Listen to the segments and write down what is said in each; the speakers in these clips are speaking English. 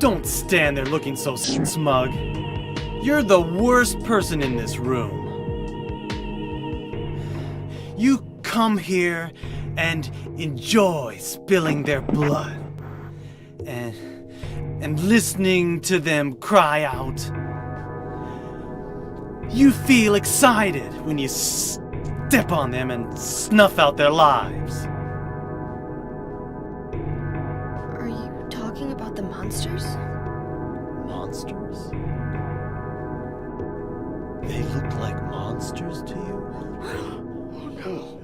Don't stand there looking so smug. You're the worst person in this room. You come here and enjoy spilling their blood and listening to them cry out. You feel excited when you step on them and snuff out their lives. Are you talking about the monsters? Monsters? They look like monsters to you? Oh no.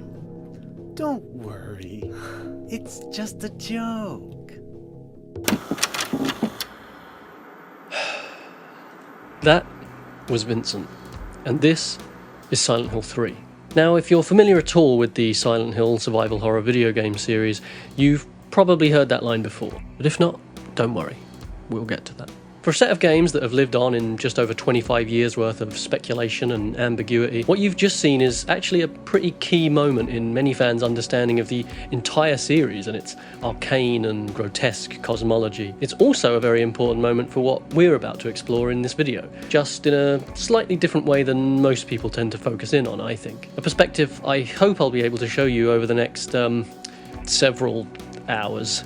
Don't worry. It's just a joke. That was Vincent, and this is Silent Hill 3. Now, if you're familiar at all with the Silent Hill survival horror video game series, you've probably heard that line before, but if not, don't worry, we'll get to that. For a set of games that have lived on in just over 25 years worth of speculation and ambiguity, what you've just seen is actually a pretty key moment in many fans' understanding of the entire series and its arcane and grotesque cosmology. It's also a very important moment for what we're about to explore in this video, just in a slightly different way than most people tend to focus in on, I think. A perspective I hope I'll be able to show you over the next, several hours.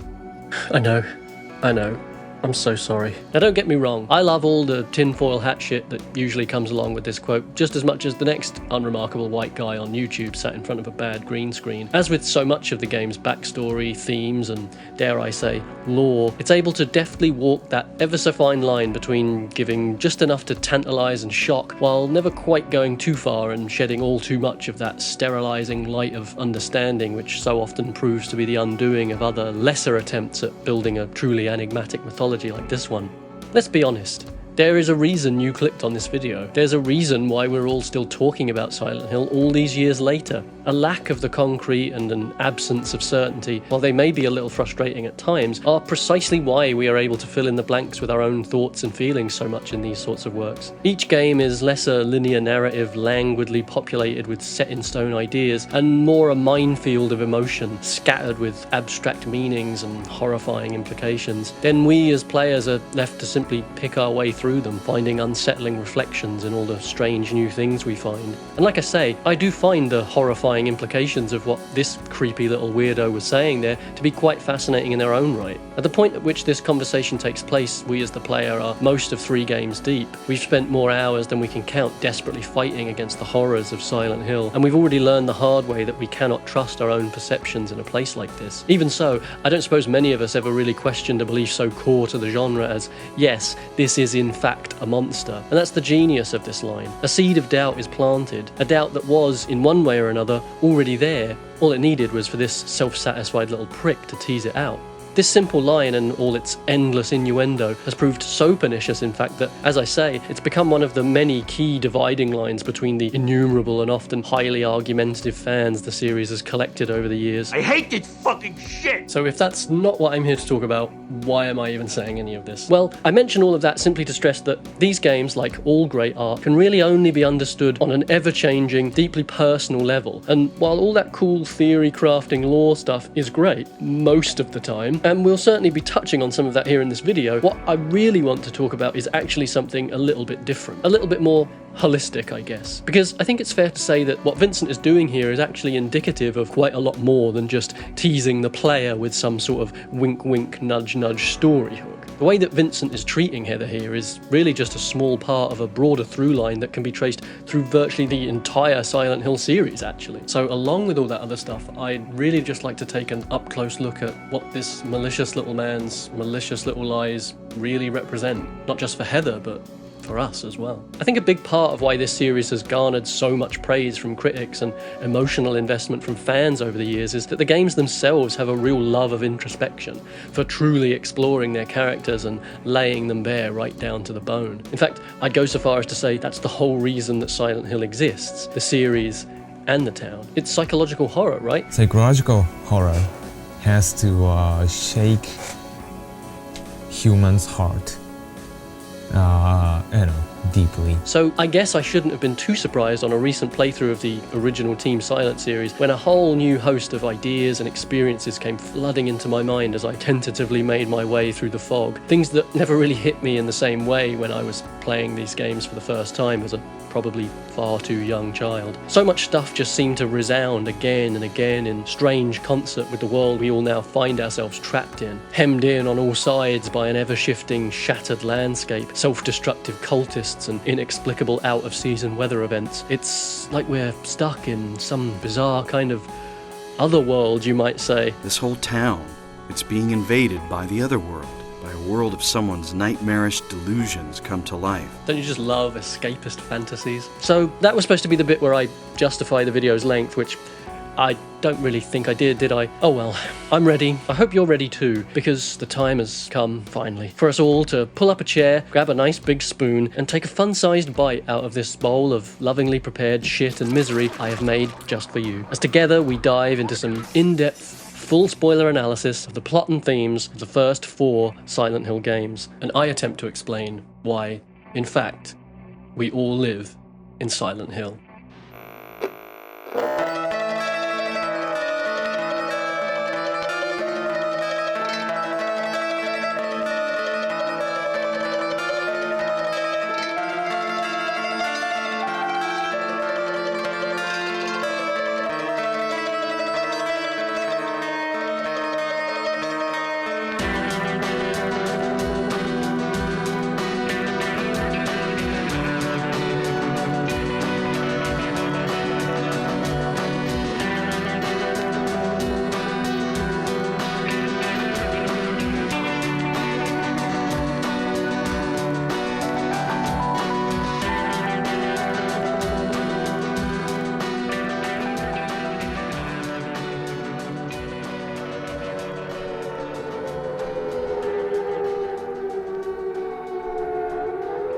I know. I'm so sorry. Now don't get me wrong, I love all the tinfoil hat shit that usually comes along with this quote just as much as the next unremarkable white guy on YouTube sat in front of a bad green screen. As with so much of the game's backstory, themes and, dare I say, lore, it's able to deftly walk that ever so fine line between giving just enough to tantalise and shock while never quite going too far and shedding all too much of that sterilising light of understanding which so often proves to be the undoing of other lesser attempts at building a truly enigmatic mythology like this one. Let's be honest, there is a reason you clicked on this video. There's a reason why we're all still talking about Silent Hill all these years later. A lack of the concrete and an absence of certainty, while they may be a little frustrating at times, are precisely why we are able to fill in the blanks with our own thoughts and feelings so much in these sorts of works. Each game is less a linear narrative languidly populated with set-in-stone ideas, and more a minefield of emotion, scattered with abstract meanings and horrifying implications. Then we as players are left to simply pick our way through them, finding unsettling reflections in all the strange new things we find. And like I say, I do find the horrifying implications of what this creepy little weirdo was saying there to be quite fascinating in their own right. At the point at which this conversation takes place, we as the player are most of 3 games deep. We've spent more hours than we can count desperately fighting against the horrors of Silent Hill, and we've already learned the hard way that we cannot trust our own perceptions in a place like this. Even so, I don't suppose many of us ever really questioned a belief so core to the genre as, yes, this is in fact a monster. And that's the genius of this line. A seed of doubt is planted, a doubt that was, in one way or another, already there. All it needed was for this self-satisfied little prick to tease it out. This simple line and all its endless innuendo has proved so pernicious, in fact, that, as I say, it's become one of the many key dividing lines between the innumerable and often highly argumentative fans the series has collected over the years. I hate this fucking shit! So if that's not what I'm here to talk about, why am I even saying any of this? Well, I mention all of that simply to stress that these games, like all great art, can really only be understood on an ever-changing, deeply personal level. And while all that cool theory crafting lore stuff is great, most of the time, and we'll certainly be touching on some of that here in this video, what I really want to talk about is actually something a little bit different, a little bit more holistic, I guess. Because I think it's fair to say that what Vincent is doing here is actually indicative of quite a lot more than just teasing the player with some sort of wink-wink, nudge-nudge story hook. The way that Vincent is treating Heather here is really just a small part of a broader through line that can be traced through virtually the entire Silent Hill series, actually. So along with all that other stuff, I'd really just like to take an up-close look at what this malicious little man's malicious little lies really represent. Not just for Heather, but for us as well. I think a big part of why this series has garnered so much praise from critics and emotional investment from fans over the years is that the games themselves have a real love of introspection, for truly exploring their characters and laying them bare right down to the bone. In fact, I'd go so far as to say that's the whole reason that Silent Hill exists, the series and the town. It's psychological horror, right? Psychological horror has to shake human's heart. deeply. So I guess I shouldn't have been too surprised on a recent playthrough of the original Team Silent series when a whole new host of ideas and experiences came flooding into my mind as I tentatively made my way through the fog. Things that never really hit me in the same way when I was playing these games for the first time as a probably far too young child. So much stuff just seemed to resound again and again in strange concert with the world we all now find ourselves trapped in, hemmed in on all sides by an ever-shifting, shattered landscape, self-destructive cultists and inexplicable out-of-season weather events. It's like we're stuck in some bizarre kind of other world, you might say. This whole town, it's being invaded by the other world. By a world of someone's nightmarish delusions come to life. Don't you just love escapist fantasies? So that was supposed to be the bit where I justify the video's length, which I don't really think I did I? Oh well, I'm ready. I hope you're ready too, because the time has come, finally, for us all to pull up a chair, grab a nice big spoon, and take a fun-sized bite out of this bowl of lovingly prepared shit and misery I have made just for you. As together we dive into some in-depth, full spoiler analysis of the plot and themes of the first 4 Silent Hill games, and I attempt to explain why, in fact, we all live in Silent Hill.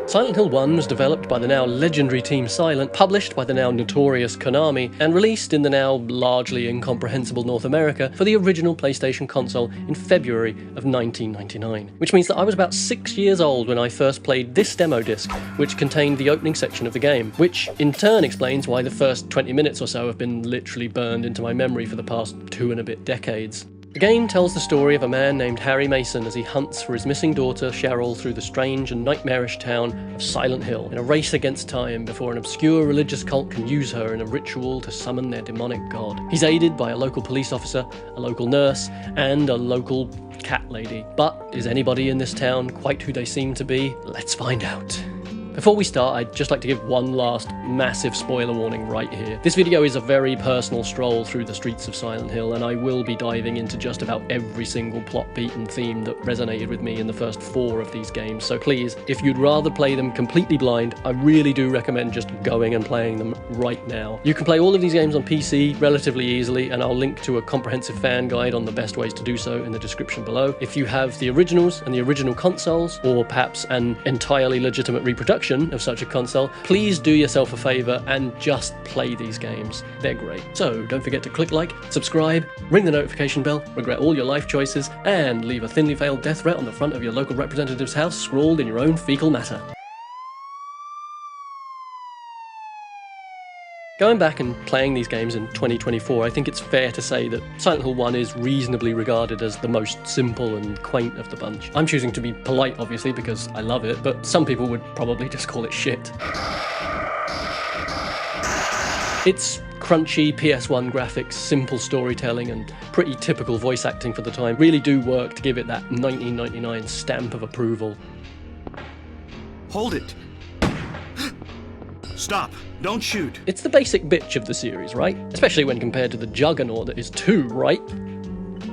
Silent Hill 1 was developed by the now legendary Team Silent, published by the now notorious Konami, and released in the now largely incomprehensible North America for the original PlayStation console in February of 1999. Which means that I was about 6 years old when I first played this demo disc, which contained the opening section of the game, which in turn explains why the first 20 minutes or so have been literally burned into my memory for the past 2 and a bit decades. The game tells the story of a man named Harry Mason as he hunts for his missing daughter Cheryl through the strange and nightmarish town of Silent Hill in a race against time before an obscure religious cult can use her in a ritual to summon their demonic god. He's aided by a local police officer, a local nurse, and a local cat lady. But is anybody in this town quite who they seem to be? Let's find out. Before we start, I'd just like to give one last massive spoiler warning right here. This video is a very personal stroll through the streets of Silent Hill, and I will be diving into just about every single plot beat and theme that resonated with me in the first 4 of these games. So please, if you'd rather play them completely blind, I really do recommend just going and playing them right now. You can play all of these games on PC relatively easily, and I'll link to a comprehensive fan guide on the best ways to do so in the description below. If you have the originals and the original consoles, or perhaps an entirely legitimate reproduction of such a console, please do yourself a favour and just play these games. They're great. So don't forget to click like, subscribe, ring the notification bell, regret all your life choices, and leave a thinly veiled death threat on the front of your local representative's house scrawled in your own fecal matter. Going back and playing these games in 2024, I think it's fair to say that Silent Hill 1 is reasonably regarded as the most simple and quaint of the bunch. I'm choosing to be polite, obviously, because I love it, but some people would probably just call it shit. Its crunchy PS1 graphics, simple storytelling, and pretty typical voice acting for the time really do work to give it that 1999 stamp of approval. Hold it! Stop! Don't shoot! It's the basic bitch of the series, right? Especially when compared to the juggernaut that is 2, right?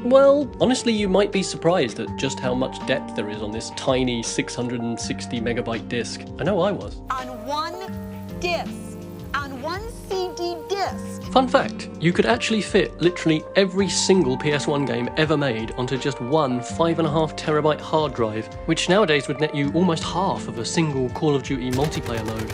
Well, honestly, you might be surprised at just how much depth there is on this tiny 660 megabyte disc. I know I was. On one disc. On one CD disc. Fun fact, you could actually fit literally every single PS1 game ever made onto just one 5.5 terabyte hard drive, which nowadays would net you almost half of a single Call of Duty multiplayer load.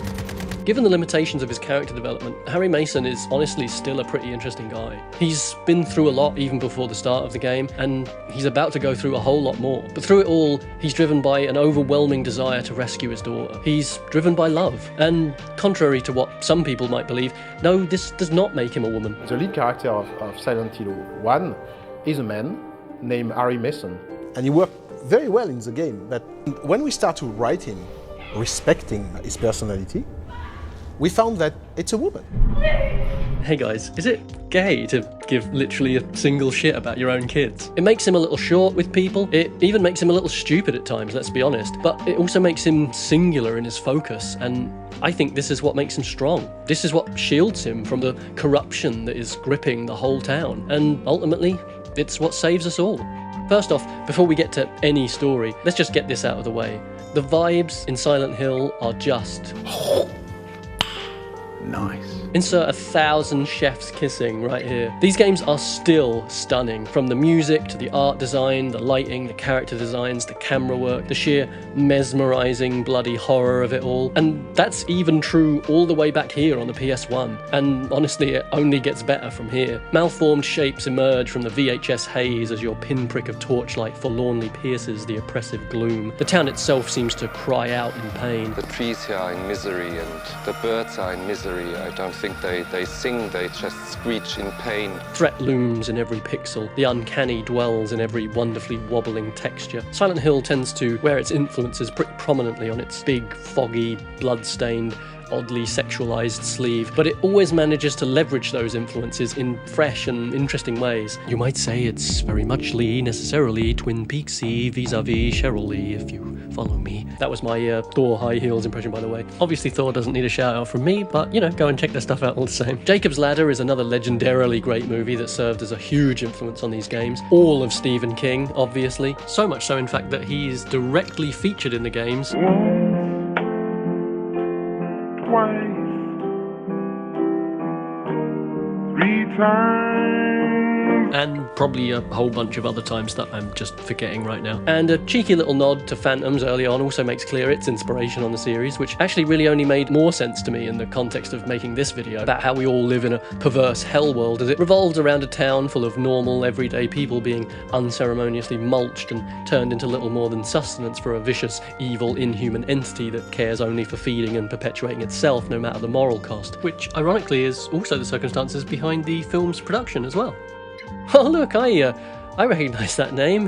given the limitations of his character development, Harry Mason is honestly still a pretty interesting guy. He's been through a lot even before the start of the game, and he's about to go through a whole lot more. But through it all, he's driven by an overwhelming desire to rescue his daughter. He's driven by love, and contrary to what some people might believe, no, this does not make him a woman. The lead character of Silent Hill 1 is a man named Harry Mason. And he worked very well in the game, but when we start to write him, respecting his personality, we found that it's a woman. Hey guys, is it gay to give literally a single shit about your own kids? It makes him a little short with people, it even makes him a little stupid at times, let's be honest, but it also makes him singular in his focus, and I think this is what makes him strong. This is what shields him from the corruption that is gripping the whole town, and ultimately, it's what saves us all. First off, before we get to any story, let's just get this out of the way. The vibes in Silent Hill are just... Nice. Insert 1,000 chefs kissing right here. These games are still stunning, from the music to the art design, the lighting, the character designs, the camera work, the sheer mesmerizing bloody horror of it all. And that's even true all the way back here on the PS1. And honestly, it only gets better from here. Malformed shapes emerge from the VHS haze as your pinprick of torchlight forlornly pierces the oppressive gloom. The town itself seems to cry out in pain. The trees here are in misery and the birds are in misery. I don't think they sing, they just screech in pain. Threat looms in every pixel. The uncanny dwells in every wonderfully wobbling texture. Silent Hill tends to wear its influences pretty prominently on its big, foggy, blood-stained, oddly sexualized sleeve, but it always manages to leverage those influences in fresh and interesting ways. You might say it's very muchly necessarily Twin Peaksy vis-a-vis Cheryl Lee, if you follow me. That was my Thor high heels impression, by the way. Obviously Thor doesn't need a shout out from me, but you know, go and check their stuff out all the same. Jacob's Ladder is another legendarily great movie that served as a huge influence on these games. All of Stephen King, obviously. So much so, in fact, that he's directly featured in the games. Twice, 3 times. And probably a whole bunch of other times that I'm just forgetting right now. And a cheeky little nod to Phantoms early on also makes clear its inspiration on the series, which actually really only made more sense to me in the context of making this video about how we all live in a perverse hell world, as it revolves around a town full of normal, everyday people being unceremoniously mulched and turned into little more than sustenance for a vicious, evil, inhuman entity that cares only for feeding and perpetuating itself no matter the moral cost, which ironically is also the circumstances behind the film's production as well. Oh look, I recognise that name.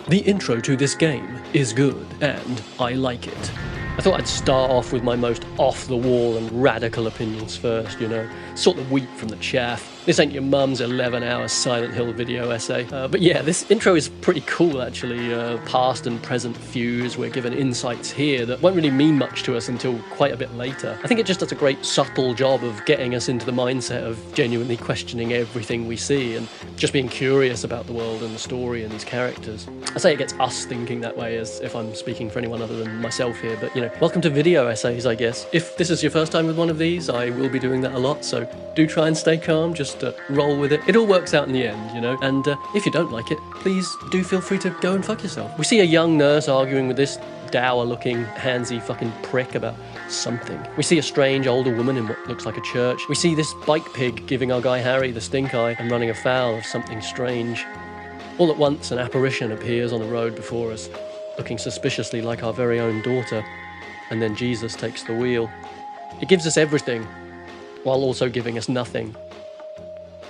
The intro to this game is good, and I like it. I thought I'd start off with my most off-the-wall and radical opinions first, you know. Sort the wheat from the chaff. This ain't your mum's 11-hour Silent Hill video essay. But yeah, this intro is pretty cool, actually. Past and present fuse. We're given insights here that won't really mean much to us until quite a bit later. I think it just does a great subtle job of getting us into the mindset of genuinely questioning everything we see and just being curious about the world and the story and these characters. I say it gets us thinking that way, as if I'm speaking for anyone other than myself here, but you know, welcome to video essays, I guess. If this is your first time with one of these, I will be doing that a lot, so do try and stay calm, just roll with it. It all works out in the end, you know, and if you don't like it, please do feel free to go and fuck yourself. We see a young nurse arguing with this dour-looking, handsy fucking prick about something. We see a strange older woman in what looks like a church. We see this bike pig giving our guy Harry the stink eye and running afoul of something strange. All at once, an apparition appears on the road before us, looking suspiciously like our very own daughter, and then Jesus takes the wheel. It gives us everything, while also giving us nothing.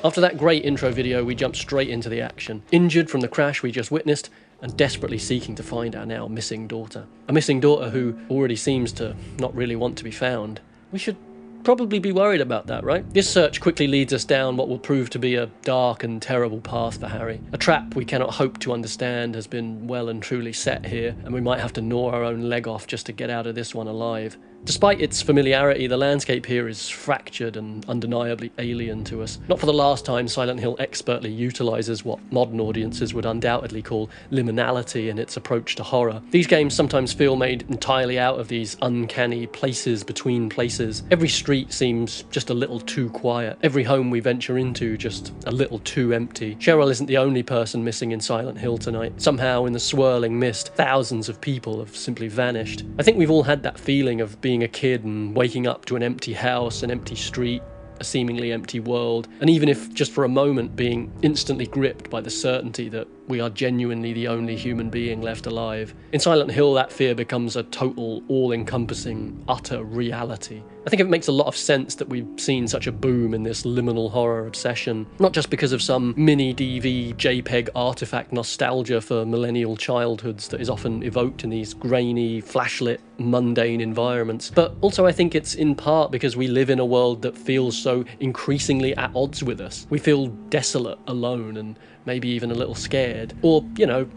After that great intro video, we jump straight into the action, injured from the crash we just witnessed, and desperately seeking to find our now missing daughter. A missing daughter who already seems to not really want to be found. We should probably be worried about that, right? This search quickly leads us down what will prove to be a dark and terrible path for Harry. A trap we cannot hope to understand has been well and truly set here, and we might have to gnaw our own leg off just to get out of this one alive. Despite its familiarity, the landscape here is fractured and undeniably alien to us. Not for the last time, Silent Hill expertly utilises what modern audiences would undoubtedly call liminality in its approach to horror. These games sometimes feel made entirely out of these uncanny places between places. Every street street seems just a little too quiet. Every home we venture into just a little too empty. Cheryl isn't the only person missing in Silent Hill tonight. Somehow, in the swirling mist, thousands of people have simply vanished. I think we've all had that feeling of being a kid and waking up to an empty house, an empty street, a seemingly empty world, and even if just for a moment being instantly gripped by the certainty that we are genuinely the only human being left alive. In Silent Hill, that fear becomes a total, all-encompassing, utter reality. I think it makes a lot of sense that we've seen such a boom in this liminal horror obsession, not just because of some mini-DV JPEG artifact nostalgia for millennial childhoods that is often evoked in these grainy, flashlit, mundane environments, but also I think it's in part because we live in a world that feels so increasingly at odds with us. We feel desolate, alone, and maybe even a little scared, or, you know,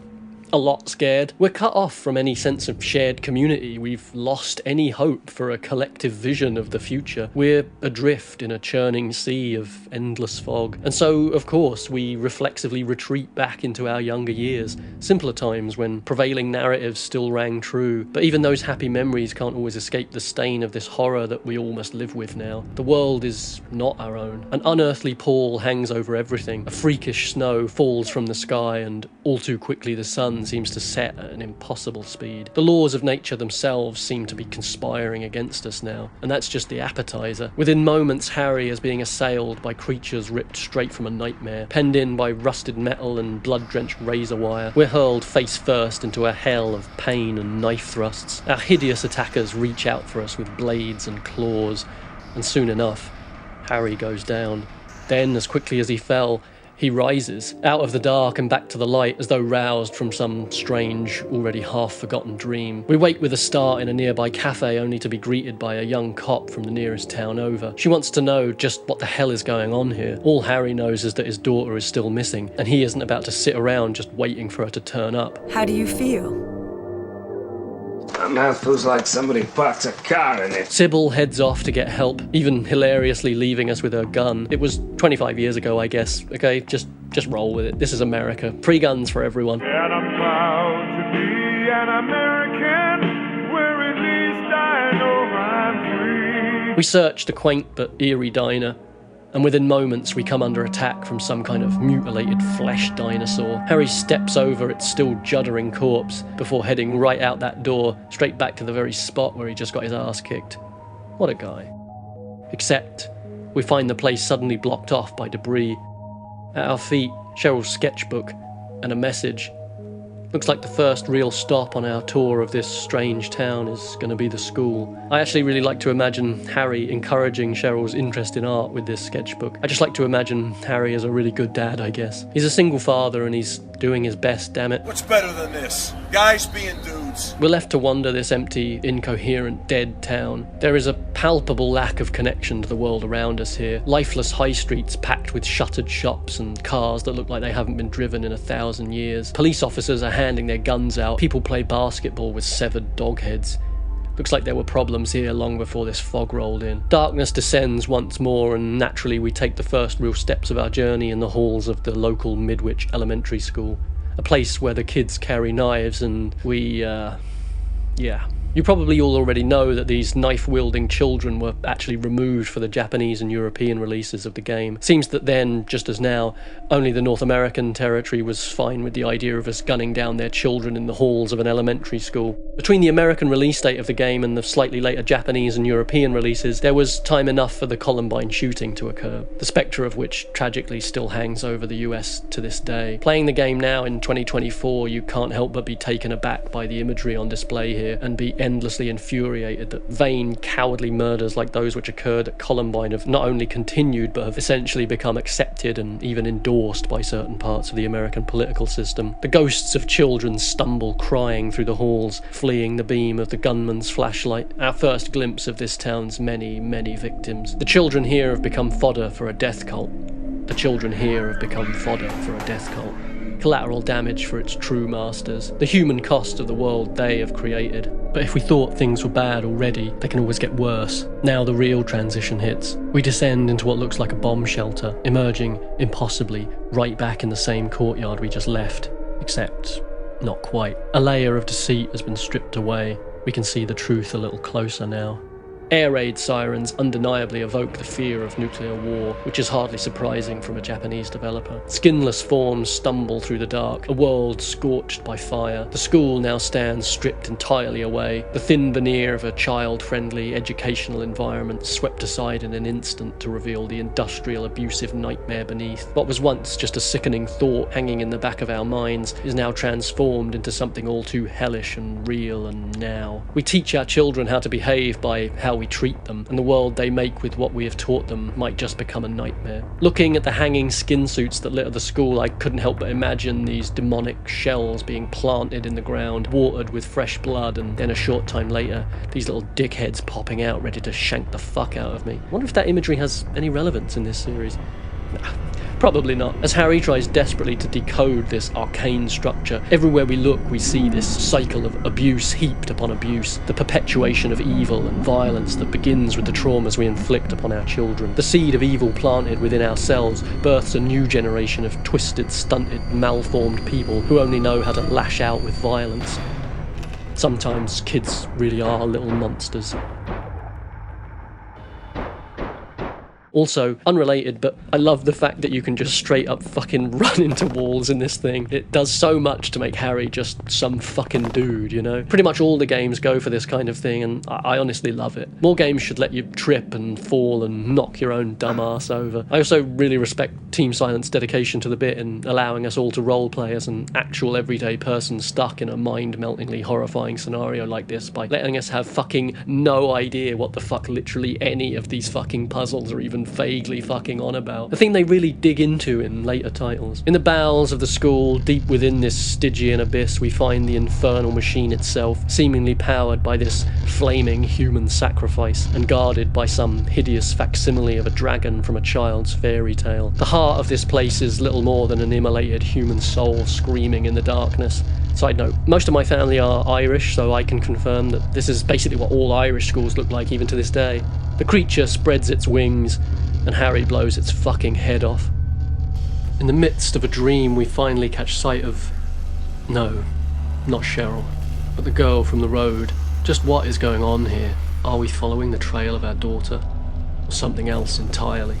a lot scared. We're cut off from any sense of shared community. We've lost any hope for a collective vision of the future. We're adrift in a churning sea of endless fog. And so, of course, we reflexively retreat back into our younger years, simpler times when prevailing narratives still rang true. But even those happy memories can't always escape the stain of this horror that we all must live with now. The world is not our own. An unearthly pall hangs over everything. A freakish snow falls from the sky, and all too quickly the sun seems to set at an impossible speed. The laws of nature themselves seem to be conspiring against us now, and that's just the appetizer. Within moments, Harry is being assailed by creatures ripped straight from a nightmare, penned in by rusted metal and blood-drenched razor wire. We're hurled face first into a hell of pain and knife thrusts. Our hideous attackers reach out for us with blades and claws, and soon enough, Harry goes down. Then, as quickly as he fell, he rises, out of the dark and back to the light, as though roused from some strange, already half-forgotten dream. We wake with a start in a nearby cafe, only to be greeted by a young cop from the nearest town over. She wants to know just what the hell is going on here. All Harry knows is that his daughter is still missing, and he isn't about to sit around just waiting for her to turn up. How do you feel? My mouth feels like somebody parked a car in it. Sybil heads off to get help, even hilariously leaving us with her gun. It was 25 years ago, I guess. Okay, just roll with it. This is America. Free guns for everyone. And I'm proud to be an American, where at least I know I'm free. We search the quaint but eerie diner, and within moments we come under attack from some kind of mutilated flesh dinosaur. Harry steps over its still juddering corpse before heading right out that door, straight back to the very spot where he just got his ass kicked. What a guy. Except, we find the place suddenly blocked off by debris. At our feet, Cheryl's sketchbook and a message. Looks like the first real stop on our tour of this strange town is going to be the school. I actually really like to imagine Harry encouraging Cheryl's interest in art with this sketchbook. I just like to imagine Harry as a really good dad, I guess. He's a single father and he's doing his best, damn it. What's better than this? Guys being dudes. We're left to wander this empty, incoherent, dead town. There is a palpable lack of connection to the world around us here. Lifeless high streets packed with shuttered shops and cars that look like they haven't been driven in 1,000 years. Police officers are handing their guns out. People play basketball with severed dog heads. Looks like there were problems here long before this fog rolled in. Darkness descends once more, and naturally we take the first real steps of our journey in the halls of the local Midwich Elementary School. A place where the kids carry knives and yeah. You probably all already know that these knife-wielding children were actually removed for the Japanese and European releases of the game. Seems that then, just as now, only the North American territory was fine with the idea of us gunning down their children in the halls of an elementary school. Between the American release date of the game and the slightly later Japanese and European releases, there was time enough for the Columbine shooting to occur, the spectre of which tragically still hangs over the US to this day. Playing the game now in 2024, you can't help but be taken aback by the imagery on display here and be endlessly infuriated that vain, cowardly murders like those which occurred at Columbine have not only continued but have essentially become accepted and even endorsed by certain parts of the American political system. The ghosts of children stumble crying through the halls, fleeing the beam of the gunman's flashlight. Our first glimpse of this town's many, many victims. The children here have become fodder for a death cult. The children here have become fodder for a death cult. Collateral damage for its true masters, the human cost of the world they have created. But if we thought things were bad already, they can always get worse. Now the real transition hits. We descend into what looks like a bomb shelter, emerging, impossibly, right back in the same courtyard we just left. Except, not quite. A layer of deceit has been stripped away. We can see the truth a little closer now. Air raid sirens undeniably evoke the fear of nuclear war, which is hardly surprising from a Japanese developer. Skinless forms stumble through the dark, a world scorched by fire. The school now stands stripped entirely away, the thin veneer of a child-friendly educational environment swept aside in an instant to reveal the industrial abusive nightmare beneath. What was once just a sickening thought hanging in the back of our minds is now transformed into something all too hellish and real and now. We teach our children how to behave by how we treat them, and the world they make with what we have taught them might just become a nightmare. Looking at the hanging skin suits that litter the school, I couldn't help but imagine these demonic shells being planted in the ground, watered with fresh blood, and then a short time later, these little dickheads popping out ready to shank the fuck out of me. I wonder if that imagery has any relevance in this series. Nah. Probably not. As Harry tries desperately to decode this arcane structure, everywhere we look we see this cycle of abuse heaped upon abuse, the perpetuation of evil and violence that begins with the traumas we inflict upon our children. The seed of evil planted within ourselves births a new generation of twisted, stunted, malformed people who only know how to lash out with violence. Sometimes kids really are little monsters. Also, unrelated, but I love the fact that you can just straight up fucking run into walls in this thing. It does so much to make Harry just some fucking dude, you know? Pretty much all the games go for this kind of thing, and I honestly love it. More games should let you trip and fall and knock your own dumb ass over. I also really respect Team Silent's dedication to the bit in allowing us all to roleplay as an actual everyday person stuck in a mind-meltingly horrifying scenario like this by letting us have fucking no idea what the fuck literally any of these fucking puzzles are even vaguely fucking on about. A thing they really dig into in later titles. In the bowels of the school, deep within this Stygian abyss, we find the infernal machine itself, seemingly powered by this flaming human sacrifice and guarded by some hideous facsimile of a dragon from a child's fairy tale. The heart of this place is little more than an immolated human soul screaming in the darkness. Side note, most of my family are Irish, so I can confirm that this is basically what all Irish schools look like even to this day. The creature spreads its wings, and Harry blows its fucking head off. In the midst of a dream, we finally catch sight of... No, not Cheryl, but the girl from the road. Just what is going on here? Are we following the trail of our daughter? Or something else entirely?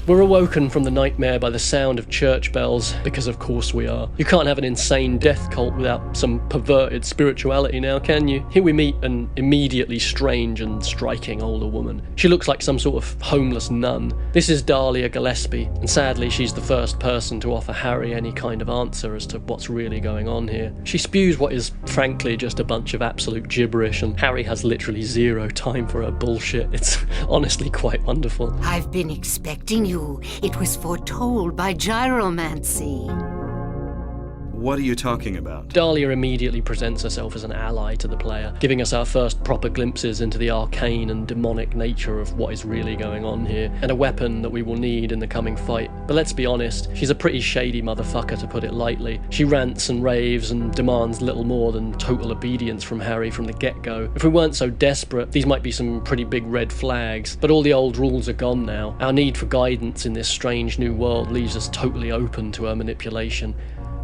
We're awoken from the nightmare by the sound of church bells, because of course we are. You can't have an insane death cult without some perverted spirituality now, can you? Here we meet an immediately strange and striking older woman. She looks like some sort of homeless nun. This is Dahlia Gillespie, and sadly she's the first person to offer Harry any kind of answer as to what's really going on here. She spews what is frankly just a bunch of absolute gibberish, and Harry has literally zero time for her bullshit. It's honestly quite wonderful. I've been expecting you. It was foretold by gyromancy. What are you talking about? Dahlia immediately presents herself as an ally to the player, giving us our first proper glimpses into the arcane and demonic nature of what is really going on here, and a weapon that we will need in the coming fight. But let's be honest, she's a pretty shady motherfucker, to put it lightly. She rants and raves and demands little more than total obedience from Harry from the get-go. If we weren't so desperate, these might be some pretty big red flags, but all the old rules are gone now. Our need for guidance in this strange new world leaves us totally open to her manipulation.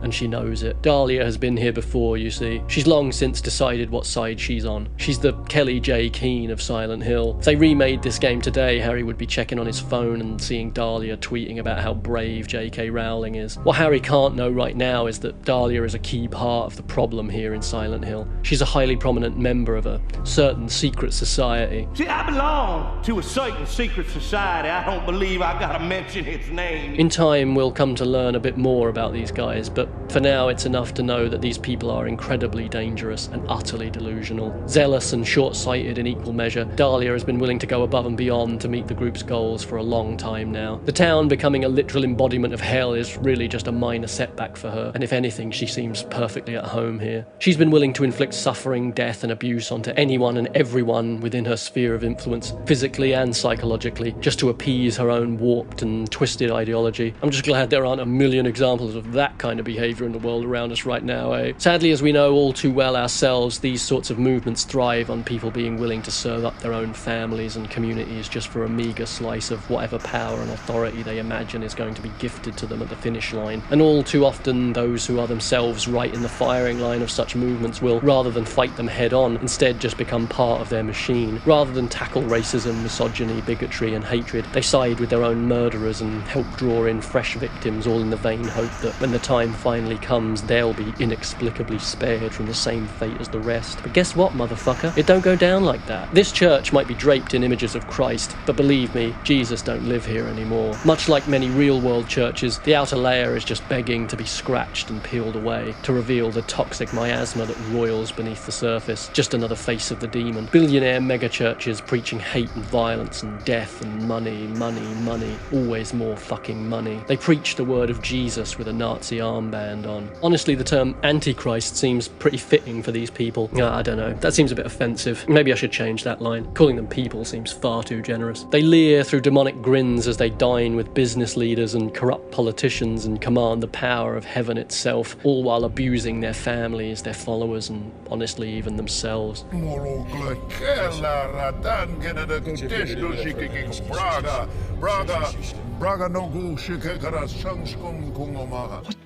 And she knows it. Dahlia has been here before, you see. She's long since decided what side she's on. She's the Kelly J. Keane of Silent Hill. If they remade this game today, Harry would be checking on his phone and seeing Dahlia tweeting about how brave J.K. Rowling is. What Harry can't know right now is that Dahlia is a key part of the problem here in Silent Hill. She's a highly prominent member of a certain secret society. See, I belong to a certain secret society. I don't believe I gotta mention its name. In time, we'll come to learn a bit more about these guys, but for now, it's enough to know that these people are incredibly dangerous and utterly delusional. Zealous and short-sighted in equal measure, Dahlia has been willing to go above and beyond to meet the group's goals for a long time now. The town becoming a literal embodiment of hell is really just a minor setback for her, and if anything, she seems perfectly at home here. She's been willing to inflict suffering, death, and abuse onto anyone and everyone within her sphere of influence, physically and psychologically, just to appease her own warped and twisted ideology. I'm just glad there aren't a million examples of that kind of behavior behaviour in the world around us right now, eh? Sadly, as we know all too well ourselves, these sorts of movements thrive on people being willing to serve up their own families and communities just for a meagre slice of whatever power and authority they imagine is going to be gifted to them at the finish line. And all too often, those who are themselves right in the firing line of such movements will, rather than fight them head on, instead just become part of their machine. Rather than tackle racism, misogyny, bigotry and hatred, they side with their own murderers and help draw in fresh victims, all in the vain hope that when the time finally comes, they'll be inexplicably spared from the same fate as the rest. But guess what, motherfucker? It don't go down like that. This church might be draped in images of Christ, but believe me, Jesus don't live here anymore. Much like many real-world churches, the outer layer is just begging to be scratched and peeled away, to reveal the toxic miasma that roils beneath the surface. Just another face of the demon. Billionaire megachurches preaching hate and violence and death and money, money, money. Always more fucking money. They preach the word of Jesus with a Nazi armband on. Honestly, the term Antichrist seems pretty fitting for these people. I don't know. That seems a bit offensive. Maybe I should change that line. Calling them people seems far too generous. They leer through demonic grins as they dine with business leaders and corrupt politicians and command the power of heaven itself, all while abusing their families, their followers, and honestly even themselves. What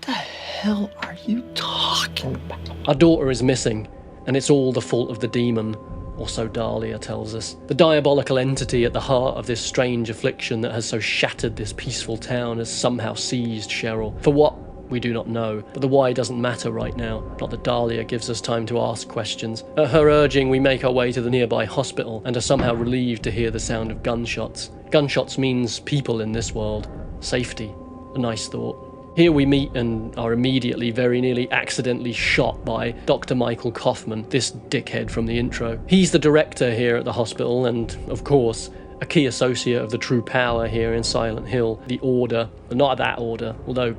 the hell are you talking about? Our daughter is missing, and it's all the fault of the demon, or so Dahlia tells us. The diabolical entity at the heart of this strange affliction that has so shattered this peaceful town has somehow seized Cheryl. For what? We do not know, but the why doesn't matter right now. Not that Dahlia gives us time to ask questions. At her urging, we make our way to the nearby hospital and are somehow relieved to hear the sound of gunshots. Gunshots means people in this world. Safety. A nice thought. Here we meet and are immediately, very nearly accidentally shot by Dr. Michael Kaufman, this dickhead from the intro. He's the director here at the hospital and, of course, a key associate of the true power here in Silent Hill, the Order. Not that order, although,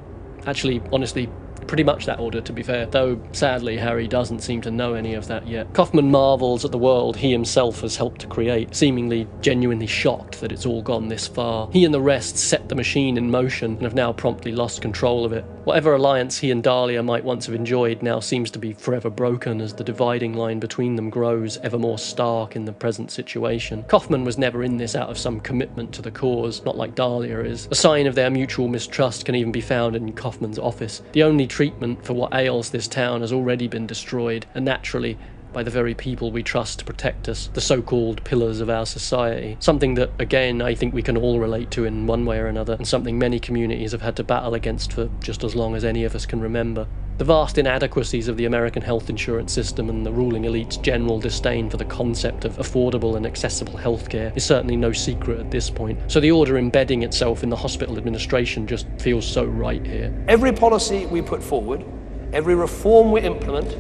actually, honestly, pretty much that order, to be fair, though sadly Harry doesn't seem to know any of that yet. Kaufman marvels at the world he himself has helped to create, seemingly genuinely shocked that it's all gone this far. He and the rest set the machine in motion and have now promptly lost control of it. Whatever alliance he and Dahlia might once have enjoyed now seems to be forever broken as the dividing line between them grows ever more stark in the present situation. Kaufman was never in this out of some commitment to the cause, not like Dahlia is. A sign of their mutual mistrust can even be found in Kaufman's office. The only treatment for what ails this town has already been destroyed, and naturally, by the very people we trust to protect us, the so-called pillars of our society. Something that, again, I think we can all relate to in one way or another, and something many communities have had to battle against for just as long as any of us can remember. The vast inadequacies of the American health insurance system and the ruling elite's general disdain for the concept of affordable and accessible healthcare is certainly no secret at this point, so the order embedding itself in the hospital administration just feels so right here. Every policy we put forward, every reform we implement,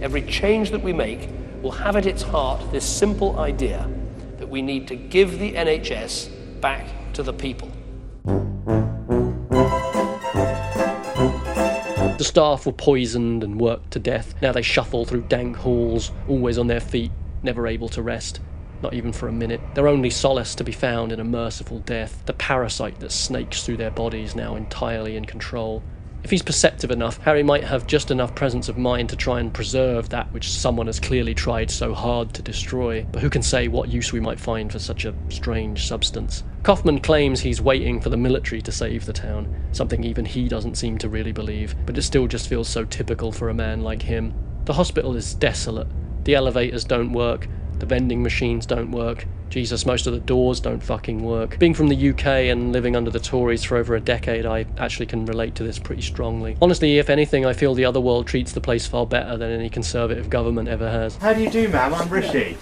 every change that we make will have at its heart this simple idea that we need to give the NHS back to the people. The staff were poisoned and worked to death. Now they shuffle through dank halls, always on their feet, never able to rest. Not even for a minute. Their only solace to be found in a merciful death, the parasite that snakes through their bodies now entirely in control. If he's perceptive enough, Harry might have just enough presence of mind to try and preserve that which someone has clearly tried so hard to destroy. But who can say what use we might find for such a strange substance? Kaufman claims he's waiting for the military to save the town, something even he doesn't seem to really believe, but it still just feels so typical for a man like him. The hospital is desolate. The elevators don't work. The vending machines don't work. Jesus, most of the doors don't fucking work. Being from the UK and living under the Tories for over a decade, I actually can relate to this pretty strongly. Honestly, if anything, I feel the other world treats the place far better than any Conservative government ever has. How do you do, ma'am? I'm Rishi.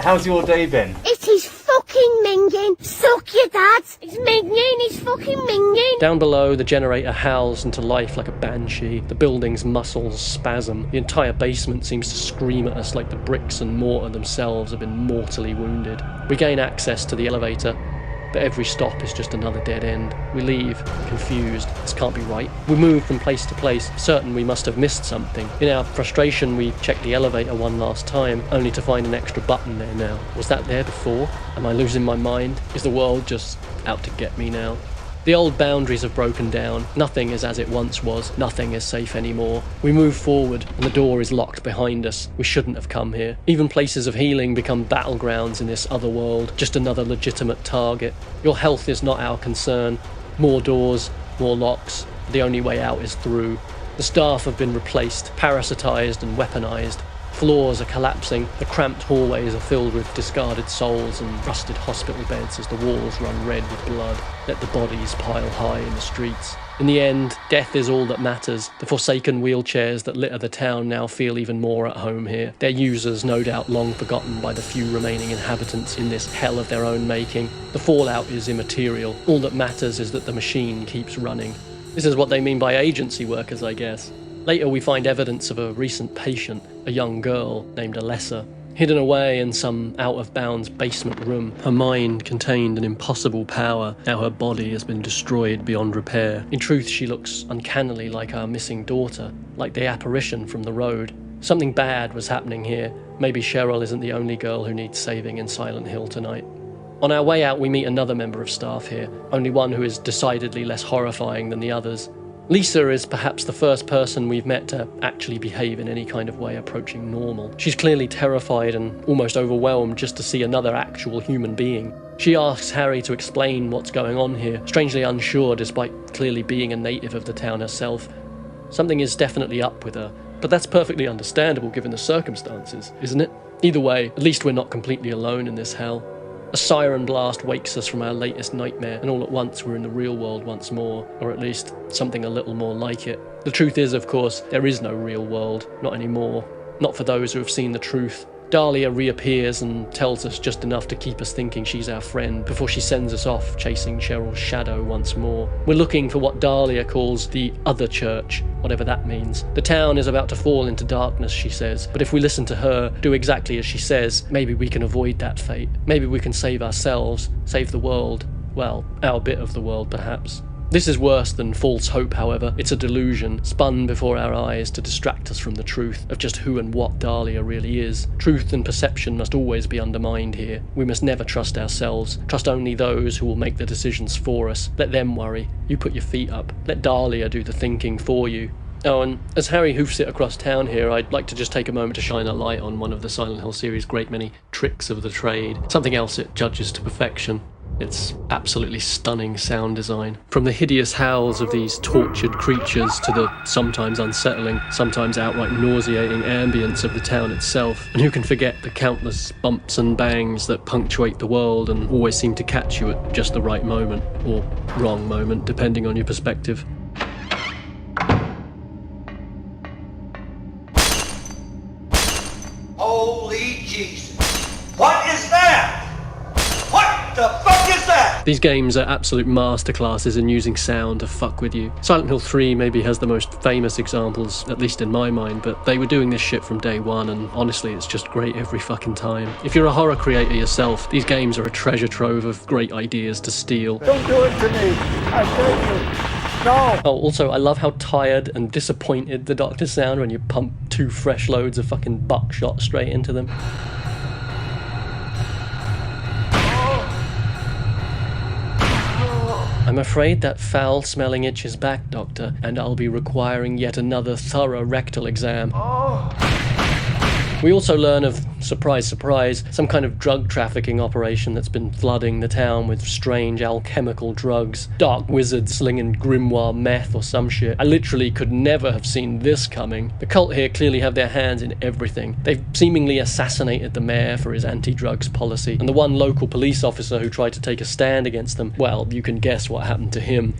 How's your day been? It is fucking minging. Suck your dad. It's minging. It's fucking minging. Down below, the generator howls into life like a banshee. The building's muscles spasm. The entire basement seems to scream at us like the bricks and mortar themselves have been mortally wounded. We gain access to the elevator, but every stop is just another dead end. We leave, confused. This can't be right. We move from place to place, certain we must have missed something. In our frustration, we check the elevator one last time, only to find an extra button there now. Was that there before? Am I losing my mind? Is the world just out to get me now? The old boundaries have broken down. Nothing is as it once was. Nothing is safe anymore. We move forward, and the door is locked behind us. We shouldn't have come here. Even places of healing become battlegrounds in this other world, just another legitimate target. Your health is not our concern. More doors, more locks. The only way out is through. The staff have been replaced, parasitized and weaponized. Floors are collapsing, the cramped hallways are filled with discarded souls and rusted hospital beds as the walls run red with blood. Let the bodies pile high in the streets. In the end, death is all that matters. The forsaken wheelchairs that litter the town now feel even more at home here. Their users no doubt long forgotten by the few remaining inhabitants in this hell of their own making. The fallout is immaterial. All that matters is that the machine keeps running. This is what they mean by agency workers, I guess. Later we find evidence of a recent patient, a young girl named Alessa. Hidden away in some out-of-bounds basement room, her mind contained an impossible power. Now her body has been destroyed beyond repair. In truth, she looks uncannily like our missing daughter, like the apparition from the road. Something bad was happening here. Maybe Cheryl isn't the only girl who needs saving in Silent Hill tonight. On our way out, we meet another member of staff here, only one who is decidedly less horrifying than the others. Lisa is perhaps the first person we've met to actually behave in any kind of way approaching normal. She's clearly terrified and almost overwhelmed just to see another actual human being. She asks Harry to explain what's going on here, strangely unsure despite clearly being a native of the town herself. Something is definitely up with her, but that's perfectly understandable given the circumstances, isn't it? Either way, at least we're not completely alone in this hell. A siren blast wakes us from our latest nightmare, and all at once we're in the real world once more, or at least something a little more like it. The truth is, of course, there is no real world, not anymore. Not for those who have seen the truth. Dahlia reappears and tells us just enough to keep us thinking she's our friend before she sends us off chasing Cheryl's shadow once more. We're looking for what Dahlia calls the other church, whatever that means. The town is about to fall into darkness, she says, but if we listen to her, do exactly as she says, maybe we can avoid that fate. Maybe we can save ourselves, save the world. Well, our bit of the world, perhaps. This is worse than false hope, however. It's a delusion, spun before our eyes to distract us from the truth of just who and what Dahlia really is. Truth and perception must always be undermined here. We must never trust ourselves. Trust only those who will make the decisions for us. Let them worry. You put your feet up. Let Dahlia do the thinking for you. Oh, and as Harry hoofs it across town here, I'd like to just take a moment to shine a light on one of the Silent Hill series' great many tricks of the trade. Something else it judges to perfection. It's absolutely stunning sound design. From the hideous howls of these tortured creatures to the sometimes unsettling, sometimes outright nauseating ambience of the town itself. And who can forget the countless bumps and bangs that punctuate the world and always seem to catch you at just the right moment, or wrong moment, depending on your perspective. Holy Jesus. What is that? What the fuck is that? These games are absolute masterclasses in using sound to fuck with you. Silent Hill 3 maybe has the most famous examples, at least in my mind, but they were doing this shit from day one, and honestly it's just great every fucking time. If you're a horror creator yourself, these games are a treasure trove of great ideas to steal. Don't do it to me. I beg you. No. Oh, also, I love how tired and disappointed the doctors sound when you pump 2 fresh loads of fucking buckshot straight into them. I'm afraid that foul-smelling itch is back, Doctor, and I'll be requiring yet another thorough rectal exam. We also learn of, surprise, surprise, some kind of drug trafficking operation that's been flooding the town with strange alchemical drugs. Dark wizards slinging grimoire meth or some shit. I literally could never have seen this coming. The cult here clearly have their hands in everything. They've seemingly assassinated the mayor for his anti-drugs policy, and the one local police officer who tried to take a stand against them, well, you can guess what happened to him.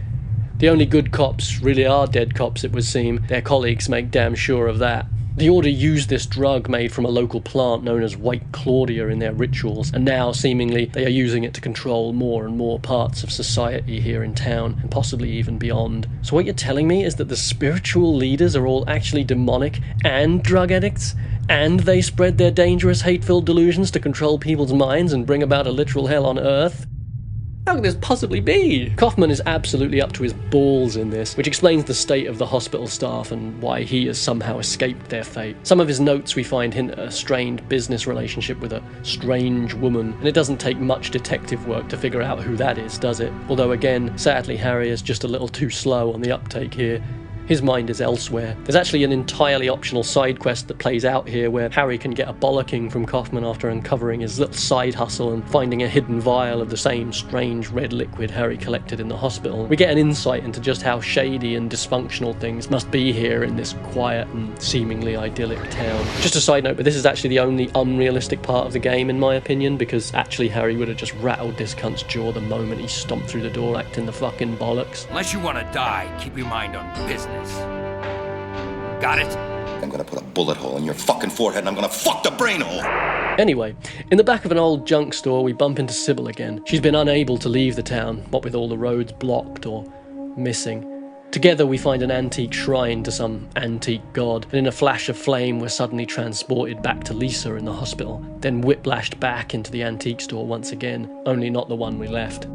The only good cops really are dead cops, it would seem. Their colleagues make damn sure of that. The Order used this drug made from a local plant known as White Claudia in their rituals, and now, seemingly, they are using it to control more and more parts of society here in town, and possibly even beyond. So what you're telling me is that the spiritual leaders are all actually demonic and drug addicts? And they spread their dangerous, hate-filled delusions to control people's minds and bring about a literal hell on Earth? How could this possibly be? Kaufman is absolutely up to his balls in this, which explains the state of the hospital staff and why he has somehow escaped their fate. Some of his notes we find hint at a strained business relationship with a strange woman, and it doesn't take much detective work to figure out who that is, does it? Although again, sadly Harry is just a little too slow on the uptake here. His mind is elsewhere. There's actually an entirely optional side quest that plays out here where Harry can get a bollocking from Kaufman after uncovering his little side hustle and finding a hidden vial of the same strange red liquid Harry collected in the hospital. We get an insight into just how shady and dysfunctional things must be here in this quiet and seemingly idyllic town. Just a side note, but this is actually the only unrealistic part of the game in my opinion, because actually Harry would have just rattled this cunt's jaw the moment he stomped through the door acting the fucking bollocks. Unless you want to die, keep your mind on business. Got it? I'm gonna put a bullet hole in your fucking forehead and I'm gonna fuck the brain hole! Anyway, in the back of an old junk store we bump into Sybil again. She's been unable to leave the town, what with all the roads blocked or missing. Together we find an antique shrine to some antique god, and in a flash of flame we're suddenly transported back to Lisa in the hospital, then whiplashed back into the antique store once again, only not the one we left.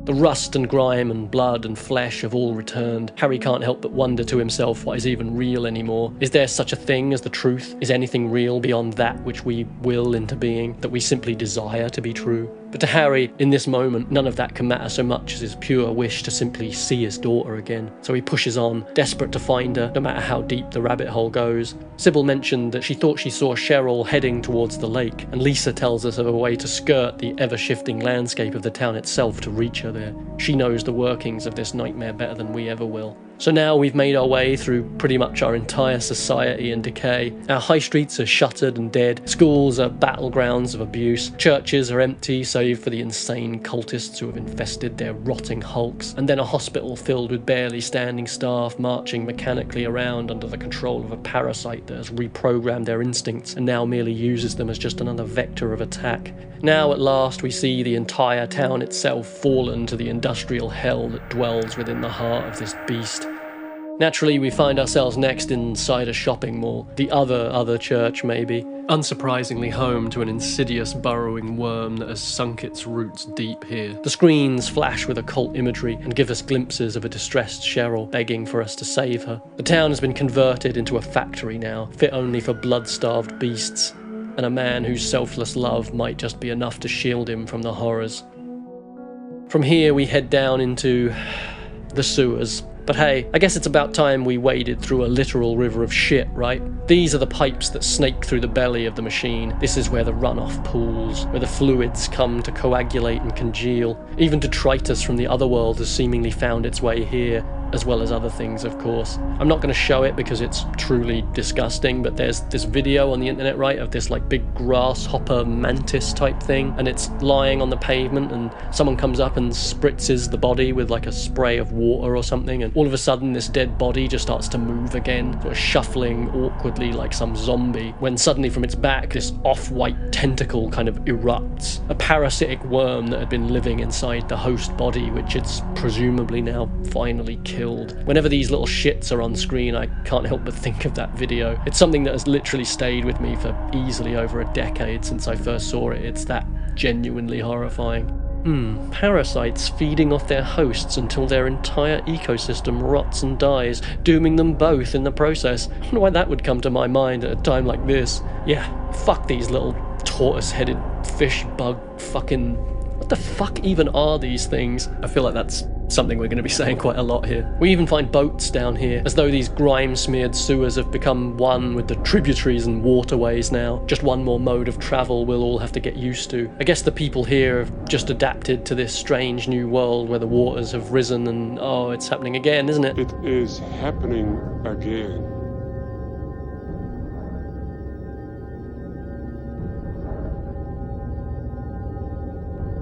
The rust and grime and blood and flesh have all returned. Harry can't help but wonder to himself what is even real anymore. Is there such a thing as the truth? Is anything real beyond that which we will into being, that we simply desire to be true? But to Harry, in this moment, none of that can matter so much as his pure wish to simply see his daughter again. So he pushes on, desperate to find her, no matter how deep the rabbit hole goes. Sybil mentioned that she thought she saw Cheryl heading towards the lake, and Lisa tells us of a way to skirt the ever-shifting landscape of the town itself to reach her there. She knows the workings of this nightmare better than we ever will. So now we've made our way through pretty much our entire society in decay. Our high streets are shuttered and dead. Schools are battlegrounds of abuse. Churches are empty, save for the insane cultists who have infested their rotting hulks. And then a hospital filled with barely standing staff marching mechanically around under the control of a parasite that has reprogrammed their instincts and now merely uses them as just another vector of attack. Now at last we see the entire town itself fallen to the industrial hell that dwells within the heart of this beast. Naturally, we find ourselves next inside a shopping mall, the other church maybe, unsurprisingly home to an insidious burrowing worm that has sunk its roots deep here. The screens flash with occult imagery and give us glimpses of a distressed Cheryl begging for us to save her. The town has been converted into a factory now, fit only for blood-starved beasts, and a man whose selfless love might just be enough to shield him from the horrors. From here we head down into the sewers. But hey, I guess it's about time we waded through a literal river of shit, right? These are the pipes that snake through the belly of the machine. This is where the runoff pools, where the fluids come to coagulate and congeal. Even detritus from the other world has seemingly found its way here, as well as other things, of course. I'm not going to show it because it's truly disgusting, but there's this video on the internet, right, of this like big grasshopper mantis type thing, and it's lying on the pavement, and someone comes up and spritzes the body with like a spray of water or something, and all of a sudden this dead body just starts to move again, sort of shuffling awkwardly like some zombie, when suddenly from its back this off-white tentacle kind of erupts. A parasitic worm that had been living inside the host body, which it's presumably now finally killed. Whenever these little shits are on screen, I can't help but think of that video. It's something that has literally stayed with me for easily over a decade since I first saw it. It's that genuinely horrifying. Parasites feeding off their hosts until their entire ecosystem rots and dies, dooming them both in the process. I wonder why that would come to my mind at a time like this. Yeah, fuck these little tortoise-headed fish bug fucking... What the fuck even are these things? I feel like that's something we're going to be saying quite a lot here. We even find boats down here, as though these grime-smeared sewers have become one with the tributaries and waterways now. Just one more mode of travel we'll all have to get used to. I guess the people here have just adapted to this strange new world where the waters have risen and, oh, it's happening again, isn't it? It is happening again.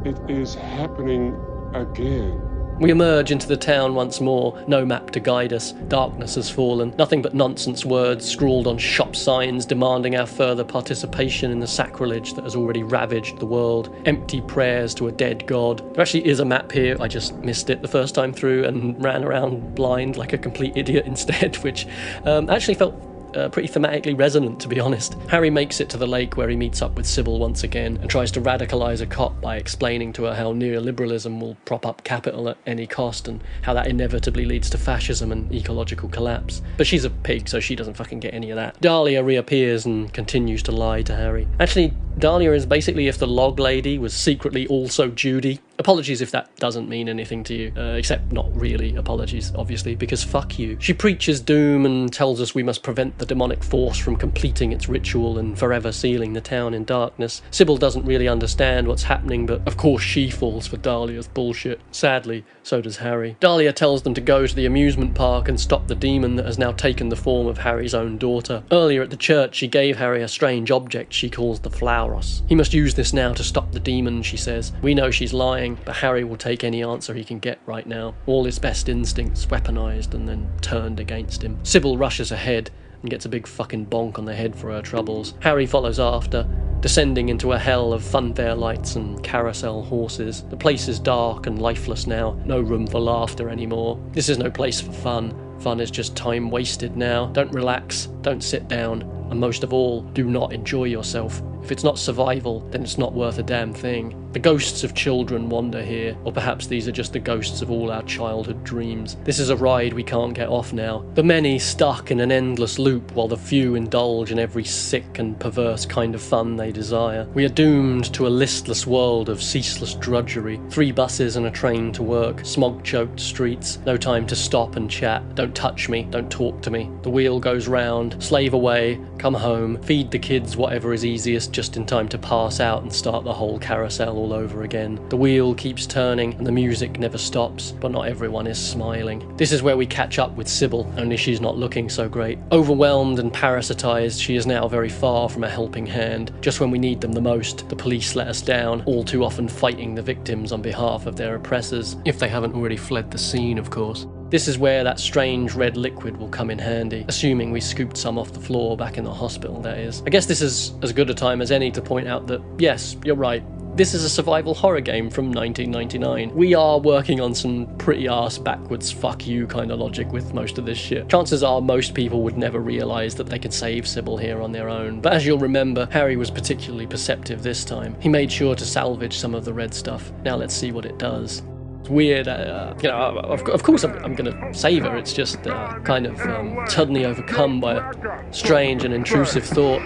It is happening again. We emerge into the town once more, no map to guide us. Darkness has fallen. Nothing but nonsense words scrawled on shop signs demanding our further participation in the sacrilege that has already ravaged the world. Empty prayers to a dead god. There actually is a map here. I just missed it the first time through and ran around blind like a complete idiot instead, which actually felt pretty thematically resonant, to be honest. Harry makes it to the lake where he meets up with Sybil once again and tries to radicalise a cop by explaining to her how neoliberalism will prop up capital at any cost and how that inevitably leads to fascism and ecological collapse. But she's a pig, so she doesn't fucking get any of that. Dahlia reappears and continues to lie to Harry. Actually, Dahlia is basically if the log lady was secretly also Judy. Apologies if that doesn't mean anything to you, except not really apologies, obviously, because fuck you. She preaches doom and tells us we must prevent the demonic force from completing its ritual and forever sealing the town in darkness. Sybil doesn't really understand what's happening, but of course she falls for Dahlia's bullshit. Sadly, so does Harry. Dahlia tells them to go to the amusement park and stop the demon that has now taken the form of Harry's own daughter. Earlier at the church, she gave Harry a strange object she calls the Flauros. He must use this now to stop the demon, she says. We know she's lying, but Harry will take any answer he can get right now. All his best instincts weaponized and then turned against him. Sybil rushes ahead and gets a big fucking bonk on the head for her troubles. Harry follows after, descending into a hell of funfair lights and carousel horses. The place is dark and lifeless now, no room for laughter anymore. This is no place for fun. Fun is just time wasted now. Don't relax, don't sit down, and most of all, do not enjoy yourself. If it's not survival, then it's not worth a damn thing. The ghosts of children wander here, or perhaps these are just the ghosts of all our childhood dreams. This is a ride we can't get off now. The many stuck in an endless loop, while the few indulge in every sick and perverse kind of fun they desire. We are doomed to a listless world of ceaseless drudgery. 3 buses and a train to work, smog-choked streets, no time to stop and chat. Don't touch me, don't talk to me. The wheel goes round, slave away, come home, feed the kids whatever is easiest just in time to pass out and start the whole carousel all over again. The wheel keeps turning and the music never stops, but not everyone is smiling. This is where we catch up with Sybil, only she's not looking so great. Overwhelmed and parasitized, she is now very far from a helping hand. Just when we need them the most, the police let us down, all too often fighting the victims on behalf of their oppressors, if they haven't already fled the scene, of course. This is where that strange red liquid will come in handy, assuming we scooped some off the floor back in the hospital, that is. I guess this is as good a time as any to point out that, yes, you're right, this is a survival horror game from 1999. We are working on some pretty arse backwards fuck you kind of logic with most of this shit. Chances are most people would never realise that they could save Sybil here on their own. But as you'll remember, Harry was particularly perceptive this time. He made sure to salvage some of the red stuff. Now let's see what it does. It's weird, of course I'm gonna save her, it's just kind of suddenly overcome by a strange and intrusive thought.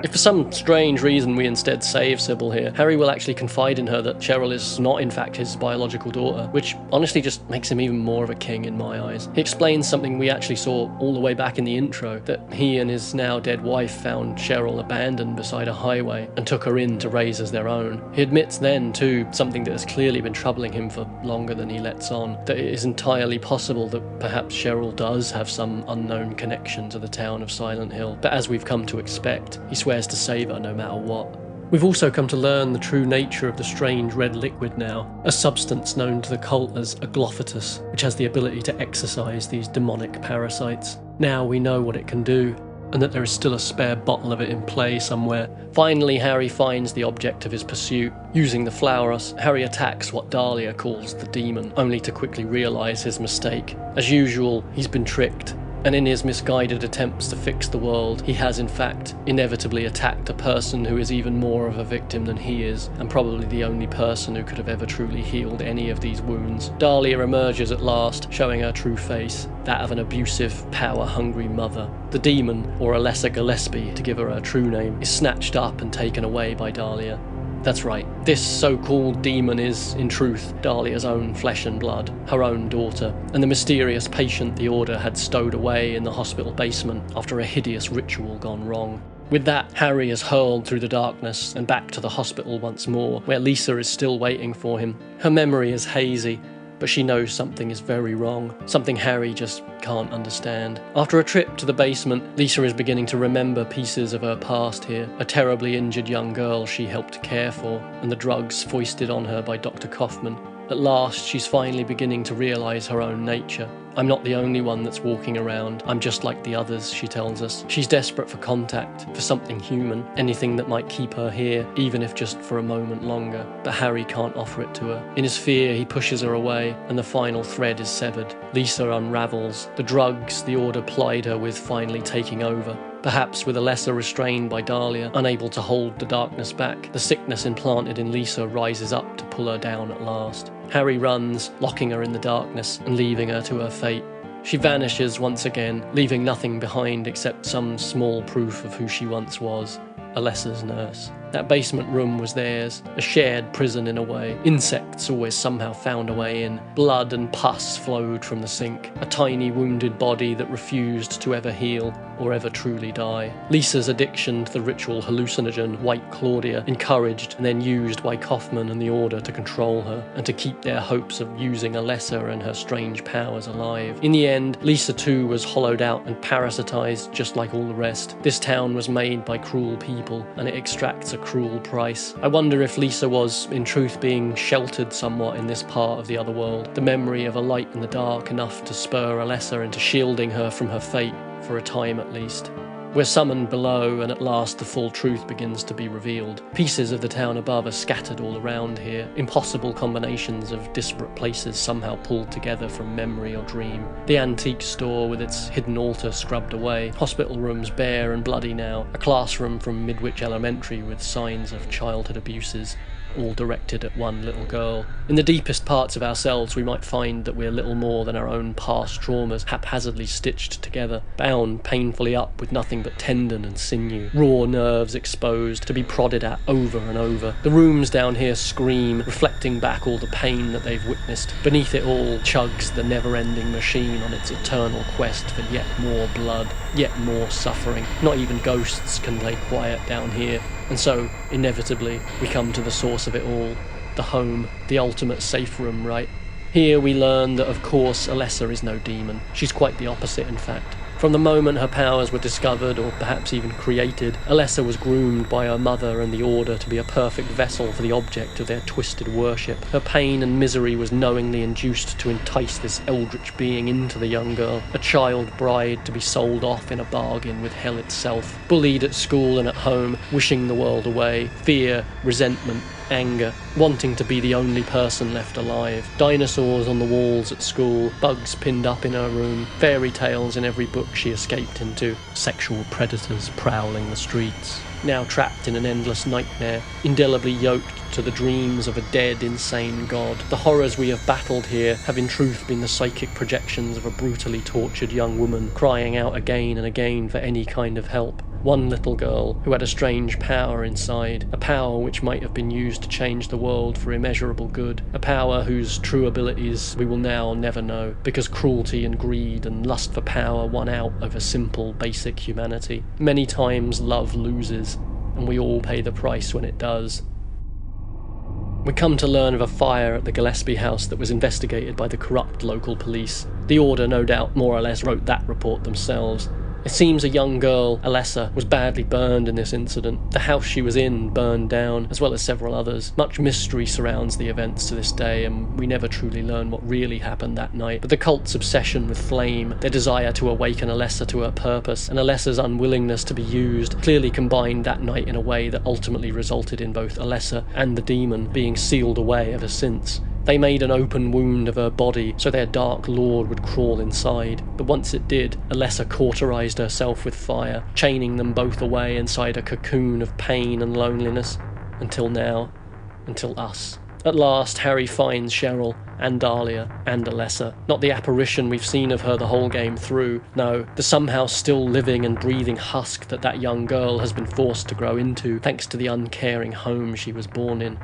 If for some strange reason we instead save Sybil here, Harry will actually confide in her that Cheryl is not in fact his biological daughter, which honestly just makes him even more of a king in my eyes. He explains something we actually saw all the way back in the intro, that he and his now dead wife found Cheryl abandoned beside a highway and took her in to raise as their own. He admits then, too, something that has clearly been troubling him for longer than he lets on, that it is entirely possible that perhaps Cheryl does have some unknown connection to the town of Silent Hill, but as we've come to expect, he swears to save her no matter what. We've also come to learn the true nature of the strange red liquid now, a substance known to the cult as agglophytus, which has the ability to exorcise these demonic parasites. Now we know what it can do, and that there is still a spare bottle of it in play somewhere. Finally, Harry finds the object of his pursuit. Using the Flauros, Harry attacks what Dahlia calls the demon, only to quickly realise his mistake. As usual, he's been tricked, and in his misguided attempts to fix the world, he has in fact inevitably attacked a person who is even more of a victim than he is, and probably the only person who could have ever truly healed any of these wounds. Dahlia emerges at last, showing her true face, that of an abusive, power-hungry mother. The demon, or Alessa Gillespie, to give her true name, is snatched up and taken away by Dahlia. That's right, this so-called demon is, in truth, Dahlia's own flesh and blood, her own daughter, and the mysterious patient the Order had stowed away in the hospital basement after a hideous ritual gone wrong. With that, Harry is hurled through the darkness and back to the hospital once more, where Lisa is still waiting for him. Her memory is hazy, but she knows something is very wrong, something Harry just can't understand. After a trip to the basement, Lisa is beginning to remember pieces of her past here, a terribly injured young girl she helped care for, and the drugs foisted on her by Dr. Kaufman. At last, she's finally beginning to realise her own nature. I'm not the only one that's walking around. I'm just like the others, she tells us. She's desperate for contact, for something human, anything that might keep her here, even if just for a moment longer. But Harry can't offer it to her. In his fear, he pushes her away, and the final thread is severed. Lisa unravels. The drugs the Order plied her with finally taking over. Perhaps with Alessa restrained by Dahlia, unable to hold the darkness back, the sickness implanted in Lisa rises up to pull her down at last. Harry runs, locking her in the darkness and leaving her to her fate. She vanishes once again, leaving nothing behind except some small proof of who she once was. Alessa's nurse. That basement room was theirs, a shared prison in a way. Insects always somehow found a way in. Blood and pus flowed from the sink. A tiny wounded body that refused to ever heal or ever truly die. Lisa's addiction to the ritual hallucinogen, White Claudia, encouraged and then used by Kaufman and the Order to control her and to keep their hopes of using Alessa and her strange powers alive. In the end, Lisa too was hollowed out and parasitized just like all the rest. This town was made by cruel people and it extracts a cruel price. I wonder if Lisa was, in truth, being sheltered somewhat in this part of the other world, the memory of a light in the dark enough to spur Alessa into shielding her from her fate, for a time at least. We're summoned below, and at last the full truth begins to be revealed. Pieces of the town above are scattered all around here, impossible combinations of disparate places somehow pulled together from memory or dream. The antique store with its hidden altar scrubbed away, hospital rooms bare and bloody now, a classroom from Midwich Elementary with signs of childhood abuses, all directed at one little girl. In the deepest parts of ourselves we might find that we're little more than our own past traumas haphazardly stitched together, bound painfully up with nothing but tendon and sinew, raw nerves exposed to be prodded at over and over. The rooms down here scream, reflecting back all the pain that they've witnessed. Beneath it all chugs the never-ending machine on its eternal quest for yet more blood, yet more suffering. Not even ghosts can lay quiet down here. And so, inevitably, we come to the source of it all, the home, the ultimate safe room, right? Here we learn that, of course, Alessa is no demon. She's quite the opposite, in fact. From the moment her powers were discovered, or perhaps even created, Alessa was groomed by her mother and the Order to be a perfect vessel for the object of their twisted worship. Her pain and misery was knowingly induced to entice this eldritch being into the young girl, a child bride to be sold off in a bargain with hell itself. Bullied at school and at home, wishing the world away, fear, resentment, anger, wanting to be the only person left alive. Dinosaurs on the walls at school, bugs pinned up in her room, fairy tales in every book she escaped into, sexual predators prowling the streets. Now trapped in an endless nightmare, indelibly yoked to the dreams of a dead, insane god. The horrors we have battled here have in truth been the psychic projections of a brutally tortured young woman crying out again and again for any kind of help. One little girl who had a strange power inside, a power which might have been used to change the world for immeasurable good, a power whose true abilities we will now never know, because cruelty and greed and lust for power won out over simple, basic humanity. Many times love loses, and we all pay the price when it does. We come to learn of a fire at the Gillespie house that was investigated by the corrupt local police. The Order no doubt more or less wrote that report themselves. It seems a young girl, Alessa, was badly burned in this incident. The house she was in burned down, as well as several others. Much mystery surrounds the events to this day, and we never truly learn what really happened that night. But the cult's obsession with flame, their desire to awaken Alessa to her purpose, and Alessa's unwillingness to be used, clearly combined that night in a way that ultimately resulted in both Alessa and the demon being sealed away ever since. They made an open wound of her body so their dark lord would crawl inside, but once it did, Alessa cauterized herself with fire, chaining them both away inside a cocoon of pain and loneliness, until now, until us. At last, Harry finds Cheryl, and Dahlia, and Alessa. Not the apparition we've seen of her the whole game through, no, the somehow still living and breathing husk that young girl has been forced to grow into, thanks to the uncaring home she was born in.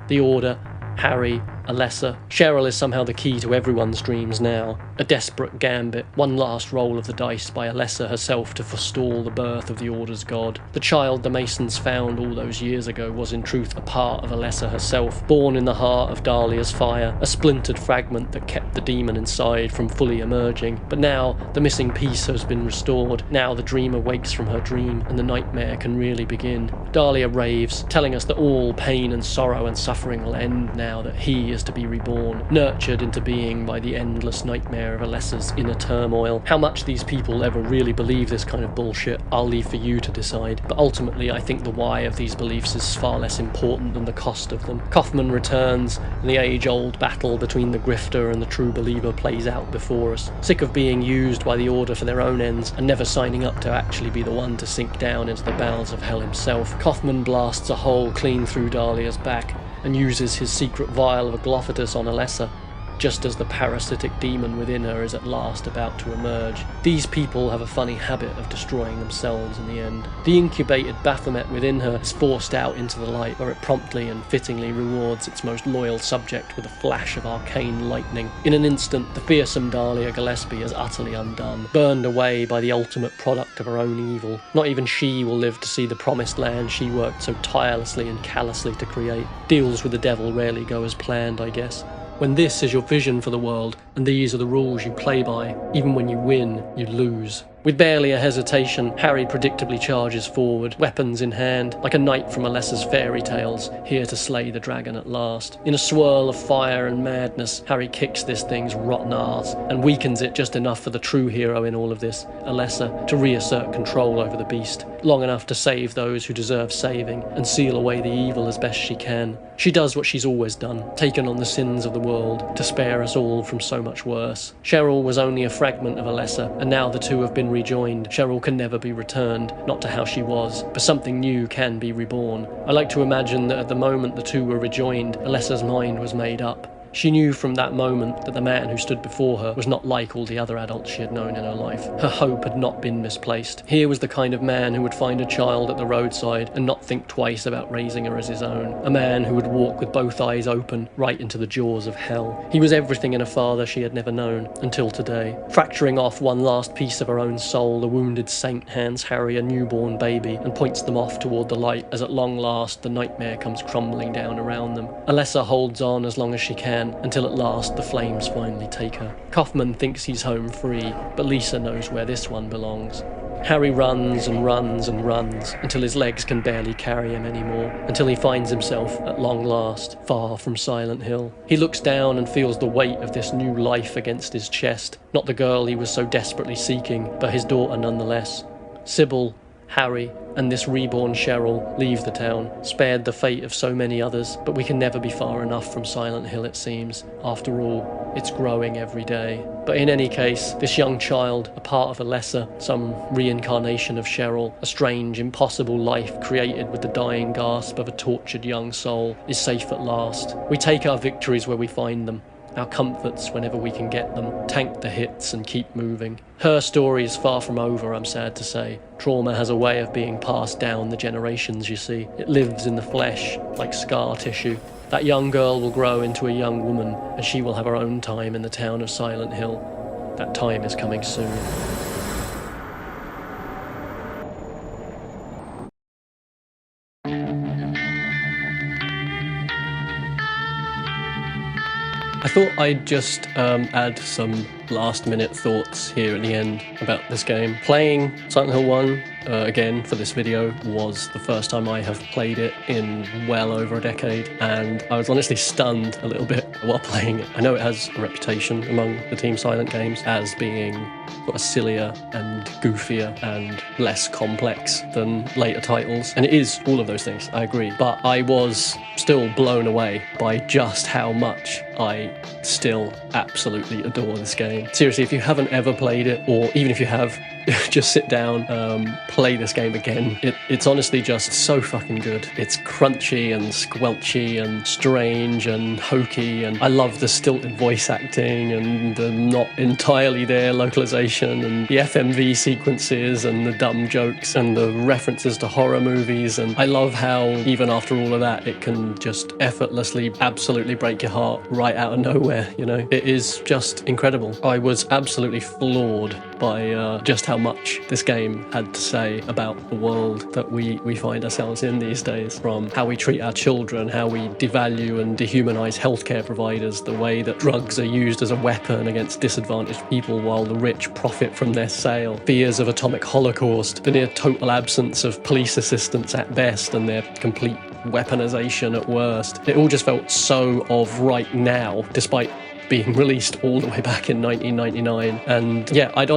The Order, Harry, Alessa. Cheryl is somehow the key to everyone's dreams now. A desperate gambit, one last roll of the dice by Alessa herself to forestall the birth of the Order's god. The child the Masons found all those years ago was in truth a part of Alessa herself, born in the heart of Dahlia's fire, a splintered fragment that kept the demon inside from fully emerging. But now the missing piece has been restored. Now the dreamer wakes from her dream and the nightmare can really begin. Dahlia raves, telling us that all pain and sorrow and suffering will end now that he is fears to be reborn, nurtured into being by the endless nightmare of Alessa's inner turmoil. How much these people ever really believe this kind of bullshit, I'll leave for you to decide, but ultimately I think the why of these beliefs is far less important than the cost of them. Kaufman returns, and the age-old battle between the grifter and the true believer plays out before us. Sick of being used by the Order for their own ends, and never signing up to actually be the one to sink down into the bowels of hell himself, Kaufman blasts a hole clean through Dahlia's back, and uses his secret vial of Aglophithus on Alessa, just as the parasitic demon within her is at last about to emerge. These people have a funny habit of destroying themselves in the end. The incubated Baphomet within her is forced out into the light, where it promptly and fittingly rewards its most loyal subject with a flash of arcane lightning. In an instant, the fearsome Dahlia Gillespie is utterly undone, burned away by the ultimate product of her own evil. Not even she will live to see the promised land she worked so tirelessly and callously to create. Deals with the devil rarely go as planned, I guess. When this is your vision for the world, and these are the rules you play by, even when you win, you lose. With barely a hesitation, Harry predictably charges forward, weapons in hand, like a knight from Alessa's fairy tales, here to slay the dragon at last. In a swirl of fire and madness, Harry kicks this thing's rotten arse, and weakens it just enough for the true hero in all of this, Alessa, to reassert control over the beast, long enough to save those who deserve saving, and seal away the evil as best she can. She does what she's always done, taken on the sins of the world, to spare us all from so much worse. Cheryl was only a fragment of Alessa, and now the two have been rejoined. Cheryl can never be returned, not to how she was, but something new can be reborn. I like to imagine that at the moment the two were rejoined, Alessa's mind was made up. She knew from that moment that the man who stood before her was not like all the other adults she had known in her life. Her hope had not been misplaced. Here was the kind of man who would find a child at the roadside and not think twice about raising her as his own. A man who would walk with both eyes open right into the jaws of hell. He was everything in a father she had never known, until today. Fracturing off one last piece of her own soul, the wounded saint hands Harry a newborn baby and points them off toward the light as at long last the nightmare comes crumbling down around them. Alessa holds on as long as she can, until at last the flames finally take her. Kaufman thinks he's home free, but Lisa knows where this one belongs. Harry runs and runs and runs until his legs can barely carry him anymore, until he finds himself, at long last, far from Silent Hill. He looks down and feels the weight of this new life against his chest. Not the girl he was so desperately seeking, but his daughter nonetheless. Sybil, Harry, and this reborn Cheryl leave the town, spared the fate of so many others, but we can never be far enough from Silent Hill, it seems. After all, it's growing every day. But in any case, this young child, a part of Alessa, some reincarnation of Cheryl, a strange, impossible life created with the dying gasp of a tortured young soul, is safe at last. We take our victories where we find them, our comforts whenever we can get them, tank the hits and keep moving. Her story is far from over, I'm sad to say. Trauma has a way of being passed down the generations, you see. It lives in the flesh, like scar tissue. That young girl will grow into a young woman, and she will have her own time in the town of Silent Hill. That time is coming soon. I thought I'd just add some last-minute thoughts here at the end about this game. Playing Silent Hill 1 again for this video was the first time I have played it in well over a decade, and I was honestly stunned a little bit while playing it. I know it has a reputation among the Team Silent games as being sort of sillier and goofier and less complex than later titles, and it is all of those things, I agree, but I was still blown away by just how much I still absolutely adore this game. Seriously, if you haven't ever played it, or even if you have, just sit down, play this game again. It's honestly just so fucking good. It's crunchy and squelchy and strange and hokey, and I love the stilted voice acting and the not entirely there localization and the FMV sequences and the dumb jokes and the references to horror movies, and I love how even after all of that it can just effortlessly absolutely break your heart right out of nowhere, you know? It is just incredible. I was absolutely floored by just how much this game had to say about the world that we find ourselves in these days, from how we treat our children, how we devalue and dehumanize healthcare providers, the way that drugs are used as a weapon against disadvantaged people while the rich profit from their sale, fears of atomic holocaust, the near total absence of police assistance at best, and their complete weaponization at worst. It all just felt so of right now, despite being released all the way back in 1999. And yeah, I'd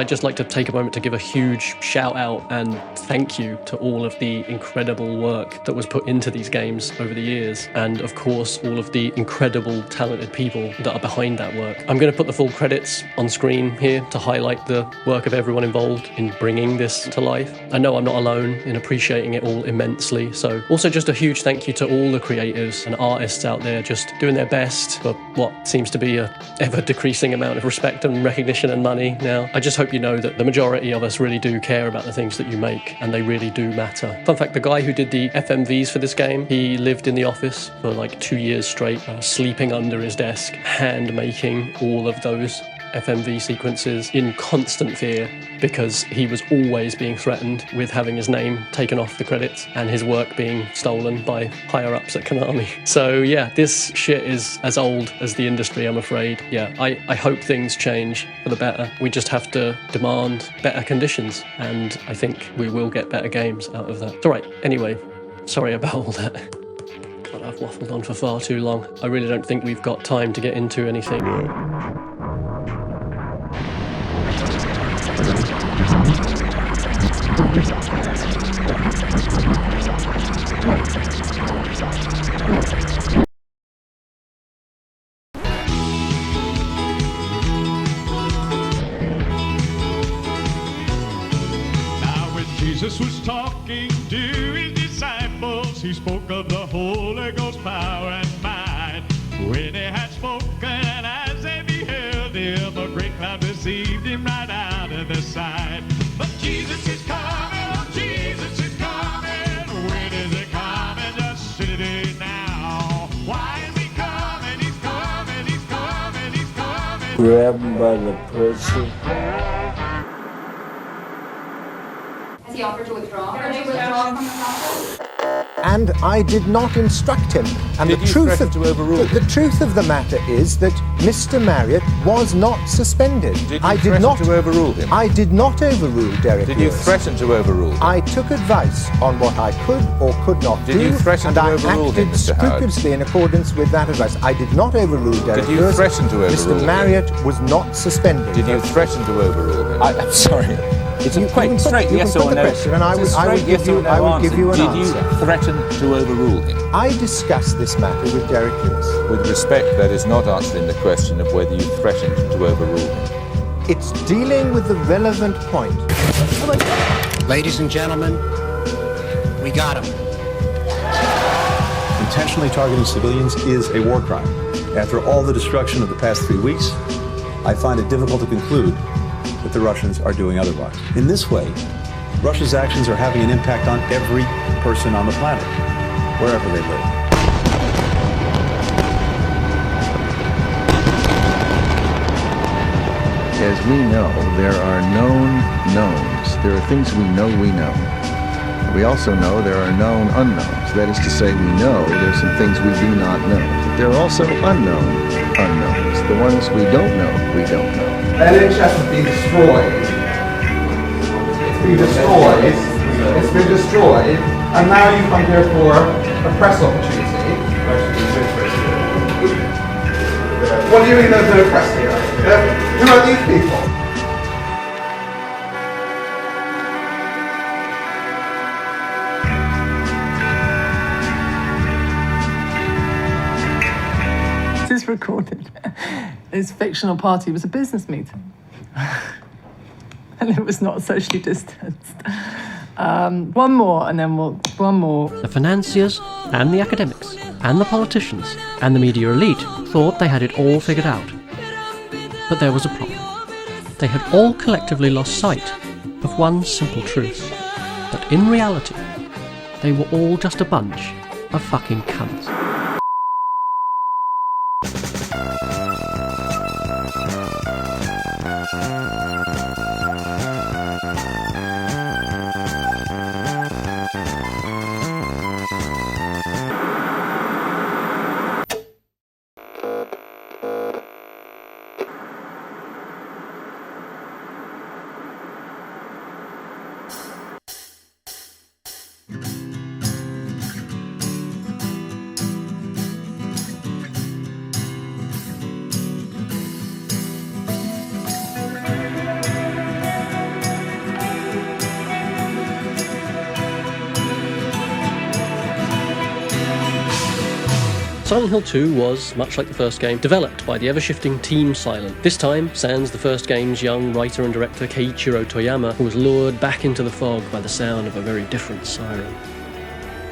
just like to take a moment to give a huge shout out and thank you to all of the incredible work that was put into these games over the years. And of course, all of the incredible, talented people that are behind that work. I'm going to put the full credits on screen here to highlight the work of everyone involved in bringing this to life. I know I'm not alone in appreciating it all immensely. So also just a huge thank you to all the creators and artists out there just doing their best for what seems to be a ever decreasing amount of respect and recognition and money now. I just hope you know that the majority of us really do care about the things that you make, and they really do matter. Fun fact, the guy who did the FMVs for this game, he lived in the office for like 2 years straight, sleeping under his desk, hand making all of those FMV sequences in constant fear because he was always being threatened with having his name taken off the credits and his work being stolen by higher-ups at Konami. So yeah, this shit is as old as the industry, I'm afraid. Yeah, I hope things change for the better. We just have to demand better conditions, and I think we will get better games out of that. It's all right. Anyway, sorry about all that. God, I've waffled on for far too long. I really don't think we've got time to get into anything. Jesus was talking to his disciples. He spoke of the Holy Ghost power and might. When he had spoken, and as they beheld him, a great cloud received him right out of their sight. But Jesus is coming, oh Jesus is coming. When is he coming? Just today now. Why is he coming? He's coming, he's coming, he's coming. Grab him by the pussy. Has he offered to withdraw? From the council? And I did not instruct him. And Did the you truth threaten of to overrule the truth of the matter is that Mr. Marriott was not suspended. Did you threaten to overrule him? I did not overrule Derek Did you Lewis. threaten to overrule him? I took advice on what I could or could not do. Did you threaten and to I overrule him, acted Mr. Howard? scrupulously in accordance with that advice. I did not overrule Derek Did you Lewis. threaten to overrule Mr. him? Marriott was not suspended. Did you threaten to overrule him? I'm sorry. It's a quick, straight yes or no. And I will give you an answer. Did you threaten to overrule him? I discussed this matter with Derek Lewis. With respect, that is not answering the question of whether you threatened to overrule him. It's dealing with the relevant point. Ladies and gentlemen, we got him. Intentionally targeting civilians is a war crime. After all the destruction of the past 3 weeks, I find it difficult to conclude that the Russians are doing otherwise. In this way, Russia's actions are having an impact on every person on the planet, wherever they live. As we know, there are known knowns. There are things we know. We also know there are known unknowns. That is to say, we know there are some things we do not know. There are also unknown unknowns. The ones we don't know. NHS has been destroyed. It's been destroyed. And now you come here for a press opportunity. What do you mean there's no press here? Who are these people? This is recorded. His fictional party was a business meeting. And it was not socially distanced. One more, and then one more. The financiers and the academics and the politicians and the media elite thought they had it all figured out. But there was a problem. They had all collectively lost sight of one simple truth. That in reality, they were all just a bunch of fucking cunts. Silent Hill 2 was, much like the first game, developed by the ever-shifting Team Silent. This time, sans the first game's young writer and director Keiichiro Toyama, who was lured back into the fog by the sound of a very different siren.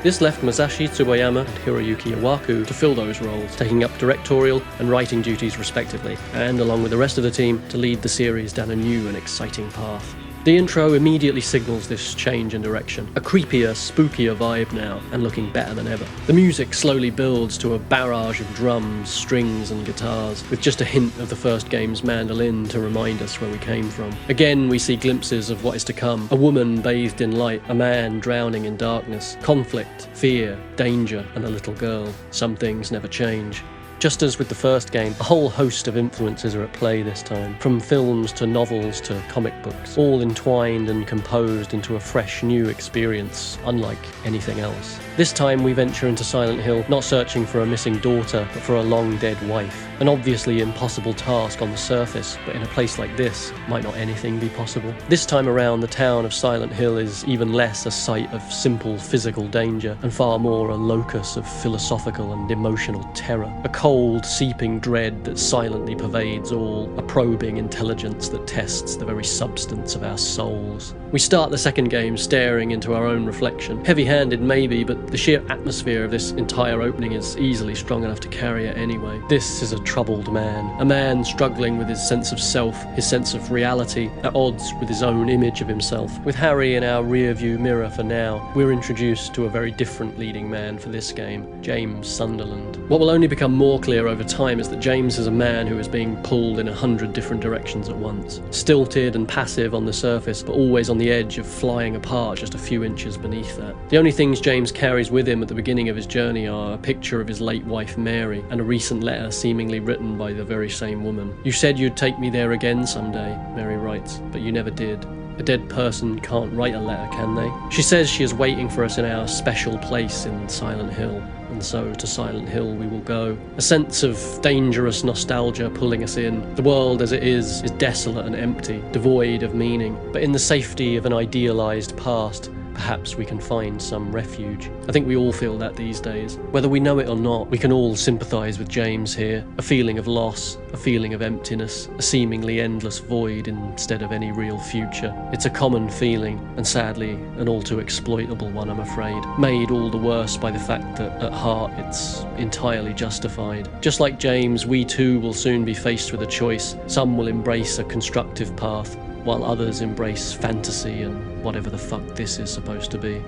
This left Masashi Tsuboyama and Hiroyuki Iwaku to fill those roles, taking up directorial and writing duties respectively, and along with the rest of the team, to lead the series down a new and exciting path. The intro immediately signals this change in direction, a creepier, spookier vibe now, and looking better than ever. The music slowly builds to a barrage of drums, strings and guitars, with just a hint of the first game's mandolin to remind us where we came from. Again, we see glimpses of what is to come, a woman bathed in light, a man drowning in darkness, conflict, fear, danger, and a little girl. Some things never change. Just as with the first game, a whole host of influences are at play this time, from films to novels to comic books, all entwined and composed into a fresh new experience, unlike anything else. This time we venture into Silent Hill, not searching for a missing daughter, but for a long-dead wife. An obviously impossible task on the surface, but in a place like this, might not anything be possible? This time around, the town of Silent Hill is even less a site of simple physical danger, and far more a locus of philosophical and emotional terror. A cold, seeping dread that silently pervades all, a probing intelligence that tests the very substance of our souls. We start the second game staring into our own reflection. Heavy-handed maybe, but the sheer atmosphere of this entire opening is easily strong enough to carry it anyway. This is a troubled man, a man struggling with his sense of self, his sense of reality, at odds with his own image of himself. With Harry in our rear-view mirror for now, we're introduced to a very different leading man for this game, James Sunderland. What will only become more clear over time is that James is a man who is being pulled in 100 different directions at once. Stilted and passive on the surface, but always on the edge of flying apart just a few inches beneath that. The only things James carries with him at the beginning of his journey are a picture of his late wife Mary and a recent letter seemingly written by the very same woman. "You said you'd take me there again someday," Mary writes, "but you never did. A dead person can't write a letter, can they?" She says she is waiting for us in our special place in Silent Hill. And so to Silent Hill we will go. A sense of dangerous nostalgia pulling us in. The world as it is desolate and empty, devoid of meaning. But in the safety of an idealised past, perhaps we can find some refuge. I think we all feel that these days. Whether we know it or not, we can all sympathise with James here. A feeling of loss, a feeling of emptiness, a seemingly endless void instead of any real future. It's a common feeling, and sadly, an all too exploitable one, I'm afraid. Made all the worse by the fact that, at heart, it's entirely justified. Just like James, we too will soon be faced with a choice. Some will embrace a constructive path, while others embrace fantasy and whatever the fuck this is supposed to be.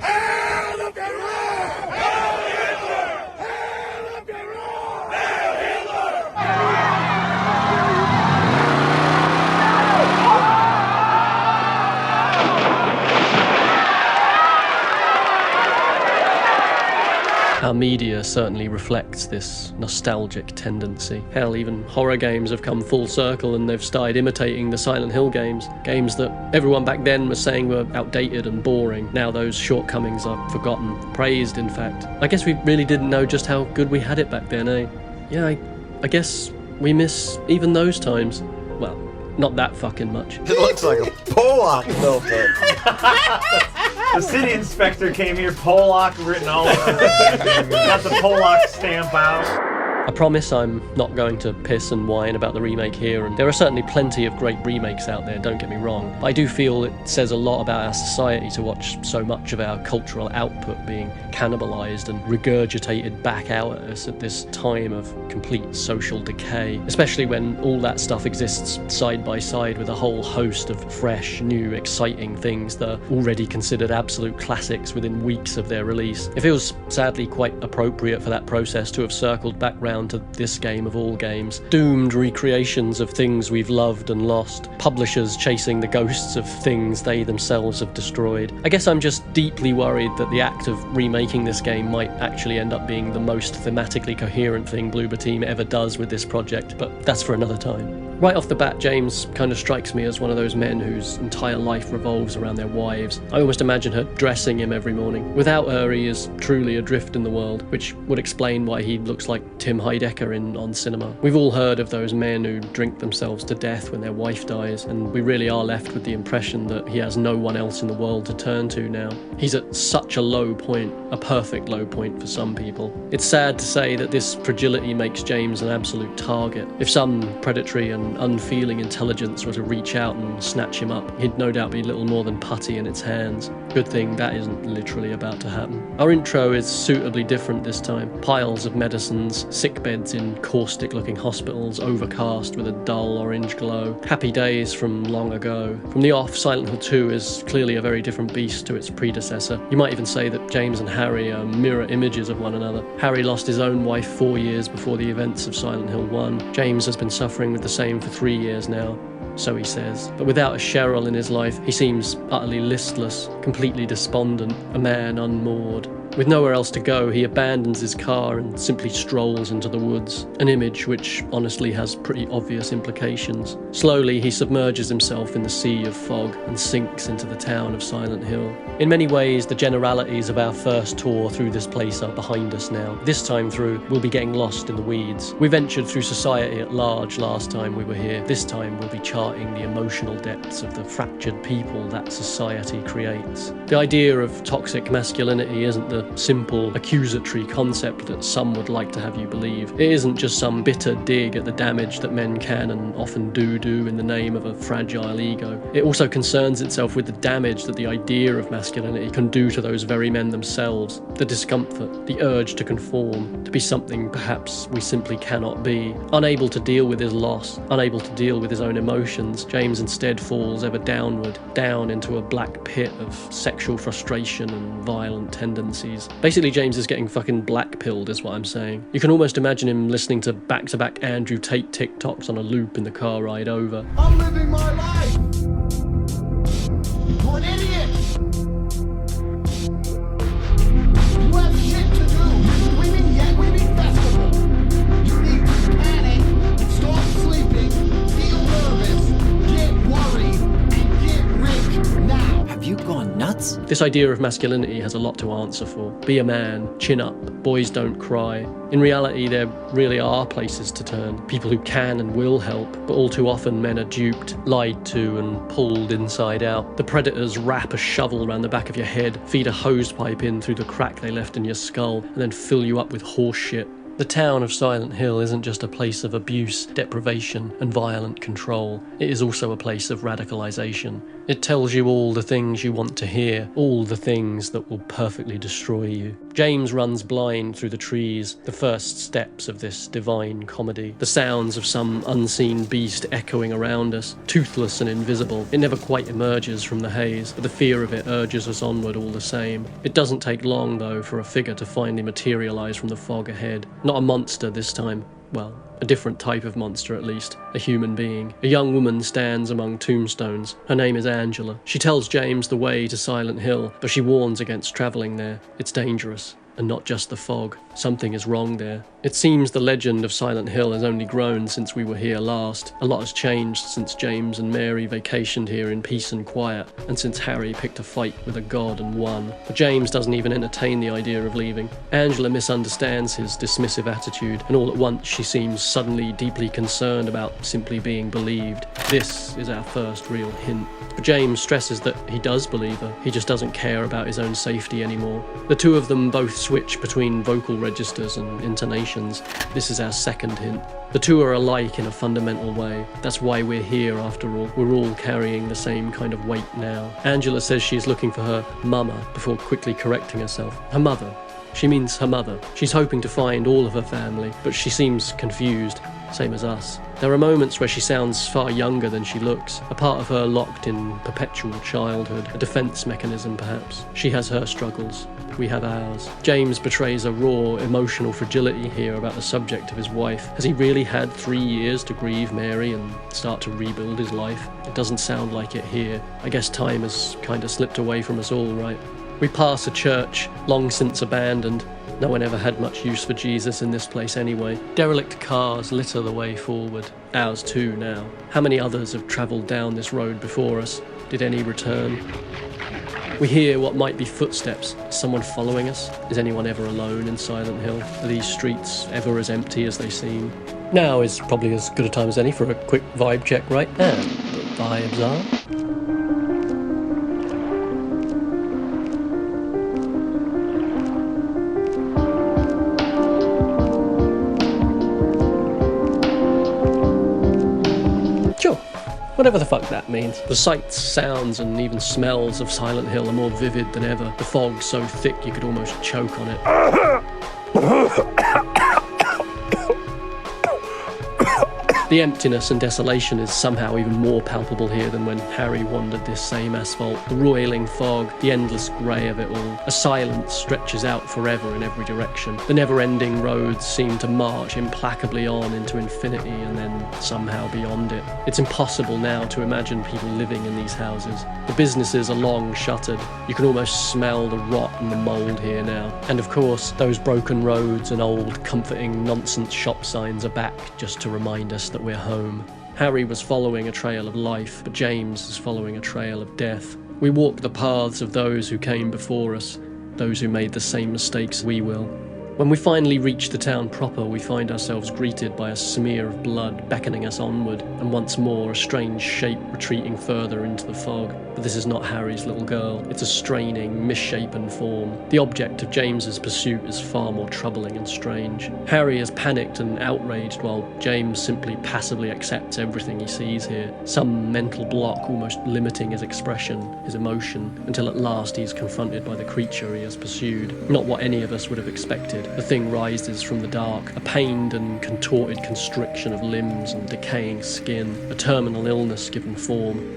Our media certainly reflects this nostalgic tendency. Hell, even horror games have come full circle and they've started imitating the Silent Hill games. Games that everyone back then was saying were outdated and boring. Now those shortcomings are forgotten, praised in fact. I guess we really didn't know just how good we had it back then, eh? Yeah, I guess we miss even those times. Well, not that fucking much. It looks like a Pollock notebook. The city inspector came here, Pollock written all over it. Got the Pollock stamp out. I promise I'm not going to piss and whine about the remake here, and there are certainly plenty of great remakes out there, don't get me wrong, but I do feel it says a lot about our society to watch so much of our cultural output being cannibalised and regurgitated back out at us at this time of complete social decay, especially when all that stuff exists side by side with a whole host of fresh, new, exciting things that are already considered absolute classics within weeks of their release. It feels sadly quite appropriate for that process to have circled back round to this game of all games. Doomed recreations of things we've loved and lost. Publishers chasing the ghosts of things they themselves have destroyed. I guess I'm just deeply worried that the act of remaking this game might actually end up being the most thematically coherent thing Bloober Team ever does with this project, but that's for another time. Right off the bat, James kind of strikes me as one of those men whose entire life revolves around their wives. I almost imagine her dressing him every morning. Without her, he is truly adrift in the world, which would explain why he looks like Tim Heidecker On Cinema. We've all heard of those men who drink themselves to death when their wife dies, and we really are left with the impression that he has no one else in the world to turn to now. He's at such a low point, a perfect low point for some people. It's sad to say that this fragility makes James an absolute target. If some predatory and unfeeling intelligence were to reach out and snatch him up, he'd no doubt be little more than putty in its hands. Good thing that isn't literally about to happen. Our intro is suitably different this time. Piles of medicines, sick beds in caustic-looking hospitals, overcast with a dull orange glow. Happy days from long ago. From the off, Silent Hill 2 is clearly a very different beast to its predecessor. You might even say that James and Harry are mirror images of one another. Harry lost his own wife 4 years before the events of Silent Hill 1. James has been suffering with the same for 3 years now. So he says. But without a Cheryl in his life, he seems utterly listless, completely despondent, a man unmoored. With nowhere else to go, he abandons his car and simply strolls into the woods, an image which honestly has pretty obvious implications. Slowly, he submerges himself in the sea of fog and sinks into the town of Silent Hill. In many ways, the generalities of our first tour through this place are behind us now. This time through, we'll be getting lost in the weeds. We ventured through society at large last time we were here. This time, we'll be charting the emotional depths of the fractured people that society creates. The idea of toxic masculinity isn't the simple, accusatory concept that some would like to have you believe. It isn't just some bitter dig at the damage that men can and often do in the name of a fragile ego. It also concerns itself with the damage that the idea of masculinity can do to those very men themselves. The discomfort, the urge to conform, to be something perhaps we simply cannot be. Unable to deal with his loss, unable to deal with his own emotions, James instead falls ever downward, down into a black pit of sexual frustration and violent tendencies. Basically, James is getting fucking black-pilled is what I'm saying. You can almost imagine him listening to back-to-back Andrew Tate TikToks on a loop in the car ride over. I'm living my life! You're an idiot! You have shit to do! You're screaming Yet We Meet Festival! You need to panic, stop sleeping, feel nervous, get worried, and get rich now! Have you gone nuts? This idea of masculinity has a lot to answer for. Be a man, chin up, boys don't cry. In reality, there really are places to turn. People who can and will help, but all too often men are duped, lied to, and pulled inside out. The predators wrap a shovel around the back of your head, feed a hose pipe in through the crack they left in your skull, and then fill you up with horse shit. The town of Silent Hill isn't just a place of abuse, deprivation, and violent control. It is also a place of radicalization. It tells you all the things you want to hear, all the things that will perfectly destroy you. James runs blind through the trees, the first steps of this divine comedy. The sounds of some unseen beast echoing around us, toothless and invisible. It never quite emerges from the haze, but the fear of it urges us onward all the same. It doesn't take long, though, for a figure to finally materialize from the fog ahead. Not a monster this time. Well, a different type of monster at least, a human being. A young woman stands among tombstones. Her name is Angela. She tells James the way to Silent Hill, but she warns against travelling there. It's dangerous. And not just the fog. Something is wrong there. It seems the legend of Silent Hill has only grown since we were here last. A lot has changed since James and Mary vacationed here in peace and quiet, and since Harry picked a fight with a god and won. But James doesn't even entertain the idea of leaving. Angela misunderstands his dismissive attitude, and all at once she seems suddenly deeply concerned about simply being believed. This is our first real hint. But James stresses that he does believe her. He just doesn't care about his own safety anymore. The two of them both switch between vocal registers and intonations. This is our second hint. The two are alike in a fundamental way. That's why we're here after all. We're all carrying the same kind of weight now. Angela says she is looking for her mama before quickly correcting herself. Her mother. She means her mother. She's hoping to find all of her family, but she seems confused, same as us. There are moments where she sounds far younger than she looks, a part of her locked in perpetual childhood, a defense mechanism perhaps. She has her struggles, we have ours. James betrays a raw, emotional fragility here about the subject of his wife. Has he really had 3 years to grieve Mary and start to rebuild his life? It doesn't sound like it here. I guess time has kind of slipped away from us all, right? We pass a church, long since abandoned. No one ever had much use for Jesus in this place anyway. Derelict cars litter the way forward. Ours too now. How many others have travelled down this road before us? Did any return? We hear what might be footsteps. Is someone following us? Is anyone ever alone in Silent Hill? Are these streets ever as empty as they seem? Now is probably as good a time as any for a quick vibe check right now. The vibes are... whatever the fuck that means. The sights, sounds, and even smells of Silent Hill are more vivid than ever. The fog's so thick you could almost choke on it. The emptiness and desolation is somehow even more palpable here than when Harry wandered this same asphalt. The roiling fog, the endless grey of it all. A silence stretches out forever in every direction. The never-ending roads seem to march implacably on into infinity and then somehow beyond it. It's impossible now to imagine people living in these houses. The businesses are long shuttered. You can almost smell the rot and the mould here now. And of course, those broken roads and old, comforting nonsense shop signs are back just to remind us that we're home. Harry was following a trail of life, but James is following a trail of death. We walk the paths of those who came before us, those who made the same mistakes we will. When we finally reach the town proper, we find ourselves greeted by a smear of blood beckoning us onward, and once more a strange shape retreating further into the fog. But this is not Harry's little girl. It's a straining, misshapen form. The object of James's pursuit is far more troubling and strange. Harry is panicked and outraged, while James simply passively accepts everything he sees here. Some mental block almost limiting his expression, his emotion, until at last he is confronted by the creature he has pursued. Not what any of us would have expected. The thing rises from the dark, a pained and contorted constriction of limbs and decaying skin, a terminal illness given form.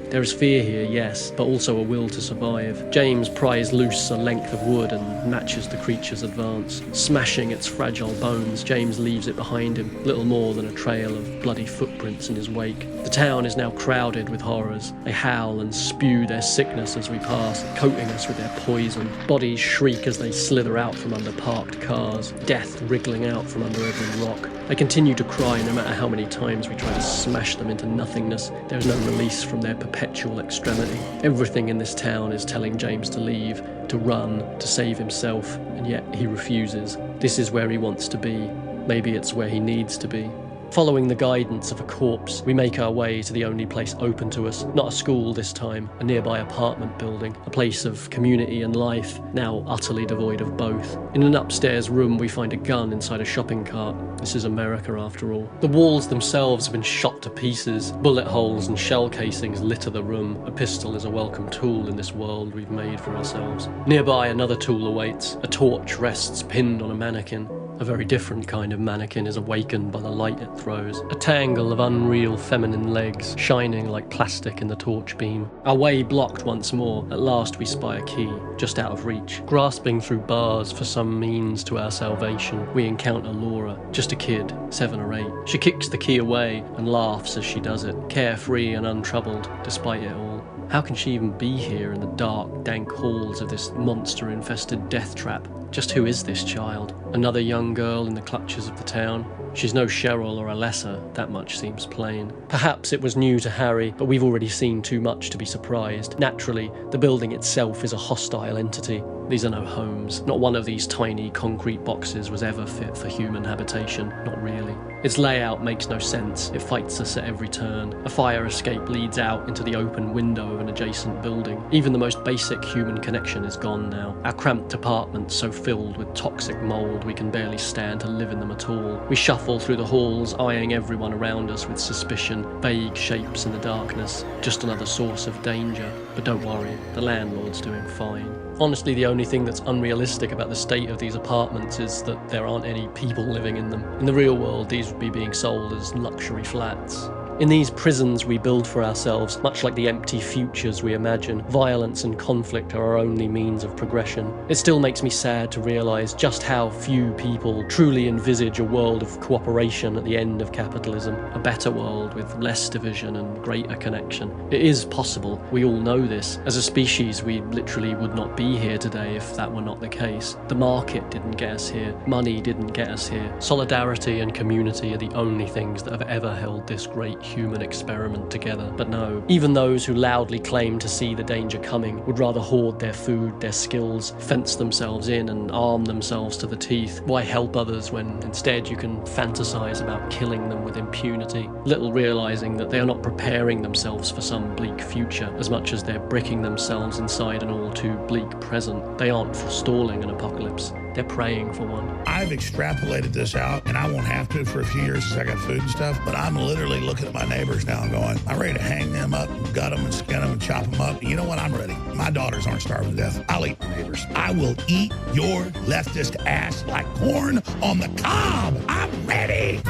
There is fear here, yes, but also a will to survive. James pries loose a length of wood and matches the creature's advance. Smashing its fragile bones, James leaves it behind him, little more than a trail of bloody footprints in his wake. The town is now crowded with horrors. They howl and spew their sickness as we pass, coating us with their poison. Bodies shriek as they slither out from under parked cars, death wriggling out from under every rock. They continue to cry no matter how many times we try to smash them into nothingness. There is no release from their perpetual extremity. Everything in this town is telling James to leave, to run, to save himself, and yet he refuses. This is where he wants to be. Maybe it's where he needs to be. Following the guidance of a corpse, we make our way to the only place open to us. Not a school this time, a nearby apartment building, a place of community and life, now utterly devoid of both. In an upstairs room, we find a gun inside a shopping cart. This is America after all. The walls themselves have been shot to pieces. Bullet holes and shell casings litter the room. A pistol is a welcome tool in this world we've made for ourselves. Nearby, another tool awaits. A torch rests pinned on a mannequin. A very different kind of mannequin is awakened by the light it throws. A tangle of unreal feminine legs, shining like plastic in the torch beam. Our way blocked once more. At last we spy a key, just out of reach. Grasping through bars for some means to our salvation, we encounter Laura, just a kid, 7 or 8. She kicks the key away and laughs as she does it, carefree and untroubled, despite it all. How can she even be here in the dark, dank halls of this monster-infested death trap? Just who is this child? Another young girl in the clutches of the town? She's no Cheryl or Alessa, that much seems plain. Perhaps it was new to Harry, but we've already seen too much to be surprised. Naturally, the building itself is a hostile entity. These are no homes. Not one of these tiny concrete boxes was ever fit for human habitation. Not really. Its layout makes no sense. It fights us at every turn. A fire escape leads out into the open window of an adjacent building. Even the most basic human connection is gone now. Our cramped apartments so filled with toxic mould we can barely stand to live in them at all. We shuffle through the halls, eyeing everyone around us with suspicion. Vague shapes in the darkness. Just another source of danger. But don't worry, the landlord's doing fine. Honestly, the only thing that's unrealistic about the state of these apartments is that there aren't any people living in them. In the real world, these would be being sold as luxury flats. In these prisons we build for ourselves, much like the empty futures we imagine, violence and conflict are our only means of progression. It still makes me sad to realise just how few people truly envisage a world of cooperation at the end of capitalism, a better world with less division and greater connection. It is possible, we all know this. As a species, we literally would not be here today if that were not the case. The market didn't get us here, money didn't get us here. Solidarity and community are the only things that have ever held this great human experiment together. But no, even those who loudly claim to see the danger coming would rather hoard their food, their skills, fence themselves in and arm themselves to the teeth. Why help others when instead you can fantasize about killing them with impunity, little realizing that they are not preparing themselves for some bleak future as much as they're bricking themselves inside an all too bleak present. They aren't forestalling an apocalypse, they're praying for one. I've extrapolated this out, and I won't have to for a few years because I got food and stuff, but I'm literally looking at my neighbors now and going, I'm ready to hang them up, and gut them and skin them and chop them up. And you know what? I'm ready. My daughters aren't starving to death. I'll eat my neighbors. I will eat your leftist ass like corn on the cob. I'm ready.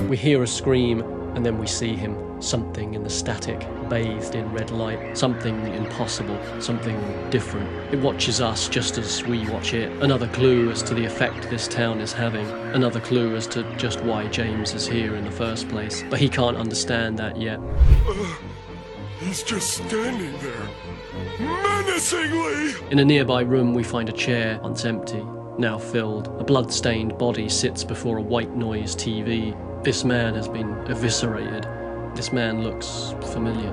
We hear a scream, and then we see him. Something in the static, bathed in red light. Something impossible, something different. It watches us just as we watch it. Another clue as to the effect this town is having. Another clue as to just why James is here in the first place. But he can't understand that yet. He's just standing there, menacingly! In a nearby room, we find a chair, once empty, now filled. A blood-stained body sits before a white noise TV. This man has been eviscerated. This man looks familiar.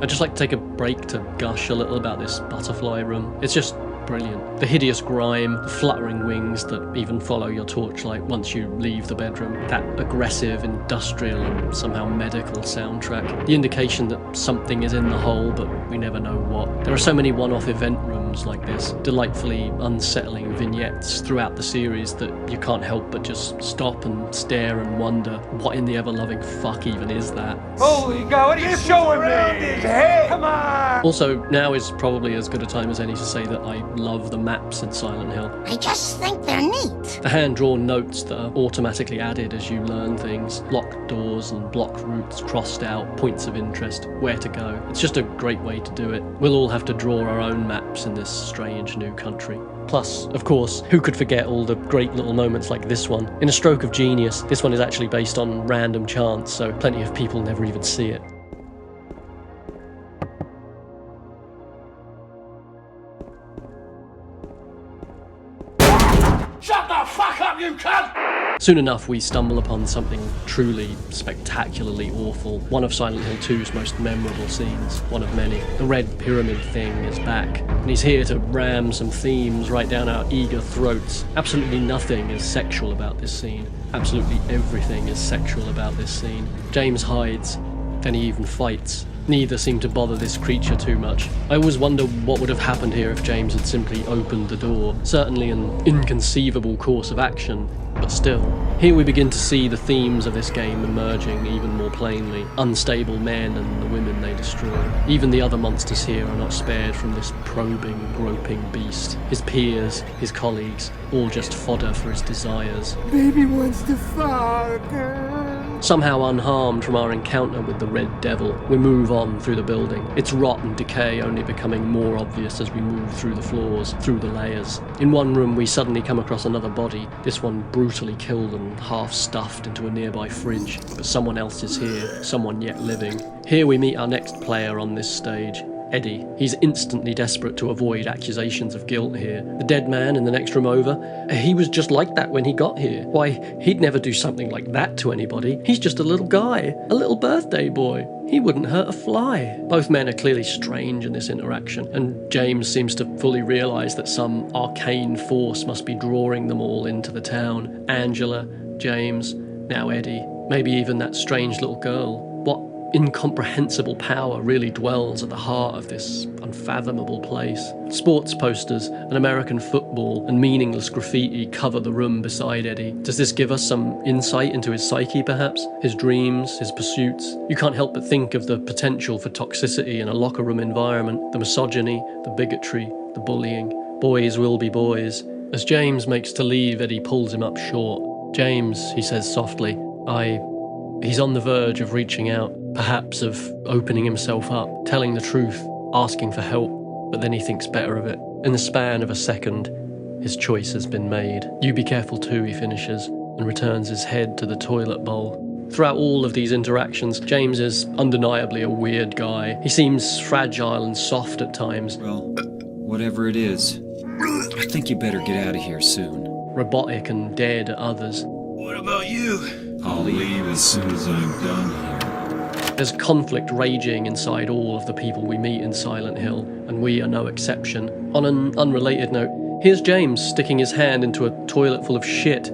I'd just like to take a break to gush a little about this butterfly room. It's just brilliant. The hideous grime, the fluttering wings that even follow your torchlight once you leave the bedroom, that aggressive, industrial and somehow medical soundtrack, the indication that something is in the hole but we never know what. There are so many one-off event rooms like this, delightfully unsettling vignettes throughout the series that you can't help but just stop and stare and wonder, what in the ever-loving fuck even is that? Holy God, what are you showing me? His head! Come on! Also, now is probably as good a time as any to say that I love the maps in Silent Hill. I just think they're neat. The hand-drawn notes that are automatically added as you learn things, locked doors and block routes crossed out, points of interest, where to go. It's just a great way to do it. We'll all have to draw our own maps in this strange new country. Plus, of course, who could forget all the great little moments like this one? In a stroke of genius, this one is actually based on random chance, so plenty of people never even see it. Shut the fuck up, you cunt! Soon enough, we stumble upon something truly spectacularly awful. One of Silent Hill 2's most memorable scenes, one of many. The red pyramid thing is back, and he's here to ram some themes right down our eager throats. Absolutely nothing is sexual about this scene. Absolutely everything is sexual about this scene. James hides, then he even fights. Neither seem to bother this creature too much. I always wonder what would have happened here if James had simply opened the door. Certainly an inconceivable course of action, but still. Here we begin to see the themes of this game emerging even more plainly. Unstable men and the women they destroy. Even the other monsters here are not spared from this probing, groping beast. His peers, his colleagues, all just fodder for his desires. Baby wants to fuck. Somehow unharmed from our encounter with the Red Devil, we move on through the building. Its rot and decay only becoming more obvious as we move through the floors, through the layers. In one room we suddenly come across another body, this one brutally killed and half stuffed into a nearby fridge. But someone else is here, someone yet living. Here we meet our next player on this stage. Eddie. He's instantly desperate to avoid accusations of guilt here. The dead man in the next room over, he was just like that when he got here. Why, he'd never do something like that to anybody. He's just a little guy, a little birthday boy. He wouldn't hurt a fly. Both men are clearly strange in this interaction, and James seems to fully realise that some arcane force must be drawing them all into the town. Angela, James, now Eddie, maybe even that strange little girl. What incomprehensible power really dwells at the heart of this unfathomable place? Sports posters, an American football, and meaningless graffiti cover the room beside Eddie. Does this give us some insight into his psyche, perhaps? His dreams, his pursuits? You can't help but think of the potential for toxicity in a locker room environment, the misogyny, the bigotry, the bullying. Boys will be boys. As James makes to leave, Eddie pulls him up short. James, he says softly, he's on the verge of reaching out, perhaps of opening himself up, telling the truth, asking for help, but then he thinks better of it. In the span of a second, his choice has been made. You be careful too, he finishes, and returns his head to the toilet bowl. Throughout all of these interactions, James is undeniably a weird guy. He seems fragile and soft at times. Well, whatever it is, I think you better get out of here soon. Robotic and dead at others. What about you? I'll leave as soon as I'm done here. There's conflict raging inside all of the people we meet in Silent Hill, and we are no exception. On an unrelated note, here's James sticking his hand into a toilet full of shit.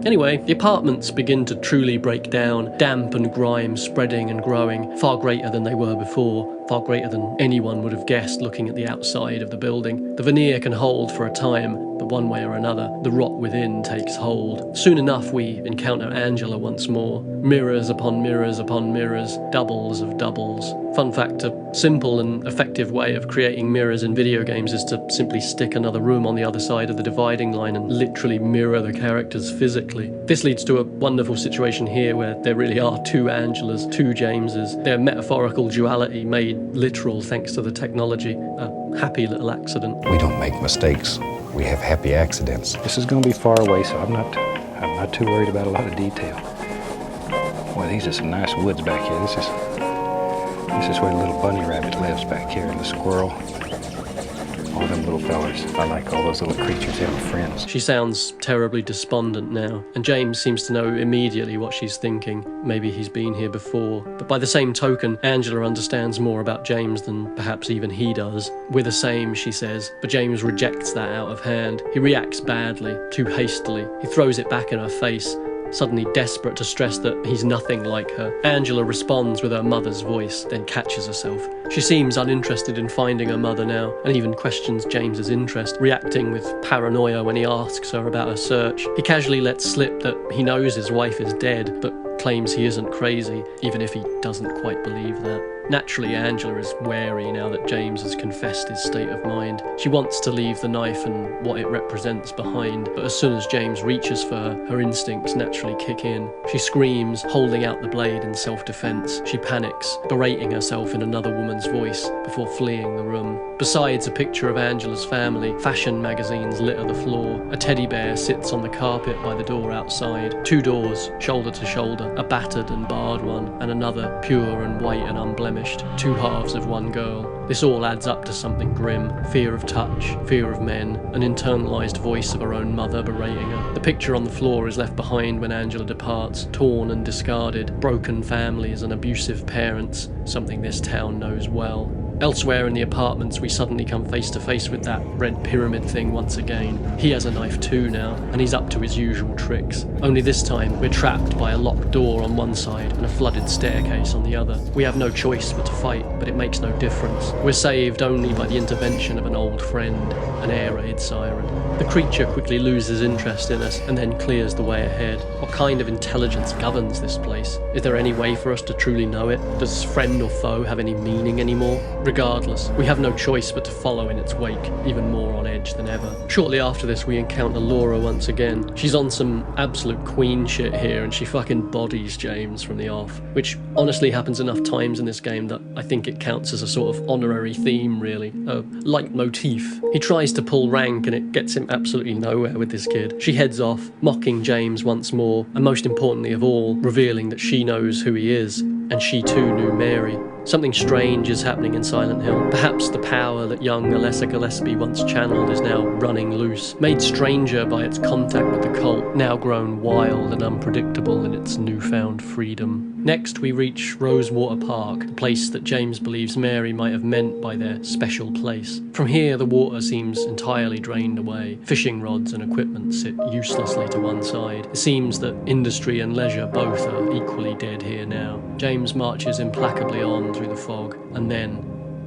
Anyway, the apartments begin to truly break down, damp and grime spreading and growing, far greater than they were before, far greater than anyone would have guessed looking at the outside of the building. The veneer can hold for a time, but one way or another, the rot within takes hold. Soon enough, we encounter Angela once more. Mirrors upon mirrors upon mirrors, doubles of doubles. Fun fact, a simple and effective way of creating mirrors in video games is to simply stick another room on the other side of the dividing line and literally mirror the characters physically. This leads to a wonderful situation here where there really are two Angelas, two Jameses. Their metaphorical duality made literal thanks to the technology. A happy little accident. We don't make mistakes. We have happy accidents. This is going to be far away, so I'm not too worried about a lot of detail. Boy, these are some nice woods back here. This is where the little bunny rabbit lives back here, and the squirrel. All them little fellers. I like all those little creatures having friends. She sounds terribly despondent now, and James seems to know immediately what she's thinking. Maybe he's been here before. But by the same token, Angela understands more about James than perhaps even he does. We're the same, she says, but James rejects that out of hand. He reacts badly, too hastily. He throws it back in her face, suddenly desperate to stress that he's nothing like her. Angela responds with her mother's voice, then catches herself. She seems uninterested in finding her mother now, and even questions James's interest, reacting with paranoia when he asks her about her search. He casually lets slip that he knows his wife is dead, but claims he isn't crazy, even if he doesn't quite believe that. Naturally, Angela is wary now that James has confessed his state of mind. She wants to leave the knife and what it represents behind, but as soon as James reaches for her, her instincts naturally kick in. She screams, holding out the blade in self-defense. She panics, berating herself in another woman's voice before fleeing the room. Besides a picture of Angela's family, fashion magazines litter the floor. A teddy bear sits on the carpet by the door outside. Two doors, shoulder to shoulder, a battered and barred one, and another, pure and white and unblemished. Two halves of one girl. This all adds up to something grim. Fear of touch, fear of men, an internalized voice of her own mother berating her. The picture on the floor is left behind when Angela departs, torn and discarded. Broken families and abusive parents, something this town knows well. Elsewhere in the apartments, we suddenly come face to face with that red pyramid thing once again. He has a knife too now, and he's up to his usual tricks. Only this time, we're trapped by a locked door on one side and a flooded staircase on the other. We have no choice but to fight, but it makes no difference. We're saved only by the intervention of an old friend, an air raid siren. The creature quickly loses interest in us and then clears the way ahead. What kind of intelligence governs this place? Is there any way for us to truly know it? Does friend or foe have any meaning anymore? Regardless, we have no choice but to follow in its wake, even more on edge than ever. Shortly after this, we encounter Laura once again. She's on some absolute queen shit here, and she fucking bodies James from the off, which honestly happens enough times in this game that I think it counts as a sort of honorary theme, really. A leitmotif. He tries to pull rank, and it gets him absolutely nowhere with this kid. She heads off, mocking James once more, and most importantly of all, revealing that she knows who he is, and she too knew Mary. Something strange is happening in Silent Hill. Perhaps the power that young Alessa Gillespie once channeled is now running loose, made stranger by its contact with the cult, now grown wild and unpredictable in its newfound freedom. Next, we reach Rosewater Park, the place that James believes Mary might have meant by their special place. From here, the water seems entirely drained away. Fishing rods and equipment sit uselessly to one side. It seems that industry and leisure both are equally dead here now. James marches implacably on through the fog, and then,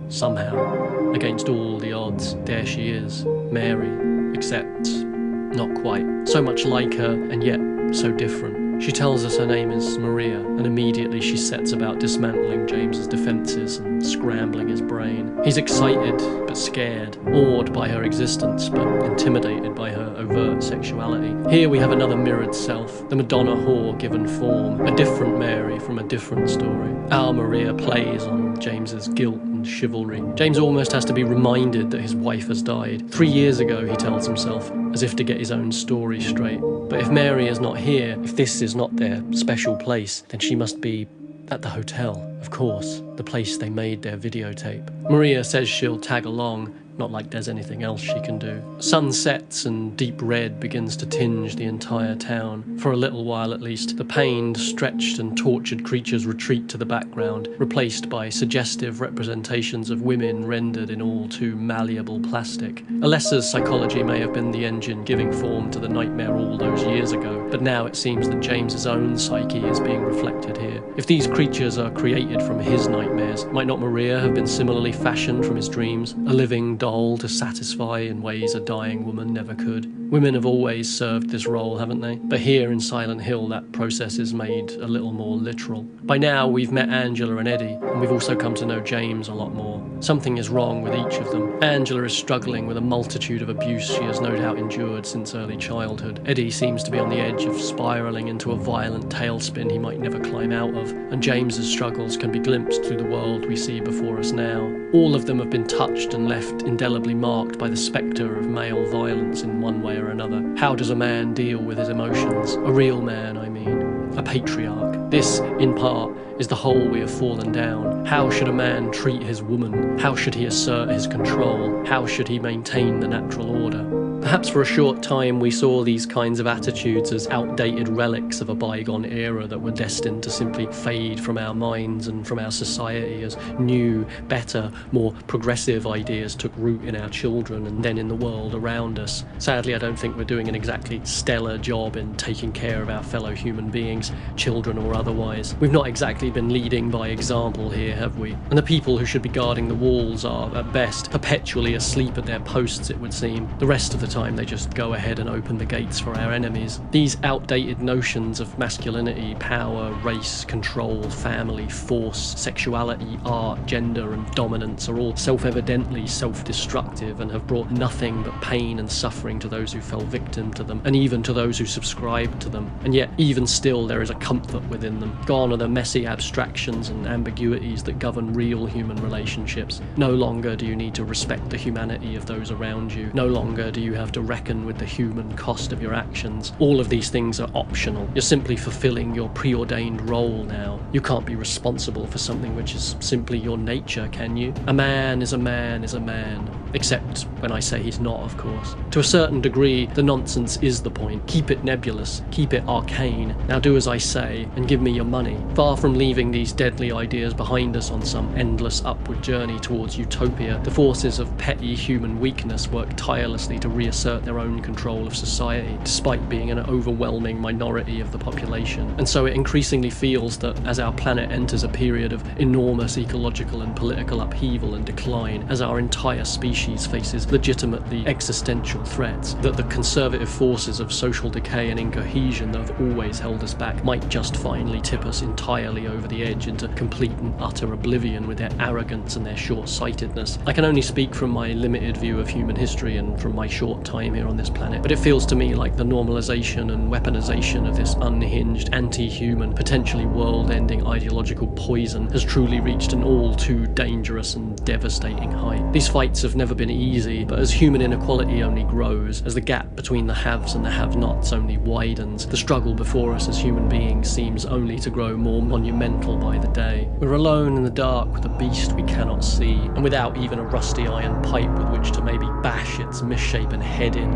somehow, against all the odds, there she is, Mary, except not quite. So much like her, and yet so different. She tells us her name is Maria, and immediately she sets about dismantling James's defences and scrambling his brain. He's excited, but scared, awed by her existence, but intimidated by her overt sexuality. Here we have another mirrored self, the Madonna whore given form, a different Mary from a different story. Our Maria plays on James's guilt and chivalry. James almost has to be reminded that his wife has died. 3 years ago, he tells himself, as if to get his own story straight. But if Mary is not here, if this is not their special place, then she must be at the hotel, of course, the place they made their videotape. Maria says she'll tag along, not like there's anything else she can do. Sun sets and deep red begins to tinge the entire town. For a little while at least, the pained, stretched and tortured creatures retreat to the background, replaced by suggestive representations of women rendered in all too malleable plastic. Alessa's psychology may have been the engine giving form to the nightmare all those years ago, but now it seems that James's own psyche is being reflected here. If these creatures are created from his nightmares, might not Maria have been similarly fashioned from his dreams, a living doll to satisfy in ways a dying woman never could? Women have always served this role, haven't they? But here in Silent Hill, that process is made a little more literal. By now, we've met Angela and Eddie, and we've also come to know James a lot more. Something is wrong with each of them. Angela is struggling with a multitude of abuse she has no doubt endured since early childhood. Eddie seems to be on the edge of spiraling into a violent tailspin he might never climb out of, and James's struggles can be glimpsed through the world we see before us now. All of them have been touched and left indelibly marked by the spectre of male violence in one way or another. How does a man deal with his emotions? A real man, I mean. A patriarch. This, in part, is the hole we have fallen down. How should a man treat his woman? How should he assert his control? How should he maintain the natural order? Perhaps for a short time we saw these kinds of attitudes as outdated relics of a bygone era that were destined to simply fade from our minds and from our society as new, better, more progressive ideas took root in our children and then in the world around us. Sadly, I don't think we're doing an exactly stellar job in taking care of our fellow human beings, children or otherwise. We've not exactly been leading by example here, have we? And the people who should be guarding the walls are, at best, perpetually asleep at their posts, it would seem. The rest of the time they just go ahead and open the gates for our enemies. These outdated notions of masculinity, power, race, control, family, force, sexuality, art, gender and dominance are all self-evidently self-destructive and have brought nothing but pain and suffering to those who fell victim to them, and even to those who subscribed to them. And yet, even still, there is a comfort within them. Gone are the messy abstractions and ambiguities that govern real human relationships. No longer do you need to respect the humanity of those around you. No longer do you have to reckon with the human cost of your actions. All of these things are optional. You're simply fulfilling your preordained role now. You can't be responsible for something which is simply your nature, can you? A man is a man is a man. Except when I say he's not, of course. To a certain degree, the nonsense is the point. Keep it nebulous. Keep it arcane. Now do as I say, and give me your money. Far from leaving these deadly ideas behind us on some endless upward journey towards utopia, the forces of petty human weakness work tirelessly to reassert their own control of society, despite being an overwhelming minority of the population. And so it increasingly feels that as our planet enters a period of enormous ecological and political upheaval and decline, as our entire species faces legitimately existential threats, that the conservative forces of social decay and incohesion that have always held us back might just finally tip us entirely over the edge into complete and utter oblivion with their arrogance and their short-sightedness. I can only speak from my limited view of human history and from my short time here on this planet, but it feels to me like the normalization and weaponization of this unhinged, anti-human, potentially world-ending ideological poison has truly reached an all too dangerous and devastating height. These fights have never been easy, but as human inequality only grows, as the gap between the haves and the have-nots only widens, the struggle before us as human beings seems only to grow more monumental by the day. We're alone in the dark with a beast we cannot see, and without even a rusty iron pipe with which to maybe bash its misshapen head in.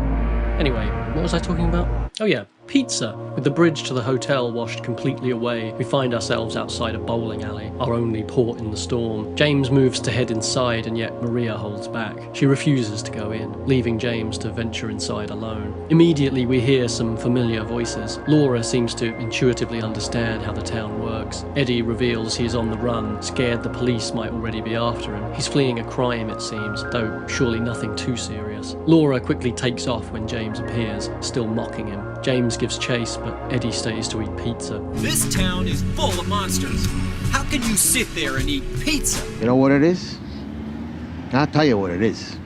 Anyway, what was I talking about? Oh yeah, pizza. With the bridge to the hotel washed completely away, we find ourselves outside a bowling alley, our only port in the storm. James moves to head inside, and yet Maria holds back. She refuses to go in, leaving James to venture inside alone. Immediately we hear some familiar voices. Laura seems to intuitively understand how the town works. Eddie reveals he is on the run, scared the police might already be after him. He's fleeing a crime, it seems, though surely nothing too serious. Laura quickly takes off when James appears, still mocking him. James gives chase, but Eddie stays to eat pizza. This town is full of monsters. How can you sit there and eat pizza? You know what it is? I'll tell you what it is.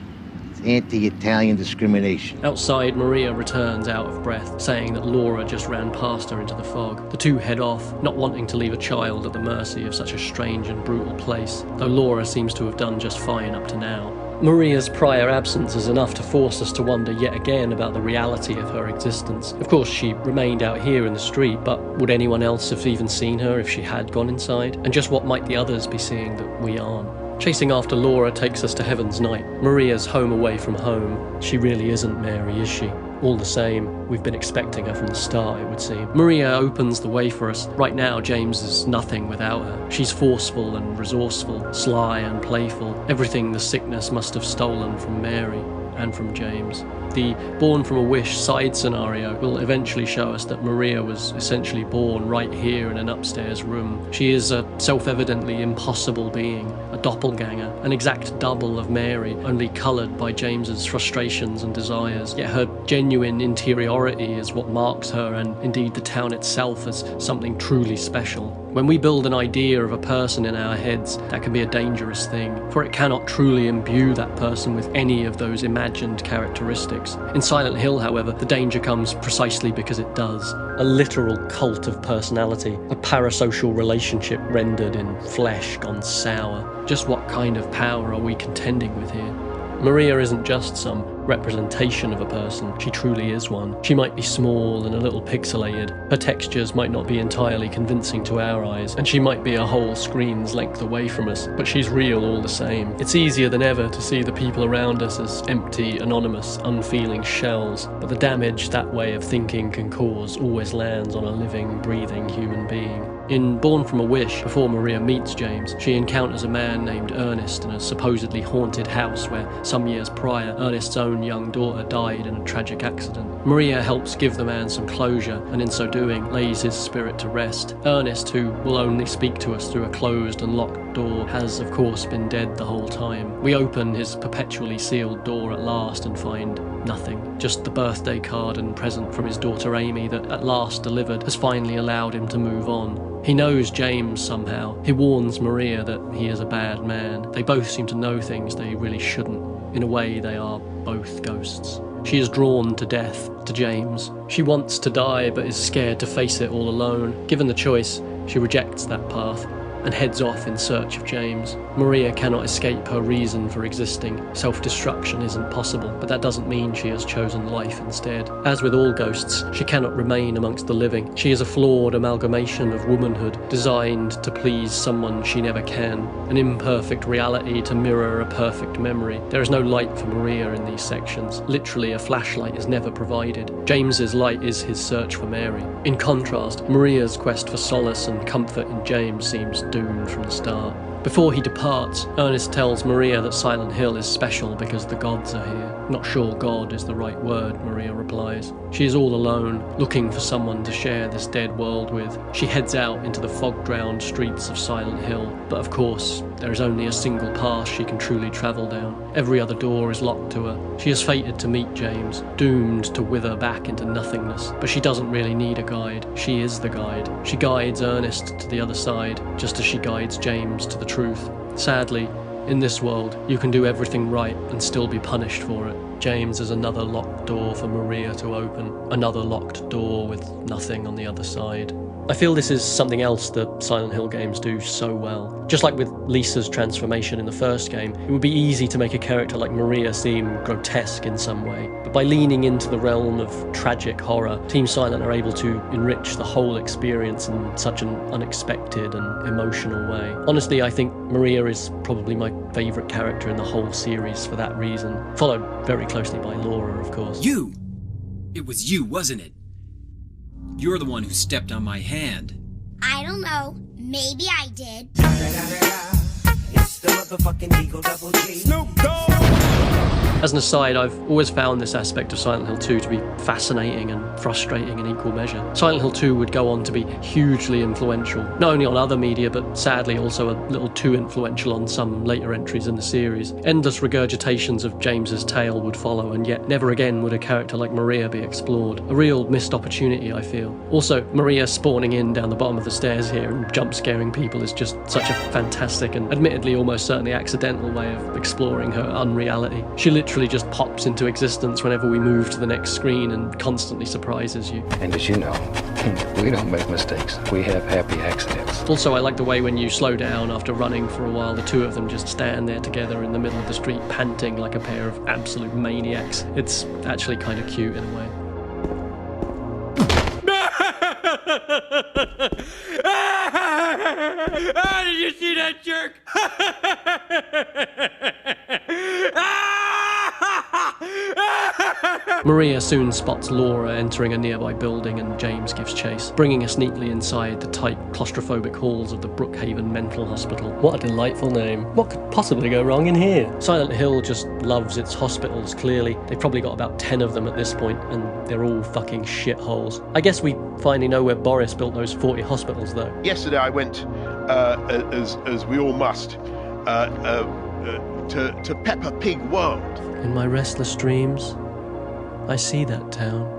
It's anti-Italian discrimination. Outside, Maria returns out of breath, saying that Laura just ran past her into the fog. The two head off, not wanting to leave a child at the mercy of such a strange and brutal place, though Laura seems to have done just fine up to now. Maria's prior absence is enough to force us to wonder yet again about the reality of her existence. Of course, she remained out here in the street, but would anyone else have even seen her if she had gone inside? And just what might the others be seeing that we aren't? Chasing after Laura takes us to Heaven's Night. Maria's home away from home. She really isn't Mary, is she? All the same, we've been expecting her from the start, it would seem. Maria opens the way for us. Right now, James is nothing without her. She's forceful and resourceful, sly and playful. Everything the sickness must have stolen from Mary and from James. The Born from a Wish side scenario will eventually show us that Maria was essentially born right here in an upstairs room. She is a self-evidently impossible being, a doppelganger, an exact double of Mary, only coloured by James's frustrations and desires. Yet her genuine interiority is what marks her, and indeed the town itself, as something truly special. When we build an idea of a person in our heads, that can be a dangerous thing, for it cannot truly imbue that person with any of those imagined characteristics. In Silent Hill, however, the danger comes precisely because it does. A literal cult of personality, a parasocial relationship rendered in flesh gone sour. Just what kind of power are we contending with here? Maria isn't just some representation of a person, she truly is one. She might be small and a little pixelated, her textures might not be entirely convincing to our eyes, and she might be a whole screen's length away from us, but she's real all the same. It's easier than ever to see the people around us as empty, anonymous, unfeeling shells, but the damage that way of thinking can cause always lands on a living, breathing human being. In Born from a Wish, before Maria meets James, she encounters a man named Ernest in a supposedly haunted house where, some years prior, Ernest's own young daughter died in a tragic accident. Maria helps give the man some closure, and in so doing, lays his spirit to rest. Ernest, who will only speak to us through a closed and locked door, has of course been dead the whole time. We open his perpetually sealed door at last and find nothing. Just the birthday card and present from his daughter Amy that, at last delivered, has finally allowed him to move on. He knows James somehow. He warns Maria that he is a bad man. They both seem to know things they really shouldn't. In a way, they are both ghosts. She is drawn to death, to James. She wants to die, but is scared to face it all alone. Given the choice, she rejects that path and heads off in search of James. Maria cannot escape her reason for existing. Self-destruction isn't possible, but that doesn't mean she has chosen life instead. As with all ghosts, she cannot remain amongst the living. She is a flawed amalgamation of womanhood, designed to please someone she never can, an imperfect reality to mirror a perfect memory. There is no light for Maria in these sections. Literally, a flashlight is never provided. James's light is his search for Mary. In contrast, Maria's quest for solace and comfort in James seems doomed from the start. Before he departs, Ernest tells Maria that Silent Hill is special because the gods are here. Not sure God is the right word, Maria replies. She is all alone, looking for someone to share this dead world with. She heads out into the fog-drowned streets of Silent Hill, but of course, there is only a single path she can truly travel down. Every other door is locked to her. She is fated to meet James, doomed to wither back into nothingness. But she doesn't really need a guide. She is the guide. She guides Ernest to the other side, just as she guides James to the truth. Sadly, in this world, you can do everything right and still be punished for it. James is another locked door for Maria to open, another locked door with nothing on the other side. I feel this is something else that Silent Hill games do so well. Just like with Lisa's transformation in the first game, it would be easy to make a character like Maria seem grotesque in some way. But by leaning into the realm of tragic horror, Team Silent are able to enrich the whole experience in such an unexpected and emotional way. Honestly, I think Maria is probably my favourite character in the whole series for that reason, followed very closely by Laura, of course. You! It was you, wasn't it? You're the one who stepped on my hand. I don't know. Maybe I did. It's the motherfucking Eagle Double G. Snoop Dogg. As an aside, I've always found this aspect of Silent Hill 2 to be fascinating and frustrating in equal measure. Silent Hill 2 would go on to be hugely influential, not only on other media, but sadly also a little too influential on some later entries in the series. Endless regurgitations of James's tale would follow, and yet never again would a character like Maria be explored. A real missed opportunity, I feel. Also, Maria spawning in down the bottom of the stairs here and jump scaring people is just such a fantastic and admittedly almost certainly accidental way of exploring her unreality. She literally just pops into existence whenever we move to the next screen and constantly surprises you. And as you know, we don't make mistakes. We have happy accidents. Also, I like the way when you slow down after running for a while, the two of them just stand there together in the middle of the street, panting like a pair of absolute maniacs. It's actually kind of cute in a way. Ah, did you see that jerk? Maria soon spots Laura entering a nearby building and James gives chase, bringing us neatly inside the tight, claustrophobic halls of the Brookhaven Mental Hospital. What a delightful name. What could possibly go wrong in here? Silent Hill just loves its hospitals, clearly. They've probably got about 10 of them at this point, and they're all fucking shitholes. I guess we finally know where Boris built those 40 hospitals, though. Yesterday I went, as we all must, to Peppa Pig World. In my restless dreams, I see that town.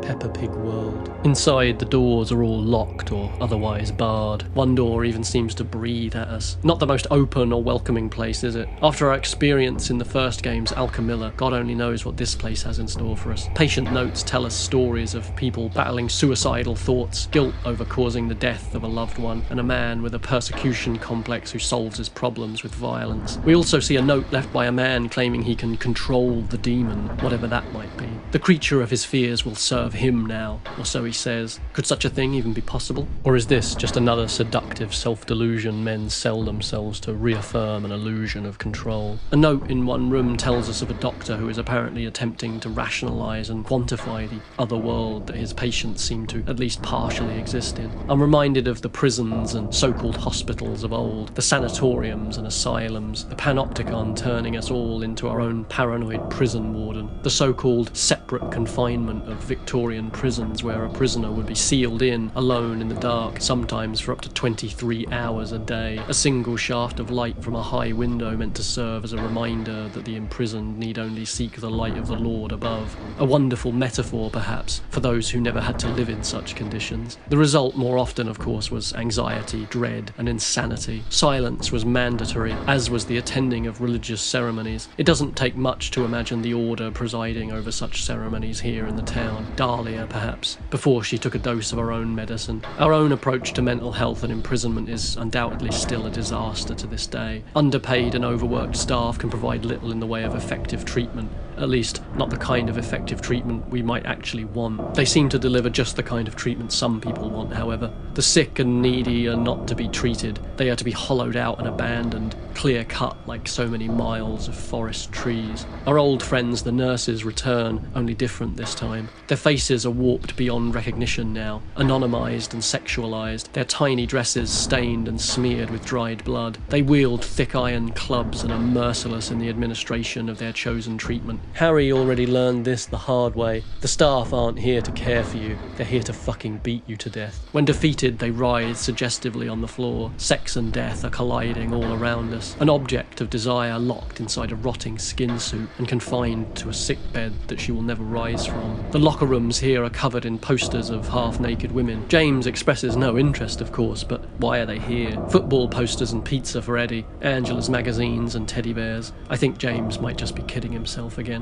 Peppa Pig World. Inside, the doors are all locked or otherwise barred. One door even seems to breathe at us. Not the most open or welcoming place, is it? After our experience in the first game's Alchemilla, God only knows what this place has in store for us. Patient notes tell us stories of people battling suicidal thoughts, guilt over causing the death of a loved one, and a man with a persecution complex who solves his problems with violence. We also see a note left by a man claiming he can control the demon, whatever that might be. The creature of his fears will serve him now, or so he says. Could such a thing even be possible? Or is this just another seductive self-delusion men sell themselves to reaffirm an illusion of control? A note in one room tells us of a doctor who is apparently attempting to rationalise and quantify the other world that his patients seem to at least partially exist in. I'm reminded of the prisons and so-called hospitals of old, the sanatoriums and asylums, the panopticon turning us all into our own paranoid prison warden, the so-called separate confinement of Victorian prisons where a prisoner would be sealed in, alone in the dark, sometimes for up to 23 hours a day. A single shaft of light from a high window meant to serve as a reminder that the imprisoned need only seek the light of the Lord above. A wonderful metaphor, perhaps, for those who never had to live in such conditions. The result, more often, of course, was anxiety, dread, and insanity. Silence was mandatory, as was the attending of religious ceremonies. It doesn't take much to imagine the order presiding over such ceremonies here in the town. Dahlia, perhaps, before she took a dose of her own medicine. Our own approach to mental health and imprisonment is undoubtedly still a disaster to this day. Underpaid and overworked staff can provide little in the way of effective treatment, at least not the kind of effective treatment we might actually want. They seem to deliver just the kind of treatment some people want, however. The sick and needy are not to be treated. They are to be hollowed out and abandoned, clear-cut like so many miles of forest trees. Our old friends, the nurses, return, only different this time. Their faces are warped beyond recognition now, anonymised and sexualised, their tiny dresses stained and smeared with dried blood. They wield thick iron clubs and are merciless in the administration of their chosen treatment. Harry already learned this the hard way. The staff aren't here to care for you, they're here to fucking beat you to death. When defeated, they writhe suggestively on the floor. Sex and death are colliding all around us. An object of desire locked inside a rotting skin suit and confined to a sick bed that she will never rise from. The locker rooms here are covered in posters of half-naked women. James expresses no interest, of course, but why are they here? Football posters and pizza for Eddie, Angela's magazines and teddy bears. I think James might just be kidding himself again.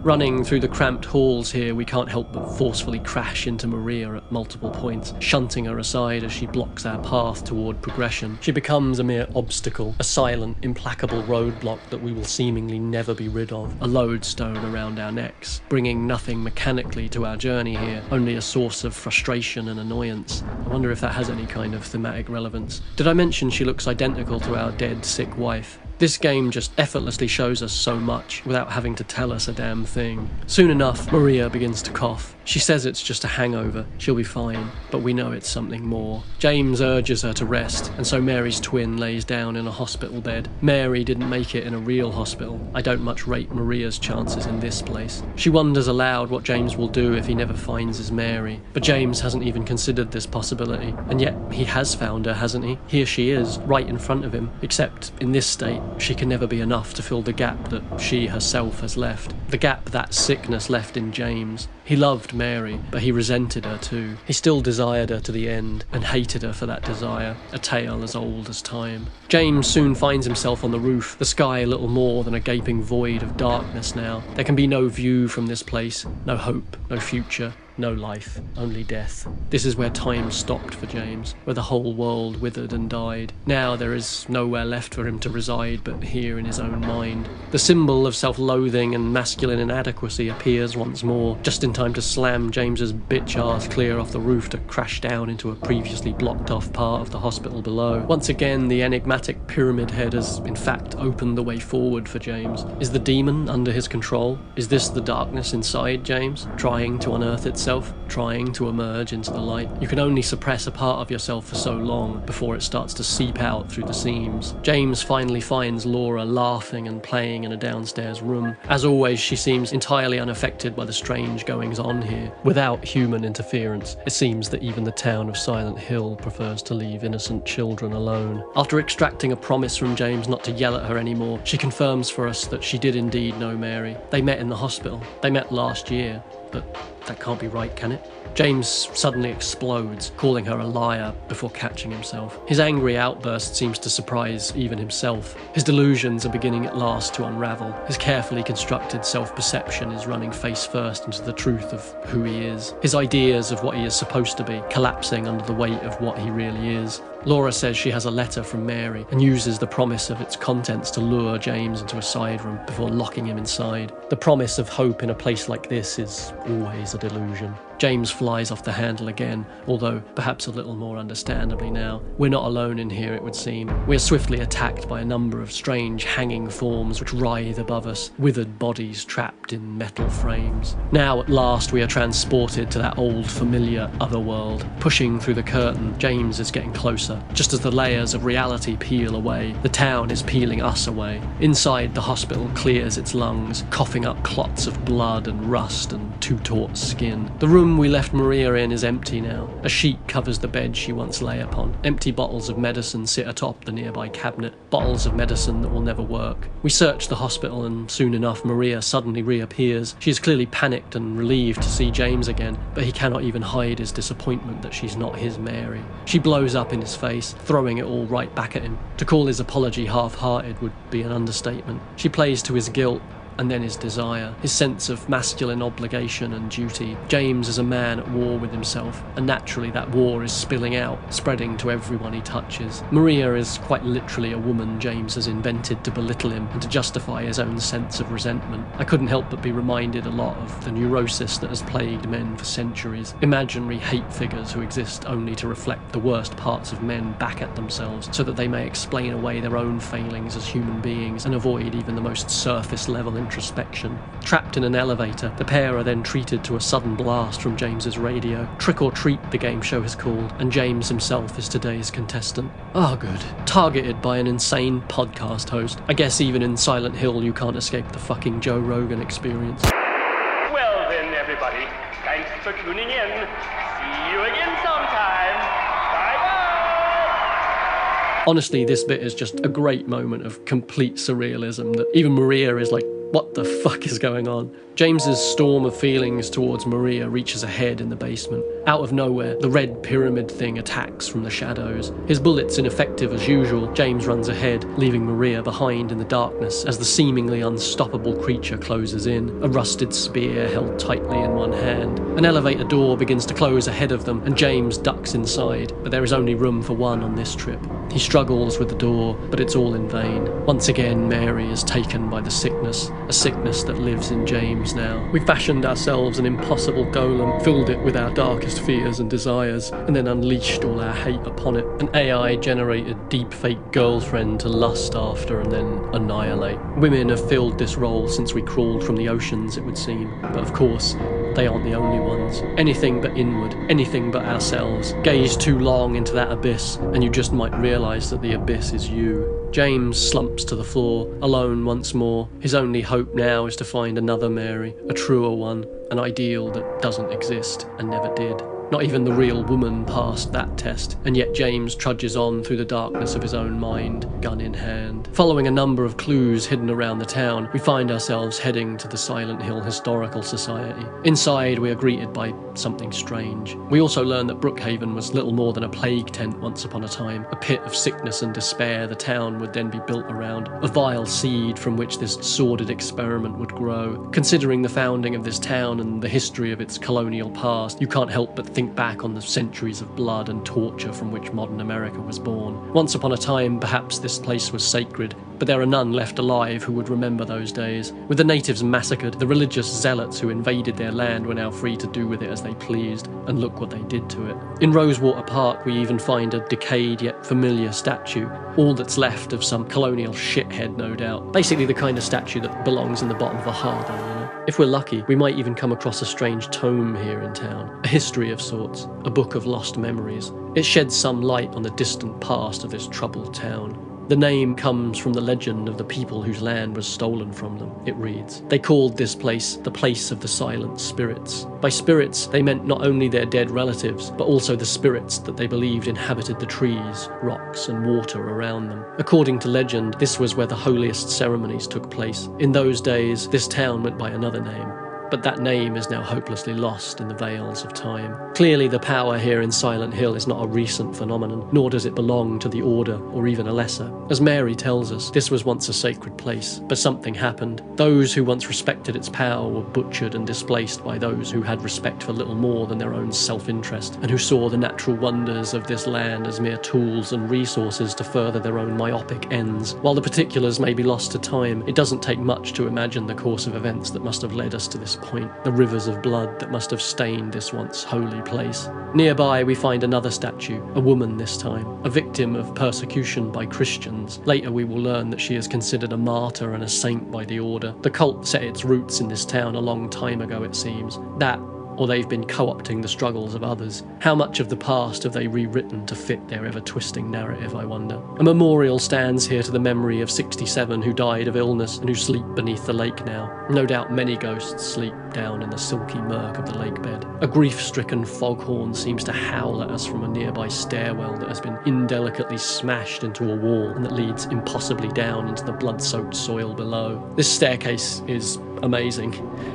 Running through the cramped halls here, we can't help but forcefully crash into Maria at multiple points, shunting her aside as she blocks our path toward progression. She becomes a mere obstacle, a silent, implacable roadblock that we will seemingly never be rid of, a lodestone around our necks, bringing nothing mechanically to our journey here, only a source of frustration and annoyance. I wonder if that has any kind of thematic relevance. Did I mention she looks identical to our dead, sick wife? This game just effortlessly shows us so much without having to tell us a damn thing. Soon enough, Maria begins to cough. She says it's just a hangover, she'll be fine, but we know it's something more. James urges her to rest, and so Mary's twin lays down in a hospital bed. Mary didn't make it in a real hospital. I don't much rate Maria's chances in this place. She wonders aloud what James will do if he never finds his Mary, but James hasn't even considered this possibility, and yet he has found her, hasn't he? Here she is, right in front of him, except in this state, she can never be enough to fill the gap that she herself has left. The gap that sickness left in James. He loved Mary, but he resented her too. He still desired her to the end, and hated her for that desire, a tale as old as time. James soon finds himself on the roof, the sky little more than a gaping void of darkness now. There can be no view from this place, no hope, no future. No life, only death. This is where time stopped for James, where the whole world withered and died. Now there is nowhere left for him to reside but here in his own mind. The symbol of self-loathing and masculine inadequacy appears once more, just in time to slam James's bitch ass clear off the roof to crash down into a previously blocked off part of the hospital below. Once again, the enigmatic pyramid head has in fact opened the way forward for James. Is the demon under his control? Is this the darkness inside James, trying to unearth itself? Trying to emerge into the light. You can only suppress a part of yourself for so long before it starts to seep out through the seams. James finally finds Laura laughing and playing in a downstairs room. As always, she seems entirely unaffected by the strange goings on here. Without human interference, it seems that even the town of Silent Hill prefers to leave innocent children alone. After extracting a promise from James not to yell at her anymore, she confirms for us that she did indeed know Mary. They met in the hospital. They met last year. But that can't be right, can it? James suddenly explodes, calling her a liar before catching himself. His angry outburst seems to surprise even himself. His delusions are beginning at last to unravel. His carefully constructed self-perception is running face first into the truth of who he is. His ideas of what he is supposed to be collapsing under the weight of what he really is. Laura says she has a letter from Mary and uses the promise of its contents to lure James into a side room before locking him inside. The promise of hope in a place like this is always a delusion. James flies off the handle again, although perhaps a little more understandably now. We're not alone in here, it would seem. We're swiftly attacked by a number of strange hanging forms which writhe above us, withered bodies trapped in metal frames. Now at last we are transported to that old familiar otherworld. Pushing through the curtain, James is getting closer. Just as the layers of reality peel away, the town is peeling us away. Inside, the hospital clears its lungs, coughing up clots of blood and rust and too taut skin. The room we left Maria in is empty now. A sheet covers the bed she once lay upon. Empty bottles of medicine sit atop the nearby cabinet. Bottles of medicine that will never work. We search the hospital and soon enough Maria suddenly reappears. She is clearly panicked and relieved to see James again, but he cannot even hide his disappointment that she's not his Mary. She blows up in his face, throwing it all right back at him. To call his apology half-hearted would be an understatement. She plays to his guilt, and then his desire, his sense of masculine obligation and duty. James is a man at war with himself, and naturally that war is spilling out, spreading to everyone he touches. Maria is quite literally a woman James has invented to belittle him and to justify his own sense of resentment. I couldn't help but be reminded a lot of the neurosis that has plagued men for centuries. Imaginary hate figures who exist only to reflect the worst parts of men back at themselves, so that they may explain away their own failings as human beings and avoid even the most surface level introspection. Trapped in an elevator, the pair are then treated to a sudden blast from James's radio. Trick or Treat, the game show is called, and James himself is today's contestant. Oh good. Targeted by an insane podcast host. I guess even in Silent Hill you can't escape the fucking Joe Rogan experience. Well then, everybody, thanks for tuning in. See you again sometime. Bye-bye. Honestly, this bit is just a great moment of complete surrealism that even Maria is like, what the fuck is going on? James's storm of feelings towards Maria reaches a head in the basement. Out of nowhere, the red pyramid thing attacks from the shadows. His bullets ineffective as usual, James runs ahead, leaving Maria behind in the darkness as the seemingly unstoppable creature closes in, a rusted spear held tightly in one hand. An elevator door begins to close ahead of them, and James ducks inside, but there is only room for one on this trip. He struggles with the door, but it's all in vain. Once again, Mary is taken by the sickness, a sickness that lives in James now. We fashioned ourselves an impossible golem, filled it with our darkest fears and desires, and then unleashed all our hate upon it. An AI-generated deepfake girlfriend to lust after and then annihilate. Women have filled this role since we crawled from the oceans, it would seem. But of course, they aren't the only ones. Anything but inward, anything but ourselves. Gaze too long into that abyss, and you just might realise that the abyss is you. James slumps to the floor, alone once more. His only hope now is to find another Mary, a truer one, an ideal that doesn't exist and never did. Not even the real woman passed that test, and yet James trudges on through the darkness of his own mind, gun in hand. Following a number of clues hidden around the town, we find ourselves heading to the Silent Hill Historical Society. Inside, we are greeted by something strange. We also learn that Brookhaven was little more than a plague tent once upon a time, a pit of sickness and despair the town would then be built around, a vile seed from which this sordid experiment would grow. Considering the founding of this town and the history of its colonial past, you can't help but think back on the centuries of blood and torture from which modern America was born. Once upon a time, perhaps this place was sacred, but there are none left alive who would remember those days. With the natives massacred, the religious zealots who invaded their land were now free to do with it as they pleased, and look what they did to it. In Rosewater Park, we even find a decayed yet familiar statue, all that's left of some colonial shithead, no doubt. Basically the kind of statue that belongs in the bottom of a harbour, you know. If we're lucky, we might even come across a strange tome here in town, a history of sorts, a book of lost memories. It sheds some light on the distant past of this troubled town. The name comes from the legend of the people whose land was stolen from them, it reads. They called this place the place of the silent spirits. By spirits, they meant not only their dead relatives, but also the spirits that they believed inhabited the trees, rocks, and water around them. According to legend, this was where the holiest ceremonies took place. In those days, this town went by another name, but that name is now hopelessly lost in the veils of time. Clearly, the power here in Silent Hill is not a recent phenomenon, nor does it belong to the Order or even a lesser. As Mary tells us, this was once a sacred place, but something happened. Those who once respected its power were butchered and displaced by those who had respect for little more than their own self-interest, and who saw the natural wonders of this land as mere tools and resources to further their own myopic ends. While the particulars may be lost to time, it doesn't take much to imagine the course of events that must have led us to this point, the rivers of blood that must have stained this once holy place. Nearby, we find another statue, a woman this time, a victim of persecution by Christians. Later, we will learn that she is considered a martyr and a saint by the Order. The cult set its roots in this town a long time ago, it seems. That, or they've been co-opting the struggles of others. How much of the past have they rewritten to fit their ever-twisting narrative, I wonder? A memorial stands here to the memory of 67 who died of illness and who sleep beneath the lake now. No doubt many ghosts sleep down in the silky murk of the lake bed. A grief-stricken foghorn seems to howl at us from a nearby stairwell that has been indelicately smashed into a wall and that leads impossibly down into the blood-soaked soil below. This staircase is amazing,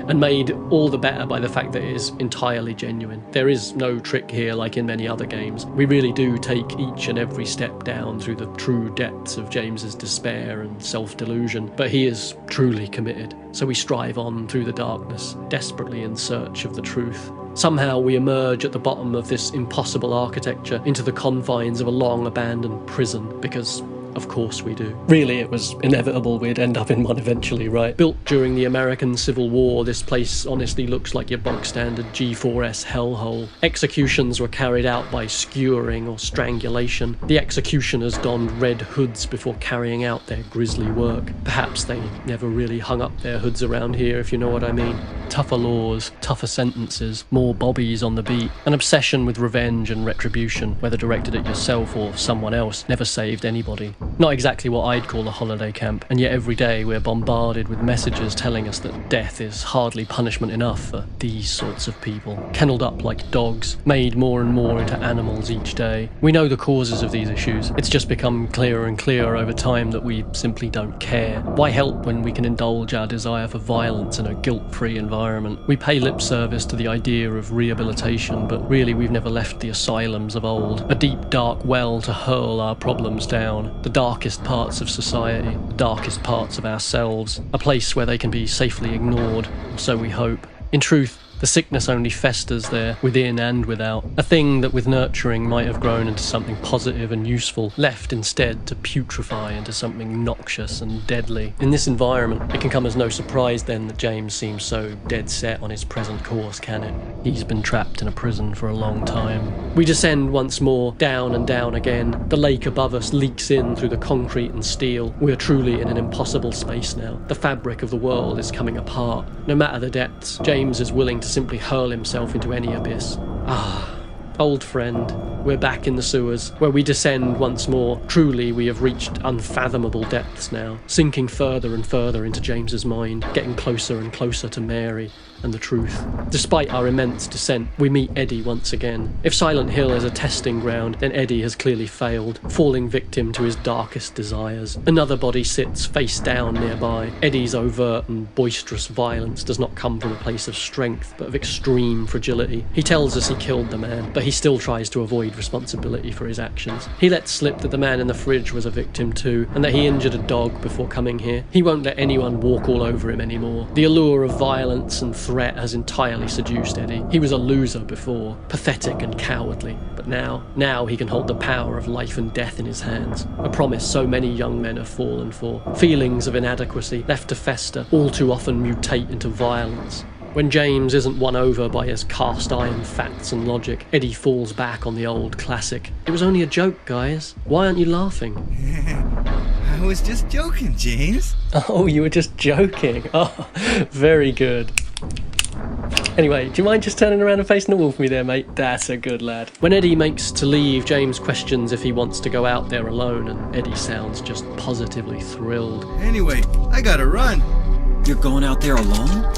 and made all the better by the fact that it is entirely genuine. There is no trick here like in many other games. We really do take each and every step down through the true depths of James's despair and self-delusion, but he is truly committed, so we strive on through the darkness, desperately in search of the truth. Somehow we emerge at the bottom of this impossible architecture into the confines of a long abandoned prison, because of course we do. Really, it was inevitable we'd end up in one eventually, right? Built during the American Civil War, this place honestly looks like your bog-standard G4S hellhole. Executions were carried out by skewering or strangulation. The executioners donned red hoods before carrying out their grisly work. Perhaps they never really hung up their hoods around here, if you know what I mean. Tougher laws, tougher sentences, more bobbies on the beat. An obsession with revenge and retribution, whether directed at yourself or someone else, never saved anybody. Not exactly what I'd call a holiday camp, and yet every day we're bombarded with messages telling us that death is hardly punishment enough for these sorts of people. Kennelled up like dogs, made more and more into animals each day. We know the causes of these issues. It's just become clearer and clearer over time that we simply don't care. Why help when we can indulge our desire for violence in a guilt-free environment? We pay lip service to the idea of rehabilitation, but really we've never left the asylums of old. A deep, dark well to hurl our problems down. The darkest parts of society, the darkest parts of ourselves, a place where they can be safely ignored, or so we hope. In truth, the sickness only festers there, within and without. A thing that with nurturing might have grown into something positive and useful, left instead to putrefy into something noxious and deadly. In this environment, it can come as no surprise then that James seems so dead set on his present course, can it? He's been trapped in a prison for a long time. We descend once more, down and down again. The lake above us leaks in through the concrete and steel. We are truly in an impossible space now. The fabric of the world is coming apart. No matter the depths, James is willing to to simply hurl himself into any abyss. Ah, old friend, we're back in the sewers, where we descend once more. Truly, we have reached unfathomable depths now, sinking further and further into James's mind, getting closer and closer to Mary and the truth. Despite our immense descent, we meet Eddie once again. If Silent Hill is a testing ground, then Eddie has clearly failed, falling victim to his darkest desires. Another body sits face down nearby. Eddie's overt and boisterous violence does not come from a place of strength, but of extreme fragility. He tells us he killed the man, but he still tries to avoid responsibility for his actions. He lets slip that the man in the fridge was a victim too, and that he injured a dog before coming here. He won't let anyone walk all over him anymore. The allure of violence and threat has entirely seduced Eddie. He was a loser before, pathetic and cowardly, but now he can hold the power of life and death in his hands, a promise so many young men have fallen for. Feelings of inadequacy, left to fester, all too often mutate into violence. When James isn't won over by his cast iron facts and logic, Eddie falls back on the old classic. It was only a joke, guys. Why aren't you laughing? I was just joking, James. Oh, you were just joking. Oh, very good. Anyway, do you mind just turning around and facing the wall for me there, mate? That's a good lad. When Eddie makes to leave, James questions if he wants to go out there alone, and Eddie sounds just positively thrilled. Anyway, I gotta run. You're going out there alone?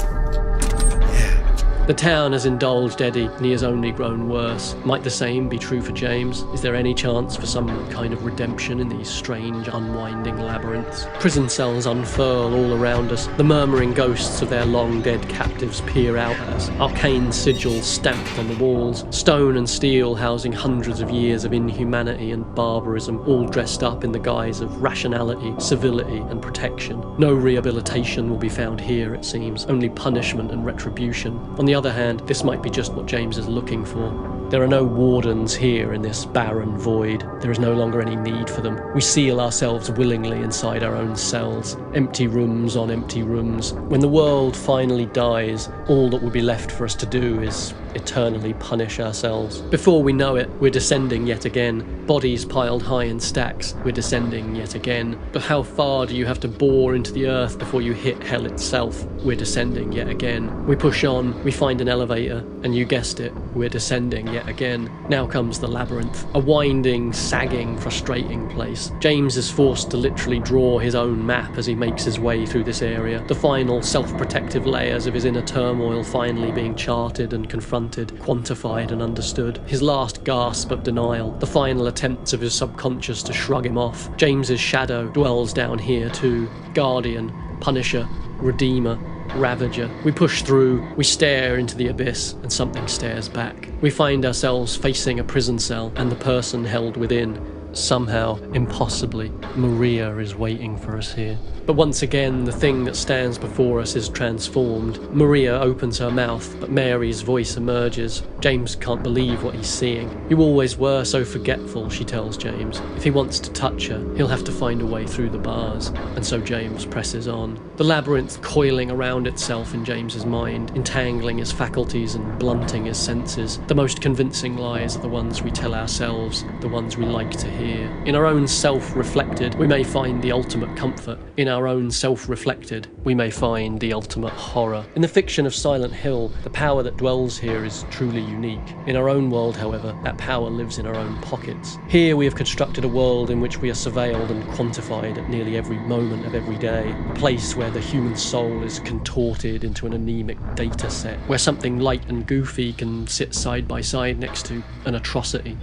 The town has indulged Eddie, and he has only grown worse. Might the same be true for James? Is there any chance for some kind of redemption in these strange, unwinding labyrinths? Prison cells unfurl all around us. The murmuring ghosts of their long-dead captives peer out at us. Arcane sigils stamped on the walls. Stone and steel housing hundreds of years of inhumanity and barbarism, all dressed up in the guise of rationality, civility, and protection. No rehabilitation will be found here, it seems. Only punishment and retribution. On the other hand, this might be just what James is looking for. There are no wardens here in this barren void. There is no longer any need for them. We seal ourselves willingly inside our own cells. Empty rooms on empty rooms. When the world finally dies, all that will be left for us to do is eternally punish ourselves. Before we know it, we're descending yet again. Bodies piled high in stacks, we're descending yet again. But how far do you have to bore into the earth before you hit hell itself? We're descending yet again. We push on, we find an elevator, and you guessed it, we're descending yet again. Now comes the labyrinth, a winding, sagging, frustrating place. James is forced to literally draw his own map as he makes his way through this area, the final self-protective layers of his inner turmoil finally being charted and confronted, quantified and understood. His last gasp of denial, the final attempts of his subconscious to shrug him off. James's shadow dwells down here too, guardian, punisher, redeemer, ravager. We push through, we stare into the abyss, and something stares back. We find ourselves facing a prison cell, and the person held within, somehow, impossibly, Maria is waiting for us here. But once again, the thing that stands before us is transformed. Maria opens her mouth, but Mary's voice emerges. James can't believe what he's seeing. You always were so forgetful, she tells James. If he wants to touch her, he'll have to find a way through the bars. And so James presses on. The labyrinth coiling around itself in James's mind, entangling his faculties and blunting his senses. The most convincing lies are the ones we tell ourselves, the ones we like to hear. In our own self-reflected, we may find the ultimate comfort. In our own self-reflected, we may find the ultimate horror. In the fiction of Silent Hill, the power that dwells here is truly unique. In our own world, however, that power lives in our own pockets. Here we have constructed a world in which we are surveilled and quantified at nearly every moment of every day. A place where the human soul is contorted into an anemic data set, where something light and goofy can sit side by side next to an atrocity.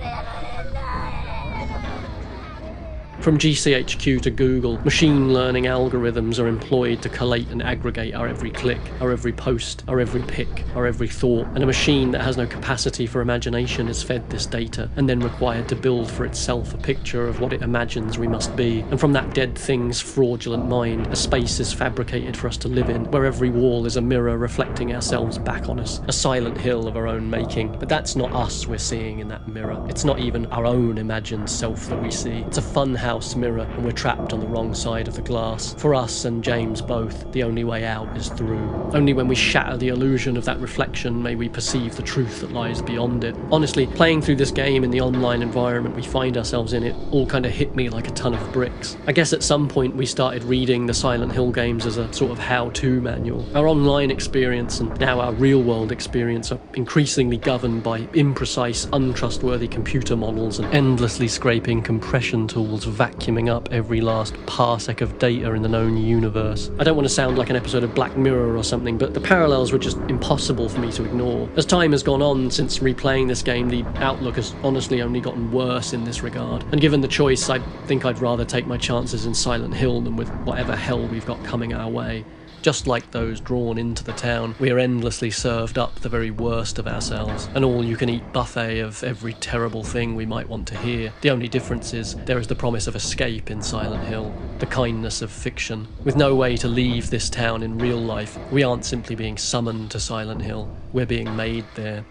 From GCHQ to Google, machine learning algorithms are employed to collate and aggregate our every click, our every post, our every pic, our every thought, and a machine that has no capacity for imagination is fed this data and then required to build for itself a picture of what it imagines we must be. And from that dead thing's fraudulent mind, a space is fabricated for us to live in, where every wall is a mirror reflecting ourselves back on us, a Silent Hill of our own making. But that's not us we're seeing in that mirror. It's not even our own imagined self that we see. It's a funhouse house mirror, and we're trapped on the wrong side of the glass. For us and James both, the only way out is through. Only when we shatter the illusion of that reflection may we perceive the truth that lies beyond it. Honestly, playing through this game in the online environment we find ourselves in, it all kind of hit me like a ton of bricks. I guess at some point we started reading the Silent Hill games as a sort of how-to manual. Our online experience and now our real-world experience are increasingly governed by imprecise, untrustworthy computer models and endlessly scraping compression tools vacuuming up every last parsec of data in the known universe. I don't want to sound like an episode of Black Mirror or something, but the parallels were just impossible for me to ignore. As time has gone on since replaying this game, the outlook has honestly only gotten worse in this regard. And given the choice, I think I'd rather take my chances in Silent Hill than with whatever hell we've got coming our way. Just like those drawn into the town, we are endlessly served up the very worst of ourselves, an all-you-can-eat buffet of every terrible thing we might want to hear. The only difference is there is the promise of escape in Silent Hill, the kindness of fiction. With no way to leave this town in real life, we aren't simply being summoned to Silent Hill, we're being made there.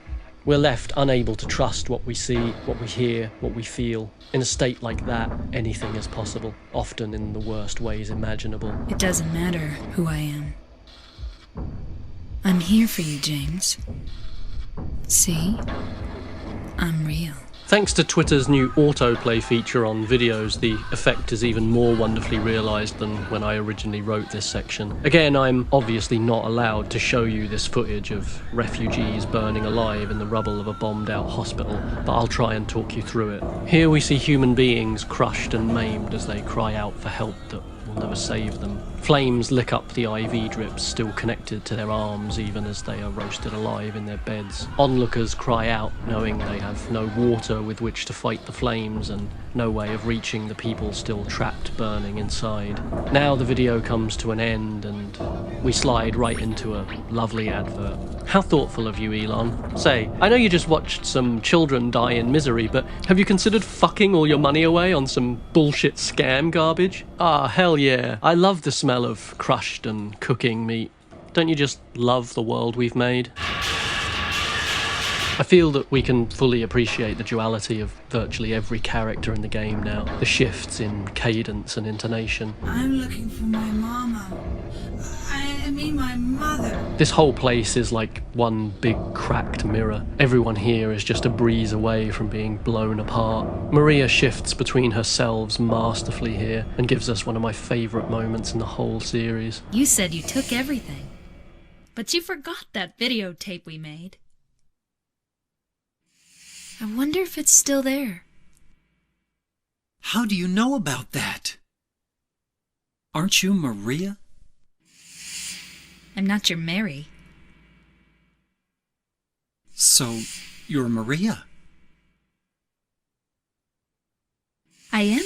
We're left unable to trust what we see, what we hear, what we feel. In a state like that, anything is possible, often in the worst ways imaginable. It doesn't matter who I am. I'm here for you, James. See? I'm real. Thanks to Twitter's new autoplay feature on videos, the effect is even more wonderfully realised than when I originally wrote this section. Again, I'm obviously not allowed to show you this footage of refugees burning alive in the rubble of a bombed-out hospital, but I'll try and talk you through it. Here we see human beings crushed and maimed as they cry out for help that will never save them. Flames lick up the IV drips still connected to their arms even as they are roasted alive in their beds. Onlookers cry out knowing they have no water with which to fight the flames and no way of reaching the people still trapped burning inside. Now the video comes to an end and we slide right into a lovely advert. How thoughtful of you, Elon. Say, I know you just watched some children die in misery, but have you considered fucking all your money away on some bullshit scam garbage? Ah, hell yeah. I love the smell of crushed and cooking meat. Don't you just love the world we've made? I feel that we can fully appreciate the duality of virtually every character in the game now. The shifts in cadence and intonation. I'm looking for my mama. I mean my mother. This whole place is like one big cracked mirror. Everyone here is just a breeze away from being blown apart. Maria shifts between her selves masterfully here and gives us one of my favourite moments in the whole series. You said you took everything, but you forgot that videotape we made. I wonder if it's still there. How do you know about that? Aren't you Maria? I'm not your Mary. So, you're Maria? I am.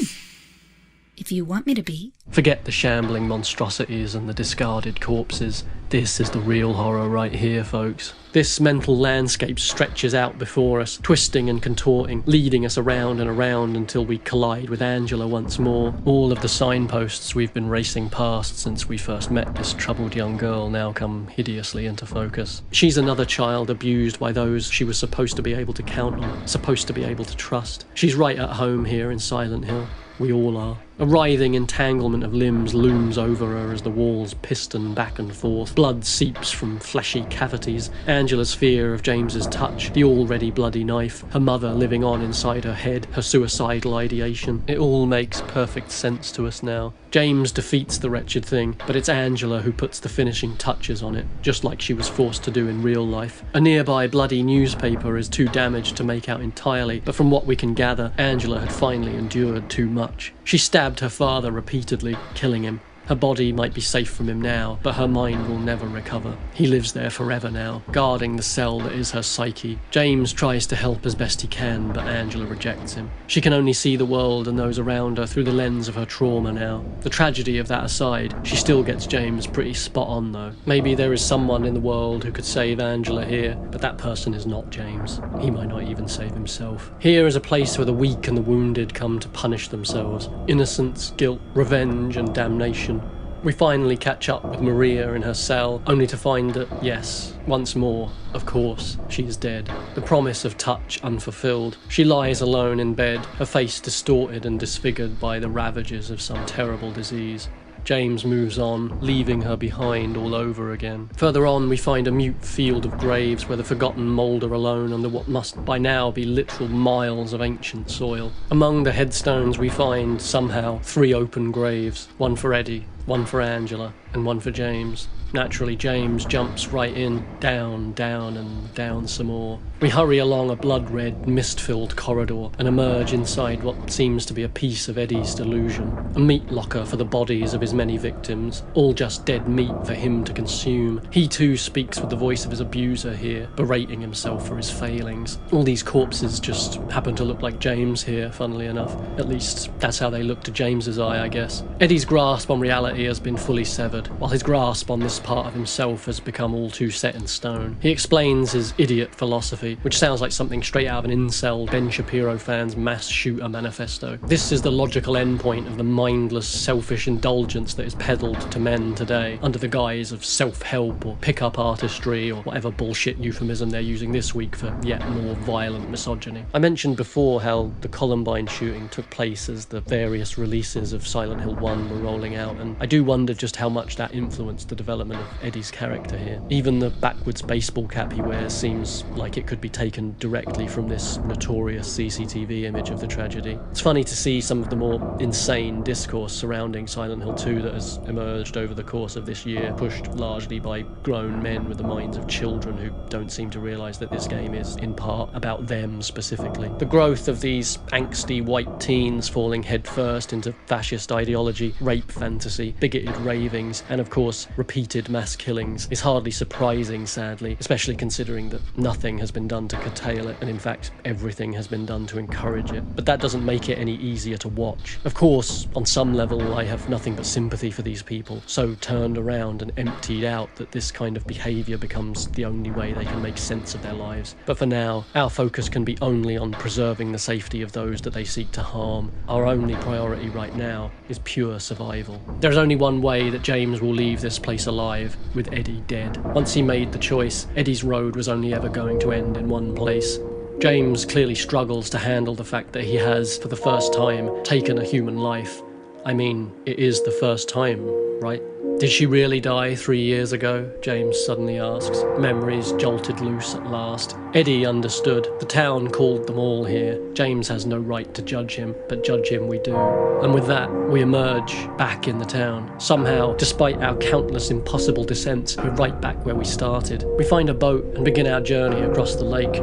If you want me to be. Forget the shambling monstrosities and the discarded corpses. This is the real horror right here, folks. This mental landscape stretches out before us, twisting and contorting, leading us around and around until we collide with Angela once more. All of the signposts we've been racing past since we first met this troubled young girl now come hideously into focus. She's another child abused by those she was supposed to be able to count on, supposed to be able to trust. She's right at home here in Silent Hill. We all are. A writhing entanglement of limbs looms over her as the walls piston back and forth. Blood seeps from fleshy cavities. Angela's fear of James's touch, the already bloody knife, her mother living on inside her head, her suicidal ideation. It all makes perfect sense to us now. James defeats the wretched thing, but it's Angela who puts the finishing touches on it, just like she was forced to do in real life. A nearby bloody newspaper is too damaged to make out entirely, but from what we can gather, Angela had finally endured too much. She stabbed her father repeatedly, killing him. Her body might be safe from him now, but her mind will never recover. He lives there forever now, guarding the cell that is her psyche. James tries to help as best he can, but Angela rejects him. She can only see the world and those around her through the lens of her trauma now. The tragedy of that aside, she still gets James pretty spot on though. Maybe there is someone in the world who could save Angela here, but that person is not James. He might not even save himself. Here is a place where the weak and the wounded come to punish themselves. Innocence, guilt, revenge and damnation. We finally catch up with Maria in her cell, only to find that, yes, once more, of course, she is dead. The promise of touch unfulfilled. She lies alone in bed, her face distorted and disfigured by the ravages of some terrible disease. James moves on, leaving her behind all over again. Further on, we find a mute field of graves where the forgotten moulder alone under what must by now be literal miles of ancient soil. Among the headstones, we find, somehow, 3 open graves. One for Eddie, one for Angela, and one for James. Naturally, James jumps right in, down, down, and down some more. We hurry along a blood-red, mist-filled corridor and emerge inside what seems to be a piece of Eddie's delusion. A meat locker for the bodies of his many victims, all just dead meat for him to consume. He too speaks with the voice of his abuser here, berating himself for his failings. All these corpses just happen to look like James here, funnily enough. At least, that's how they look to James's eye, I guess. Eddie's grasp on reality has been fully severed, while his grasp on this part of himself has become all too set in stone. He explains his idiot philosophy, which sounds like something straight out of an incel Ben Shapiro fan's mass shooter manifesto. This is the logical endpoint of the mindless, selfish indulgence that is peddled to men today, under the guise of self-help or pick-up artistry or whatever bullshit euphemism they're using this week for yet more violent misogyny. I mentioned before how the Columbine shooting took place as the various releases of Silent Hill 1 were rolling out, and I do wonder just how much that influenced the development of Eddie's character here. Even the backwards baseball cap he wears seems like it could be taken directly from this notorious CCTV image of the tragedy. It's funny to see some of the more insane discourse surrounding Silent Hill 2 that has emerged over the course of this year, pushed largely by grown men with the minds of children who don't seem to realise that this game is, in part, about them specifically. The growth of these angsty white teens falling headfirst into fascist ideology, rape fantasy, bigoted ravings, and of course, repeated mass killings is hardly surprising, sadly, especially considering that nothing has been done to curtail it, and in fact, everything has been done to encourage it. But that doesn't make it any easier to watch. Of course, on some level, I have nothing but sympathy for these people, so turned around and emptied out that this kind of behaviour becomes the only way they can make sense of their lives. But for now, our focus can be only on preserving the safety of those that they seek to harm. Our only priority right now is pure survival. There's only one way that James will leave this place alive, with Eddie dead. Once he made the choice, Eddie's road was only ever going to end in one place. James clearly struggles to handle the fact that he has, for the first time, taken a human life. I mean, it is the first time, right? Did she really die 3 years ago? James suddenly asks. Memories jolted loose at last. Eddie understood. The town called them all here. James has no right to judge him, but judge him we do. And with that, we emerge back in the town. Somehow, despite our countless impossible descents, we're right back where we started. We find a boat and begin our journey across the lake.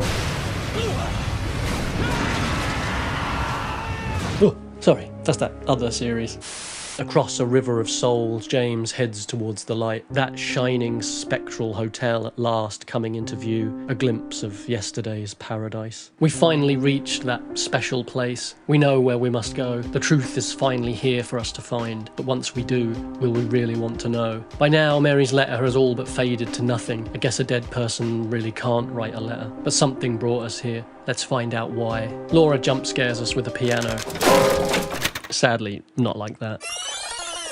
Oh, sorry, that's that other series. Across a river of souls, James heads towards the light. That shining, spectral hotel at last coming into view, a glimpse of yesterday's paradise. We finally reached that special place. We know where we must go. The truth is finally here for us to find. But once we do, will we really want to know? By now, Mary's letter has all but faded to nothing. I guess a dead person really can't write a letter. But something brought us here. Let's find out why. Laura jump scares us with a piano. Sadly, not like that.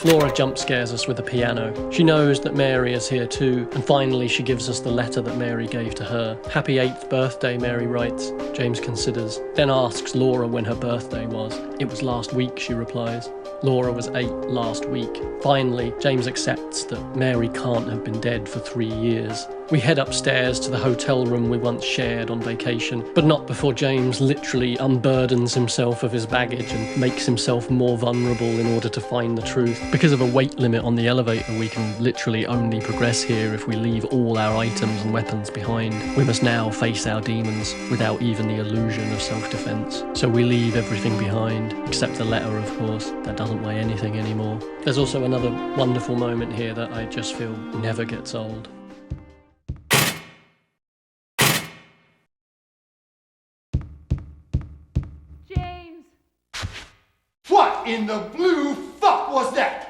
Laura jump scares us with a piano. She knows that Mary is here too, and finally she gives us the letter that Mary gave to her. Happy 8th birthday, Mary writes. James considers, then asks Laura when her birthday was. It was last week, she replies. Laura was 8 last week. Finally, James accepts that Mary can't have been dead for 3 years. We head upstairs to the hotel room we once shared on vacation, but not before James literally unburdens himself of his baggage and makes himself more vulnerable in order to find the truth. Because of a weight limit on the elevator, we can literally only progress here if we leave all our items and weapons behind. We must now face our demons without even the illusion of self-defense. So we leave everything behind, except the letter, of course. That doesn't weigh anything anymore. There's also another wonderful moment here that I just feel never gets old. What in the blue fuck was that?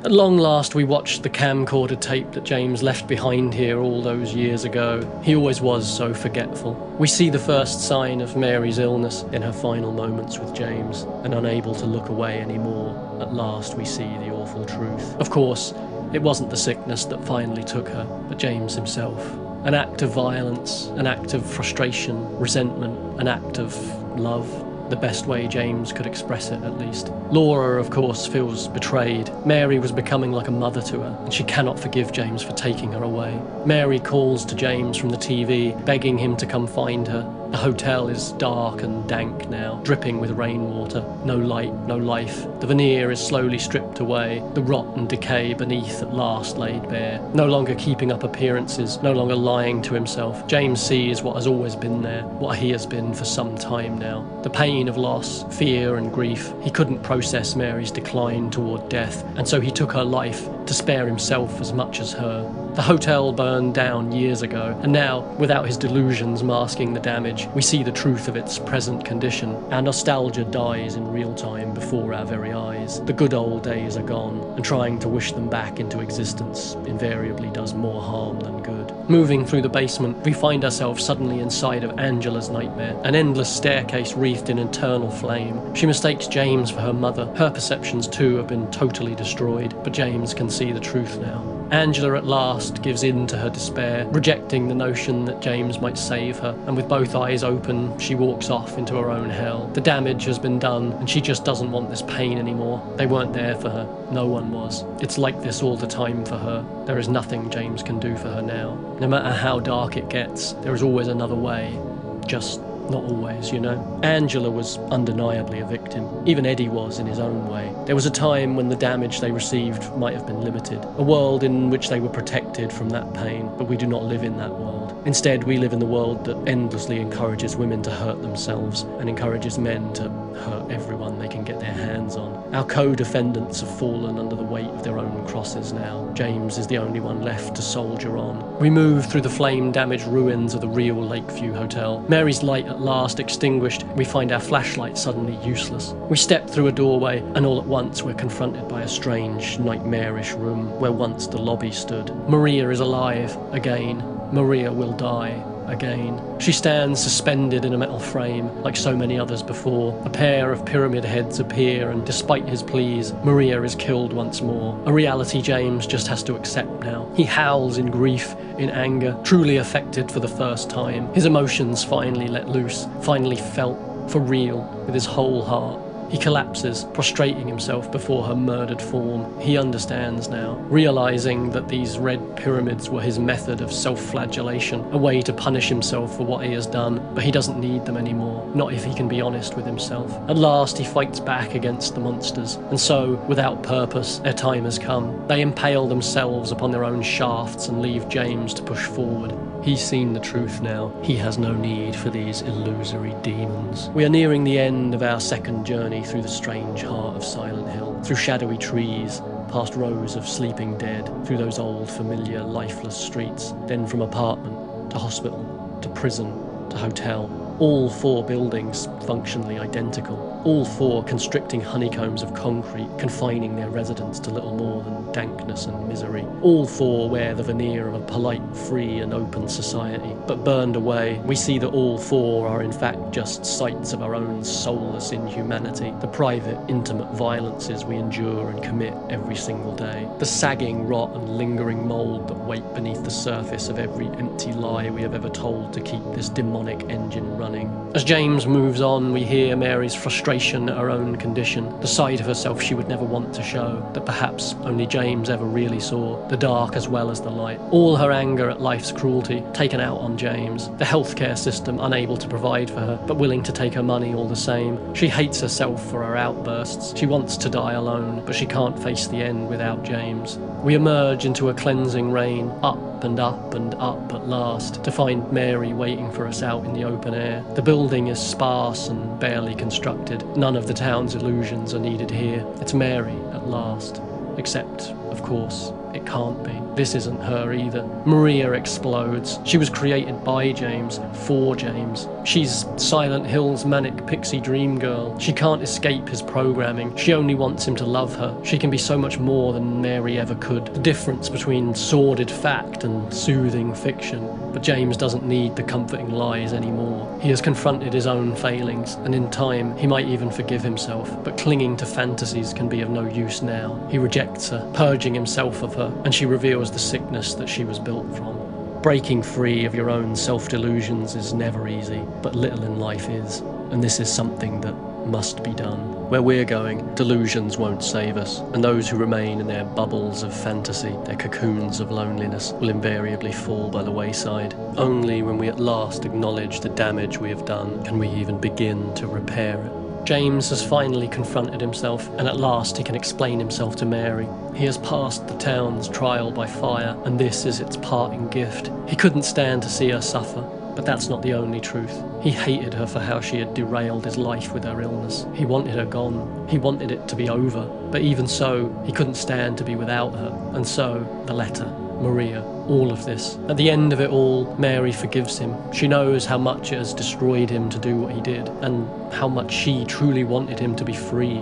At long last, we watched the camcorder tape that James left behind here all those years ago. He always was so forgetful. We see the first sign of Mary's illness in her final moments with James, and unable to look away anymore, at last we see the awful truth. Of course, it wasn't the sickness that finally took her, but James himself. An act of violence, an act of frustration, resentment, an act of love. The best way James could express it, at least. Laura, of course, feels betrayed. Mary was becoming like a mother to her, and she cannot forgive James for taking her away. Mary calls to James from the TV, begging him to come find her. The hotel is dark and dank now, dripping with rainwater. No light, no life. The veneer is slowly stripped away, the rot and decay beneath at last laid bare. No longer keeping up appearances, no longer lying to himself. James sees what has always been there, what he has been for some time now. The pain of loss, fear and grief. He couldn't process Mary's decline toward death, and so he took her life to spare himself as much as her. The hotel burned down years ago, and now, without his delusions masking the damage, we see the truth of its present condition. Our nostalgia dies in real time before our very eyes. The good old days are gone, and trying to wish them back into existence invariably does more harm than good. Moving through the basement, we find ourselves suddenly inside of Angela's nightmare, an endless staircase wreathed in eternal flame. She mistakes James for her mother. Her perceptions too have been totally destroyed, but James can see the truth now. Angela at last gives in to her despair, rejecting the notion that James might save her, and with both eyes open, she walks off into her own hell. The damage has been done, and she just doesn't want this pain anymore. They weren't there for her. No one was. It's like this all the time for her. There is nothing James can do for her now. No matter how dark it gets, there is always another way. Just not always, you know. Angela was undeniably a victim. Even Eddie was in his own way. There was a time when the damage they received might have been limited. A world in which they were protected from that pain, but we do not live in that world. Instead, we live in the world that endlessly encourages women to hurt themselves and encourages men to hurt everyone they can get their hands on. Our co-defendants have fallen under the weight of their own crosses now. James is the only one left to soldier on. We move through the flame-damaged ruins of the real Lakeview Hotel. Mary's light at last extinguished, we find our flashlight suddenly useless. We step through a doorway, and all at once we're confronted by a strange, nightmarish room where once the lobby stood. Maria is alive again. Maria will die again. She stands suspended in a metal frame, like so many others before. A pair of pyramid heads appear, and despite his pleas, Maria is killed once more. A reality James just has to accept now. He howls in grief, in anger, truly affected for the first time. His emotions finally let loose, finally felt, for real, with his whole heart. He collapses, prostrating himself before her murdered form. He understands now, realizing that these red pyramids were his method of self-flagellation, a way to punish himself for what he has done, but he doesn't need them anymore, not if he can be honest with himself. At last he fights back against the monsters, and so, without purpose, their time has come. They impale themselves upon their own shafts and leave James to push forward. He's seen the truth now. He has no need for these illusory demons. We are nearing the end of our second journey through the strange heart of Silent Hill, through shadowy trees, past rows of sleeping dead, through those old, familiar, lifeless streets, then from apartment to hospital, to prison, to hotel. All four buildings functionally identical. All four constricting honeycombs of concrete, confining their residents to little more than dankness and misery. All four wear the veneer of a polite, free and open society. But burned away, we see that all four are in fact just sites of our own soulless inhumanity, the private, intimate violences we endure and commit every single day. The sagging rot and lingering mould that wait beneath the surface of every empty lie we have ever told to keep this demonic engine running. As James moves on, we hear Mary's frustration at her own condition, the side of herself she would never want to show, that perhaps only James ever really saw, the dark as well as the light. All her anger at life's cruelty taken out on James, the healthcare system unable to provide for her, but willing to take her money all the same. She hates herself for her outbursts. She wants to die alone, but she can't face the end without James. We emerge into a cleansing rain, up and up and up at last, to find Mary waiting for us out in the open air. The building is sparse and barely constructed. None of the town's illusions are needed here. It's Mary at last. Except, of course, it can't be. This isn't her either. Maria explodes. She was created by James, for James. She's Silent Hill's manic pixie dream girl. She can't escape his programming. She only wants him to love her. She can be so much more than Mary ever could. The difference between sordid fact and soothing fiction. But James doesn't need the comforting lies anymore. He has confronted his own failings, and in time, he might even forgive himself. But clinging to fantasies can be of no use now. He rejects her, purging himself of her, and she reveals the sickness that she was built from. Breaking free of your own self-delusions is never easy, but little in life is, and this is something that must be done. Where we're going, delusions won't save us, and those who remain in their bubbles of fantasy, their cocoons of loneliness, will invariably fall by the wayside. Only when we at last acknowledge the damage we have done can we even begin to repair it. James has finally confronted himself, and at last he can explain himself to Mary. He has passed the town's trial by fire, and this is its parting gift. He couldn't stand to see her suffer, but that's not the only truth. He hated her for how she had derailed his life with her illness. He wanted her gone. He wanted it to be over. But even so, he couldn't stand to be without her. And so, the letter, Maria, all of this. At the end of it all, Mary forgives him. She knows how much it has destroyed him to do what he did, and how much she truly wanted him to be free.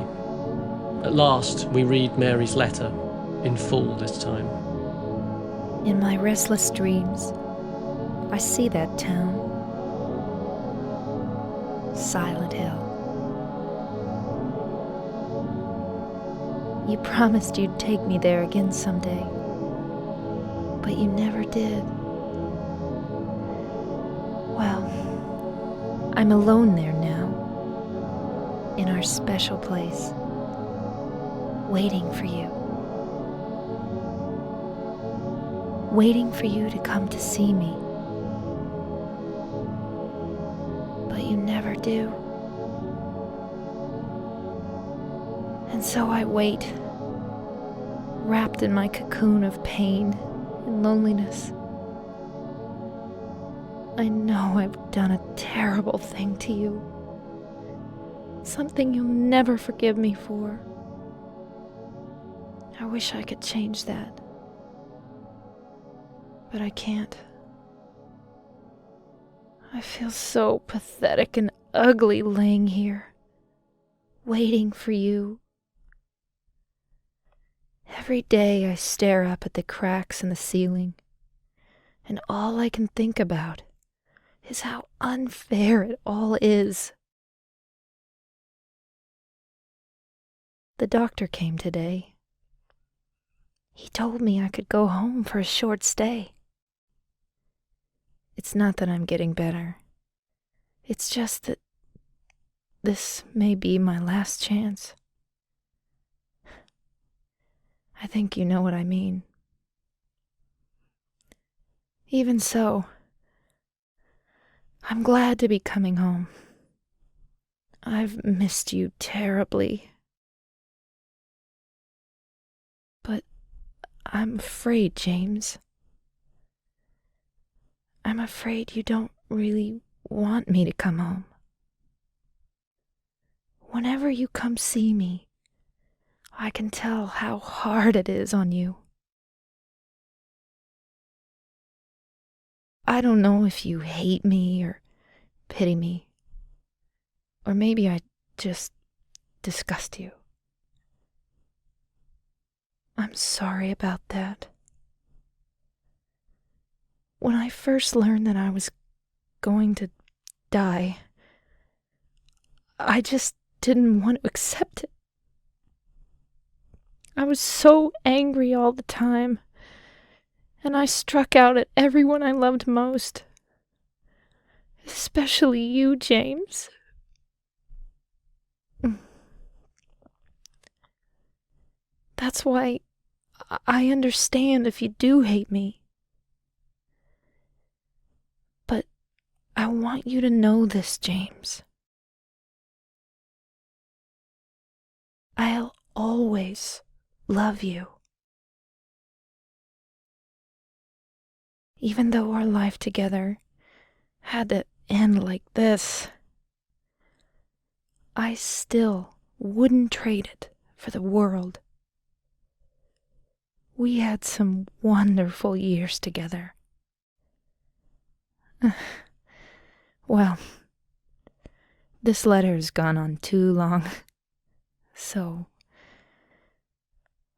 At last, we read Mary's letter, in full this time. In my restless dreams, I see that town. Silent Hill. You promised you'd take me there again someday, but you never did. Well, I'm alone there now, in our special place, waiting for you. Waiting for you to come to see me. But you never do. And so I wait, wrapped in my cocoon of pain and loneliness. I know I've done a terrible thing to you. Something you'll never forgive me for. I wish I could change that. But I can't. I feel so pathetic and ugly laying here, waiting for you. Every day I stare up at the cracks in the ceiling, and all I can think about is how unfair it all is. The doctor came today. He told me I could go home for a short stay. It's not that I'm getting better. It's just that this may be my last chance. I think you know what I mean. Even so, I'm glad to be coming home. I've missed you terribly. But I'm afraid, James. I'm afraid you don't really want me to come home. Whenever you come see me, I can tell how hard it is on you. I don't know if you hate me or pity me, or maybe I just disgust you. I'm sorry about that. When I first learned that I was going to die, I just didn't want to accept it. I was so angry all the time, and I struck out at everyone I loved most. Especially you, James. That's why I understand if you do hate me. But I want you to know this, James. I'll always love you. Even though our life together had to end like this, I still wouldn't trade it for the world. We had some wonderful years together. Well, This letter's gone on too long, so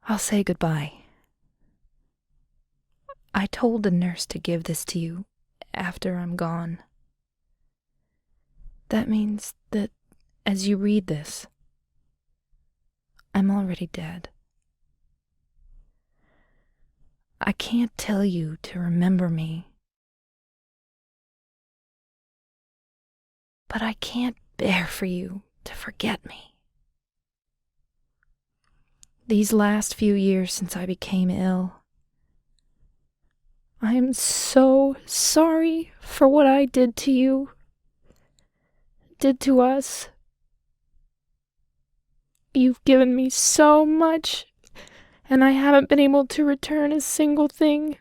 I'll say goodbye. I told the nurse to give this to you after I'm gone. That means that as you read this, I'm already dead. I can't tell you to remember me, but I can't bear for you to forget me. These last few years since I became ill, I am so sorry for what I did to you, did to us. You've given me so much, and I haven't been able to return a single thing.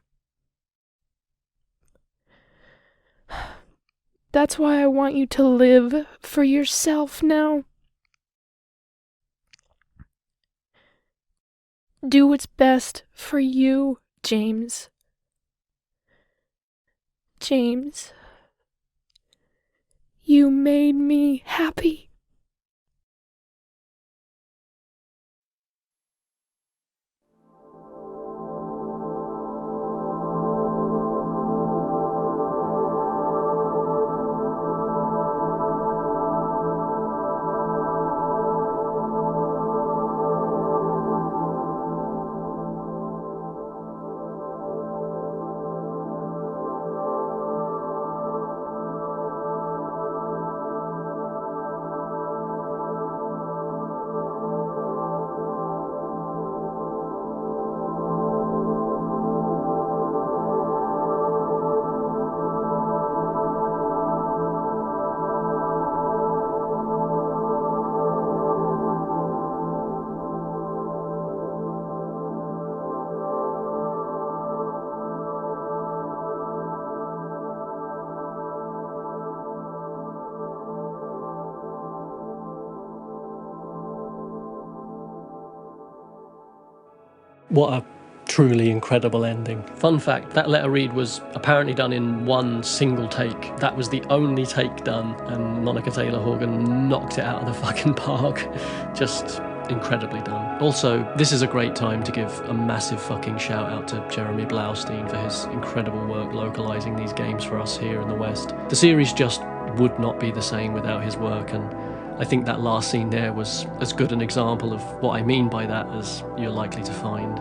That's why I want you to live for yourself now. Do what's best for you, James. James, you made me happy. What a truly incredible ending. Fun fact, that letter read was apparently done in one single take. That was the only take done, and Monica Taylor Horgan knocked it out of the fucking park. Just incredibly done. Also, this is a great time to give a massive fucking shout out to Jeremy Blaustein for his incredible work localising these games for us here in the West. The series just would not be the same without his work, and I think that last scene there was as good an example of what I mean by that as you're likely to find.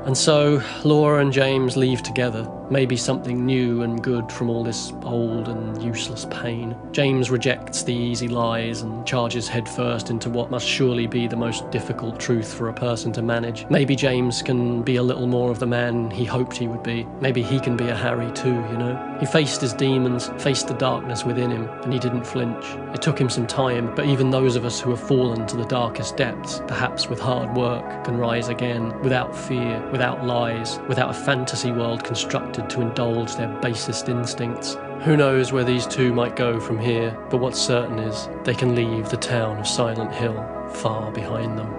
And so, Laura and James leave together, maybe something new and good from all this old and useless pain. James rejects the easy lies and charges headfirst into what must surely be the most difficult truth for a person to manage. Maybe James can be a little more of the man he hoped he would be. Maybe he can be a Harry too, you know? He faced his demons, faced the darkness within him, and he didn't flinch. It took him some time, but even those of us who have fallen to the darkest depths, perhaps with hard work, can rise again, without fear, without lies, without a fantasy world constructed to indulge their basest instincts. Who knows where these two might go from here, but what's certain is they can leave the town of Silent Hill far behind them.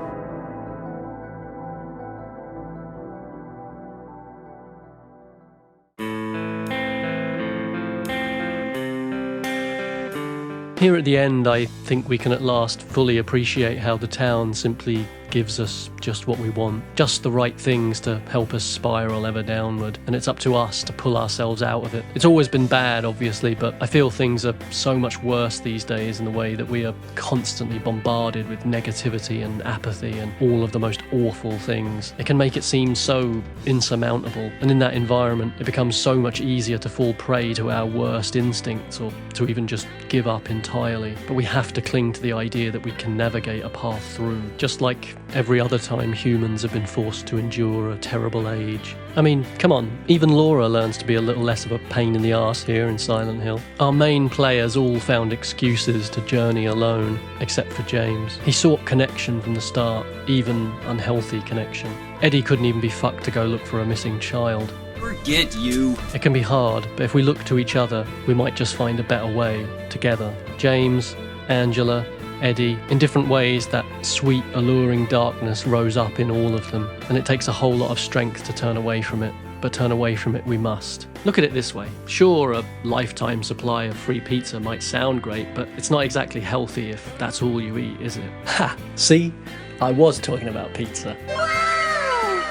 Here at the end, I think we can at last fully appreciate how the town simply gives us just what we want, just the right things to help us spiral ever downward, and it's up to us to pull ourselves out of it. It's always been bad, obviously, but I feel things are so much worse these days in the way that we are constantly bombarded with negativity and apathy and all of the most awful things. It can make it seem so insurmountable, and in that environment, it becomes so much easier to fall prey to our worst instincts or to even just give up entirely. But we have to cling to the idea that we can navigate a path through, just like every other time humans have been forced to endure a terrible age. I mean, come on, even Laura learns to be a little less of a pain in the arse here in Silent Hill. Our main players all found excuses to journey alone, except for James. He sought connection from the start, even unhealthy connection. Eddie couldn't even be fucked to go look for a missing child. Forget you. It can be hard, but if we look to each other, we might just find a better way, together. James, Angela, Eddie, in different ways that sweet, alluring darkness rose up in all of them, and it takes a whole lot of strength to turn away from it. but turn away from it we must. Look at it this way. Sure, a lifetime supply of free pizza might sound great, but it's not exactly healthy if that's all you eat, is it? Ha! See? I was talking about pizza.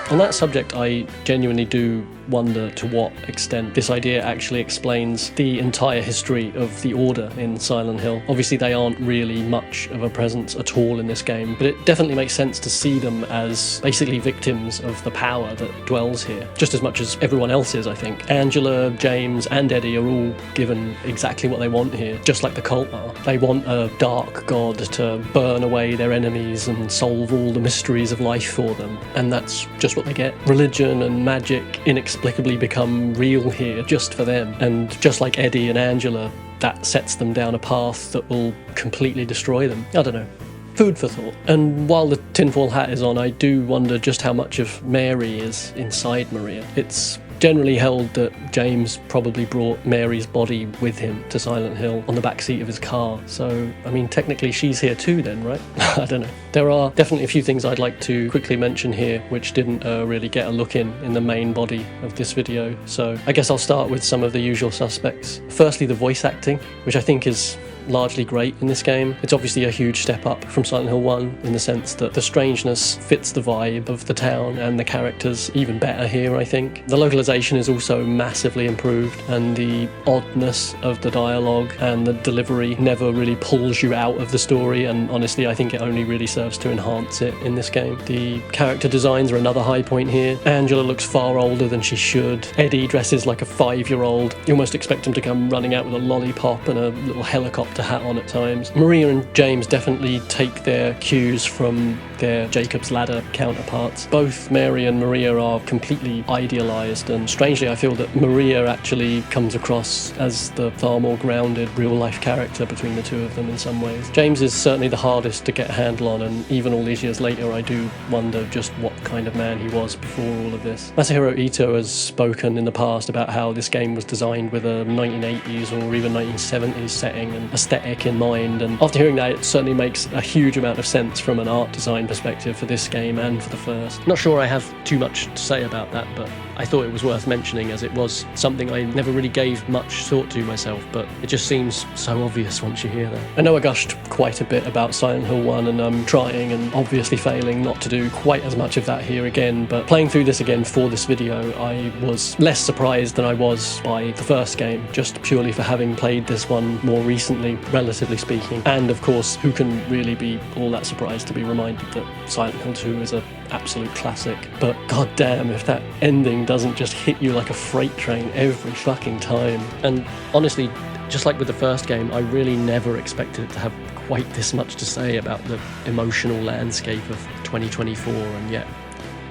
On that subject, I genuinely do wonder to what extent this idea actually explains the entire history of the Order in Silent Hill. Obviously, they aren't really much of a presence at all in this game, but it definitely makes sense to see them as basically victims of the power that dwells here, just as much as everyone else is, I think. Angela, James, and Eddie are all given exactly what they want here, just like the cult are. They want a dark god to burn away their enemies and solve all the mysteries of life for them, and that's just what they get. Religion and magic inexplicably become real here just for them, and just like Eddie and Angela, that sets them down a path that will completely destroy them. I don't know. Food for thought. And while the tinfoil hat is on, I do wonder just how much of Mary is inside Maria. It's generally held that James probably brought Mary's body with him to Silent Hill on the back seat of his car. So, I mean, technically she's here too then, right? I don't know. There are definitely a few things I'd like to quickly mention here which didn't really get a look in the main body of this video. So I guess I'll start with some of the usual suspects. Firstly, the voice acting, which I think is largely great in this game. It's obviously a huge step up from Silent Hill 1 in the sense that the strangeness fits the vibe of the town and the characters even better here, I think. The localization is also massively improved, and the oddness of the dialogue and the delivery never really pulls you out of the story, and honestly I think it only really serves to enhance it in this game. The character designs are another high point here. Angela looks far older than she should. Eddie dresses like a 5-year-old. You almost expect him to come running out with a lollipop and a little helicopter hat on at times. Maria and James definitely take their cues from their Jacob's Ladder counterparts. Both Mary and Maria are completely idealised, and strangely I feel that Maria actually comes across as the far more grounded real-life character between the two of them in some ways. James is certainly the hardest to get a handle on, and even all these years later I do wonder just what kind of man he was before all of this. Masahiro Ito has spoken in the past about how this game was designed with a 1980s or even 1970s setting and aesthetic in mind, and after hearing that it certainly makes a huge amount of sense from an art design perspective for this game and for the first. Not sure I have too much to say about that, but I thought it was worth mentioning as it was something I never really gave much thought to myself, but it just seems so obvious once you hear that. I know I gushed quite a bit about Silent Hill 1 and I'm trying and obviously failing not to do quite as much of that here again, but playing through this again for this video I was less surprised than I was by the first game, just purely for having played this one more recently, relatively speaking, and of course who can really be all that surprised to be reminded that Silent Hill 2 is an absolute classic. But goddamn if that ending doesn't just hit you like a freight train every fucking time. And honestly, just like with the first game, I really never expected it to have quite this much to say about the emotional landscape of 2024, and yet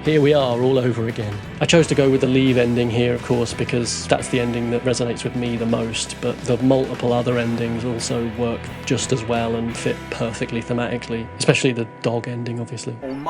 here we are all over again. I chose to go with the leave ending here, of course, because that's the ending that resonates with me the most, but the multiple other endings also work just as well and fit perfectly thematically, especially the dog ending, obviously. And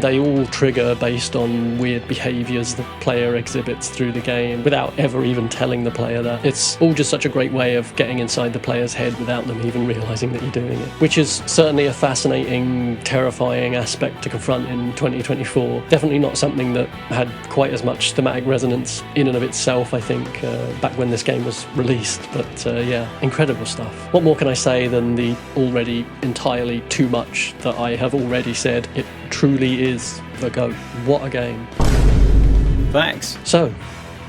they all trigger based on weird behaviours the player exhibits through the game without ever even telling the player that. It's all just such a great way of getting inside the player's head without them even realising that you're doing it, which is certainly a fascinating, terrifying aspect to confront in 2024. Definitely not something that had quite as much thematic resonance in and of itself, I think, back when this game was released, but yeah, incredible stuff. What more can I say than the already entirely too much that I have already said? It truly is the GOAT. What a game. Thanks. So,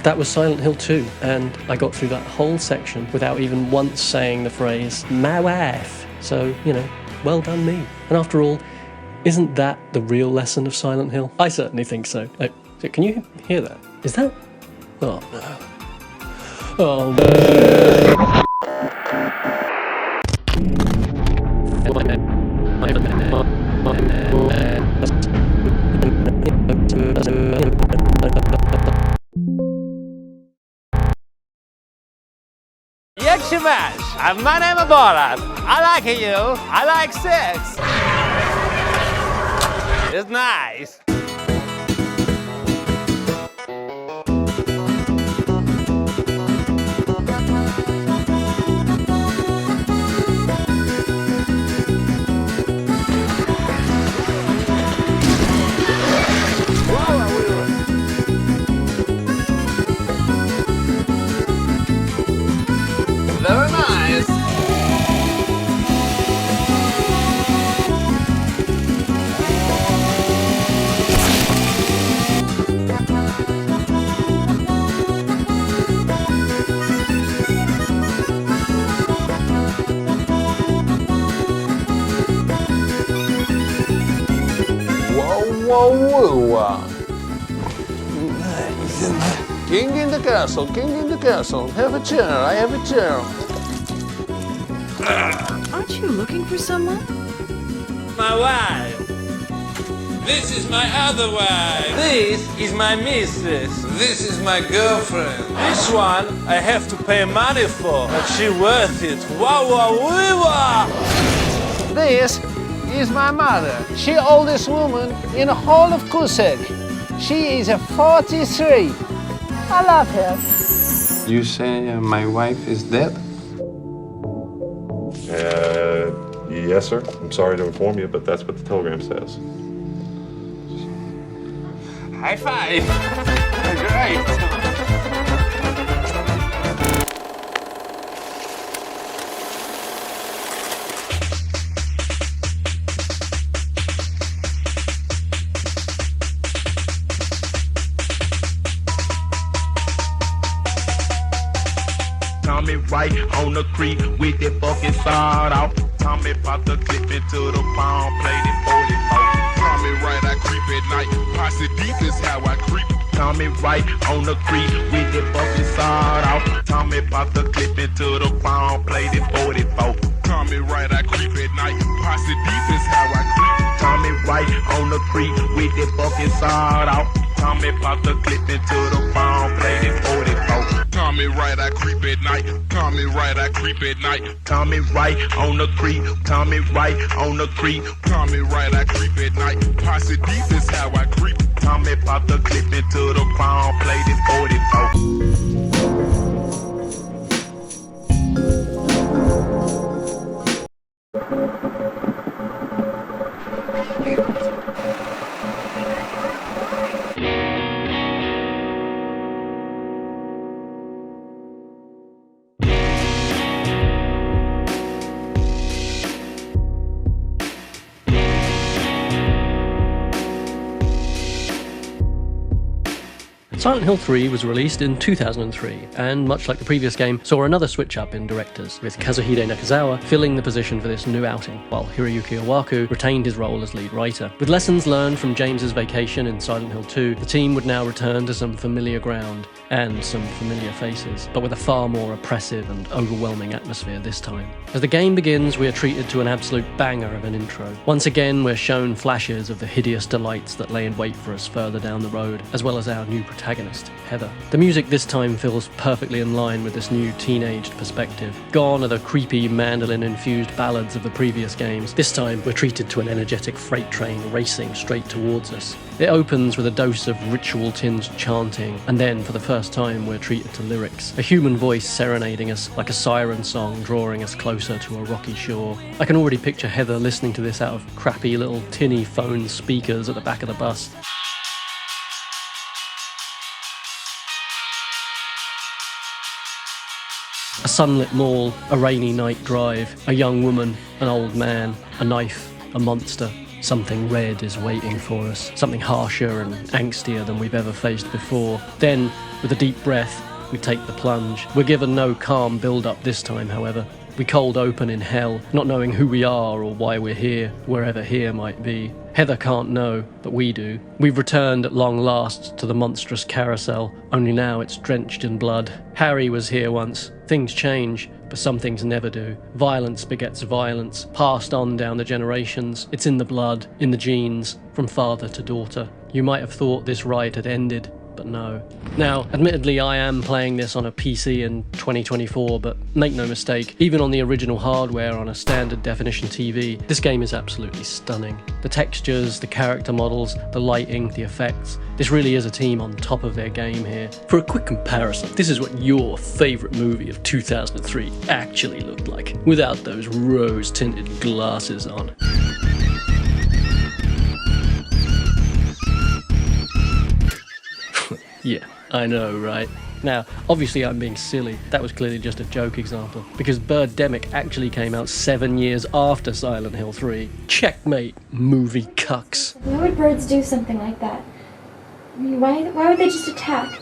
that was Silent Hill 2, and I got through that whole section without even once saying the phrase, my wife. So, you know, well done me. And after all, isn't that the real lesson of Silent Hill? I certainly think so. Can you hear that? Is that? Oh no. Oh no. Yakshimash, my name is Borat. I like you. I like sex. It's nice. whoa. King in the castle, king in the castle. Have a chair, I have a chair. Aren't you looking for someone? My wife. This is my other wife. This is my missus. This is my girlfriend. This one I have to pay money for, but she worth it. Wow, wow, wee, wow. This is my mother. She oldest woman in the whole of Kusek. She is a 43. I love her. You say my wife is dead? Yes, sir. I'm sorry to inform you, but that's what the telegram says. High five. Great. Tommy right on the creek with that fucking side out. Tommy about to clip into the palm, played it 44. Tommy right, I creep at night. Posse deep is how I creep. Tommy right on the creek with that fucking side out. Tommy about to clip into the palm, played it 44. Tommy right, I creep at night. Posse deep is how I creep. Tommy right on the creek with that fucking side out. Tommy about to clip into the palm, played it 44. Tommy right, I creep at night. Tommy right, I creep at night. Tommy right on the creek. Tommy right on the creek. Tommy right, I creep at night. Posse deep is how I creep. Tommy about to clip into the palm, played it 44. Silent Hill 3 was released in 2003, and much like the previous game, saw another switch-up in directors, with Kazuhide Nakazawa filling the position for this new outing, while Hiroyuki Owaku retained his role as lead writer. With lessons learned from James's vacation in Silent Hill 2, the team would now return to some familiar ground, and some familiar faces, but with a far more oppressive and overwhelming atmosphere this time. As the game begins, we are treated to an absolute banger of an intro. Once again, we're shown flashes of the hideous delights that lay in wait for us further down the road, as well as our new protagonist, Heather. The music this time feels perfectly in line with this new teenaged perspective. Gone are the creepy mandolin-infused ballads of the previous games. This time, we're treated to an energetic freight train racing straight towards us. It opens with a dose of ritual-tinged chanting, and then, for the first time, we're treated to lyrics. A human voice serenading us like a siren song, drawing us closer to a rocky shore. I can already picture Heather listening to this out of crappy little tinny phone speakers at the back of the bus. A sunlit mall, a rainy night drive, a young woman, an old man, a knife, a monster. Something red is waiting for us, something harsher and angstier than we've ever faced before. Then, with a deep breath, we take the plunge. We're given no calm build-up this time, however. We cold open in hell, not knowing who we are or why we're here, wherever here might be. Heather can't know, but we do. We've returned at long last to the monstrous carousel, only now it's drenched in blood. Harry was here once. Things change, but some things never do. Violence begets violence, passed on down the generations. It's in the blood, in the genes, from father to daughter. You might have thought this ride had ended, but no. Now, admittedly, I am playing this on a PC in 2024, but make no mistake, even on the original hardware on a standard definition TV, this game is absolutely stunning. The textures, the character models, the lighting, the effects, this really is a team on top of their game here. For a quick comparison, this is what your favourite movie of 2003 actually looked like, without those rose-tinted glasses on. Yeah, I know, right? Now, obviously I'm being silly. That was clearly just a joke example, because Birdemic actually came out 7 years after Silent Hill 3. Checkmate, movie cucks. Why would birds do something like that? I mean, why would they just attack?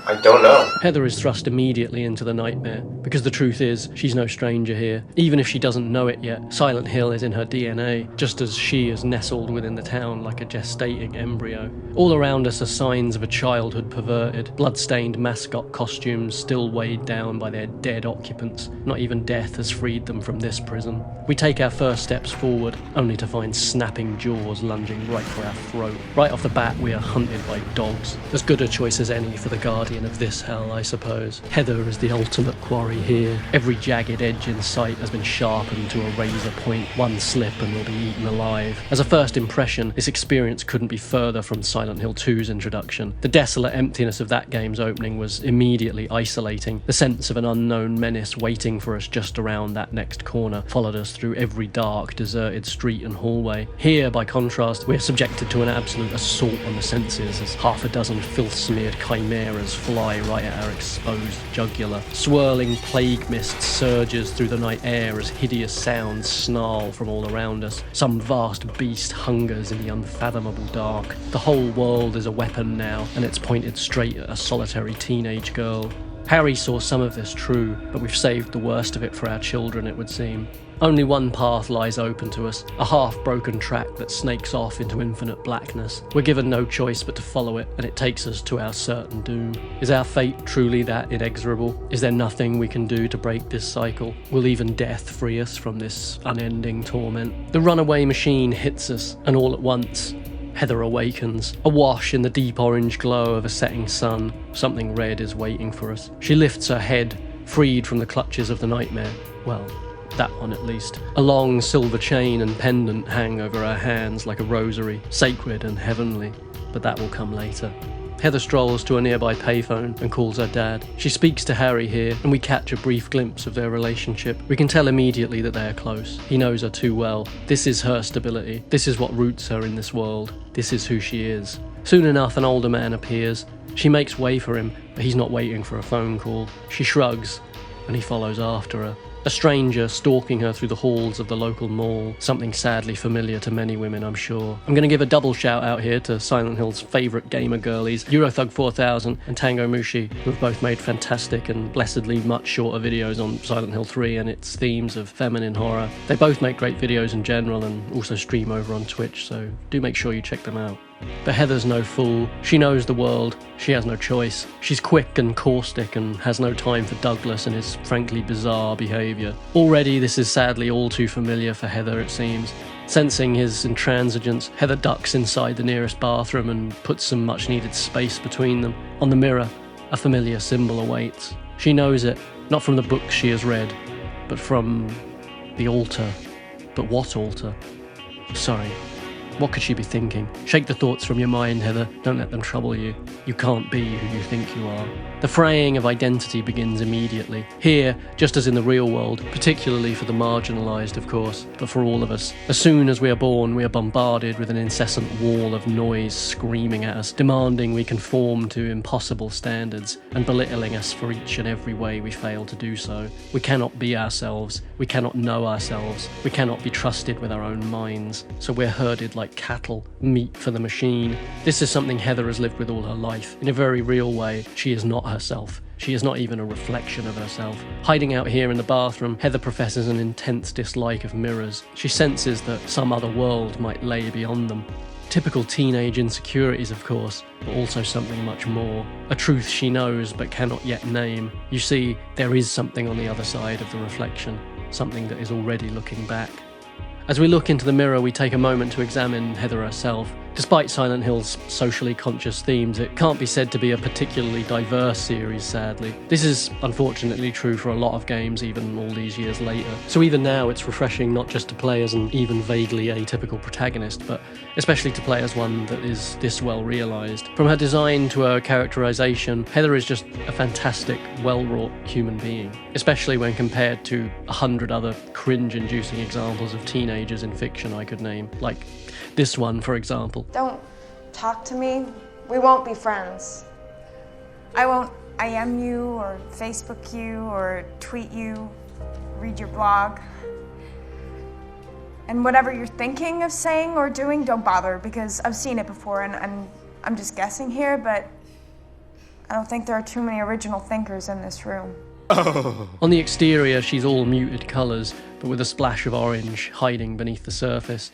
I don't know. Heather is thrust immediately into the nightmare, because the truth is, she's no stranger here. Even if she doesn't know it yet, Silent Hill is in her DNA, just as she is nestled within the town like a gestating embryo. All around us are signs of a childhood perverted, blood-stained mascot costumes still weighed down by their dead occupants. Not even death has freed them from this prison. We take our first steps forward, only to find snapping jaws lunging right for our throat. Right off the bat, we are hunted by dogs. As good a choice as any for the guardian of this hell, I suppose. Heather is the ultimate quarry here. Every jagged edge in sight has been sharpened to a razor point. One slip and we'll be eaten alive. As a first impression, this experience couldn't be further from Silent Hill 2's introduction. The desolate emptiness of that game's opening was immediately isolating. The sense of an unknown menace waiting for us just around that next corner followed us through every dark, deserted street and hallway. Here, by contrast, we're subjected to an absolute assault on the senses as half a dozen filth-smeared chimeras fly right at our exposed jugular. Swirling plague mist surges through the night air as hideous sounds snarl from all around us. Some vast beast hungers in the unfathomable dark. The whole world is a weapon now, and it's pointed straight at a solitary teenage girl. Harry saw some of this, true, but we've saved the worst of it for our children, it would seem. Only one path lies open to us, a half-broken track that snakes off into infinite blackness. We're given no choice but to follow it, and it takes us to our certain doom. Is our fate truly that inexorable? Is there nothing we can do to break this cycle? Will even death free us from this unending torment? The runaway machine hits us, and all at once, Heather awakens. Awash in the deep orange glow of a setting sun, something red is waiting for us. She lifts her head, freed from the clutches of the nightmare. Well, that one at least. A long silver chain and pendant hang over her hands like a rosary, sacred and heavenly, but that will come later. Heather strolls to a nearby payphone and calls her dad. She speaks to Harry here, and we catch a brief glimpse of their relationship. We can tell immediately that they are close. He knows her too well. This is her stability. This is what roots her in this world. This is who she is. Soon enough, an older man appears. She makes way for him, but he's not waiting for a phone call. She shrugs, and he follows after her. A stranger stalking her through the halls of the local mall, something sadly familiar to many women, I'm sure. I'm going to give a double shout out here to Silent Hill's favourite gamer girlies, Eurothug 4000 and Tango Mushi, who have both made fantastic and blessedly much shorter videos on Silent Hill 3 and its themes of feminine horror. They both make great videos in general and also stream over on Twitch, so do make sure you check them out. But Heather's no fool. She knows the world. She has no choice. She's quick and caustic and has no time for Douglas and his frankly bizarre behaviour. Already this is sadly all too familiar for Heather, it seems. Sensing his intransigence, Heather ducks inside the nearest bathroom and puts some much needed space between them. On the mirror, a familiar symbol awaits. She knows it, not from the books she has read, but from the altar. But what altar? Sorry. What could she be thinking? Shake the thoughts from your mind, Heather. Don't let them trouble you. You can't be who you think you are. The fraying of identity begins immediately. Here, just as in the real world, particularly for the marginalised, of course, but for all of us. As soon as we are born, we are bombarded with an incessant wall of noise screaming at us, demanding we conform to impossible standards, and belittling us for each and every way we fail to do so. We cannot be ourselves. We cannot know ourselves. We cannot be trusted with our own minds. So we're herded like cattle, meat for the machine. This is something Heather has lived with all her life. In a very real way, she is not herself. She is not even a reflection of herself. Hiding out here in the bathroom, Heather professes an intense dislike of mirrors. She senses that some other world might lay beyond them. Typical teenage insecurities, of course, but also something much more. A truth she knows but cannot yet name. You see, there is something on the other side of the reflection, something that is already looking back. As we look into the mirror, we take a moment to examine Heather herself. Despite Silent Hill's socially conscious themes, it can't be said to be a particularly diverse series, sadly. This is unfortunately true for a lot of games, even all these years later. So even now, it's refreshing not just to play as an even vaguely atypical protagonist, but especially to play as one that is this well realised. From her design to her characterisation, Heather is just a fantastic, well-wrought human being, especially when compared to 100 other cringe-inducing examples of teenagers in fiction I could name, like this one, for example. Don't talk to me. We won't be friends. I won't IM you or Facebook you or tweet you, read your blog. And whatever you're thinking of saying or doing, don't bother, because I've seen it before and I'm just guessing here, but I don't think there are too many original thinkers in this room. On the exterior, she's all muted colours, but with a splash of orange hiding beneath the surface,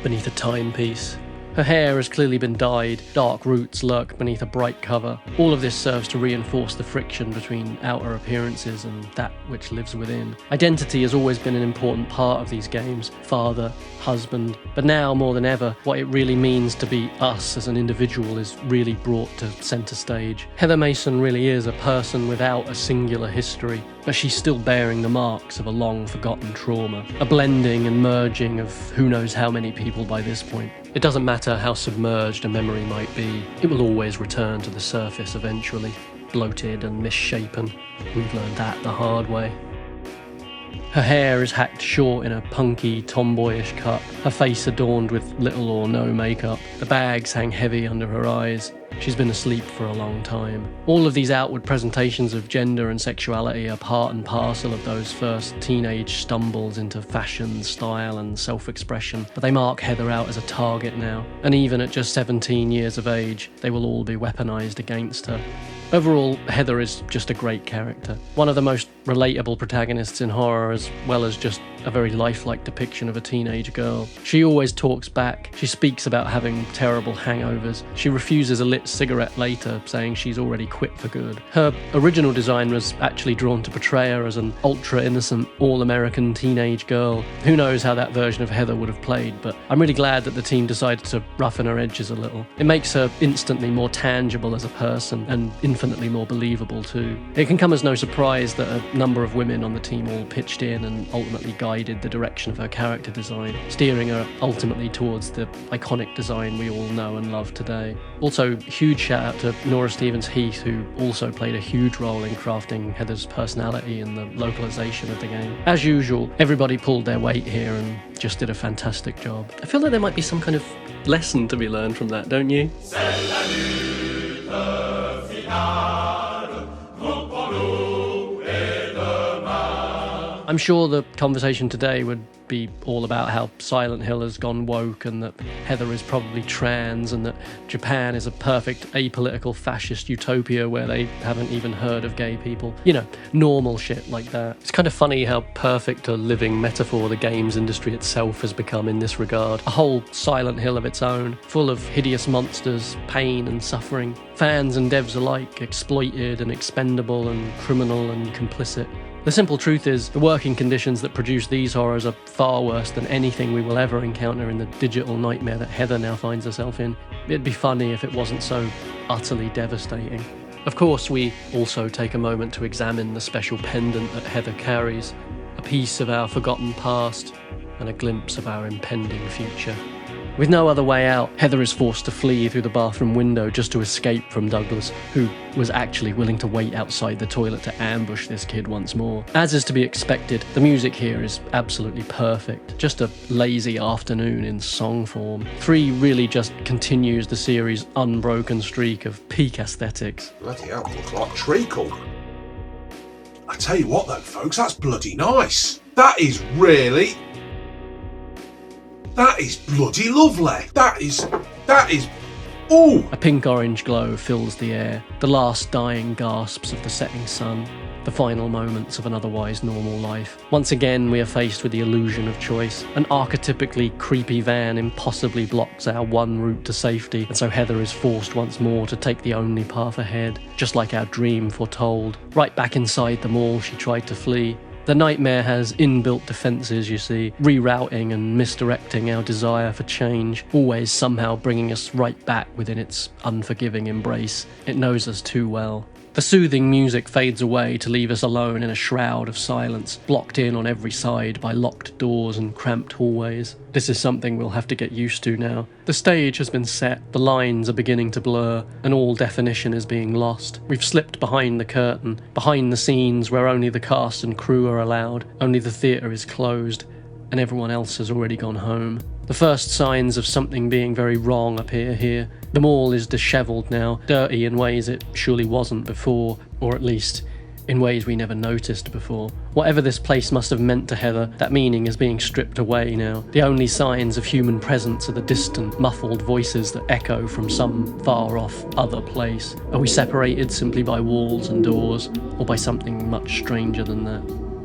beneath a timepiece. Her hair has clearly been dyed, dark roots lurk beneath a bright cover. All of this serves to reinforce the friction between outer appearances and that which lives within. Identity has always been an important part of these games, father, husband, but now more than ever, what it really means to be us as an individual is really brought to centre stage. Heather Mason really is a person without a singular history, but she's still bearing the marks of a long forgotten trauma, a blending and merging of who knows how many people by this point. It doesn't matter how submerged a memory might be, it will always return to the surface eventually, bloated and misshapen. We've learned that the hard way. Her hair is hacked short in a punky, tomboyish cut, her face adorned with little or no makeup. The bags hang heavy under her eyes. She's been asleep for a long time. All of these outward presentations of gender and sexuality are part and parcel of those first teenage stumbles into fashion, style and self-expression, but they mark Heather out as a target now, and even at just 17 years of age, they will all be weaponised against her. Overall, Heather is just a great character. One of the most relatable protagonists in horror, as well as just a very lifelike depiction of a teenage girl. She always talks back. She speaks about having terrible hangovers. She refuses a lit cigarette later, saying she's already quit for good. Her original design was actually drawn to portray her as an ultra-innocent, all-American teenage girl. Who knows how that version of Heather would have played, but I'm really glad that the team decided to roughen her edges a little. It makes her instantly more tangible as a person, and infinitely more believable too. It can come as no surprise that a number of women on the team all pitched in and ultimately guided the direction of her character design, steering her ultimately towards the iconic design we all know and love today. Also, huge shout out to Nora Stevens-Heath, who also played a huge role in crafting Heather's personality and the localization of the game. As usual, everybody pulled their weight here and just did a fantastic job. I feel like there might be some kind of lesson to be learned from that, don't you? I'm sure the conversation today would be all about how Silent Hill has gone woke and that Heather is probably trans and that Japan is a perfect apolitical fascist utopia where they haven't even heard of gay people. You know, normal shit like that. It's kind of funny how perfect a living metaphor the games industry itself has become in this regard. A whole Silent Hill of its own, full of hideous monsters, pain and suffering. Fans and devs alike exploited and expendable and criminal and complicit. The simple truth is, the working conditions that produce these horrors are far worse than anything we will ever encounter in the digital nightmare that Heather now finds herself in. It'd be funny if it wasn't so utterly devastating. Of course, we also take a moment to examine the special pendant that Heather carries, a piece of our forgotten past and a glimpse of our impending future. With no other way out, Heather is forced to flee through the bathroom window just to escape from Douglas, who was actually willing to wait outside the toilet to ambush this kid once more. As is to be expected, the music here is absolutely perfect. Just a lazy afternoon in song form. 3 really just continues the series' unbroken streak of peak aesthetics. Bloody hell, looks like treacle. I tell you what though, folks, that's bloody nice. That is bloody lovely. That is, ooh! A pink-orange glow fills the air, the last dying gasps of the setting sun, the final moments of an otherwise normal life. Once again, we are faced with the illusion of choice. An archetypically creepy van impossibly blocks our one route to safety, and so Heather is forced once more to take the only path ahead, just like our dream foretold. Right back inside the mall she tried to flee. The nightmare has inbuilt defences, you see, rerouting and misdirecting our desire for change, always somehow bringing us right back within its unforgiving embrace. It knows us too well. The soothing music fades away to leave us alone in a shroud of silence, blocked in on every side by locked doors and cramped hallways. This is something we'll have to get used to now. The stage has been set, the lines are beginning to blur, and all definition is being lost. We've slipped behind the curtain, behind the scenes where only the cast and crew are allowed, only the theatre is closed, and everyone else has already gone home. The first signs of something being very wrong appear here. The mall is dishevelled now, dirty in ways it surely wasn't before, or at least in ways we never noticed before. Whatever this place must have meant to Heather, that meaning is being stripped away now. The only signs of human presence are the distant, muffled voices that echo from some far-off other place. Are we separated simply by walls and doors, or by something much stranger than that?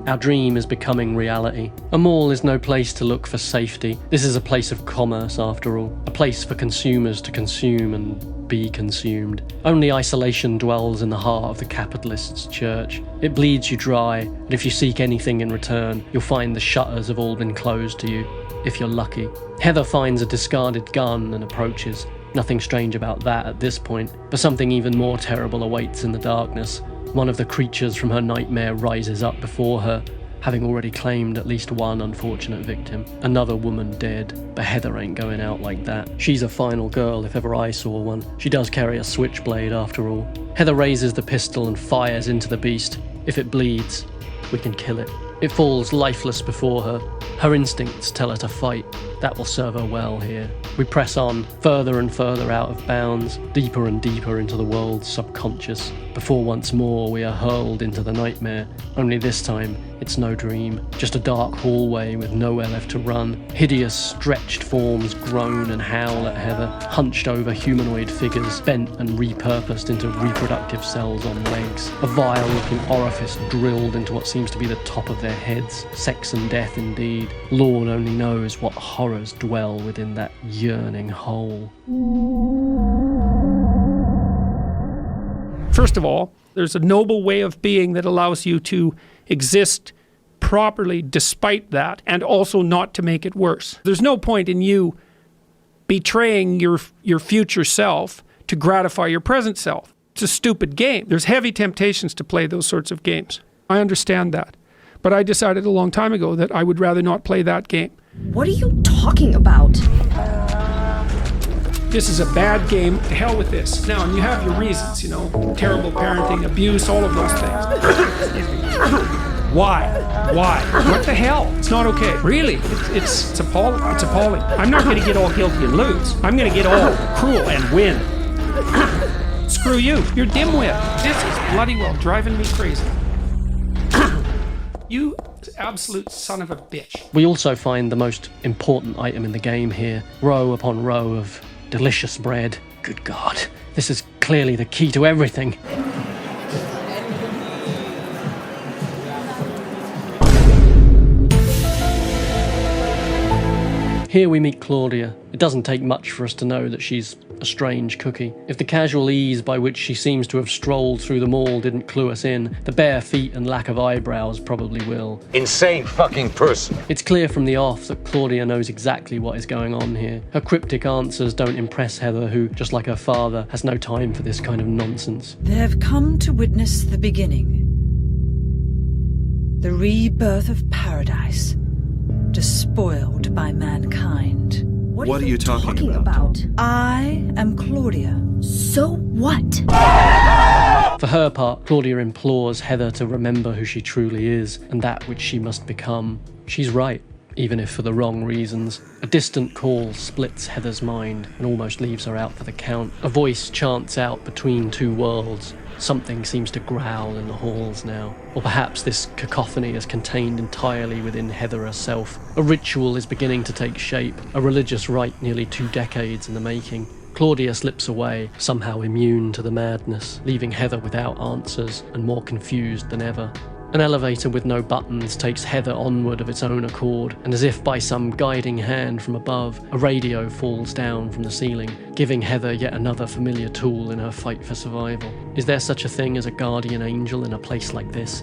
Our dream is becoming reality. A mall is no place to look for safety. This is a place of commerce, after all. A place for consumers to consume and be consumed. Only isolation dwells in the heart of the capitalist's church. It bleeds you dry, and if you seek anything in return, you'll find the shutters have all been closed to you, if you're lucky. Heather finds a discarded gun and approaches. Nothing strange about that at this point, but something even more terrible awaits in the darkness. One of the creatures from her nightmare rises up before her, having already claimed at least one unfortunate victim. Another woman dead, but Heather ain't going out like that. She's a final girl if ever I saw one. She does carry a switchblade after all. Heather raises the pistol and fires into the beast. If it bleeds, we can kill it. It falls lifeless before her. Her instincts tell her to fight. That will serve her well here. We press on, further and further out of bounds, deeper and deeper into the world's subconscious, before once more we are hurled into the nightmare. Only this time, it's no dream, just a dark hallway with nowhere left to run. Hideous, stretched forms groan and howl at Heather, hunched over humanoid figures, bent and repurposed into reproductive cells on legs. A vile-looking orifice drilled into what seems to be the top of their heads. Sex and death indeed. Lord only knows what horrors dwell within that yearning hole. First of all, there's a noble way of being that allows you to exist properly despite that, and also not to make it worse. There's no point in you betraying your future self to gratify your present self. It's a stupid game. There's heavy temptations to play those sorts of games. I understand that. But I decided a long time ago that I would rather not play that game. What are you talking about? This is a bad game. To hell with this. Now, and you have your reasons, you know, terrible parenting, abuse, all of those things. Excuse me. Why? What the hell? It's not okay. Really? It's appalling. It's appalling. I'm not going to get all guilty and lose. I'm going to get all cruel and win. Screw you. You're dimwit. This is bloody well driving me crazy. You absolute son of a bitch. We also find the most important item in the game here, row upon row of delicious bread. Good God, this is clearly the key to everything. Here we meet Claudia. It doesn't take much for us to know that she's a strange cookie. If the casual ease by which she seems to have strolled through the mall didn't clue us in, the bare feet and lack of eyebrows probably will. Insane fucking person. It's clear from the off that Claudia knows exactly what is going on here. Her cryptic answers don't impress Heather, who, just like her father, has no time for this kind of nonsense. They've come to witness the beginning. The rebirth of paradise, despoiled by mankind. What are you talking about? I am Claudia. So what? For her part, Claudia implores Heather to remember who she truly is and that which she must become. She's right, even if for the wrong reasons. A distant call splits Heather's mind and almost leaves her out for the count. A voice chants out between two worlds. Something seems to growl in the halls now. Or perhaps this cacophony is contained entirely within Heather herself. A ritual is beginning to take shape, a religious rite nearly 2 decades in the making. Claudia slips away, somehow immune to the madness, leaving Heather without answers and more confused than ever. An elevator with no buttons takes Heather onward of its own accord, and as if by some guiding hand from above, a radio falls down from the ceiling, giving Heather yet another familiar tool in her fight for survival. Is there such a thing as a guardian angel in a place like this?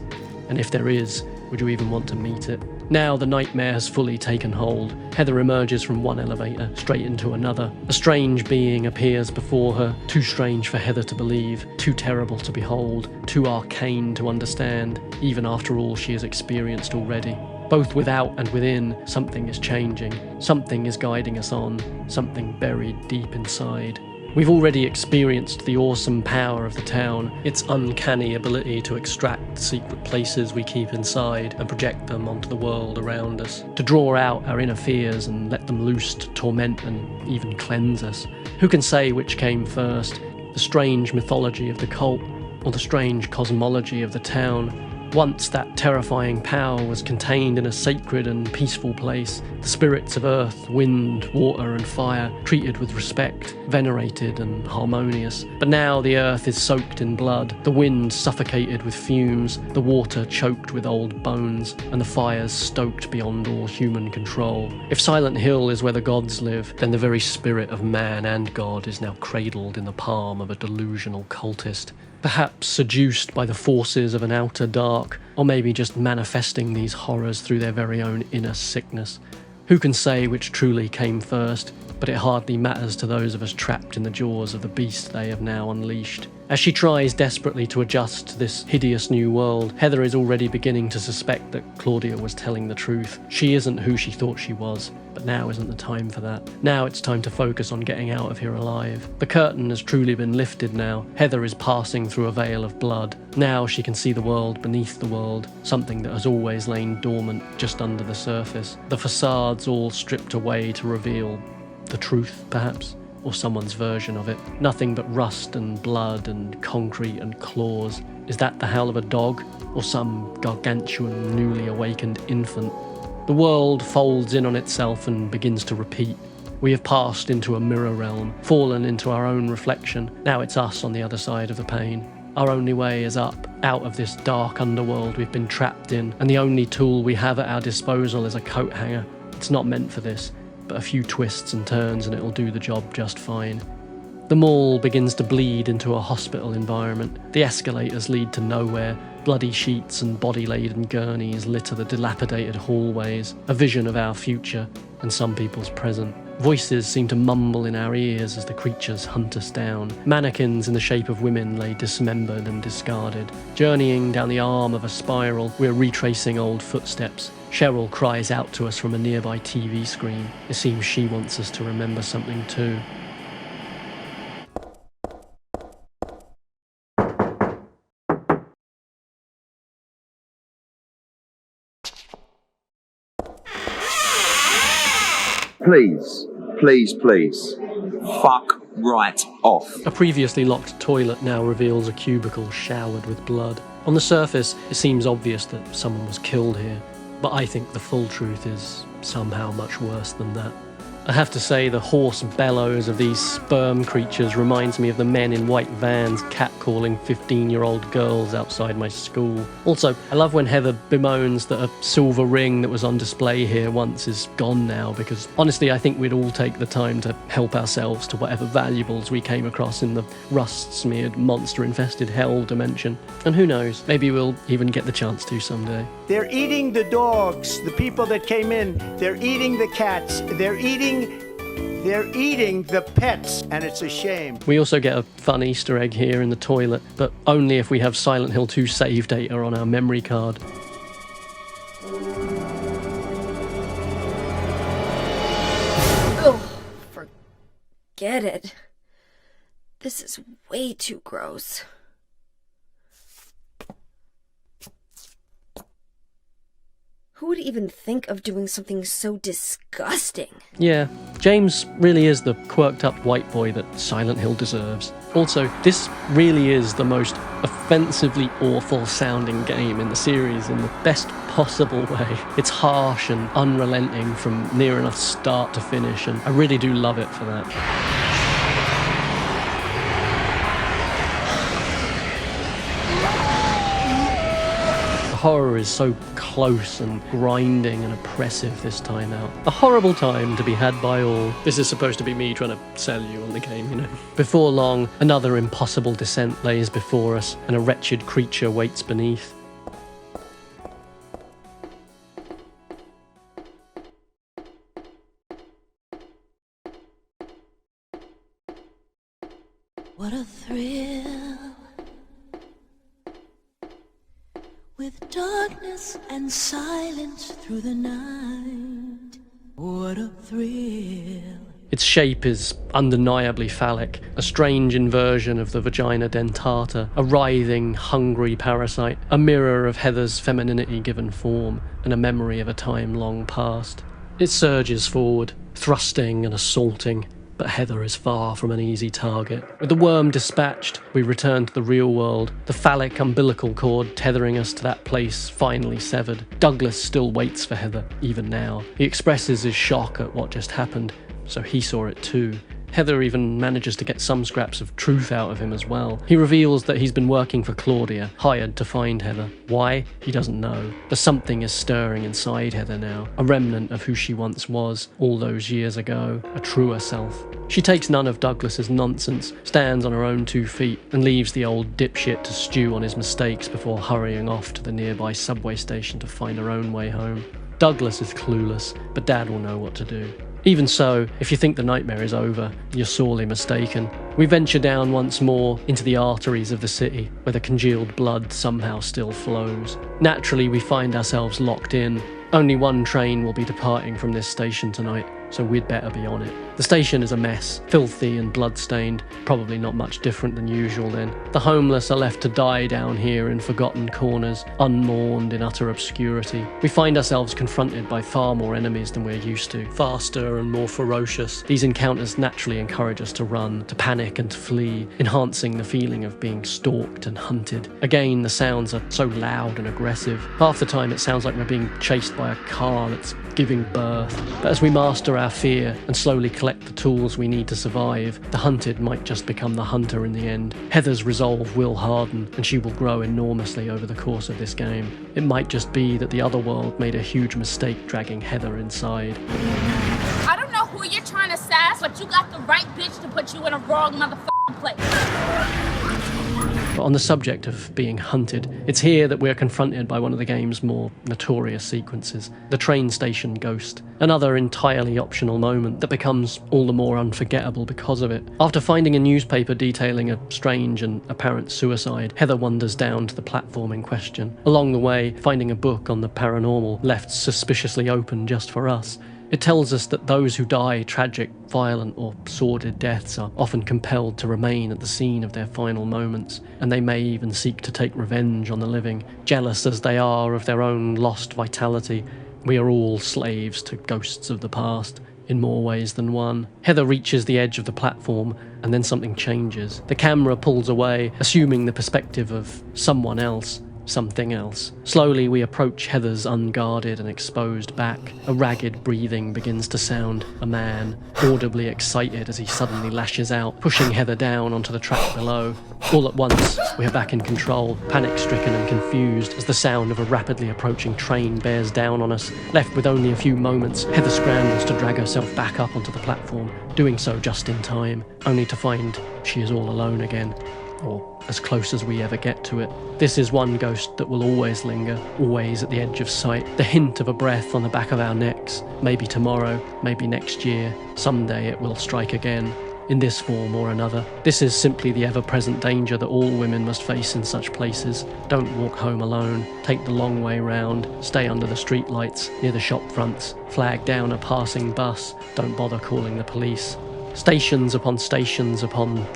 And if there is, would you even want to meet it? Now the nightmare has fully taken hold. Heather emerges from one elevator, straight into another. A strange being appears before her, too strange for Heather to believe, too terrible to behold, too arcane to understand, even after all she has experienced already. Both without and within, something is changing. Something is guiding us on, something buried deep inside. We've already experienced the awesome power of the town, its uncanny ability to extract the secret places we keep inside and project them onto the world around us, to draw out our inner fears and let them loose to torment and even cleanse us. Who can say which came first, the strange mythology of the cult or the strange cosmology of the town. Once that terrifying power was contained in a sacred and peaceful place, the spirits of earth, wind, water and fire treated with respect, venerated and harmonious. But now the earth is soaked in blood, the wind suffocated with fumes, the water choked with old bones, and the fires stoked beyond all human control. If Silent Hill is where the gods live, then the very spirit of man and God is now cradled in the palm of a delusional cultist. Perhaps seduced by the forces of an outer dark, or maybe just manifesting these horrors through their very own inner sickness. Who can say which truly came first, but it hardly matters to those of us trapped in the jaws of the beast they have now unleashed. As she tries desperately to adjust to this hideous new world, Heather is already beginning to suspect that Claudia was telling the truth. She isn't who she thought she was, but now isn't the time for that. Now it's time to focus on getting out of here alive. The curtain has truly been lifted now. Heather is passing through a veil of blood. Now she can see the world beneath the world, something that has always lain dormant just under the surface. The facades all stripped away to reveal the truth, perhaps, or someone's version of it. Nothing but rust and blood and concrete and claws. Is that the howl of a dog, or some gargantuan, newly awakened infant? The world folds in on itself and begins to repeat. We have passed into a mirror realm, fallen into our own reflection. Now it's us on the other side of the pain. Our only way is up, out of this dark underworld we've been trapped in, and the only tool we have at our disposal is a coat hanger. It's not meant for this, but a few twists and turns and it'll do the job just fine. The mall begins to bleed into a hospital environment. The escalators lead to nowhere. Bloody sheets and body-laden gurneys litter the dilapidated hallways, a vision of our future and some people's present. Voices seem to mumble in our ears as the creatures hunt us down. Mannequins in the shape of women lay dismembered and discarded. Journeying down the arm of a spiral, we're retracing old footsteps. Cheryl cries out to us from a nearby TV screen. It seems she wants us to remember something too. Please, please, please, fuck right off. A previously locked toilet now reveals a cubicle showered with blood. On the surface, it seems obvious that someone was killed here, but I think the full truth is somehow much worse than that. I have to say the hoarse bellows of these sperm creatures reminds me of the men in white vans catcalling 15-year-old girls outside my school. Also, I love when Heather bemoans that a silver ring that was on display here once is gone now, because honestly I think we'd all take the time to help ourselves to whatever valuables we came across in the rust-smeared, monster-infested hell dimension. And who knows, maybe we'll even get the chance to someday. They're eating the dogs, the people that came in. They're eating the cats. They're eating the pets, and it's a shame. We also get a fun Easter egg here in the toilet, but only if we have Silent Hill 2 save data on our memory card. Oh, forget it. This is way too gross. Who would even think of doing something so disgusting? Yeah, James really is the quirked up white boy that Silent Hill deserves. Also, this really is the most offensively awful sounding game in the series in the best possible way. It's harsh and unrelenting from near enough start to finish, and I really do love it for that. Horror is so close and grinding and oppressive this time out. A horrible time to be had by all. This is supposed to be me trying to sell you on the game, you know. Before long, another impossible descent lays before us, and a wretched creature waits beneath. What a thrill, with darkness and silence through the night. What a thrill. Its shape is undeniably phallic, a strange inversion of the vagina dentata, a writhing, hungry parasite, a mirror of Heather's femininity given form, and a memory of a time long past. It surges forward, thrusting and assaulting, but Heather is far from an easy target. With the worm dispatched, we return to the real world, the phallic umbilical cord tethering us to that place finally severed. Douglas still waits for Heather, even now. He expresses his shock at what just happened, so he saw it too. Heather even manages to get some scraps of truth out of him as well. He reveals that he's been working for Claudia, hired to find Heather. Why? He doesn't know. But something is stirring inside Heather now, a remnant of who she once was, all those years ago, a truer self. She takes none of Douglas's nonsense, stands on her own 2 feet, and leaves the old dipshit to stew on his mistakes before hurrying off to the nearby subway station to find her own way home. Douglas is clueless, but Dad will know what to do. Even so, if you think the nightmare is over, you're sorely mistaken. We venture down once more into the arteries of the city, where the congealed blood somehow still flows. Naturally, we find ourselves locked in. Only one train will be departing from this station tonight, so we'd better be on it. The station is a mess, filthy and blood-stained, probably not much different than usual then. The homeless are left to die down here in forgotten corners, unmourned in utter obscurity. We find ourselves confronted by far more enemies than we're used to, faster and more ferocious. These encounters naturally encourage us to run, to panic and to flee, enhancing the feeling of being stalked and hunted. Again, the sounds are so loud and aggressive. Half the time it sounds like we're being chased by a car that's giving birth. But as we master our fear and slowly collect the tools we need to survive, the hunted might just become the hunter in the end. Heather's resolve will harden, and she will grow enormously over the course of this game. It might just be that the other world made a huge mistake dragging Heather inside. I don't know who you're trying to sass, but you got the right bitch to put you in a wrong motherfucking place. But on the subject of being hunted, it's here that we're confronted by one of the game's more notorious sequences, the train station ghost. Another entirely optional moment that becomes all the more unforgettable because of it. After finding a newspaper detailing a strange and apparent suicide, Heather wanders down to the platform in question. Along the way, finding a book on the paranormal left suspiciously open just for us. It tells us that those who die tragic, violent or sordid deaths are often compelled to remain at the scene of their final moments, and they may even seek to take revenge on the living. Jealous as they are of their own lost vitality, we are all slaves to ghosts of the past, in more ways than one. Heather reaches the edge of the platform, and then something changes. The camera pulls away, assuming the perspective of someone else. Something else. Slowly we approach Heather's unguarded and exposed back. A ragged breathing begins to sound. A man, audibly excited as he suddenly lashes out, pushing Heather down onto the track below. All at once, we are back in control, panic-stricken and confused as the sound of a rapidly approaching train bears down on us. Left with only a few moments, Heather scrambles to drag herself back up onto the platform, doing so just in time, only to find she is all alone again. Or as close as we ever get to it. This is one ghost that will always linger, always at the edge of sight, the hint of a breath on the back of our necks. Maybe tomorrow, maybe next year, someday it will strike again, in this form or another. This is simply the ever-present danger that all women must face in such places. Don't walk home alone, take the long way round, stay under the street lights, near the shop fronts, flag down a passing bus, don't bother calling the police. Stations upon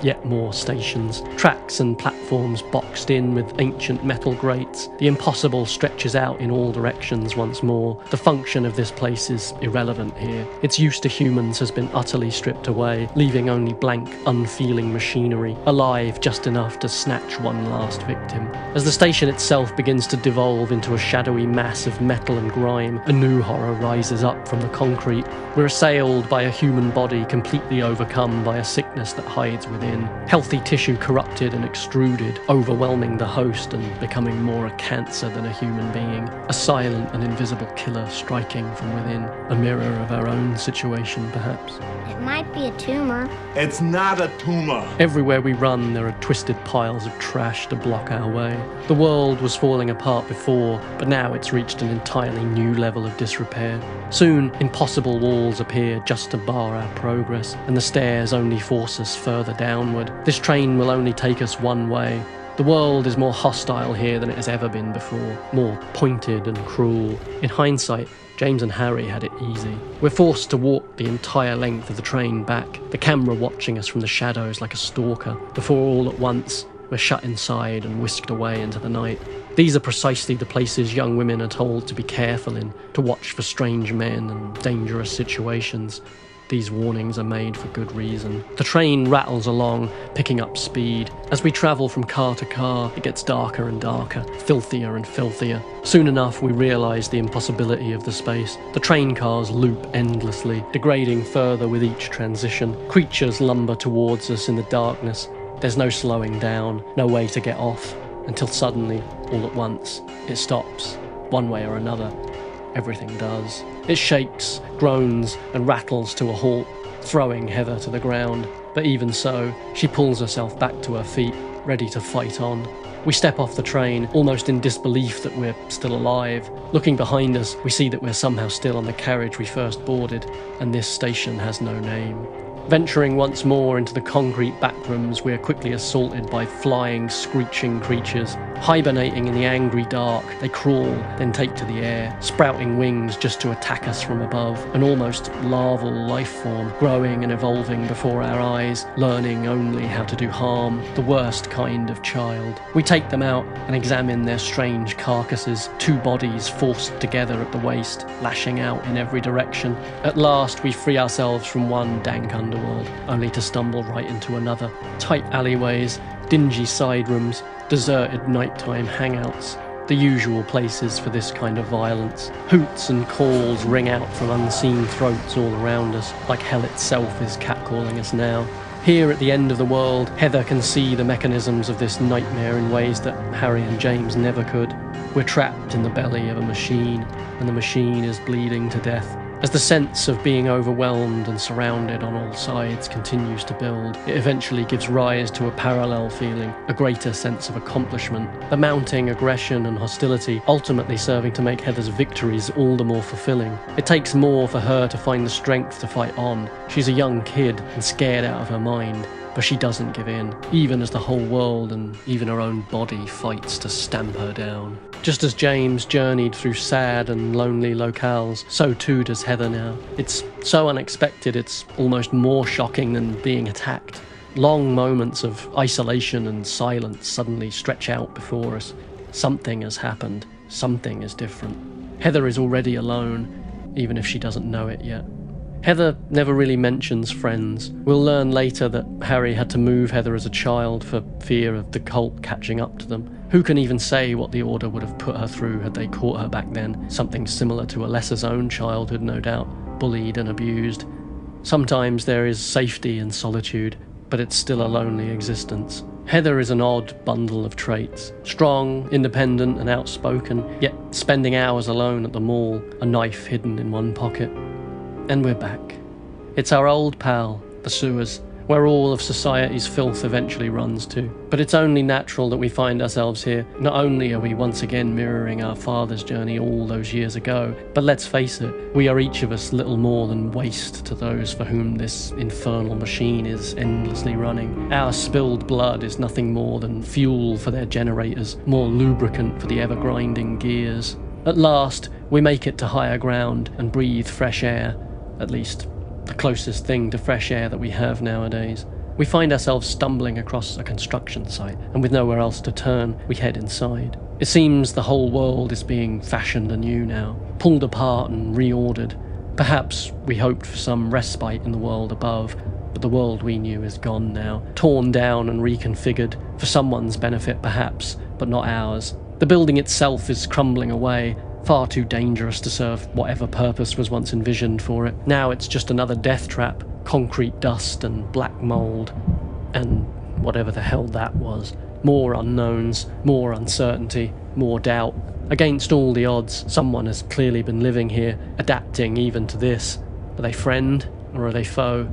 yet more stations, tracks and platforms boxed in with ancient metal grates. The impossible stretches out in all directions once more. The function of this place is irrelevant here. Its use to humans has been utterly stripped away, leaving only blank, unfeeling machinery, alive just enough to snatch one last victim. As the station itself begins to devolve into a shadowy mass of metal and grime, a new horror rises up from the concrete. We're assailed by a human body completely overcome by a sickness that hides within. Healthy tissue corrupted and extruded, overwhelming the host and becoming more a cancer than a human being. A silent and invisible killer striking from within. A mirror of our own situation, perhaps. It might be a tumor. It's not a tumor. Everywhere we run, there are twisted piles of trash to block our way. The world was falling apart before, but now it's reached an entirely new level of disrepair. Soon, impossible walls appear just to bar our progress, and the stairs only force us further downward. This train will only take us one way. The world is more hostile here than it has ever been before, more pointed and cruel. In hindsight, James and Harry had it easy. We're forced to walk the entire length of the train back, the camera watching us from the shadows like a stalker, before all at once we're shut inside and whisked away into the night. These are precisely the places young women are told to be careful in, to watch for strange men and dangerous situations. these warnings are made for good reason. The train rattles along, picking up speed. As we travel from car to car, it gets darker and darker, filthier and filthier. Soon enough, we realise the impossibility of the space. The train cars loop endlessly, degrading further with each transition. Creatures lumber towards us in the darkness. There's no slowing down, no way to get off, until suddenly, all at once, it stops, one way or another. Everything does. It shakes, groans, and rattles to a halt, throwing Heather to the ground. But even so, she pulls herself back to her feet, ready to fight on. We step off the train, almost in disbelief that we're still alive. Looking behind us, we see that we're somehow still on the carriage we first boarded, and this station has no name. Venturing once more into the concrete backrooms, we are quickly assaulted by flying, screeching creatures. Hibernating in the angry dark, they crawl, then take to the air, sprouting wings just to attack us from above. An almost larval life form, growing and evolving before our eyes, learning only how to do harm, the worst kind of child. We take them out and examine their strange carcasses, two bodies forced together at the waist, lashing out in every direction. At last, we free ourselves from one dank underworld, only to stumble right into another. Tight alleyways, dingy side rooms, deserted nighttime hangouts, the usual places for this kind of violence. Hoots and calls ring out from unseen throats all around us, like hell itself is catcalling us now. Here at the end of the world, Heather can see the mechanisms of this nightmare in ways that Harry and James never could. We're trapped in the belly of a machine, and the machine is bleeding to death. As the sense of being overwhelmed and surrounded on all sides continues to build, it eventually gives rise to a parallel feeling, a greater sense of accomplishment. The mounting aggression and hostility ultimately serving to make Heather's victories all the more fulfilling. It takes more for her to find the strength to fight on. She's a young kid and scared out of her mind, but she doesn't give in, even as the whole world and even her own body fights to stamp her down. Just as James journeyed through sad and lonely locales, so too does Heather now. It's so unexpected, it's almost more shocking than being attacked. Long moments of isolation and silence suddenly stretch out before us. Something has happened. Something is different. Heather is already alone, even if she doesn't know it yet. Heather never really mentions friends. We'll learn later that Harry had to move Heather as a child for fear of the cult catching up to them. Who can even say what the Order would have put her through had they caught her back then? Something similar to Alessa's own childhood, no doubt, bullied and abused. Sometimes there is safety in solitude, but it's still a lonely existence. Heather is an odd bundle of traits. Strong, independent and outspoken, yet spending hours alone at the mall, a knife hidden in one pocket. And we're back. It's our old pal, the sewers, where all of society's filth eventually runs to. But it's only natural that we find ourselves here. Not only are we once again mirroring our father's journey all those years ago, but let's face it, we are each of us little more than waste to those for whom this infernal machine is endlessly running. Our spilled blood is nothing more than fuel for their generators, more lubricant for the ever-grinding gears. At last, we make it to higher ground and breathe fresh air. At least, the closest thing to fresh air that we have nowadays. We find ourselves stumbling across a construction site, and with nowhere else to turn, we head inside. It seems the whole world is being fashioned anew now, pulled apart and reordered. Perhaps we hoped for some respite in the world above, but the world we knew is gone now, torn down and reconfigured, for someone's benefit perhaps, but not ours. The building itself is crumbling away, far too dangerous to serve whatever purpose was once envisioned for it. Now it's just another death trap, concrete dust and black mould, and whatever the hell that was. More unknowns, more uncertainty, more doubt. Against all the odds, someone has clearly been living here, adapting even to this. Are they friend, or are they foe?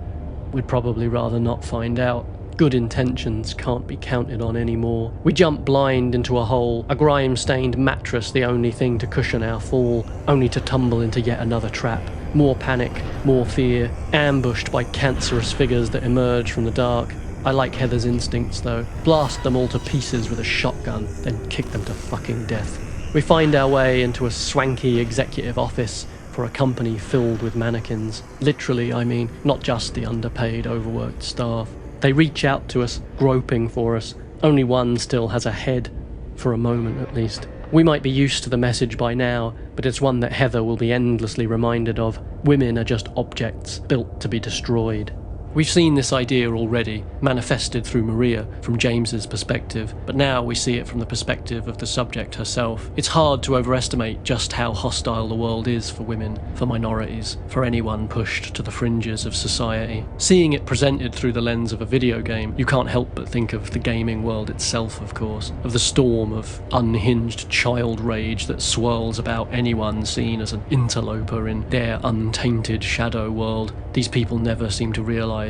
We'd probably rather not find out. Good intentions can't be counted on anymore. We jump blind into a hole, a grime-stained mattress the only thing to cushion our fall, only to tumble into yet another trap. More panic, more fear, ambushed by cancerous figures that emerge from the dark. I like Heather's instincts though. Blast them all to pieces with a shotgun, then kick them to fucking death. We find our way into a swanky executive office for a company filled with mannequins. Literally, I mean, not just the underpaid, overworked staff. They reach out to us, groping for us. Only one still has a head, for a moment at least. We might be used to the message by now, but it's one that Heather will be endlessly reminded of. Women are just objects built to be destroyed. We've seen this idea already, manifested through Maria from James's perspective, but now we see it from the perspective of the subject herself. It's hard to overestimate just how hostile the world is for women, for minorities, for anyone pushed to the fringes of society. Seeing it presented through the lens of a video game, you can't help but think of the gaming world itself, of course, of the storm of unhinged child rage that swirls about anyone seen as an interloper in their untainted shadow world. These people never seem to realise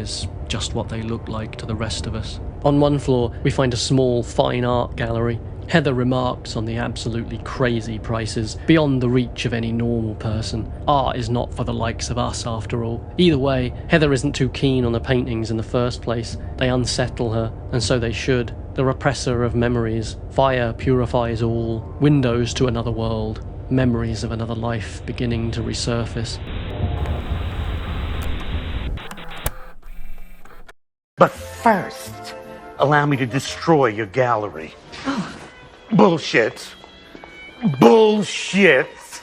just what they look like to the rest of us. On one floor, we find a small fine art gallery. Heather remarks on the absolutely crazy prices, beyond the reach of any normal person. Art is not for the likes of us, after all. Either way, Heather isn't too keen on the paintings in the first place. They unsettle her, and so they should. The repressor of memories. Fire purifies all. Windows to another world. Memories of another life beginning to resurface. But first, allow me to destroy your gallery. Oh. Bullshit. Bullshit.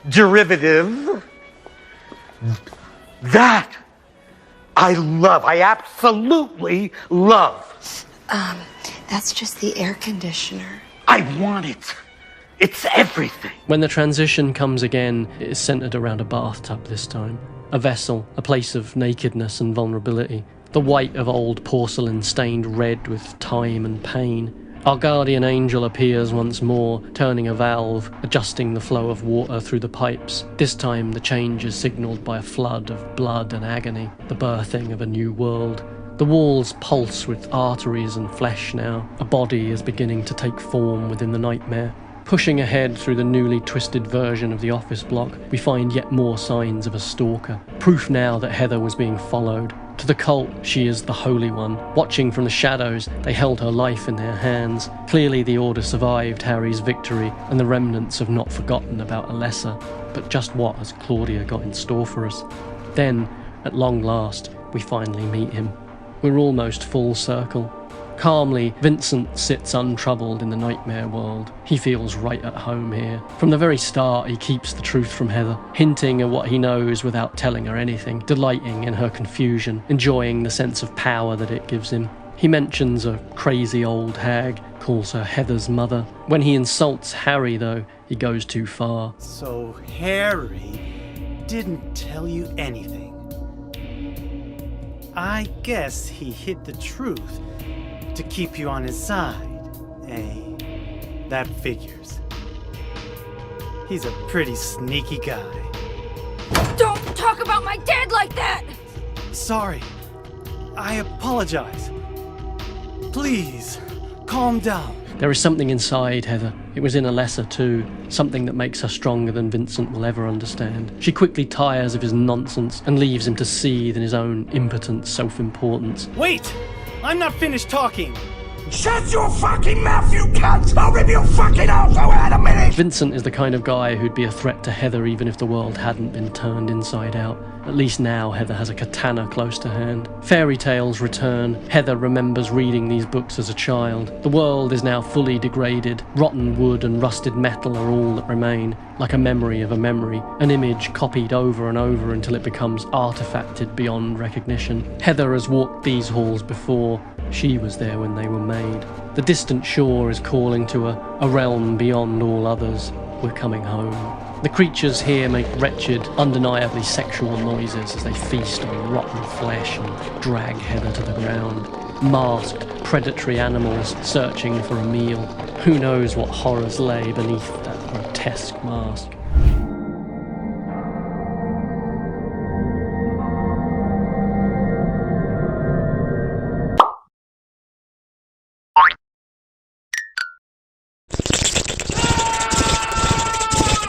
Derivative. That I love. I absolutely love. That's just the air conditioner. I want it. It's everything. When the transition comes again, it is centered around a bathtub this time. A vessel, a place of nakedness and vulnerability. The white of old porcelain stained red with time and pain. Our guardian angel appears once more, turning a valve, adjusting the flow of water through the pipes. This time the change is signalled by a flood of blood and agony, the birthing of a new world. The walls pulse with arteries and flesh now. A body is beginning to take form within the nightmare. Pushing ahead through the newly twisted version of the office block, we find yet more signs of a stalker. Proof now that Heather was being followed. To the cult, she is the Holy One. Watching from the shadows, they held her life in their hands. Clearly the Order survived Harry's victory, and the remnants have not forgotten about Alessa. But just what has Claudia got in store for us? Then, at long last, we finally meet him. We're almost full circle. Calmly, Vincent sits untroubled in the nightmare world. He feels right at home here. From the very start, he keeps the truth from Heather, hinting at what he knows without telling her anything, delighting in her confusion, enjoying the sense of power that it gives him. He mentions a crazy old hag, calls her Heather's mother. When he insults Harry, though, he goes too far. So Harry didn't tell you anything. I guess he hid the truth to keep you on his side, eh? That figures. He's a pretty sneaky guy. Don't talk about my dad like that! Sorry. I apologize. Please, calm down. There is something inside Heather. It was in Alessa too. Something that makes her stronger than Vincent will ever understand. She quickly tires of his nonsense and leaves him to seethe in his own impotent self-importance. Wait! I'm not finished talking. Shut your fucking mouth, you cunt! I'll rip your fucking arsehole out a minute! Vincent is the kind of guy who'd be a threat to Heather even if the world hadn't been turned inside out. At least now Heather has a katana close to hand. Fairy tales return. Heather remembers reading these books as a child. The world is now fully degraded. Rotten wood and rusted metal are all that remain, like a memory of a memory, an image copied over and over until it becomes artifacted beyond recognition. Heather has walked these halls before. She was there when they were made. The distant shore is calling to her, a realm beyond all others. We're coming home. The creatures here make wretched, undeniably sexual noises as they feast on rotten flesh and drag Heather to the ground. Masked, predatory animals searching for a meal. Who knows what horrors lay beneath that grotesque mask?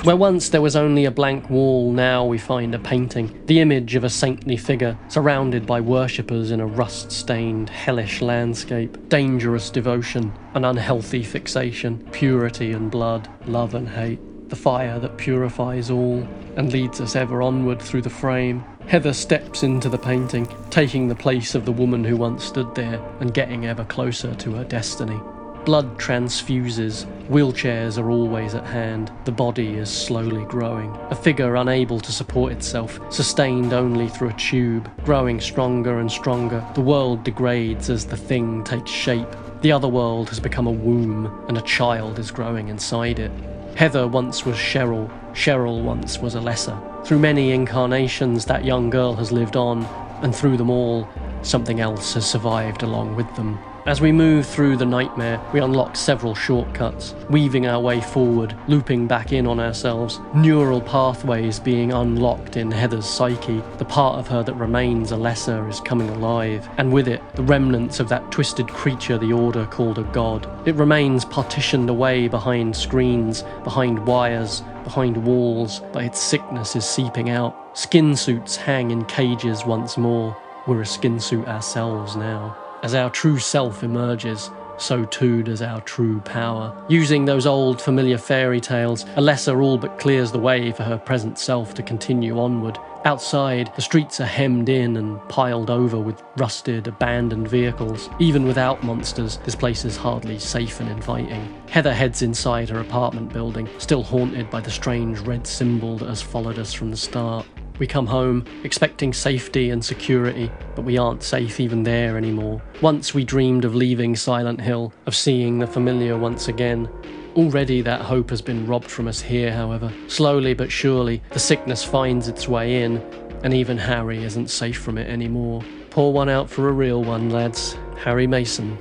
Where once there was only a blank wall, now we find a painting, the image of a saintly figure, surrounded by worshippers in a rust-stained, hellish landscape. Dangerous devotion, an unhealthy fixation, purity and blood, love and hate, the fire that purifies all, and leads us ever onward through the frame. Heather steps into the painting, taking the place of the woman who once stood there, and getting ever closer to her destiny. Blood transfuses, wheelchairs are always at hand, the body is slowly growing. A figure unable to support itself, sustained only through a tube, growing stronger and stronger. The world degrades as the thing takes shape. The other world has become a womb, and a child is growing inside it. Heather once was Cheryl, Cheryl once was Alessa. Through many incarnations, that young girl has lived on, and through them all, something else has survived along with them. As we move through the nightmare, we unlock several shortcuts, weaving our way forward, looping back in on ourselves, neural pathways being unlocked in Heather's psyche. The part of her that remains Alessa is coming alive, and with it, the remnants of that twisted creature the Order called a god. It remains partitioned away behind screens, behind wires, behind walls, but its sickness is seeping out. Skin suits hang in cages once more. We're a skin suit ourselves now. As our true self emerges, so too does our true power. Using those old familiar fairy tales, Alessa all but clears the way for her present self to continue onward. Outside, the streets are hemmed in and piled over with rusted, abandoned vehicles. Even without monsters, this place is hardly safe and inviting. Heather heads inside her apartment building, still haunted by the strange red symbol that has followed us from the start. We come home, expecting safety and security, but we aren't safe even there anymore. Once we dreamed of leaving Silent Hill, of seeing the familiar once again. Already that hope has been robbed from us here, however. Slowly but surely, the sickness finds its way in, and even Harry isn't safe from it anymore. Pour one out for a real one, lads. Harry Mason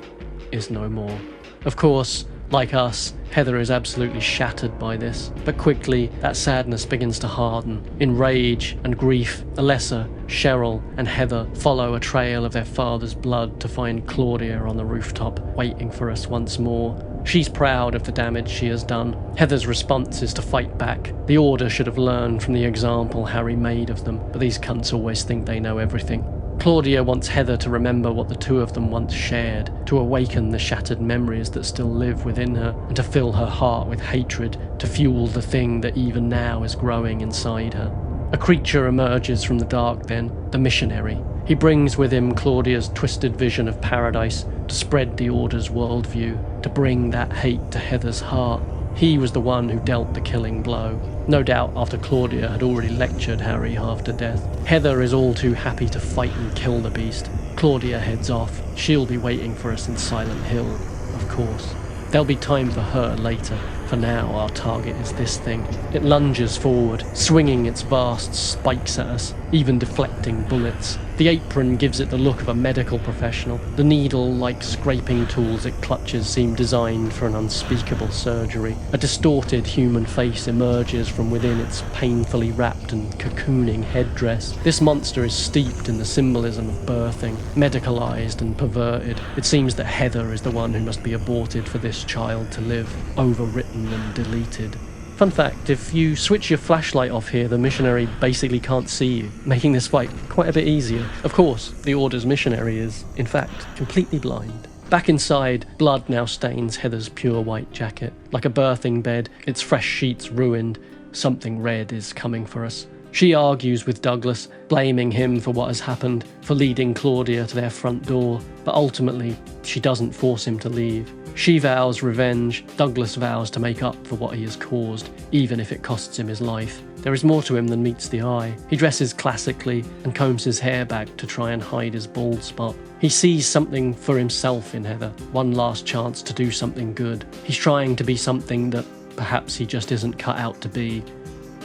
is no more. Of course, like us, Heather is absolutely shattered by this, but quickly that sadness begins to harden. In rage and grief, Alessa, Cheryl and Heather follow a trail of their father's blood to find Claudia on the rooftop, waiting for us once more. She's proud of the damage she has done. Heather's response is to fight back. The Order should have learned from the example Harry made of them, but these cunts always think they know everything. Claudia wants Heather to remember what the two of them once shared, to awaken the shattered memories that still live within her, and to fill her heart with hatred, to fuel the thing that even now is growing inside her. A creature emerges from the dark then, the missionary. He brings with him Claudia's twisted vision of paradise, to spread the Order's worldview, to bring that hate to Heather's heart. He was the one who dealt the killing blow. No doubt after Claudia had already lectured Harry half to death. Heather is all too happy to fight and kill the beast. Claudia heads off. She'll be waiting for us in Silent Hill, of course. There'll be time for her later. For now, our target is this thing. It lunges forward, swinging its vast spikes at us, even deflecting bullets. The apron gives it the look of a medical professional. The needle-like scraping tools it clutches seem designed for an unspeakable surgery. A distorted human face emerges from within its painfully wrapped and cocooning headdress. This monster is steeped in the symbolism of birthing, medicalized and perverted. It seems that Heather is the one who must be aborted for this child to live, overwritten and deleted. Fun fact, if you switch your flashlight off here, the missionary basically can't see you, making this fight quite a bit easier. Of course, the Order's missionary is, in fact, completely blind. Back inside, blood now stains Heather's pure white jacket. Like a birthing bed, its fresh sheets ruined, something red is coming for us. She argues with Douglas, blaming him for what has happened, for leading Claudia to their front door, but ultimately, she doesn't force him to leave. She vows revenge, Douglas vows to make up for what he has caused, even if it costs him his life. There is more to him than meets the eye. He dresses classically and combs his hair back to try and hide his bald spot. He sees something for himself in Heather, one last chance to do something good. He's trying to be something that perhaps he just isn't cut out to be,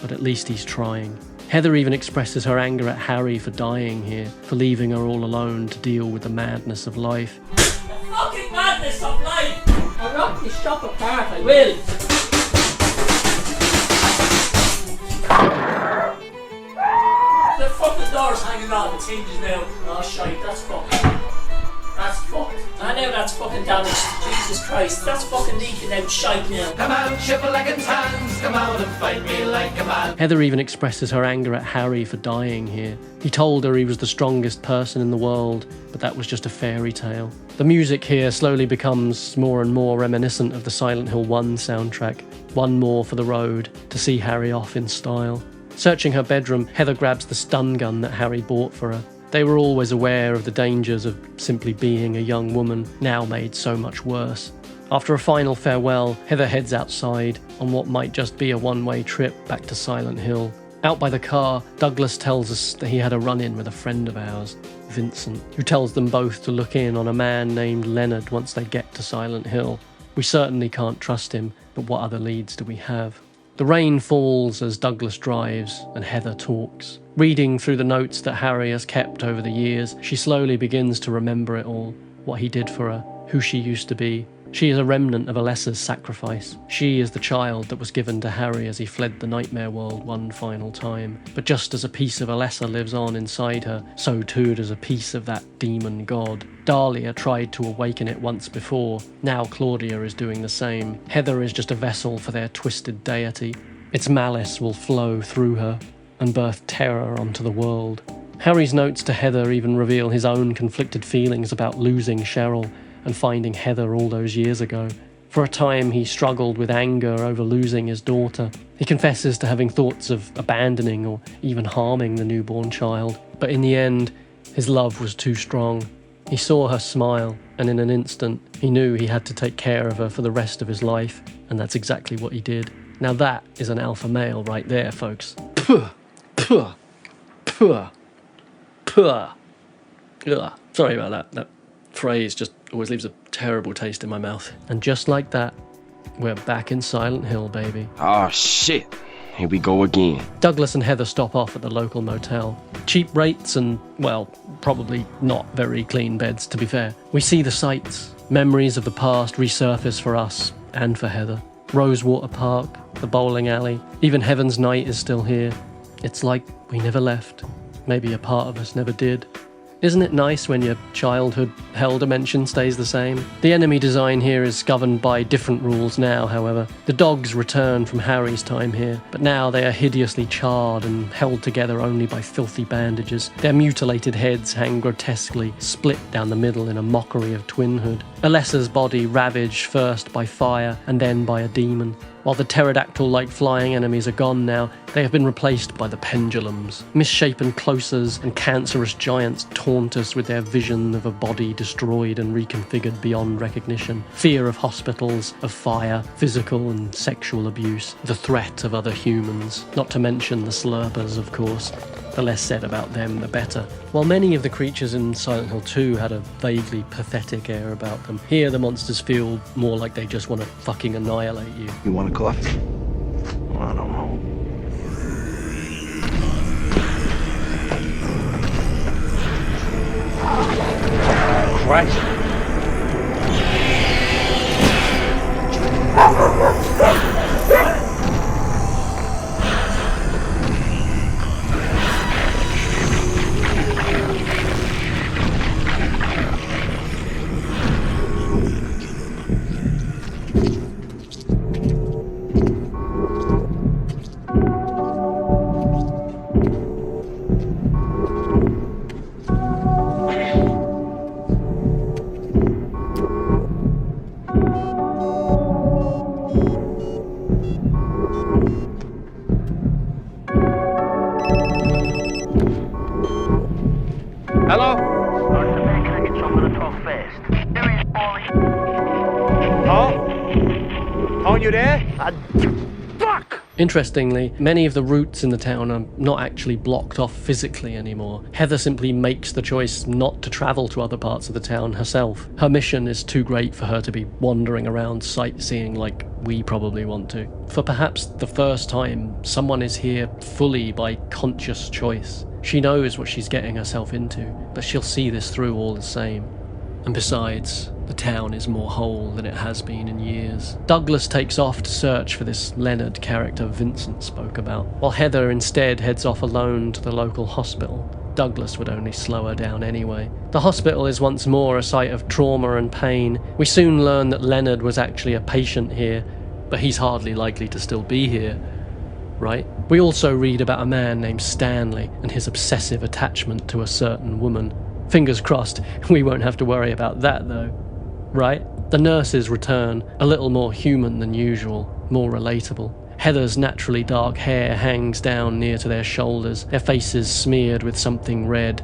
but at least he's trying. Heather even expresses her anger at Harry for dying here, for leaving her all alone to deal with the madness of life. Fucking madness of life! I'll knock this shop apart, I will! The fucking door's hanging on its hinges now. Oh shite, that's fucked. That's fucked. I know that's fucking damaged. Jesus Christ, that's fucking leaking out shite now. Come out, shipper-leggins hands, come out and fight me like a man. Heather even expresses her anger at Harry for dying here. He told her he was the strongest person in the world, but that was just a fairy tale. The music here slowly becomes more and more reminiscent of the Silent Hill 1 soundtrack. One more for the road, to see Harry off in style. Searching her bedroom, Heather grabs the stun gun that Harry bought for her. They were always aware of the dangers of simply being a young woman, now made so much worse. After a final farewell, Heather heads outside on what might just be a one-way trip back to Silent Hill. Out by the car, Douglas tells us that he had a run-in with a friend of ours, Vincent, who tells them both to look in on a man named Leonard once they get to Silent Hill. We certainly can't trust him, but what other leads do we have? The rain falls as Douglas drives and Heather talks. Reading through the notes that Harry has kept over the years, she slowly begins to remember it all, what he did for her, who she used to be. She is a remnant of Alessa's sacrifice. She is the child that was given to Harry as he fled the nightmare world one final time. But just as a piece of Alessa lives on inside her, so too does a piece of that demon god. Dahlia tried to awaken it once before. Now Claudia is doing the same. Heather is just a vessel for their twisted deity. Its malice will flow through her and birth terror onto the world. Harry's notes to Heather even reveal his own conflicted feelings about losing Cheryl and finding Heather all those years ago. For a time, he struggled with anger over losing his daughter. He confesses to having thoughts of abandoning or even harming the newborn child. But in the end, his love was too strong. He saw her smile, and in an instant, he knew he had to take care of her for the rest of his life, and that's exactly what he did. Now that is an alpha male right there, folks. Puh, puh, puh, puh. Ugh. Sorry about that. That phrase just always leaves a terrible taste in my mouth. And just like that, we're back in Silent Hill, baby. Oh shit, here we go again. Douglas and Heather stop off at the local motel. Cheap rates and, well, probably not very clean beds, to be fair. We see the sights. Memories of the past resurface for us and for Heather. Rosewater Park, the bowling alley, even Heaven's Night is still here. It's like we never left. Maybe a part of us never did. Isn't it nice when your childhood hell dimension stays the same? The enemy design here is governed by different rules now, however. The dogs return from Harry's time here, but now they are hideously charred and held together only by filthy bandages. Their mutilated heads hang grotesquely, split down the middle in a mockery of twinhood. Alessa's body ravaged first by fire and then by a demon. While the pterodactyl-like flying enemies are gone now, they have been replaced by the pendulums. Misshapen closers and cancerous giants taunt us with their vision of a body destroyed and reconfigured beyond recognition. Fear of hospitals, of fire, physical and sexual abuse, the threat of other humans, not to mention the slurpers, of course. The less said about them, the better. While many of the creatures in Silent Hill 2 had a vaguely pathetic air about them, here the monsters feel more like they just want to fucking annihilate you. You want a coffee? I don't know. Christ. Hello? Oh, you there? Fuck! Interestingly, many of the routes in the town are not actually blocked off physically anymore. Heather simply makes the choice not to travel to other parts of the town herself. Her mission is too great for her to be wandering around sightseeing like we probably want to. For perhaps the first time, someone is here fully by conscious choice. She knows what she's getting herself into, but she'll see this through all the same. And besides, the town is more whole than it has been in years. Douglas takes off to search for this Leonard character Vincent spoke about, while Heather instead heads off alone to the local hospital. Douglas would only slow her down anyway. The hospital is once more a site of trauma and pain. We soon learn that Leonard was actually a patient here, but he's hardly likely to still be here, right? We also read about a man named Stanley and his obsessive attachment to a certain woman. Fingers crossed, we won't have to worry about that though, right? The nurses return, a little more human than usual, more relatable. Heather's naturally dark hair hangs down near to their shoulders, their faces smeared with something red.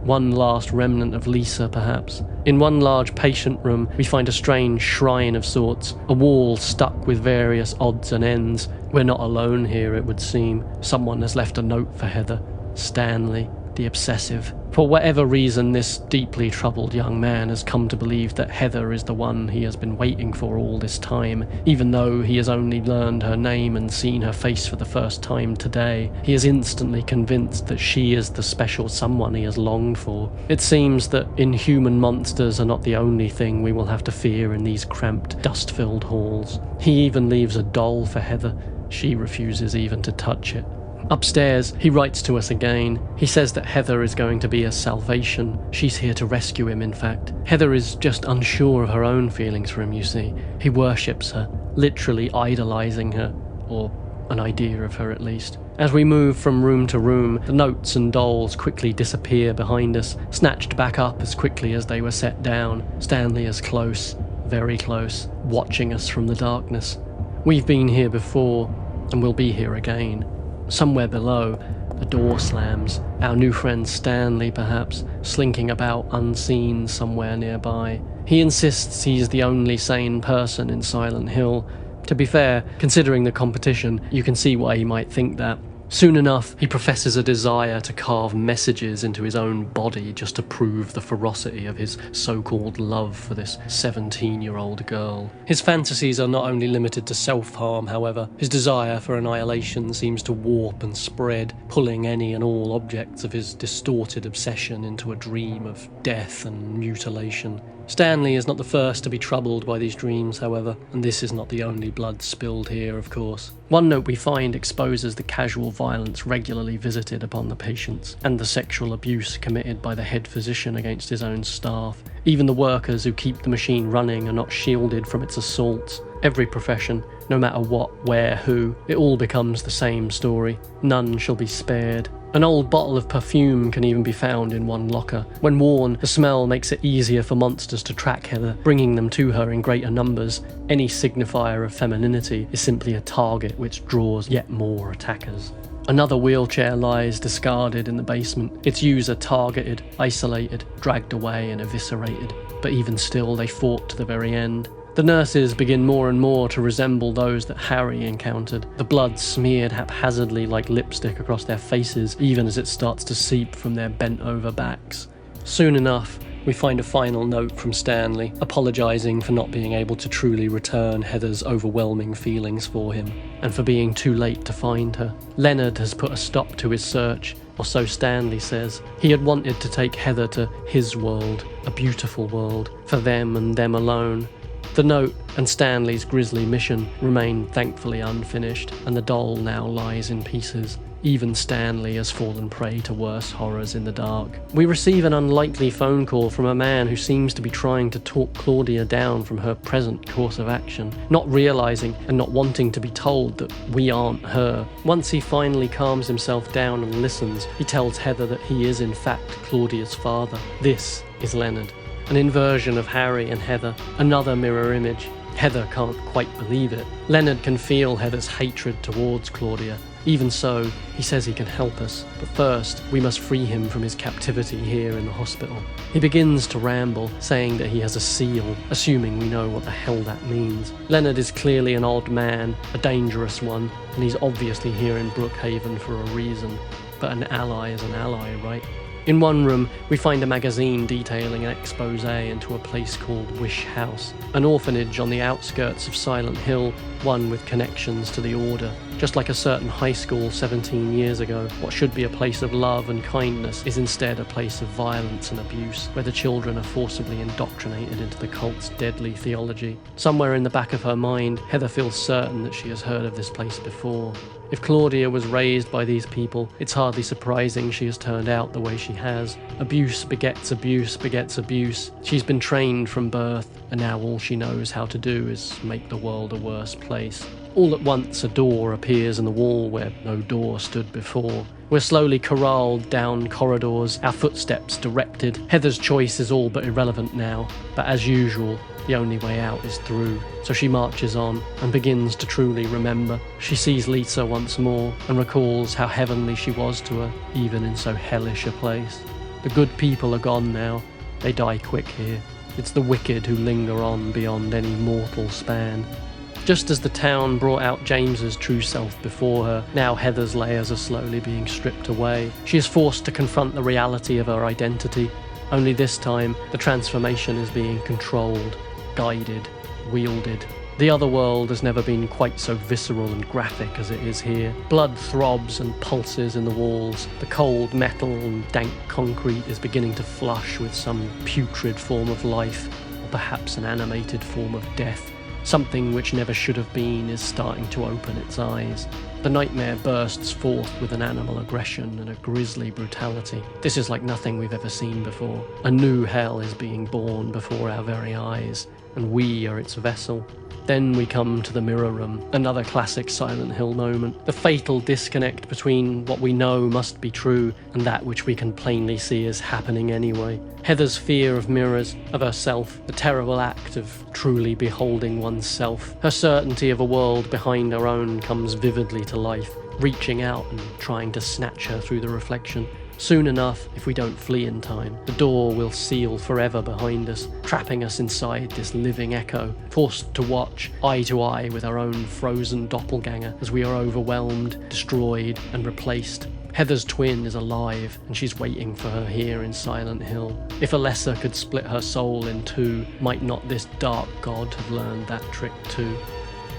One last remnant of Lisa, perhaps. In one large patient room, we find a strange shrine of sorts, a wall stuck with various odds and ends. We're not alone here, it would seem. Someone has left a note for Heather. Stanley, the obsessive. For whatever reason, this deeply troubled young man has come to believe that Heather is the one he has been waiting for all this time, even though he has only learned her name and seen her face for the first time today. He is instantly convinced that she is the special someone he has longed for. It seems that inhuman monsters are not the only thing we will have to fear in these cramped, dust-filled halls. He even leaves a doll for Heather. She refuses even to touch it. Upstairs, he writes to us again. He says that Heather is going to be his salvation. She's here to rescue him, in fact. Heather is just unsure of her own feelings for him, you see. He worships her, literally idolizing her, or an idea of her at least. As we move from room to room, the notes and dolls quickly disappear behind us, snatched back up as quickly as they were set down. Stanley is close, very close, watching us from the darkness. We've been here before, and we'll be here again. Somewhere below, a door slams. Our new friend Stanley, perhaps, slinking about unseen somewhere nearby. He insists he's the only sane person in Silent Hill. To be fair, considering the competition, you can see why he might think that. Soon enough, he professes a desire to carve messages into his own body just to prove the ferocity of his so-called love for this 17-year-old girl. His fantasies are not only limited to self-harm, however. His desire for annihilation seems to warp and spread, pulling any and all objects of his distorted obsession into a dream of death and mutilation. Stanley is not the first to be troubled by these dreams, however, and this is not the only blood spilled here, of course. One note we find exposes the casual violence regularly visited upon the patients, and the sexual abuse committed by the head physician against his own staff. Even the workers who keep the machine running are not shielded from its assaults. Every profession, no matter what, where, who, it all becomes the same story. None shall be spared. An old bottle of perfume can even be found in one locker. When worn, the smell makes it easier for monsters to track Heather, bringing them to her in greater numbers. Any signifier of femininity is simply a target which draws yet more attackers. Another wheelchair lies discarded in the basement, its user targeted, isolated, dragged away and eviscerated. But even still, they fought to the very end. The nurses begin more and more to resemble those that Harry encountered, the blood smeared haphazardly like lipstick across their faces, even as it starts to seep from their bent-over backs. Soon enough, we find a final note from Stanley, apologising for not being able to truly return Heather's overwhelming feelings for him, and for being too late to find her. Leonard has put a stop to his search, or so Stanley says. He had wanted to take Heather to his world, a beautiful world, for them and them alone. The note and Stanley's grisly mission remain thankfully unfinished, and the doll now lies in pieces. Even Stanley has fallen prey to worse horrors in the dark. We receive an unlikely phone call from a man who seems to be trying to talk Claudia down from her present course of action, not realising and not wanting to be told that we aren't her. Once he finally calms himself down and listens, he tells Heather that he is in fact Claudia's father. This is Leonard. An inversion of Harry and Heather, another mirror image. Heather can't quite believe it. Leonard can feel Heather's hatred towards Claudia. Even so, he says he can help us, but first we must free him from his captivity here in the hospital. He begins to ramble, saying that he has a seal, assuming we know what the hell that means. Leonard is clearly an odd man, a dangerous one, and he's obviously here in Brookhaven for a reason. But an ally is an ally, right? In one room, we find a magazine detailing an expose into a place called Wish House, an orphanage on the outskirts of Silent Hill, one with connections to the Order. Just like a certain high school 17 years ago, what should be a place of love and kindness is instead a place of violence and abuse, where the children are forcibly indoctrinated into the cult's deadly theology. Somewhere in the back of her mind, Heather feels certain that she has heard of this place before. If Claudia was raised by these people, it's hardly surprising she has turned out the way she has. Abuse begets abuse begets abuse. She's been trained from birth, and now all she knows how to do is make the world a worse place. All at once, a door appears in the wall where no door stood before. We're slowly corralled down corridors, our footsteps directed. Heather's choice is all but irrelevant now, but as usual, the only way out is through. So she marches on and begins to truly remember. She sees Lisa once more and recalls how heavenly she was to her, even in so hellish a place. The The good people are gone now. They die quick here. It's the wicked who linger on beyond any mortal span. Just as the town brought out James's true self before her, now Heather's layers are slowly being stripped away. She is forced to confront the reality of her identity. Only this time, the transformation is being controlled, guided, wielded. The other world has never been quite so visceral and graphic as it is here. Blood throbs and pulses in the walls. The cold metal and dank concrete is beginning to flush with some putrid form of life, or perhaps an animated form of death. Something which never should have been is starting to open its eyes. The nightmare bursts forth with an animal aggression and a grisly brutality. This is like nothing we've ever seen before. A new hell is being born before our very eyes, and we are its vessel. Then we come to the mirror room, another classic Silent Hill moment. The fatal disconnect between what we know must be true and that which we can plainly see is happening anyway. Heather's fear of mirrors, of herself, the terrible act of truly beholding oneself. Her certainty of a world behind her own comes vividly to life, reaching out and trying to snatch her through the reflection. Soon enough, if we don't flee in time, the door will seal forever behind us, trapping us inside this living echo, forced to watch eye to eye with our own frozen doppelganger as we are overwhelmed, destroyed, and replaced. Heather's twin is alive, and she's waiting for her here in Silent Hill. If Alessa could split her soul in two, might not this dark god have learned that trick too?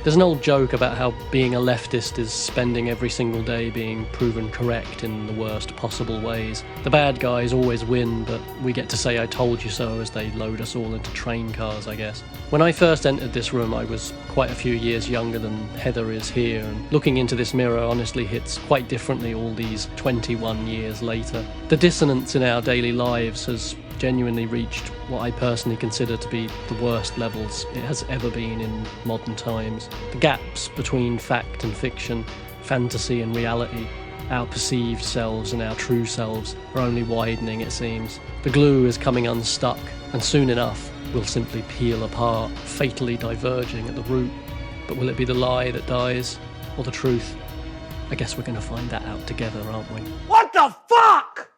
There's an old joke about how being a leftist is spending every single day being proven correct in the worst possible ways. The bad guys always win, but we get to say I told you so as they load us all into train cars, I guess. When I first entered this room, I was quite a few years younger than Heather is here, and looking into this mirror honestly hits quite differently all these 21 years later. The dissonance in our daily lives has genuinely reached what I personally consider to be the worst levels it has ever been in modern times. The gaps between fact and fiction, fantasy and reality, our perceived selves and our true selves are only widening, it seems. The glue is coming unstuck, and soon enough will simply peel apart, fatally diverging at the root. But will it be the lie that dies, or the truth? I guess we're going to find that out together, aren't we? What the fuck?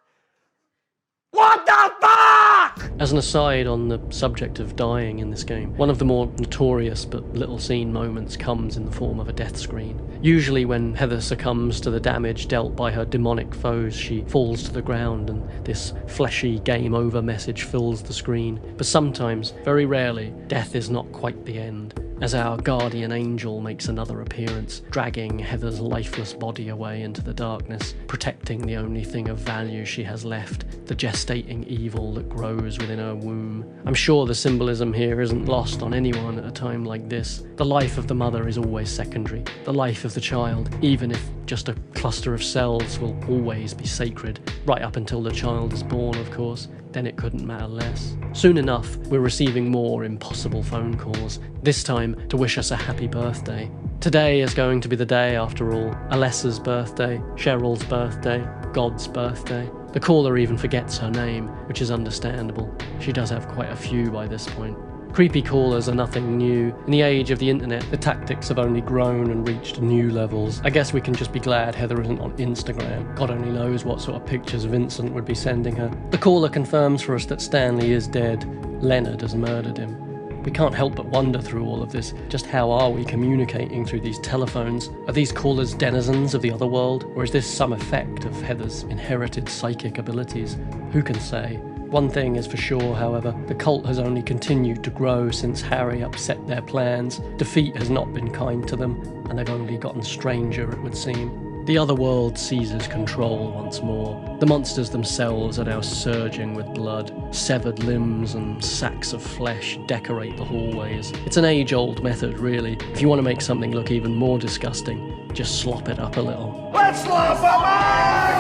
What the fuck? As an aside on the subject of dying in this game, one of the more notorious but little seen moments comes in the form of a death screen. Usually when Heather succumbs to the damage dealt by her demonic foes, she falls to the ground and this fleshy game over message fills the screen. But sometimes, very rarely, death is not quite the end, as our guardian angel makes another appearance, dragging Heather's lifeless body away into the darkness, protecting the only thing of value she has left, the gestating evil that grows within her womb. I'm sure the symbolism here isn't lost on anyone at a time like this. The life of the mother is always secondary. The life of the child, even if just a cluster of cells, will always be sacred, right up until the child is born, of course. Then it couldn't matter less. Soon enough, we're receiving more impossible phone calls, this time to wish us a happy birthday. Today is going to be the day, after all. Alessa's birthday, Cheryl's birthday, God's birthday. The caller even forgets her name, which is understandable. She does have quite a few by this point. Creepy callers are nothing new. In the age of the internet, the tactics have only grown and reached new levels. I guess we can just be glad Heather isn't on Instagram. God only knows what sort of pictures Vincent would be sending her. The caller confirms for us that Stanley is dead. Leonard has murdered him. We can't help but wonder through all of this, just how are we communicating through these telephones? Are these callers denizens of the other world? Or is this some effect of Heather's inherited psychic abilities? Who can say? One thing is for sure, however, the cult has only continued to grow since Harry upset their plans. Defeat has not been kind to them, and they've only gotten stranger, it would seem. The other world seizes control once more. The monsters themselves are now surging with blood. Severed limbs and sacks of flesh decorate the hallways. It's an age-old method, really. If you want to make something look even more disgusting, just slop it up a little. Let's slop them up!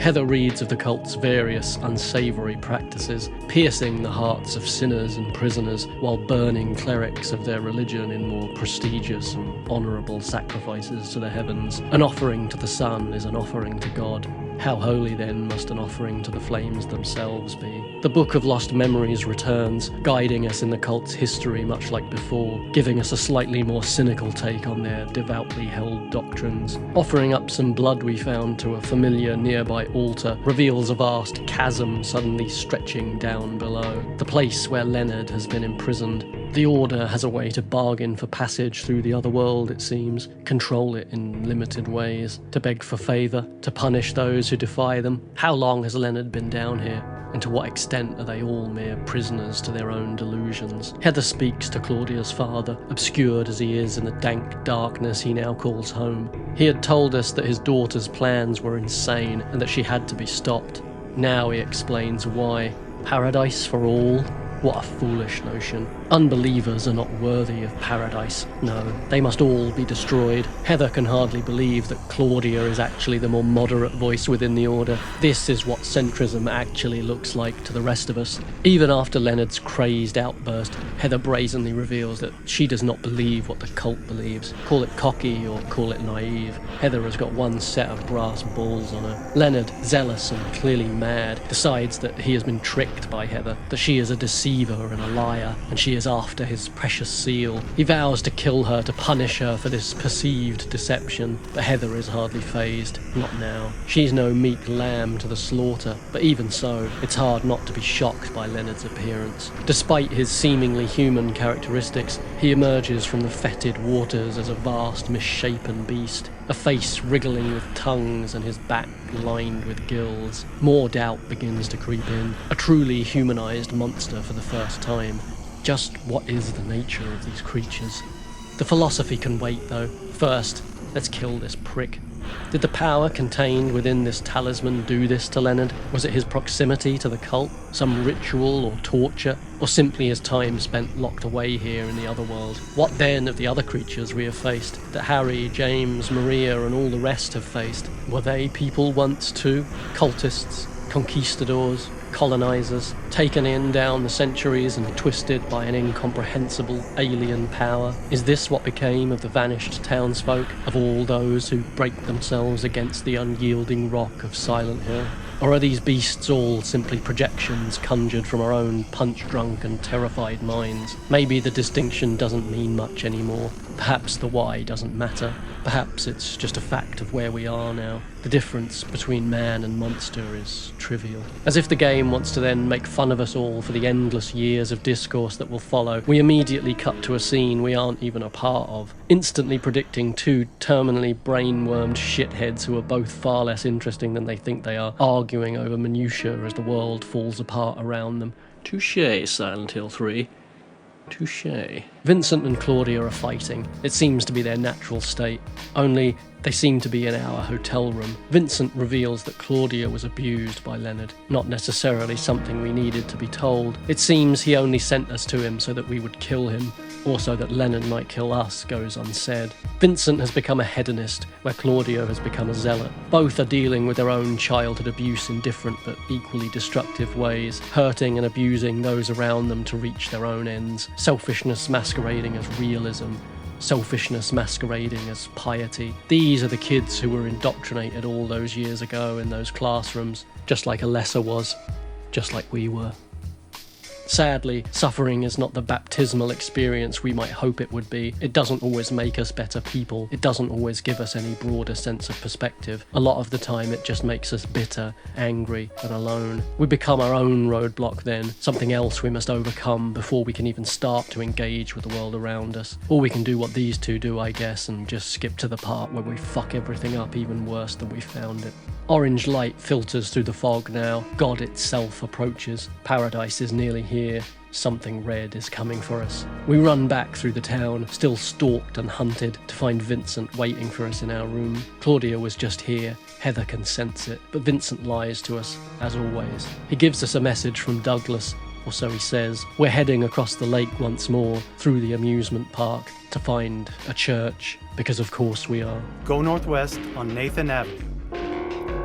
Heather reads of the cult's various unsavoury practices, piercing the hearts of sinners and prisoners while burning clerics of their religion in more prestigious and honourable sacrifices to the heavens. An offering to the sun is an offering to God. How holy then must an offering to the flames themselves be? The Book of Lost Memories returns, guiding us in the cult's history much like before, giving us a slightly more cynical take on their devoutly held doctrines. Offering up some blood we found to a familiar nearby altar reveals a vast chasm suddenly stretching down below, the place where Leonard has been imprisoned. The Order has a way to bargain for passage through the other world, it seems, control it in limited ways, to beg for favour, to punish those who defy them. How long has Leonard been down here? And to what extent are they all mere prisoners to their own delusions? Heather speaks to Claudia's father, obscured as he is in the dank darkness he now calls home. He had told us that his daughter's plans were insane and that she had to be stopped. Now he explains why. Paradise for all? What a foolish notion. Unbelievers are not worthy of paradise. No, they must all be destroyed. Heather can hardly believe that Claudia is actually the more moderate voice within the Order. This is what centrism actually looks like to the rest of us. Even after Leonard's crazed outburst, Heather brazenly reveals that she does not believe what the cult believes. Call it cocky or call it naive. Heather has got one set of brass balls on her. Leonard, zealous and clearly mad, decides that he has been tricked by Heather, that she is a deceiver and a liar, and she is after his precious seal. He vows to kill her, to punish her for this perceived deception, but Heather is hardly fazed. Not now. She's no meek lamb to the slaughter, but even so, it's hard not to be shocked by Leonard's appearance. Despite his seemingly human characteristics, he emerges from the fetid waters as a vast, misshapen beast, a face wriggling with tongues and his back lined with gills. More doubt begins to creep in. A truly humanized monster for the first time. Just what is the nature of these creatures? The philosophy can wait, though. First, let's kill this prick. Did the power contained within this talisman do this to Leonard? Was it his proximity to the cult? Some ritual or torture? Or simply his time spent locked away here in the other world? What then of the other creatures we have faced, that Harry, James, Maria and all the rest have faced? Were they people once too? Cultists? Conquistadors? Colonizers, taken in down the centuries and twisted by an incomprehensible alien power? Is this what became of the vanished townsfolk, of all those who break themselves against the unyielding rock of Silent Hill? Or are these beasts all simply projections conjured from our own punch-drunk and terrified minds? Maybe the distinction doesn't mean much anymore. Perhaps the why doesn't matter. Perhaps it's just a fact of where we are now. The difference between man and monster is trivial. As if the game wants to then make fun of us all for the endless years of discourse that will follow, we immediately cut to a scene we aren't even a part of, instantly predicting two terminally brain-wormed shitheads who are both far less interesting than they think they are, arguing over minutiae as the world falls apart around them. Touché, Silent Hill 3. Touché. Vincent and Claudia are fighting. It seems to be their natural state. Only, they seem to be in our hotel room. Vincent reveals that Claudia was abused by Leonard. Not necessarily something we needed to be told. It seems he only sent us to him so that we would kill him, or so that Leonard might kill us, goes unsaid. Vincent has become a hedonist, where Claudia has become a zealot. Both are dealing with their own childhood abuse in different but equally destructive ways, hurting and abusing those around them to reach their own ends. Selfishness masquerading as realism. Selfishness masquerading as piety. These are the kids who were indoctrinated all those years ago in those classrooms, just like Alessa was, just like we were. Sadly, suffering is not the baptismal experience we might hope it would be. It doesn't always make us better people. It doesn't always give us any broader sense of perspective. A lot of the time it just makes us bitter, angry, and alone. We become our own roadblock then, something else we must overcome before we can even start to engage with the world around us. Or we can do what these two do, I guess, and just skip to the part where we fuck everything up even worse than we found it. Orange light filters through the fog now. God itself approaches. Paradise is nearly here. Something red is coming for us. We run back through the town, still stalked and hunted, to find Vincent waiting for us in our room. Claudia was just here. Heather can sense it, but Vincent lies to us, as always. He gives us a message from Douglas, or so he says. We're heading across the lake once more, through the amusement park, to find a church, because of course we are. Go northwest on Nathan Avenue.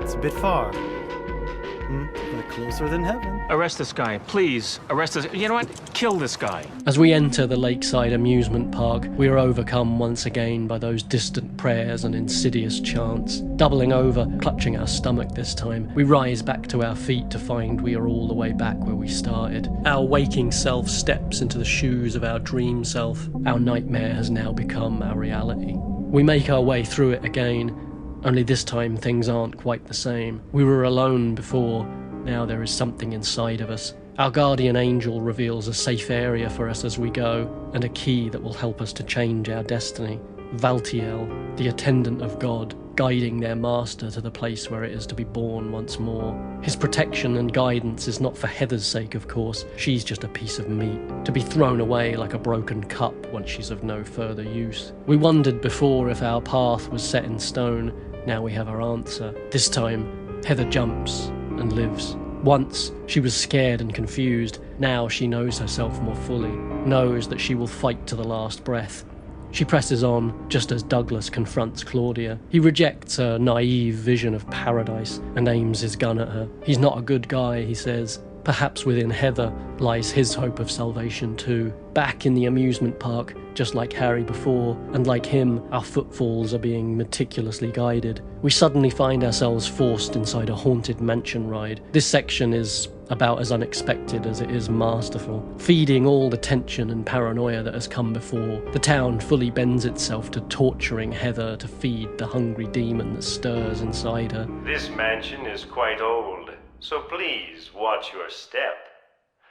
It's a bit far. But closer than heaven. Arrest this guy, please. Arrest this. You know what? Kill this guy. As we enter the lakeside amusement park, we are overcome once again by those distant prayers and insidious chants. Doubling over, clutching our stomach this time, we rise back to our feet to find we are all the way back where we started. Our waking self steps into the shoes of our dream self. Our nightmare has now become our reality. We make our way through it again, only this time things aren't quite the same. We were alone before, now there is something inside of us. Our guardian angel reveals a safe area for us as we go, and a key that will help us to change our destiny. Valtiel, the attendant of God, guiding their master to the place where it is to be born once more. His protection and guidance is not for Heather's sake, of course. She's just a piece of meat, to be thrown away like a broken cup once she's of no further use. We wondered before if our path was set in stone. Now we have our answer. This time, Heather jumps and lives. Once, she was scared and confused. Now she knows herself more fully, knows that she will fight to the last breath. She presses on, just as Douglas confronts Claudia. He rejects her naive vision of paradise and aims his gun at her. He's not a good guy, he says. Perhaps within Heather lies his hope of salvation too. Back in the amusement park, just like Harry before, and like him, our footfalls are being meticulously guided. We suddenly find ourselves forced inside a haunted mansion ride. This section is about as unexpected as it is masterful, feeding all the tension and paranoia that has come before. The town fully bends itself to torturing Heather to feed the hungry demon that stirs inside her. This mansion is quite old, so please watch your step.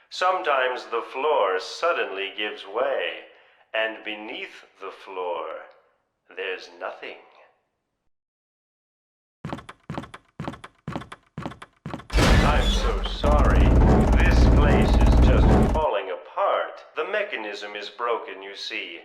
Sometimes the floor suddenly gives way, and beneath the floor, there's nothing. I'm so sorry. This place is just falling apart. The mechanism is broken, you see.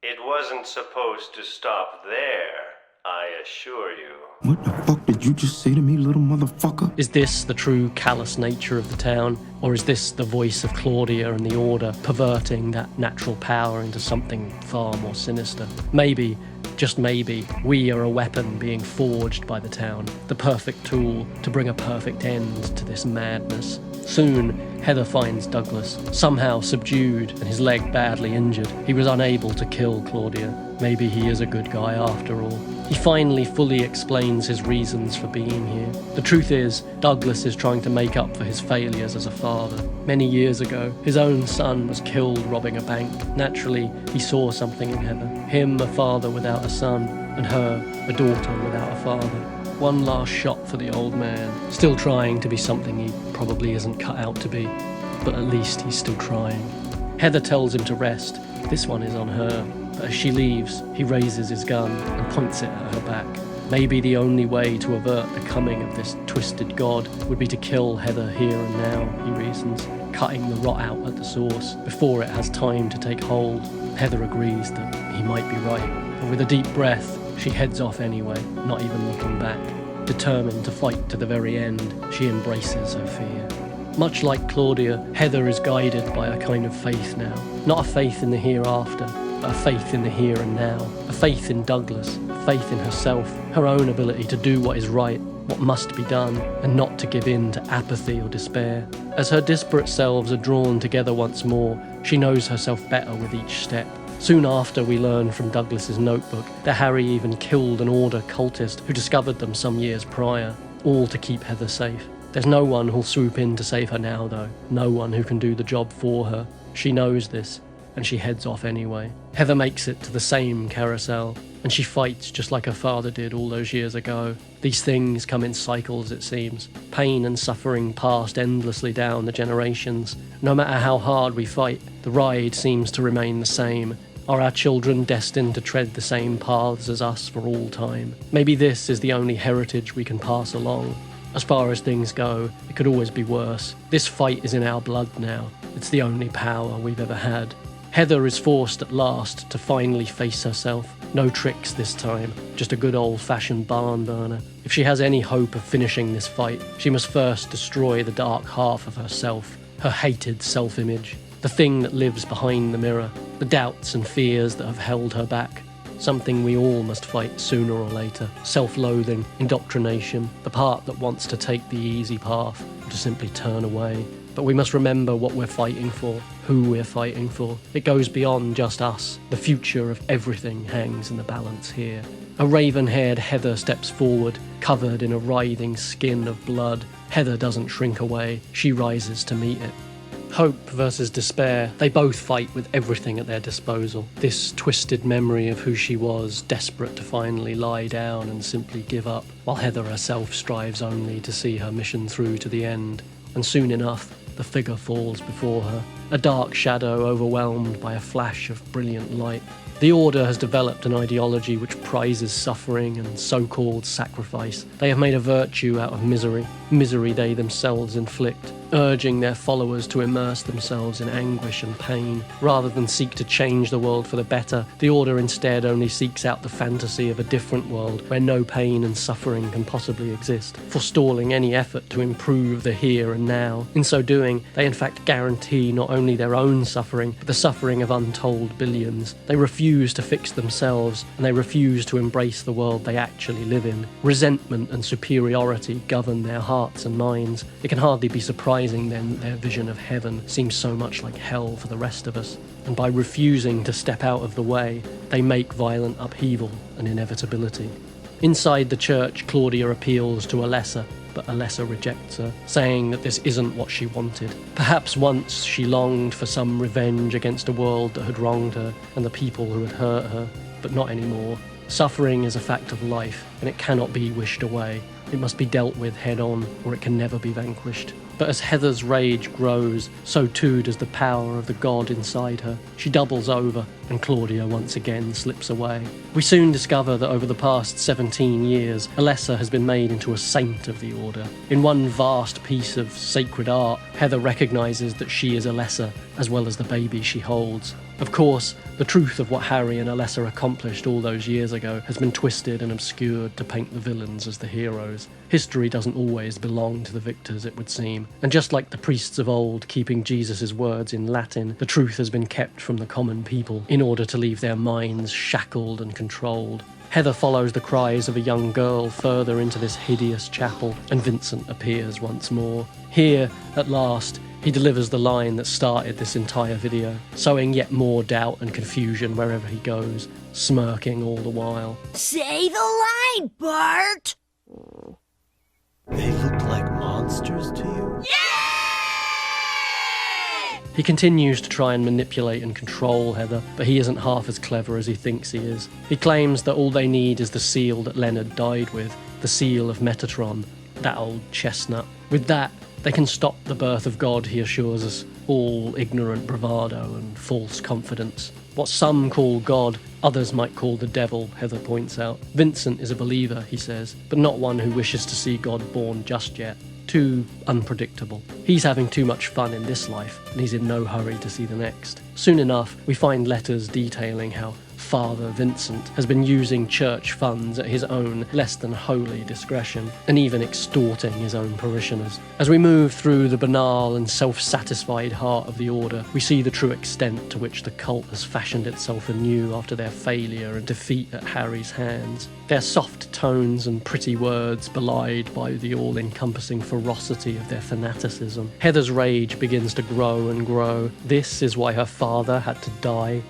It wasn't supposed to stop there, I assure you. What the fuck did you just say to me, little motherfucker? Is this the true callous nature of the town? Or is this the voice of Claudia and the Order perverting that natural power into something far more sinister? Maybe, just maybe, we are a weapon being forged by the town, the perfect tool to bring a perfect end to this madness. Soon, Heather finds Douglas, somehow subdued and his leg badly injured. He was unable to kill Claudia. Maybe he is a good guy after all. He finally fully explains his reasons for being here. The truth is, Douglas is trying to make up for his failures as a father. Many years ago, his own son was killed robbing a bank. Naturally, he saw something in Heather. Him, a father without a son, and her, a daughter without a father. One last shot for the old man, still trying to be something he probably isn't cut out to be, but at least he's still trying. Heather tells him to rest. This one is on her. But as she leaves, he raises his gun and points it at her back. Maybe the only way to avert the coming of this twisted god would be to kill Heather here and now, he reasons, cutting the rot out at the source before it has time to take hold. Heather agrees that he might be right, and with a deep breath, she heads off anyway, not even looking back. Determined to fight to the very end, she embraces her fear. Much like Claudia, Heather is guided by a kind of faith now. Not a faith in the hereafter, but a faith in the here and now. A faith in Douglas, a faith in herself, her own ability to do what is right, what must be done, and not to give in to apathy or despair. As her disparate selves are drawn together once more, she knows herself better with each step. Soon after, we learn from Douglas's notebook that Harry even killed an Order cultist who discovered them some years prior, all to keep Heather safe. There's no one who'll swoop in to save her now, though. No one who can do the job for her. She knows this, and she heads off anyway. Heather makes it to the same carousel, and she fights just like her father did all those years ago. These things come in cycles, it seems. Pain and suffering passed endlessly down the generations. No matter how hard we fight, the ride seems to remain the same. Are our children destined to tread the same paths as us for all time? Maybe this is the only heritage we can pass along. As far as things go, it could always be worse. This fight is in our blood now. It's the only power we've ever had. Heather is forced at last to finally face herself. No tricks this time, just a good old-fashioned barn burner. If she has any hope of finishing this fight, she must first destroy the dark half of herself, her hated self-image, the thing that lives behind the mirror, the doubts and fears that have held her back. something we all must fight sooner or later. Self-loathing, indoctrination, the part that wants to take the easy path, or to simply turn away. But we must remember what we're fighting for, who we're fighting for. It goes beyond just us. The future of everything hangs in the balance here. A raven-haired Heather steps forward, covered in a writhing skin of blood. Heather doesn't shrink away, she rises to meet it. Hope versus despair, they both fight with everything at their disposal. This twisted memory of who she was, desperate to finally lie down and simply give up, while Heather herself strives only to see her mission through to the end. And soon enough, the figure falls before her, a dark shadow overwhelmed by a flash of brilliant light. The Order has developed an ideology which prizes suffering and so-called sacrifice. They have made a virtue out of misery they themselves inflict, urging their followers to immerse themselves in anguish and pain. Rather than seek to change the world for the better, the Order instead only seeks out the fantasy of a different world where no pain and suffering can possibly exist, forestalling any effort to improve the here and now. In so doing, they in fact guarantee not only their own suffering, but the suffering of untold billions. They refuse to fix themselves, and they refuse to embrace the world they actually live in. Resentment and superiority govern their hearts and minds. It can hardly be surprising then that their vision of heaven seems so much like hell for the rest of us. And by refusing to step out of the way, they make violent upheaval an inevitability. Inside the church, Claudia appeals to Alessa, but Alessa rejects her, saying that this isn't what she wanted. Perhaps once she longed for some revenge against a world that had wronged her and the people who had hurt her, but not anymore. Suffering is a fact of life, and it cannot be wished away. It must be dealt with head-on, or it can never be vanquished. But as Heather's rage grows, so too does the power of the god inside her. She doubles over, and Claudia once again slips away. We soon discover that over the past 17 years, Alessa has been made into a saint of the Order. In one vast piece of sacred art, Heather recognises that she is Alessa, as well as the baby she holds. Of course, the truth of what Harry and Alessa accomplished all those years ago has been twisted and obscured to paint the villains as the heroes. History doesn't always belong to the victors, it would seem. And just like the priests of old keeping Jesus' words in Latin, the truth has been kept from the common people in order to leave their minds shackled and controlled. Heather follows the cries of a young girl further into this hideous chapel, and Vincent appears once more. Here, at last, he delivers the line that started this entire video, sowing yet more doubt and confusion wherever he goes, smirking all the while. Say the line, Bart! They look like monsters to you? He continues to try and manipulate and control Heather, but he isn't half as clever as he thinks he is. He claims that all they need is the seal that Leonard died with, the seal of Metatron, that old chestnut. With that, they can stop the birth of God, he assures us, all ignorant bravado and false confidence. What some call God, others might call the devil, Heather points out. Vincent is a believer, he says, but not one who wishes to see God born just yet. Too unpredictable. He's having too much fun in this life, and he's in no hurry to see the next. Soon enough, we find letters detailing how Father Vincent has been using church funds at his own less than holy discretion, and even extorting his own parishioners. As we move through the banal and self-satisfied heart of the Order, we see the true extent to which the cult has fashioned itself anew after their failure and defeat at Harry's hands. Their soft tones and pretty words belied by the all-encompassing ferocity of their fanaticism. Heather's rage begins to grow and grow. This is why her father had to die.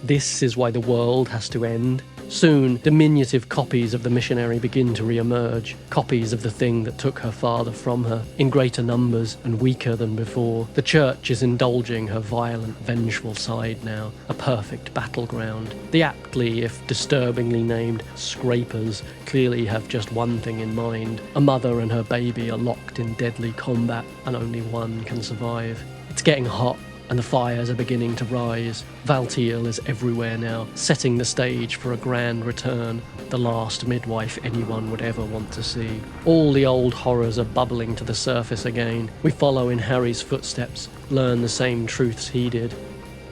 This is why the world has to end. Soon, diminutive copies of the missionary begin to re-emerge, copies of the thing that took her father from her, in greater numbers and weaker than before. The church is indulging her violent, vengeful side now, a perfect battleground. The aptly, if disturbingly named, scrapers clearly have just one thing in mind. A mother and her baby are locked in deadly combat, and only one can survive. It's getting hot, and the fires are beginning to rise. Valtiel is everywhere now, setting the stage for a grand return, the last midwife anyone would ever want to see. All the old horrors are bubbling to the surface again. We follow in Harry's footsteps, learn the same truths he did.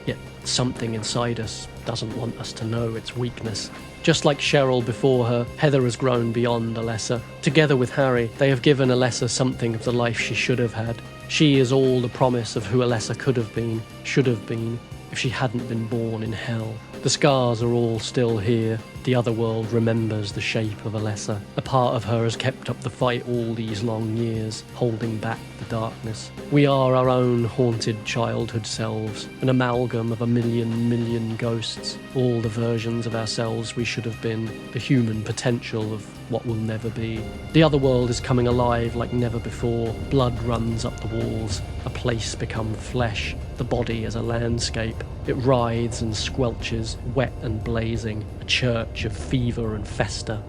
Yet something inside us doesn't want us to know its weakness. Just like Cheryl before her, Heather has grown beyond Alessa. Together with Harry, they have given Alessa something of the life she should have had. She is all the promise of who Alessa could have been, should have been. if she hadn't been born in hell. The scars are all still here. The other world remembers the shape of Alessa. A part of her has kept up the fight all these long years, holding back the darkness. We are our own haunted childhood selves, an amalgam of a million ghosts, all the versions of ourselves we should have been, the human potential of what will never be. The other world is coming alive like never before. Blood runs up the walls, a place become flesh, the body as a landscape. It writhes and squelches, wet and blazing, a church of fever and fester.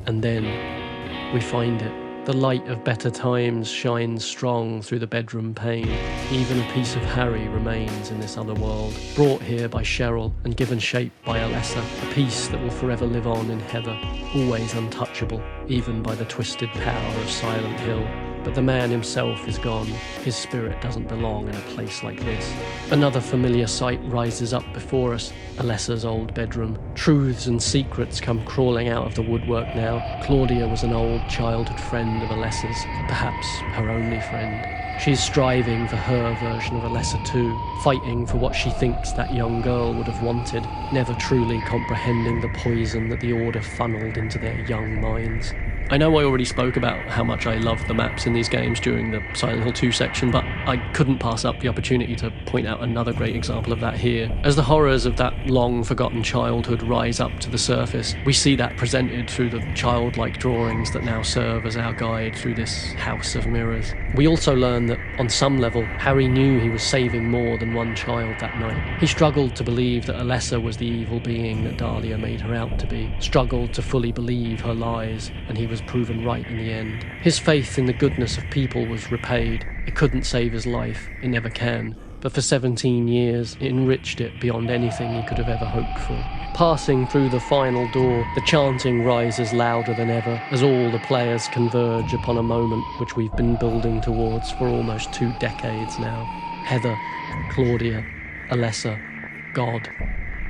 And then we find it. The light of better times shines strong through the bedroom pane. Even a piece of Harry remains in this other world, brought here by Cheryl and given shape by Alessa, a piece that will forever live on in Heather, always untouchable, even by the twisted power of Silent Hill. But the man himself is gone. His spirit doesn't belong in a place like this. Another familiar sight rises up before us, Alessa's old bedroom. Truths and secrets come crawling out of the woodwork now. Claudia was an old childhood friend of Alessa's, perhaps her only friend. She's striving for her version of Alessa too, fighting for what she thinks that young girl would have wanted, never truly comprehending the poison that the Order funneled into their young minds. I know I already spoke about how much I love the maps in these games during the Silent Hill 2 section, but I couldn't pass up the opportunity to point out another great example of that here. As the horrors of that long-forgotten childhood rise up to the surface, we see that presented through the childlike drawings that now serve as our guide through this house of mirrors. We also learn that, on some level, Harry knew he was saving more than one child that night. He struggled to believe that Alessa was the evil being that Dahlia made her out to be, struggled to fully believe her lies, and he was proven right in the end. His faith in the goodness of people was repaid. It couldn't save his life, it never can, but for 17 years it enriched it beyond anything he could have ever hoped for. Passing through the final door, the chanting rises louder than ever as all the players converge upon a moment which we've been building towards for almost 2 decades now. Heather, Claudia, Alessa, God.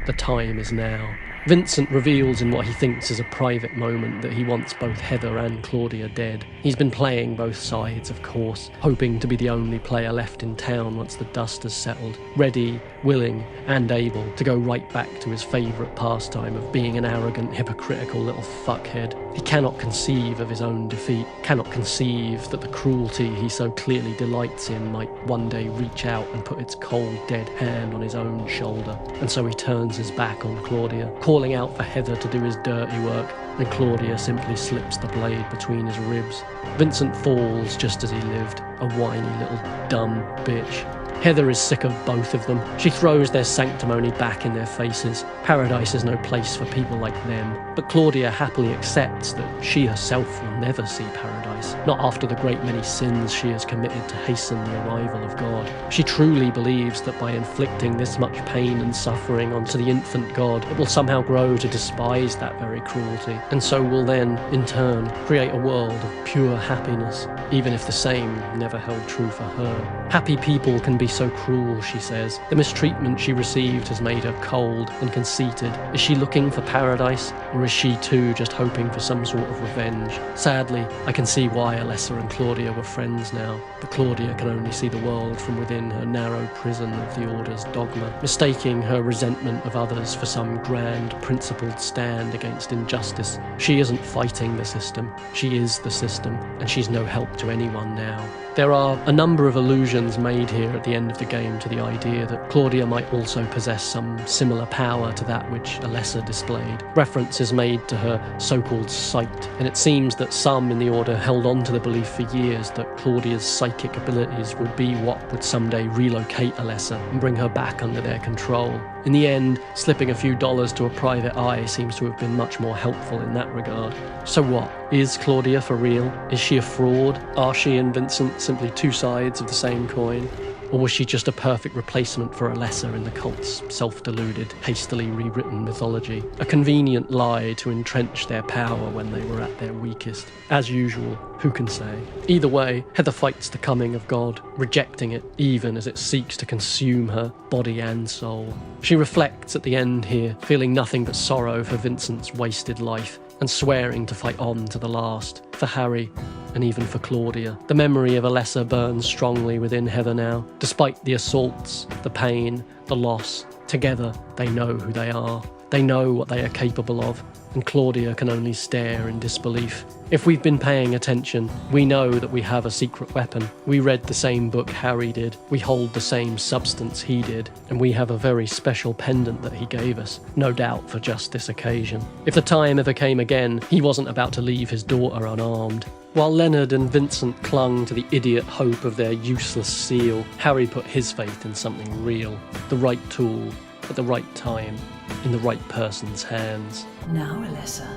The time is now. Vincent reveals in what he thinks is a private moment that he wants both Heather and Claudia dead. He's been playing both sides, of course, hoping to be the only player left in town once the dust has settled, ready, willing, and able to go right back to his favourite pastime of being an arrogant, hypocritical little fuckhead. He cannot conceive of his own defeat, cannot conceive that the cruelty he so clearly delights in might one day reach out and put its cold, dead hand on his own shoulder. And so he turns his back on Claudia, calling out for Heather to do his dirty work, and Claudia simply slips the blade between his ribs. Vincent falls just as he lived, a whiny little dumb bitch. Heather is sick of both of them. She throws their sanctimony back in their faces. Paradise is no place for people like them. But Claudia happily accepts that she herself will never see paradise, not after the great many sins she has committed to hasten the arrival of God. She truly believes that by inflicting this much pain and suffering onto the infant God, it will somehow grow to despise that very cruelty, and so will then, in turn, create a world of pure happiness, even if the same never held true for her. Happy people can be so cruel, she says. The mistreatment she received has made her cold and conceited. Is she looking for paradise, or is she too just hoping for some sort of revenge? Sadly, I can see why Alessa and Claudia were friends now, but Claudia can only see the world from within her narrow prison of the Order's dogma, mistaking her resentment of others for some grand, principled stand against injustice. She isn't fighting the system, she is the system, and she's no help to anyone now. There are a number of allusions made here at the end of the game to the idea that Claudia might also possess some similar power to that which Alessa displayed. Reference is made to her so-called sight, and it seems that some in the Order held on to the belief for years that Claudia's psychic abilities would be what would someday relocate Alessa and bring her back under their control. In the end, slipping a few dollars to a private eye seems to have been much more helpful in that regard. So what? Is Claudia for real? Is she a fraud? Are she and Vincent simply two sides of the same coin? Or was she just a perfect replacement for Alessa in the cult's self-deluded, hastily rewritten mythology? A convenient lie to entrench their power when they were at their weakest. As usual, who can say? Either way, Heather fights the coming of God, rejecting it even as it seeks to consume her, body and soul. She reflects at the end here, feeling nothing but sorrow for Vincent's wasted life, and swearing to fight on to the last, for Harry and even for Claudia. The memory of Alessa burns strongly within Heather now. Despite the assaults, the pain, the loss, together they know who they are. They know what they are capable of, and Claudia can only stare in disbelief. If we've been paying attention, we know that we have a secret weapon. We read the same book Harry did, we hold the same substance he did, and we have a very special pendant that he gave us, no doubt for just this occasion. If the time ever came again, he wasn't about to leave his daughter unarmed. While Leonard and Vincent clung to the idiot hope of their useless seal, Harry put his faith in something real, the right tool, at the right time, in the right person's hands. Now, Alessa,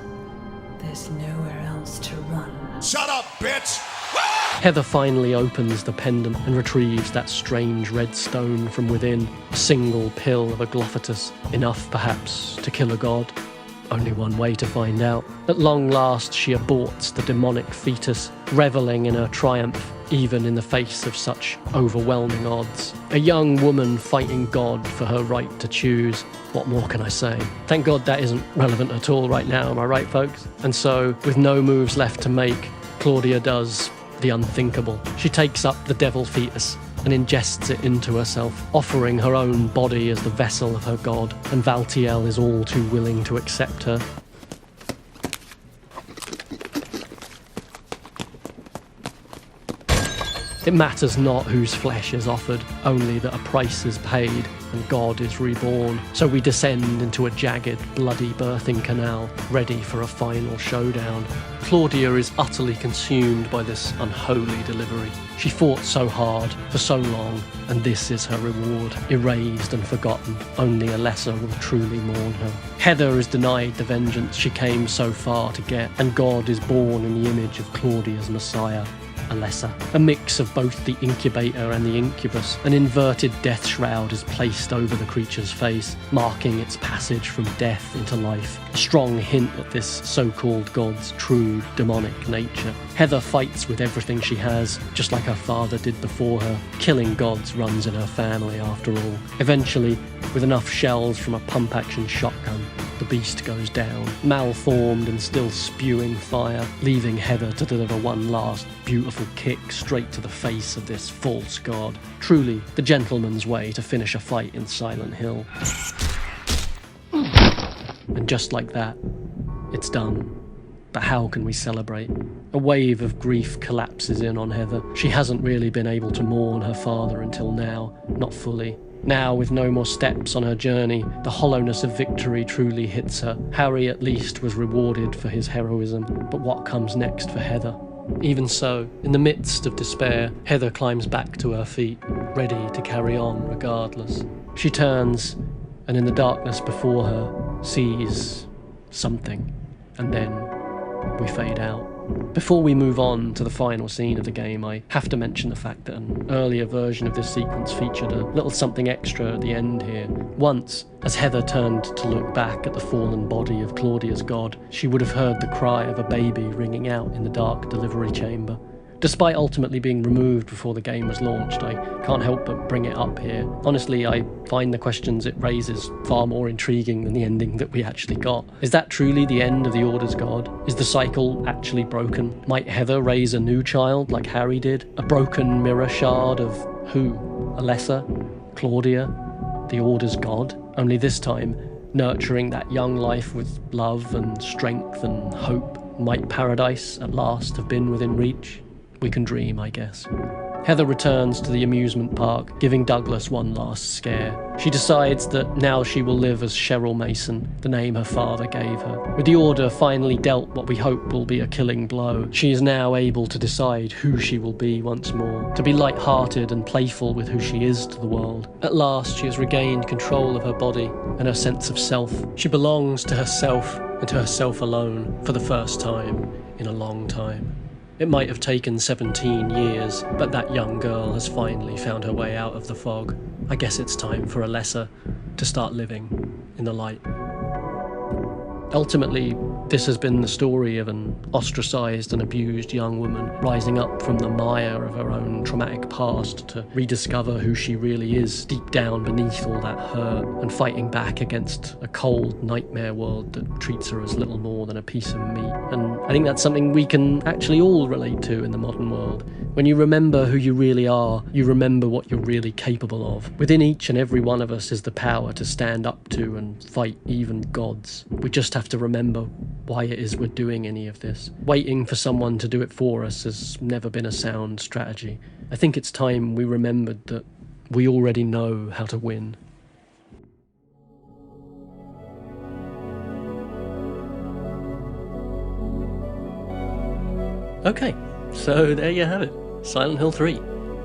there's nowhere else to run. Shut up, bitch! Heather finally opens the pendant and retrieves that strange red stone from within. A single pill of a Glophatus, enough perhaps to kill a god. Only one way to find out. At long last she aborts the demonic fetus, revelling in her triumph, even in the face of such overwhelming odds. A young woman fighting God for her right to choose. What more can I say? Thank God that isn't relevant at all right now, am I right, folks? And so, with no moves left to make, Claudia does the unthinkable. She takes up the devil fetus and ingests it into herself, offering her own body as the vessel of her god, and Valtiel is all too willing to accept her. It matters not whose flesh is offered, only that a price is paid and God is reborn. So we descend into a jagged, bloody birthing canal, ready for a final showdown. Claudia is utterly consumed by this unholy delivery. She fought so hard, for so long, and this is her reward. Erased and forgotten, only Alessa will truly mourn her. Heather is denied the vengeance she came so far to get, and God is born in the image of Claudia's Messiah, Alessa. A mix of both the incubator and the incubus. An inverted death shroud is placed over the creature's face, marking its passage from death into life. A strong hint at this so-called god's true demonic nature. Heather fights with everything she has, just like her father did before her. Killing gods runs in her family after all. Eventually, with enough shells from a pump-action shotgun, the beast goes down, malformed and still spewing fire, leaving Heather to deliver one last beautiful kick straight to the face of this false god. Truly, the gentleman's way to finish a fight in Silent Hill. And just like that, it's done. But how can we celebrate? A wave of grief collapses in on Heather. She hasn't really been able to mourn her father until now, not fully. Now, with no more steps on her journey, the hollowness of victory truly hits her. Harry at least was rewarded for his heroism, but what comes next for Heather? Even so, in the midst of despair, Heather climbs back to her feet, ready to carry on regardless. She turns, and in the darkness before her, sees something, and then we fade out. Before we move on to the final scene of the game, I have to mention the fact that an earlier version of this sequence featured a little something extra at the end here. Once, as Heather turned to look back at the fallen body of Claudia's god, she would have heard the cry of a baby ringing out in the dark delivery chamber. Despite ultimately being removed before the game was launched, I can't help but bring it up here. Honestly, I find the questions it raises far more intriguing than the ending that we actually got. Is that truly the end of the Order's God? Is the cycle actually broken? Might Heather raise a new child like Harry did? A broken mirror shard of who? Alessa? Claudia? The Order's God? Only this time, nurturing that young life with love and strength and hope. Might paradise at last have been within reach? We can dream, I guess. Heather returns to the amusement park, giving Douglas one last scare. She decides that now she will live as Cheryl Mason, the name her father gave her. With the Order finally dealt what we hope will be a killing blow, she is now able to decide who she will be once more, to be light-hearted and playful with who she is to the world. At last, she has regained control of her body and her sense of self. She belongs to herself and to herself alone for the first time in a long time. It might have taken 17 years, but that young girl has finally found her way out of the fog. I guess it's time for Alessa to start living in the light. Ultimately, this has been the story of an ostracized and abused young woman rising up from the mire of her own traumatic past to rediscover who she really is deep down beneath all that hurt, and fighting back against a cold nightmare world that treats her as little more than a piece of meat. And I think that's something we can actually all relate to in the modern world. When you remember who you really are, you remember what you're really capable of. Within each and every one of us is the power to stand up to and fight even gods. We just have to remember why it is we're doing any of this. Waiting for someone to do it for us has never been a sound strategy. I think it's time we remembered that we already know how to win. Okay, so there you have it. Silent Hill 3.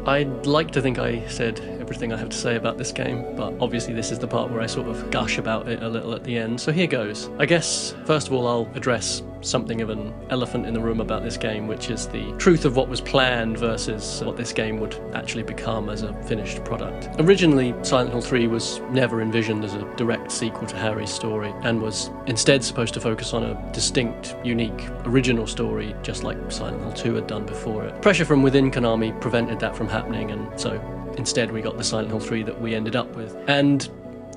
I'd like to think I said everything I have to say about this game, but obviously this is the part where I sort of gush about it a little at the end, so here goes. I guess, first of all, I'll address something of an elephant in the room about this game, which is the truth of what was planned versus what this game would actually become as a finished product. Originally, Silent Hill 3 was never envisioned as a direct sequel to Harry's story, and was instead supposed to focus on a distinct, unique, original story, just like Silent Hill 2 had done before it. Pressure from within Konami prevented that from happening, and so instead we got the Silent Hill 3 that we ended up with. And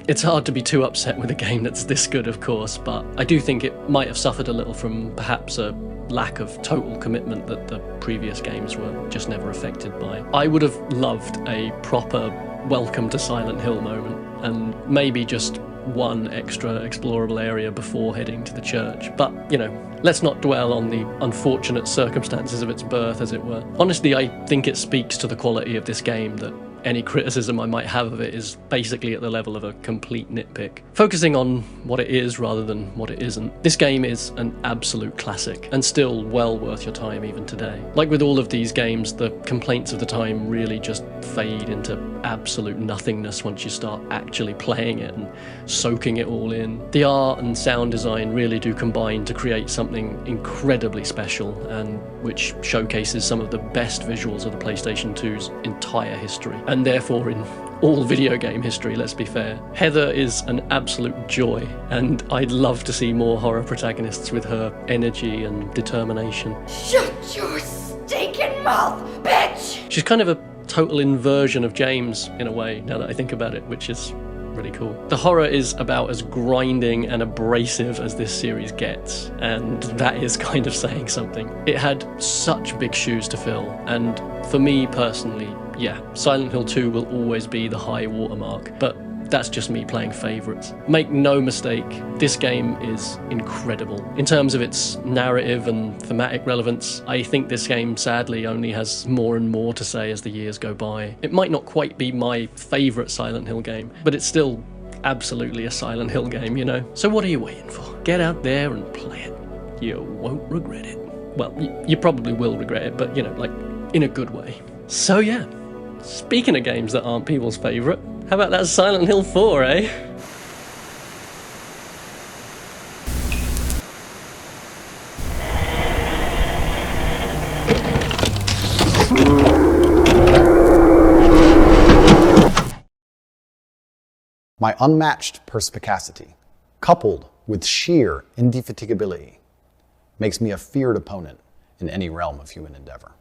it's hard to be too upset with a game that's this good, of course, but I do think it might have suffered a little from perhaps a lack of total commitment that the previous games were just never affected by. I would have loved a proper welcome to Silent Hill moment, and maybe just one extra explorable area before heading to the church. But, you know, let's not dwell on the unfortunate circumstances of its birth, as it were. Honestly, I think it speaks to the quality of this game that any criticism I might have of it is basically at the level of a complete nitpick. Focusing on what it is rather than what it isn't, this game is an absolute classic, and still well worth your time even today. Like with all of these games, the complaints of the time really just fade into absolute nothingness once you start actually playing it and soaking it all in. The art and sound design really do combine to create something incredibly special, and which showcases some of the best visuals of the PlayStation 2's entire history. And therefore in all video game history, let's be fair. Heather is an absolute joy, and I'd love to see more horror protagonists with her energy and determination. Shut your stinking mouth, bitch! She's kind of a total inversion of James, in a way, now that I think about it, which is really cool. The horror is about as grinding and abrasive as this series gets, and that is kind of saying something. It had such big shoes to fill, and for me personally, yeah, Silent Hill 2 will always be the high watermark, but that's just me playing favourites. Make no mistake, this game is incredible. In terms of its narrative and thematic relevance, I think this game sadly only has more and more to say as the years go by. It might not quite be my favourite Silent Hill game, but it's still absolutely a Silent Hill game, you know? So what are you waiting for? Get out there and play it. You won't regret it. Well, you probably will regret it, but, you know, like, in a good way. So yeah, speaking of games that aren't people's favourite, how about that Silent Hill 4, eh? My unmatched perspicacity, coupled with sheer indefatigability, makes me a feared opponent in any realm of human endeavor.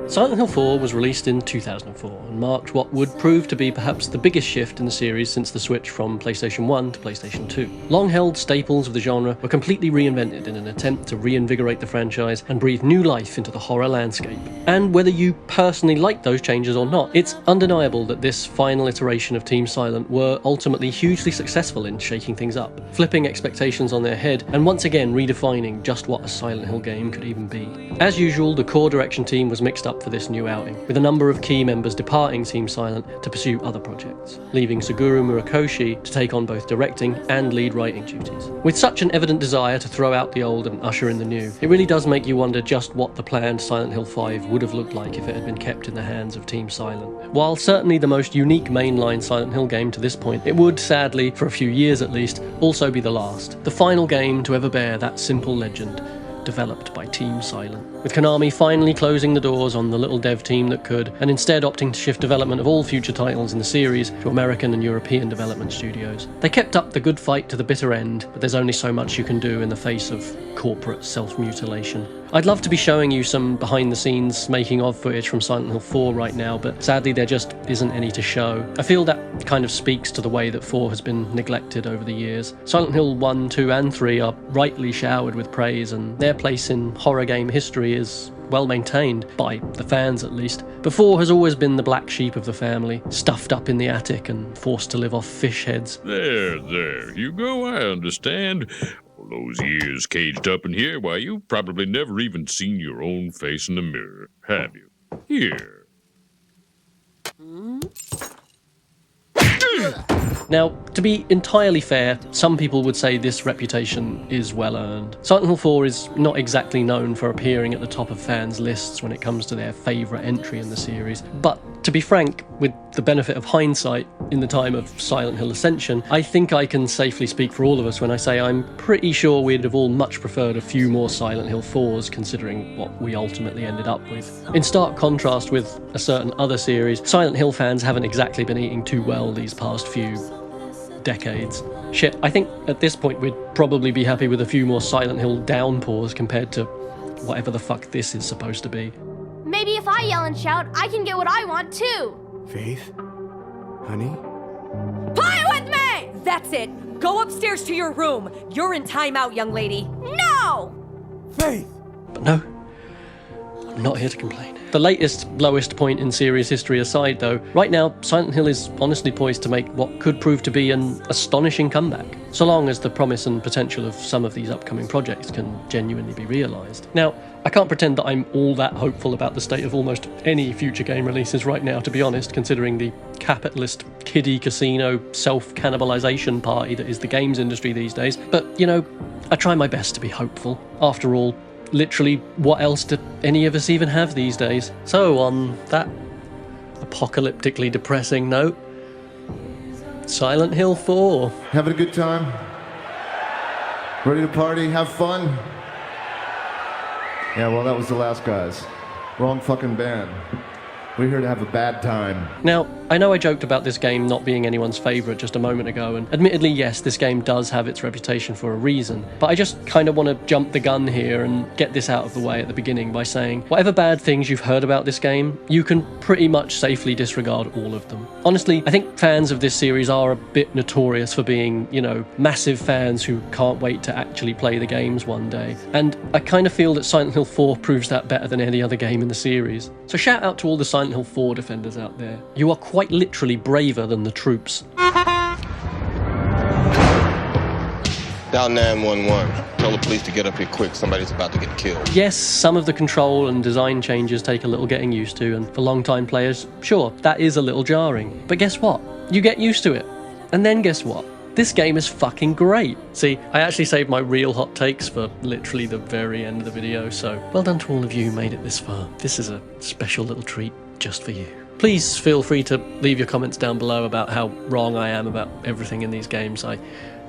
Silent Hill 4 was released in 2004 and marked what would prove to be perhaps the biggest shift in the series since the switch from PlayStation 1 to PlayStation 2. Long-held staples of the genre were completely reinvented in an attempt to reinvigorate the franchise and breathe new life into the horror landscape. And whether you personally like those changes or not, it's undeniable that this final iteration of Team Silent were ultimately hugely successful in shaking things up, flipping expectations on their head, and once again redefining just what a Silent Hill game could even be. As usual, the core direction team was mixed up for this new outing, with a number of key members departing Team Silent to pursue other projects, leaving Suguru Murakoshi to take on both directing and lead writing duties. With such an evident desire to throw out the old and usher in the new, it really does make you wonder just what the planned Silent Hill 5 would have looked like if it had been kept in the hands of Team Silent. While certainly the most unique mainline Silent Hill game to this point, it would, sadly, for a few years at least, also be the last, the final game to ever bear that simple legend, developed by Team Silent. With Konami finally closing the doors on the little dev team that could, and instead opting to shift development of all future titles in the series to American and European development studios. They kept up the good fight to the bitter end, but there's only so much you can do in the face of corporate self-mutilation. I'd love to be showing you some behind-the-scenes making-of footage from Silent Hill 4 right now, but sadly there just isn't any to show. I feel that kind of speaks to the way that 4 has been neglected over the years. Silent Hill 1, 2 and 3 are rightly showered with praise, and their place in horror game history is well maintained, by the fans at least. But 4 has always been the black sheep of the family, stuffed up in the attic and forced to live off fish heads. There, Hugo, I understand. All those years caged up in here, why, you've probably never even seen your own face in the mirror, have you? Here. Now, to be entirely fair, some people would say this reputation is well earned. Silent Hill 4 is not exactly known for appearing at the top of fans' lists when it comes to their favourite entry in the series, but to be frank, with the benefit of hindsight, in the time of Silent Hill Ascension, I think I can safely speak for all of us when I say I'm pretty sure we'd have all much preferred a few more Silent Hill 4s, considering what we ultimately ended up with. In stark contrast with a certain other series, Silent Hill fans haven't exactly been eating too well these past few decades. Shit, I think at this point we'd probably be happy with a few more Silent Hill downpours compared to whatever the fuck this is supposed to be. Maybe if I yell and shout, I can get what I want too. Faith? Honey? Play with me! That's it. Go upstairs to your room. You're in timeout, young lady. No! Faith! But no, I'm not here to complain. The latest, lowest point in series history aside though, right now Silent Hill is honestly poised to make what could prove to be an astonishing comeback, so long as the promise and potential of some of these upcoming projects can genuinely be realised. Now, I can't pretend that I'm all that hopeful about the state of almost any future game releases right now, to be honest, considering the capitalist, kiddie casino, self-cannibalisation party that is the games industry these days, but, you know, I try my best to be hopeful. After all, literally, what else do any of us even have these days? So, on that apocalyptically depressing note, Silent Hill 4. Having a good time? Ready to party? Have fun? Yeah, well, that was the last guys. Wrong fucking band. We're here to have a bad time. Now, I know I joked about this game not being anyone's favourite just a moment ago, and admittedly, yes, this game does have its reputation for a reason, but I just kind of want to jump the gun here and get this out of the way at the beginning by saying, whatever bad things you've heard about this game, you can pretty much safely disregard all of them. Honestly, I think fans of this series are a bit notorious for being, you know, massive fans who can't wait to actually play the games one day, and I kind of feel that Silent Hill 4 proves that better than any other game in the series. So shout out to all the Silent Hill 4 defenders out there. You are quite literally braver than the troops. Dial 911. Tell the police to get up here quick. Somebody's about to get killed. Yes, some of the control and design changes take a little getting used to, and for long-time players, sure, that is a little jarring. But guess what? You get used to it. And then guess what? This game is fucking great. See, I actually saved my real hot takes for literally the very end of the video, so well done to all of you who made it this far. This is a special little treat just for you. Please feel free to leave your comments down below about how wrong I am about everything in these games. I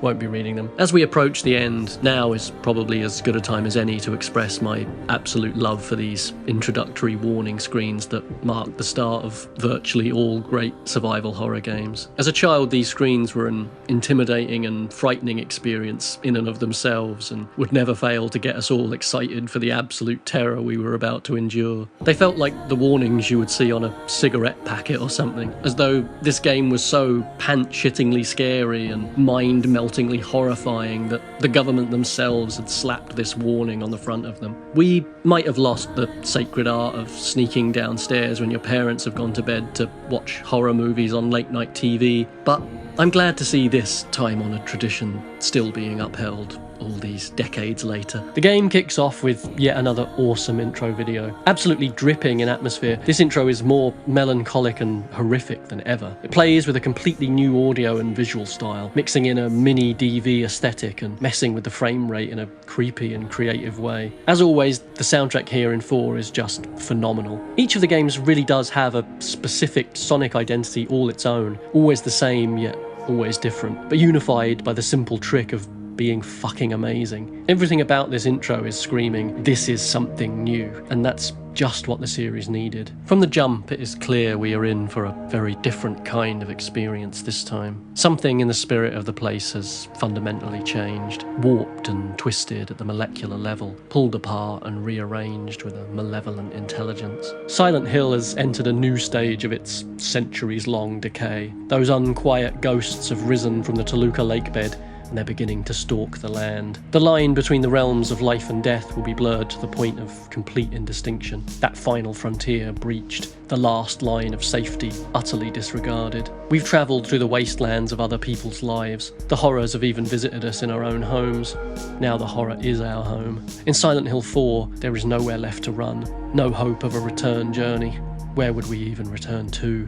won't be reading them. As we approach the end, now is probably as good a time as any to express my absolute love for these introductory warning screens that mark the start of virtually all great survival horror games. As a child, these screens were an intimidating and frightening experience in and of themselves, and would never fail to get us all excited for the absolute terror we were about to endure. They felt like the warnings you would see on a cigarette packet or something, as though this game was so pant-shittingly scary and mind-meltingly horrifying that the government themselves had slapped this warning on the front of them. We might have lost the sacred art of sneaking downstairs when your parents have gone to bed to watch horror movies on late-night TV, but I'm glad to see this time-honoured tradition still being upheld all these decades later. The game kicks off with yet another awesome intro video. Absolutely dripping in atmosphere, this intro is more melancholic and horrific than ever. It plays with a completely new audio and visual style, mixing in a mini DV aesthetic and messing with the frame rate in a creepy and creative way. As always, the soundtrack here in 4 is just phenomenal. Each of the games really does have a specific sonic identity all its own, always the same yet always different, but unified by the simple trick of being fucking amazing. Everything about this intro is screaming, this is something new, and that's just what the series needed. From the jump, it is clear we are in for a very different kind of experience this time. Something in the spirit of the place has fundamentally changed, warped and twisted at the molecular level, pulled apart and rearranged with a malevolent intelligence. Silent Hill has entered a new stage of its centuries-long decay. Those unquiet ghosts have risen from the Toluca lakebed, and they're beginning to stalk the land. The line between the realms of life and death will be blurred to the point of complete indistinction. That final frontier breached, the last line of safety utterly disregarded. We've travelled through the wastelands of other people's lives. The horrors have even visited us in our own homes. Now the horror is our home. In Silent Hill 4, there is nowhere left to run, no hope of a return journey. Where would we even return to?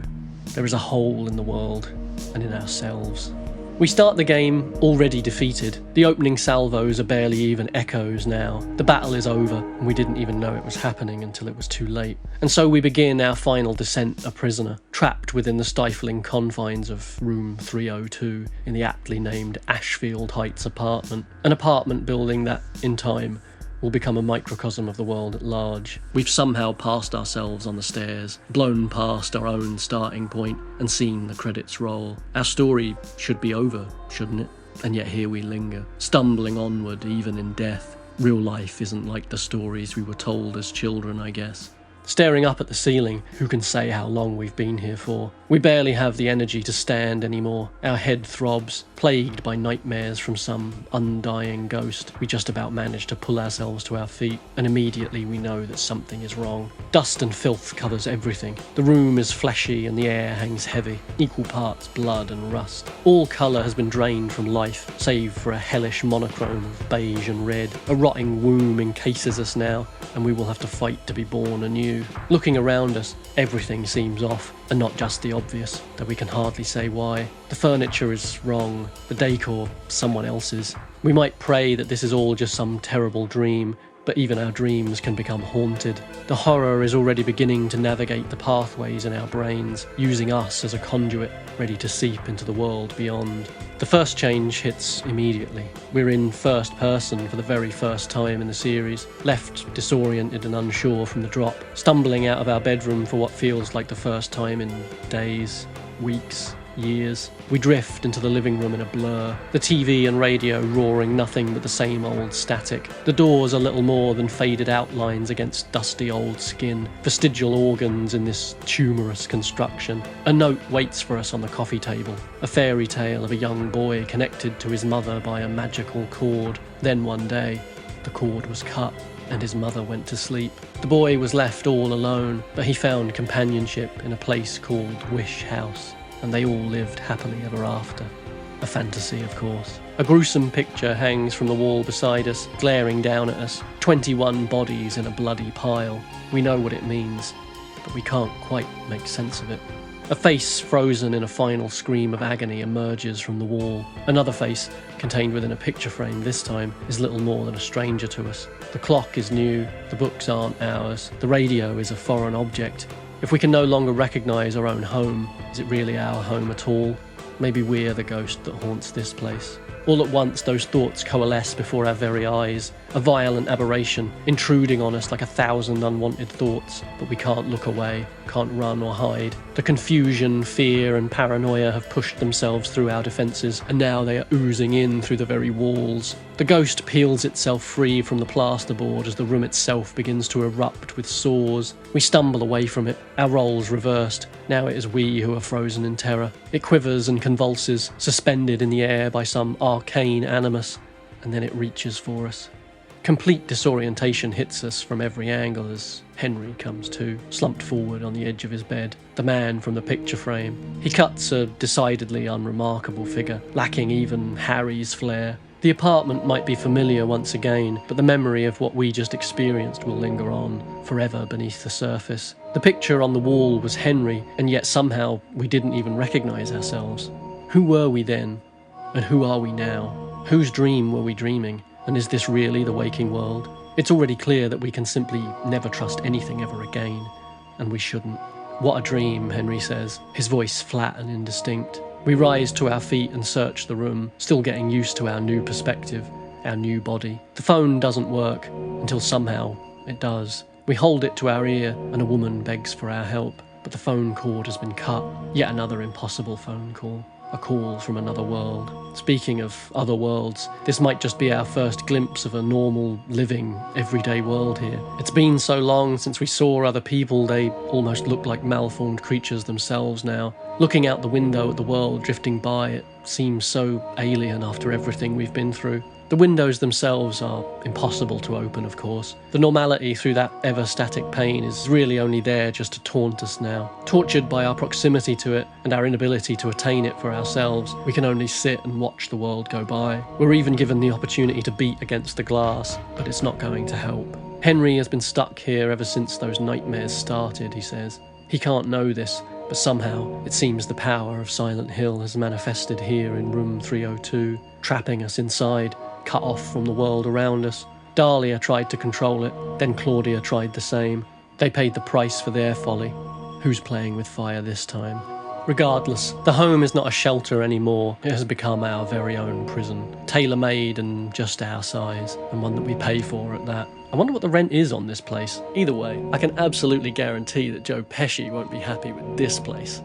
There is a hole in the world, and in ourselves. We start the game already defeated. The opening salvos are barely even echoes now. The battle is over, and we didn't even know it was happening until it was too late. And so we begin our final descent a prisoner, trapped within the stifling confines of room 302 in the aptly named Ashfield Heights apartment, an apartment building that, in time, will become a microcosm of the world at large. We've somehow passed ourselves on the stairs, blown past our own starting point, and seen the credits roll. Our story should be over, shouldn't it? And yet here we linger, stumbling onward even in death. Real life isn't like the stories we were told as children, I guess. Staring up at the ceiling, who can say how long we've been here for? We barely have the energy to stand anymore. Our head throbs, plagued by nightmares from some undying ghost. We just about manage to pull ourselves to our feet, and immediately we know that something is wrong. Dust and filth covers everything. The room is fleshy and the air hangs heavy, equal parts blood and rust. All colour has been drained from life, save for a hellish monochrome of beige and red. A rotting womb encases us now, and we will have to fight to be born anew. Looking around us, everything seems off, and not just the obvious, though we can hardly say why. The furniture is wrong, the decor someone else's. We might pray that this is all just some terrible dream, but even our dreams can become haunted. The horror is already beginning to navigate the pathways in our brains, using us as a conduit, ready to seep into the world beyond. The first change hits immediately. We're in first person for the very first time in the series, left disoriented and unsure from the drop, stumbling out of our bedroom for what feels like the first time in days, weeks, years. We drift into the living room in a blur, the TV and radio roaring nothing but the same old static. The doors are little more than faded outlines against dusty old skin, vestigial organs in this tumorous construction. A note waits for us on the coffee table, a fairy tale of a young boy connected to his mother by a magical cord. Then one day, the cord was cut, and his mother went to sleep. The boy was left all alone, but he found companionship in a place called Wish House, and they all lived happily ever after. A fantasy, of course. A gruesome picture hangs from the wall beside us, glaring down at us. 21 bodies in a bloody pile. We know what it means, but we can't quite make sense of it. A face frozen in a final scream of agony emerges from the wall. Another face, contained within a picture frame this time, is little more than a stranger to us. The clock is new, the books aren't ours, the radio is a foreign object. If we can no longer recognise our own home, is it really our home at all? Maybe we're the ghost that haunts this place. All at once, those thoughts coalesce before our very eyes, a violent aberration, intruding on us like 1,000 unwanted thoughts, but we can't look away, can't run or hide. The confusion, fear and paranoia have pushed themselves through our defences, and now they are oozing in through the very walls. The ghost peels itself free from the plasterboard as the room itself begins to erupt with sores. We stumble away from it, our roles reversed. Now it is we who are frozen in terror. It quivers and convulses, suspended in the air by some arcane animus, and then it reaches for us. Complete disorientation hits us from every angle as Henry comes to, slumped forward on the edge of his bed, the man from the picture frame. He cuts a decidedly unremarkable figure, lacking even Harry's flair. The apartment might be familiar once again, but the memory of what we just experienced will linger on, forever beneath the surface. The picture on the wall was Henry, and yet somehow we didn't even recognise ourselves. Who were we then? And who are we now? Whose dream were we dreaming? And is this really the waking world? It's already clear that we can simply never trust anything ever again, and we shouldn't. What a dream, Henry says, his voice flat and indistinct. We rise to our feet and search the room, still getting used to our new perspective, our new body. The phone doesn't work, until somehow it does. We hold it to our ear, and a woman begs for our help, but the phone cord has been cut. Yet another impossible phone call. A call from another world. Speaking of other worlds, this might just be our first glimpse of a normal, living, everyday world here. It's been so long since we saw other people, they almost look like malformed creatures themselves now. Looking out the window at the world drifting by, it seems so alien after everything we've been through. The windows themselves are impossible to open, of course. The normality through that ever-static pain is really only there just to taunt us now. Tortured by our proximity to it and our inability to attain it for ourselves, we can only sit and watch the world go by. We're even given the opportunity to beat against the glass, but it's not going to help. Henry has been stuck here ever since those nightmares started, he says. He can't know this, but somehow it seems the power of Silent Hill has manifested here in room 302, trapping us inside, cut off from the world around us. Dahlia tried to control it, then Claudia tried the same. They paid the price for their folly. Who's playing with fire this time? Regardless, the home is not a shelter anymore. It has become our very own prison, tailor-made and just our size, and one that we pay for at that. I wonder what the rent is on this place. Either way, I can absolutely guarantee that Joe Pesci won't be happy with this place.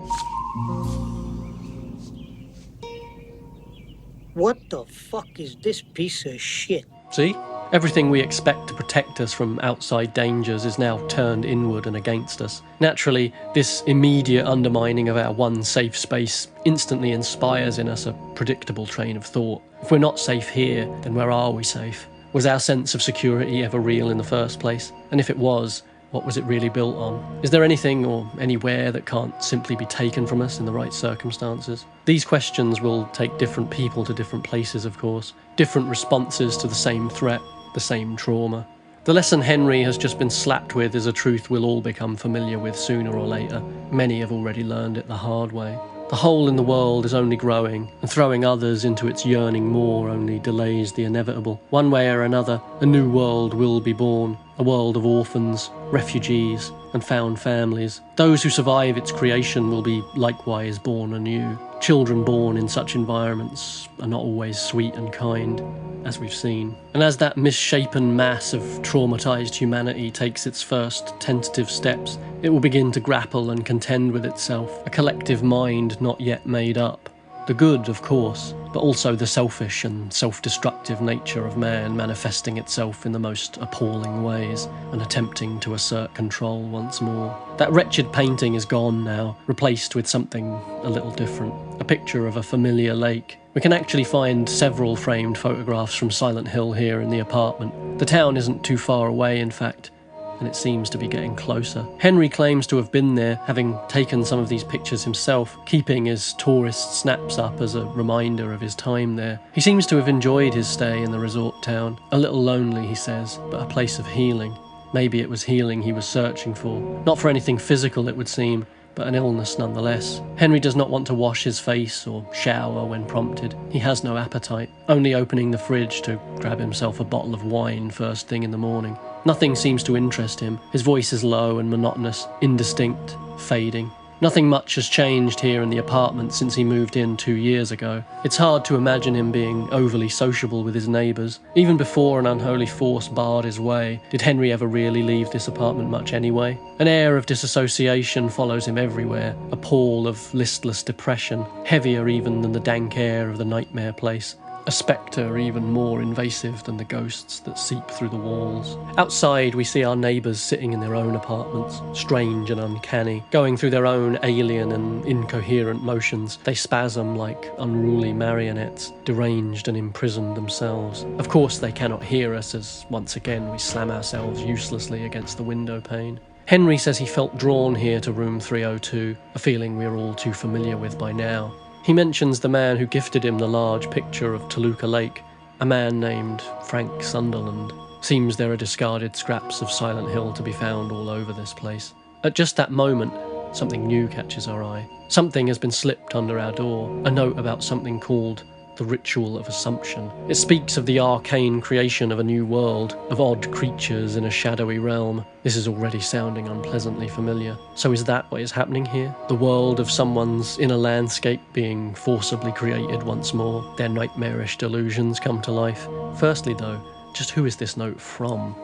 What the fuck is this piece of shit? See? Everything we expect to protect us from outside dangers is now turned inward and against us. Naturally, this immediate undermining of our one safe space instantly inspires in us a predictable train of thought. If we're not safe here, then where are we safe? Was our sense of security ever real in the first place? And if it was, what was it really built on? Is there anything or anywhere that can't simply be taken from us in the right circumstances? These questions will take different people to different places, of course. Different responses to the same threat, the same trauma. The lesson Henry has just been slapped with is a truth we'll all become familiar with sooner or later. Many have already learned it the hard way. The hole in the world is only growing, and throwing others into its yearning maw only delays the inevitable. One way or another, a new world will be born, a world of orphans, refugees, and found families. Those who survive its creation will be likewise born anew. Children born in such environments are not always sweet and kind, as we've seen. And as that misshapen mass of traumatised humanity takes its first tentative steps, it will begin to grapple and contend with itself, a collective mind not yet made up. The good, of course, but also the selfish and self-destructive nature of man manifesting itself in the most appalling ways and attempting to assert control once more. That wretched painting is gone now, replaced with something a little different. A picture of a familiar lake. We can actually find several framed photographs from Silent Hill here in the apartment. The town isn't too far away, in fact, and it seems to be getting closer. Henry claims to have been there, having taken some of these pictures himself, keeping his tourist snaps up as a reminder of his time there. He seems to have enjoyed his stay in the resort town. A little lonely, he says, but a place of healing. Maybe it was healing he was searching for. Not for anything physical, it would seem, but an illness nonetheless. Henry does not want to wash his face or shower when prompted. He has no appetite, only opening the fridge to grab himself a bottle of wine first thing in the morning. Nothing seems to interest him. His voice is low and monotonous, indistinct, fading. Nothing much has changed here in the apartment since he moved in 2 years ago. It's hard to imagine him being overly sociable with his neighbours. Even before an unholy force barred his way, did Henry ever really leave this apartment much anyway? An air of disassociation follows him everywhere, a pall of listless depression, heavier even than the dank air of the nightmare place. A spectre even more invasive than the ghosts that seep through the walls. Outside, we see our neighbours sitting in their own apartments, strange and uncanny, going through their own alien and incoherent motions. They spasm like unruly marionettes, deranged and imprisoned themselves. Of course, they cannot hear us as, once again, we slam ourselves uselessly against the window pane. Henry says he felt drawn here to room 302, a feeling we're all too familiar with by now. He mentions the man who gifted him the large picture of Toluca Lake, a man named Frank Sunderland. Seems there are discarded scraps of Silent Hill to be found all over this place. At just that moment, something new catches our eye. Something has been slipped under our door, a note about something called the Ritual of Assumption. It speaks of the arcane creation of a new world, of odd creatures in a shadowy realm. This is already sounding unpleasantly familiar. So is that what is happening here? The world of someone's inner landscape being forcibly created once more, their nightmarish delusions come to life? Firstly though, just who is this note from?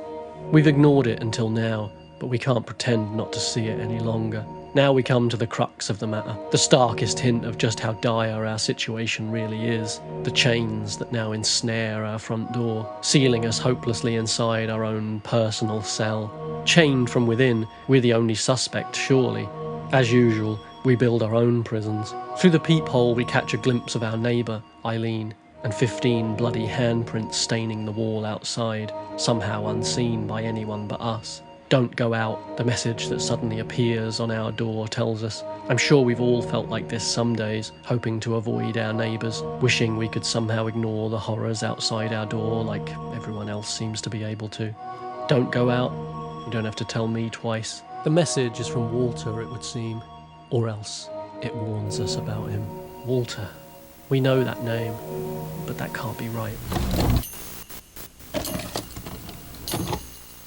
We've ignored it until now, but we can't pretend not to see it any longer. Now we come to the crux of the matter, the starkest hint of just how dire our situation really is, the chains that now ensnare our front door, sealing us hopelessly inside our own personal cell. Chained from within, we're the only suspect, surely. As usual, we build our own prisons. Through the peephole we catch a glimpse of our neighbour, Eileen, and 15 bloody handprints staining the wall outside, somehow unseen by anyone but us. Don't go out, the message that suddenly appears on our door tells us. I'm sure we've all felt like this some days, hoping to avoid our neighbours, wishing we could somehow ignore the horrors outside our door like everyone else seems to be able to. Don't go out, you don't have to tell me twice. The message is from Walter, it would seem, or else it warns us about him. Walter. We know that name, but that can't be right.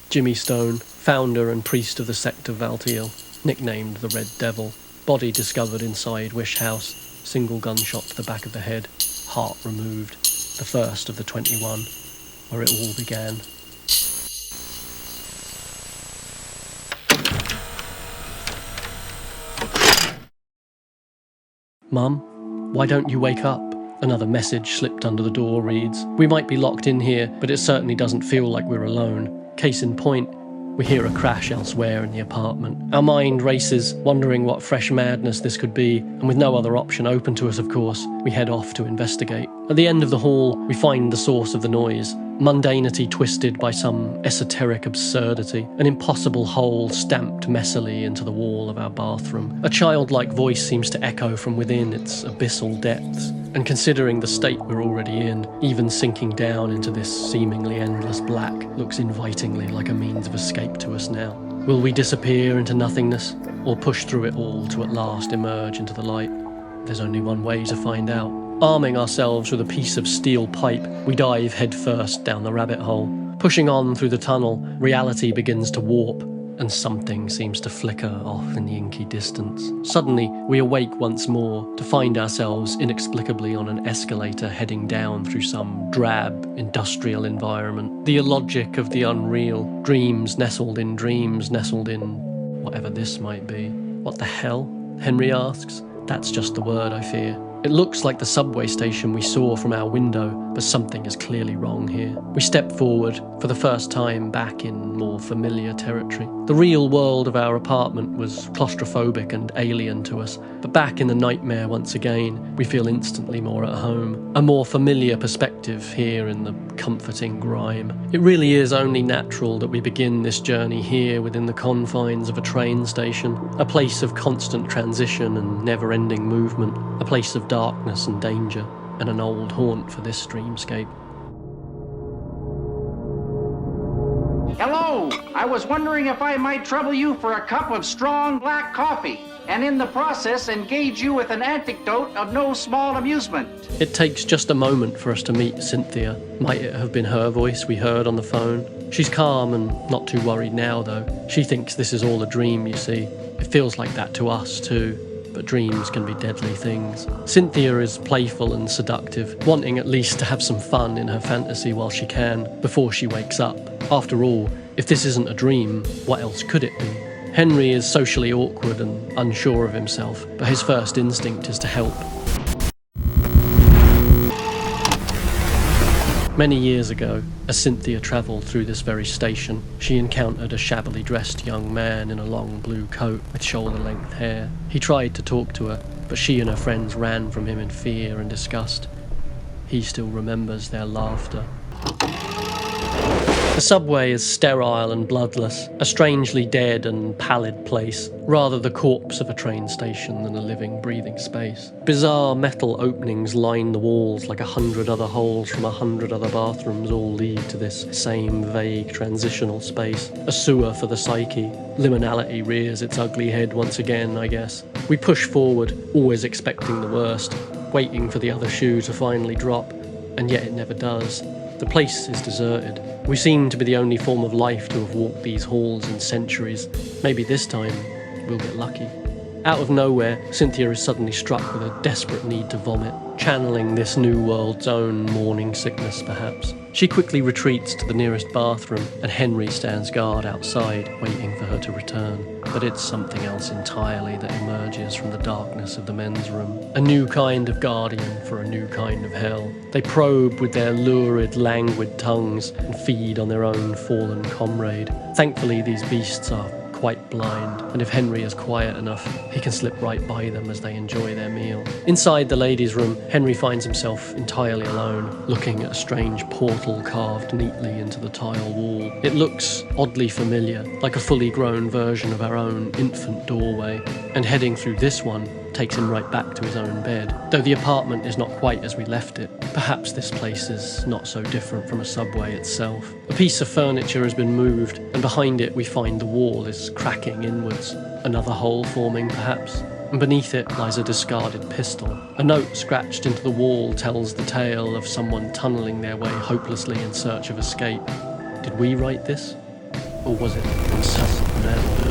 Jimmy Stone, founder and priest of the sect of Valtiel, nicknamed the Red Devil. Body discovered inside Wish House, single gunshot to the back of the head, heart removed. The first of the 21, where it all began. Mum, why don't you wake up? Another message slipped under the door reads, we might be locked in here, but it certainly doesn't feel like we're alone. Case in point, we hear a crash elsewhere in the apartment. Our mind races, wondering what fresh madness this could be, and with no other option open to us, of course, we head off to investigate. At the end of the hall, we find the source of the noise. Mundanity twisted by some esoteric absurdity, an impossible hole stamped messily into the wall of our bathroom. A childlike voice seems to echo from within its abyssal depths, and considering the state we're already in, even sinking down into this seemingly endless black looks invitingly like a means of escape to us now. Will we disappear into nothingness, or push through it all to at last emerge into the light? There's only one way to find out. Arming ourselves with a piece of steel pipe, we dive headfirst down the rabbit hole. Pushing on through the tunnel, reality begins to warp, and something seems to flicker off in the inky distance. Suddenly, we awake once more to find ourselves inexplicably on an escalator heading down through some drab, industrial environment. The illogic of the unreal, dreams nestled in whatever this might be. What the hell? Henry asks. That's just the word, I fear. It looks like the subway station we saw from our window, but something is clearly wrong here. We step forward, for the first time back in more familiar territory. The real world of our apartment was claustrophobic and alien to us, but back in the nightmare once again, we feel instantly more at home. A more familiar perspective here in the comforting grime. It really is only natural that we begin this journey here within the confines of a train station, a place of constant transition and never-ending movement, a place of darkness and danger, and an old haunt for this dreamscape. Hello, I was wondering if I might trouble you for a cup of strong black coffee, and in the process engage you with an anecdote of no small amusement. It takes just a moment for us to meet Cynthia. Might it have been her voice we heard on the phone? She's calm and not too worried now, though. She thinks this is all a dream, you see. It feels like that to us, too. But dreams can be deadly things. Cynthia is playful and seductive, wanting at least to have some fun in her fantasy while she can, before she wakes up. After all, if this isn't a dream, what else could it be? Henry is socially awkward and unsure of himself, but his first instinct is to help. Many years ago, as Cynthia travelled through this very station, she encountered a shabbily dressed young man in a long blue coat with shoulder-length hair. He tried to talk to her, but she and her friends ran from him in fear and disgust. He still remembers their laughter. The subway is sterile and bloodless, a strangely dead and pallid place, rather the corpse of a train station than a living, breathing space. Bizarre metal openings line the walls like 100 other holes from 100 other bathrooms all lead to this same vague transitional space. A sewer for the psyche. Liminality rears its ugly head once again, I guess. We push forward, always expecting the worst, waiting for the other shoe to finally drop, and yet it never does. The place is deserted. We seem to be the only form of life to have walked these halls in centuries. Maybe this time, we'll get lucky. Out of nowhere, Cynthia is suddenly struck with a desperate need to vomit, channeling this new world's own morning sickness, perhaps. She quickly retreats to the nearest bathroom, and Henry stands guard outside, waiting for her to return. But it's something else entirely that emerges from the darkness of the men's room. A new kind of guardian for a new kind of hell. They probe with their lurid, languid tongues and feed on their own fallen comrade. Thankfully, these beasts are quite blind, and if Henry is quiet enough, he can slip right by them as they enjoy their meal. Inside the ladies' room, Henry finds himself entirely alone, looking at a strange portal carved neatly into the tile wall. It looks oddly familiar, like a fully grown version of our own infant doorway, and heading through this one takes him right back to his own bed. Though the apartment is not quite as we left it, perhaps this place is not so different from a subway itself. A piece of furniture has been moved, and behind it we find the wall is cracking inwards. Another hole forming, perhaps. And beneath it lies a discarded pistol. A note scratched into the wall tells the tale of someone tunnelling their way hopelessly in search of escape. Did we write this? Or was it incessant now?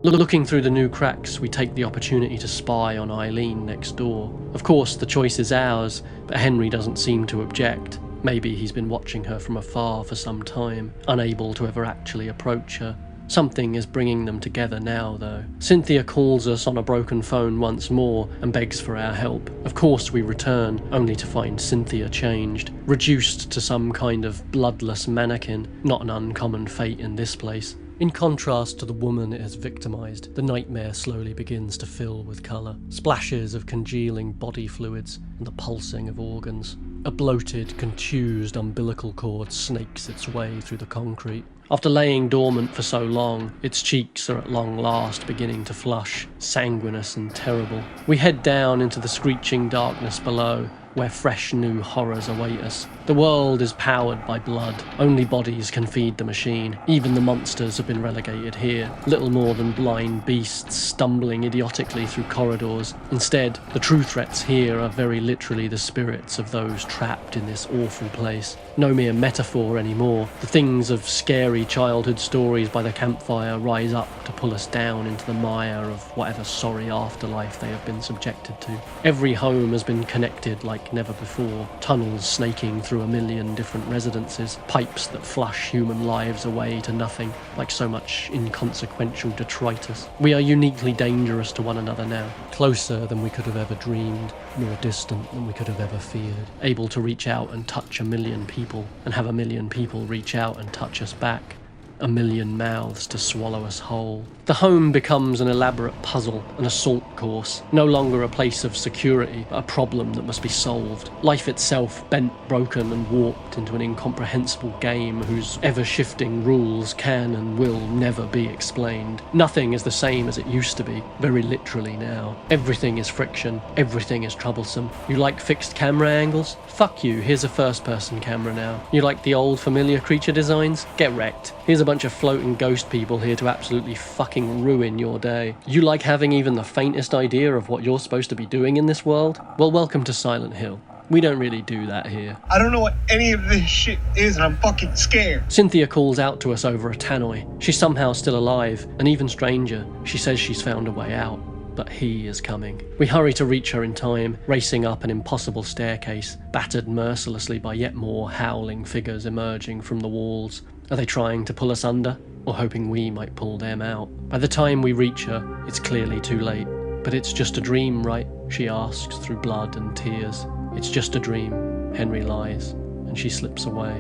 Looking through the new cracks, we take the opportunity to spy on Eileen next door. Of course, the choice is ours, but Henry doesn't seem to object. Maybe he's been watching her from afar for some time, unable to ever actually approach her. Something is bringing them together now, though. Cynthia calls us on a broken phone once more and begs for our help. Of course we return, only to find Cynthia changed, reduced to some kind of bloodless mannequin, not an uncommon fate in this place. In contrast to the woman it has victimised, the nightmare slowly begins to fill with colour. Splashes of congealing body fluids and the pulsing of organs. A bloated, contused umbilical cord snakes its way through the concrete. After laying dormant for so long, its cheeks are at long last beginning to flush, sanguinous and terrible. We head down into the screeching darkness below, where fresh new horrors await us. The world is powered by blood. Only bodies can feed the machine. Even the monsters have been relegated here, little more than blind beasts stumbling idiotically through corridors. Instead, the true threats here are very literally the spirits of those trapped in this awful place. No mere metaphor anymore. The things of scary childhood stories by the campfire rise up to pull us down into the mire of whatever sorry afterlife they have been subjected to. Every home has been connected like never before. Tunnels snaking through a million different residences, pipes that flush human lives away to nothing, like so much inconsequential detritus. We are uniquely dangerous to one another now, closer than we could have ever dreamed, more distant than we could have ever feared, able to reach out and touch a million people, and have a million people reach out and touch us back. a million mouths to swallow us whole. The home becomes an elaborate puzzle, an assault course, no longer a place of security, but a problem that must be solved. Life itself bent, broken and warped into an incomprehensible game whose ever-shifting rules can and will never be explained. Nothing is the same as it used to be, very literally now. Everything is friction, everything is troublesome. You like fixed camera angles? Fuck you, here's a first-person camera now. You like the old familiar creature designs? Get wrecked. Here's a bunch of floating ghost people here to absolutely fucking ruin your day. You like having even the faintest idea of what you're supposed to be doing in this world? Well, welcome to Silent Hill. We don't really do that here. I don't know what any of this shit is and I'm fucking scared. Cynthia calls out to us over a tannoy. She's somehow still alive, and even stranger, she says she's found a way out. But he is coming. We hurry to reach her in time, racing up an impossible staircase, battered mercilessly by yet more howling figures emerging from the walls. Are they trying to pull us under, or hoping we might pull them out? By the time we reach her, it's clearly too late. But it's just a dream, right? She asks through blood and tears. It's just a dream. Henry lies, and she slips away.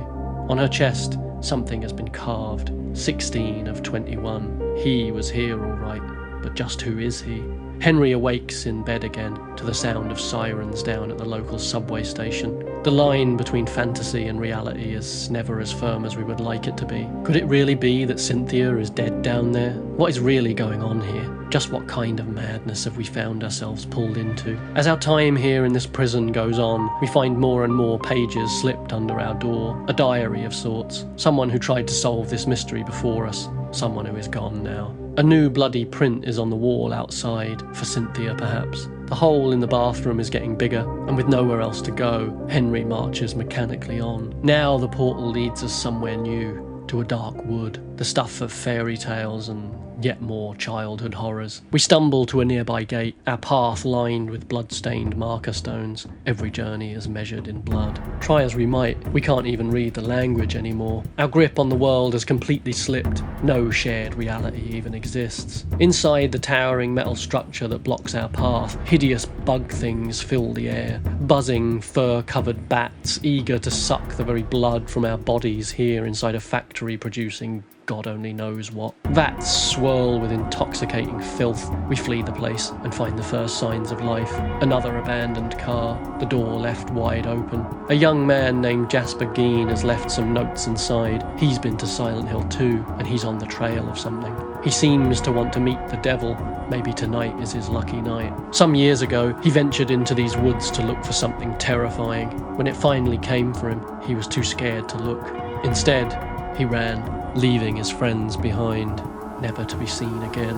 On her chest, something has been carved. 16 of 21. He was here all right, but just who is he? Henry awakes in bed again to the sound of sirens down at the local subway station. The line between fantasy and reality is never as firm as we would like it to be. Could it really be that Cynthia is dead down there? What is really going on here? Just what kind of madness have we found ourselves pulled into? As our time here in this prison goes on, we find more and more pages slipped under our door. A diary of sorts. Someone who tried to solve this mystery before us. Someone who is gone now. A new bloody print is on the wall outside, for Cynthia perhaps. The hole in the bathroom is getting bigger, and with nowhere else to go, Henry marches mechanically on. Now the portal leads us somewhere new, to a dark wood, the stuff of fairy tales and yet more childhood horrors. We stumble to a nearby gate, our path lined with blood-stained marker stones. Every journey is measured in blood. Try as we might, we can't even read the language anymore. Our grip on the world has completely slipped. No shared reality even exists. Inside the towering metal structure that blocks our path, hideous bug things fill the air. Buzzing, fur-covered bats, eager to suck the very blood from our bodies here inside a factory producing God only knows what. Vats swirl with intoxicating filth. We flee the place and find the first signs of life. Another abandoned car, the door left wide open. A young man named Jasper Geen has left some notes inside. He's been to Silent Hill 2, and he's on the trail of something. He seems to want to meet the devil. Maybe tonight is his lucky night. Some years ago, he ventured into these woods to look for something terrifying. When it finally came for him, he was too scared to look. Instead, he ran, leaving his friends behind, never to be seen again.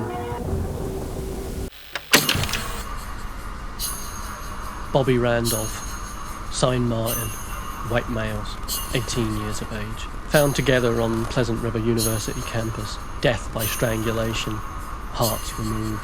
Bobby Randolph, signed Martin, white males, 18 years of age. Found together on Pleasant River University campus. Death by strangulation, hearts removed.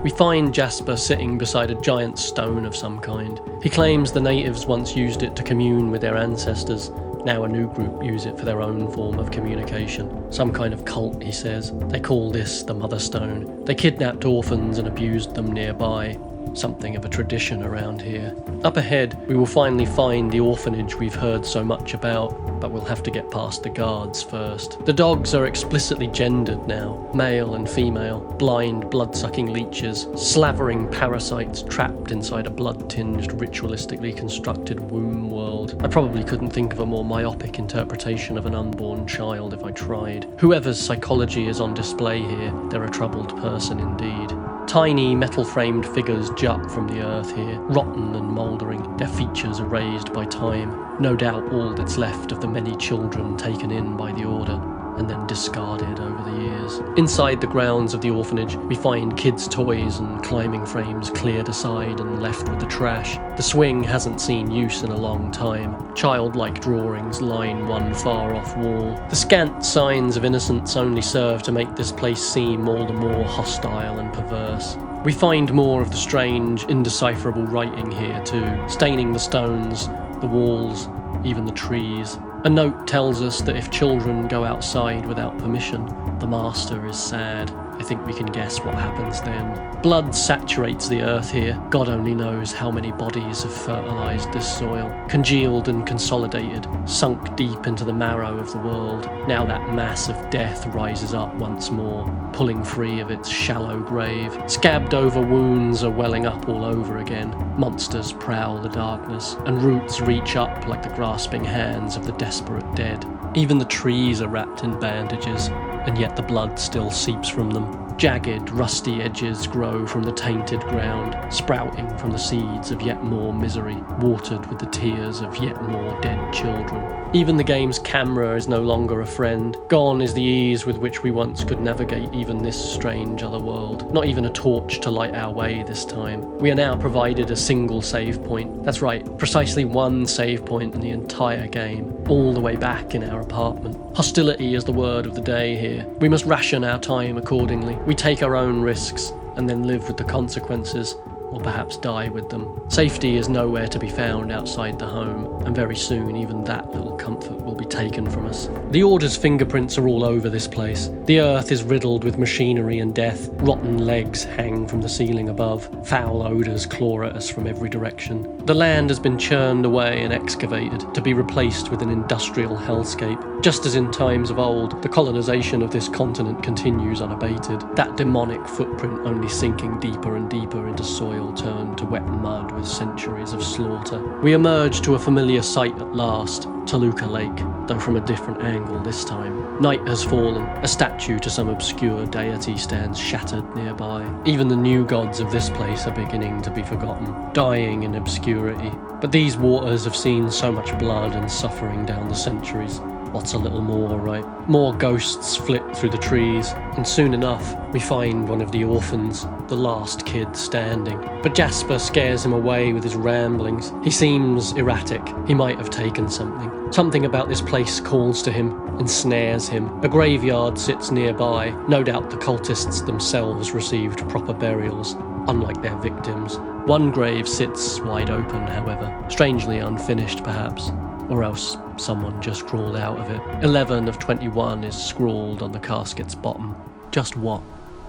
We find Jasper sitting beside a giant stone of some kind. He claims the natives once used it to commune with their ancestors. Now a new group use it for their own form of communication. Some kind of cult, he says. They call this the Mother Stone. They kidnapped orphans and abused them nearby. Something of a tradition around here. Up ahead, we will finally find the orphanage we've heard so much about, but we'll have to get past the guards first. The dogs are explicitly gendered now, male and female, blind, blood-sucking leeches, slavering parasites trapped inside a blood-tinged, ritualistically constructed womb world. I probably couldn't think of a more myopic interpretation of an unborn child if I tried. Whoever's psychology is on display here, they're a troubled person indeed. Tiny metal-framed figures jut from the earth here, rotten and mouldering, their features erased by time. No doubt all that's left of the many children taken in by the Order, and then discarded over the years. Inside the grounds of the orphanage, we find kids' toys and climbing frames cleared aside and left with the trash. The swing hasn't seen use in a long time. Childlike drawings line one far-off wall. The scant signs of innocence only serve to make this place seem all the more hostile and perverse. We find more of the strange, indecipherable writing here too, staining the stones, the walls, even the trees. A note tells us that if children go outside without permission, the master is sad. I think we can guess what happens then. Blood saturates the earth here. God only knows how many bodies have fertilised this soil. Congealed and consolidated, sunk deep into the marrow of the world. Now that mass of death rises up once more, pulling free of its shallow grave. Scabbed over wounds are welling up all over again. Monsters prowl the darkness, and roots reach up like the grasping hands of the desperate dead. Even the trees are wrapped in bandages, and yet the blood still seeps from them. Jagged, rusty edges grow from the tainted ground, sprouting from the seeds of yet more misery, watered with the tears of yet more dead children. Even the game's camera is no longer a friend. Gone is the ease with which we once could navigate even this strange other world. Not even a torch to light our way this time. We are now provided a single save point. That's right, precisely one save point in the entire game, all the way back in our apartment. Hostility is the word of the day here. We must ration our time accordingly. We take our own risks and then live with the consequences, or perhaps die with them. Safety is nowhere to be found outside the home, and very soon even that little comfort will be taken from us. The Order's fingerprints are all over this place. The earth is riddled with machinery and death. Rotten legs hang from the ceiling above. Foul odours claw at us from every direction. The land has been churned away and excavated to be replaced with an industrial hellscape. Just as in times of old, the colonisation of this continent continues unabated, that demonic footprint only sinking deeper and deeper into soil turned to wet mud with centuries of slaughter. We emerge to a familiar sight at last, Toluca Lake, though from a different angle this time. Night has fallen. A statue to some obscure deity stands shattered nearby. Even the new gods of this place are beginning to be forgotten, dying in obscurity. But these waters have seen so much blood and suffering down the centuries. What's a little more, right? More ghosts flit through the trees, and soon enough, we find one of the orphans, the last kid standing. But Jasper scares him away with his ramblings. He seems erratic. He might have taken something. Something about this place calls to him, ensnares him. A graveyard sits nearby. No doubt the cultists themselves received proper burials, unlike their victims. One grave sits wide open, however, strangely unfinished perhaps. Or else someone just crawled out of it. 11 of 21 is scrawled on the casket's bottom. Just what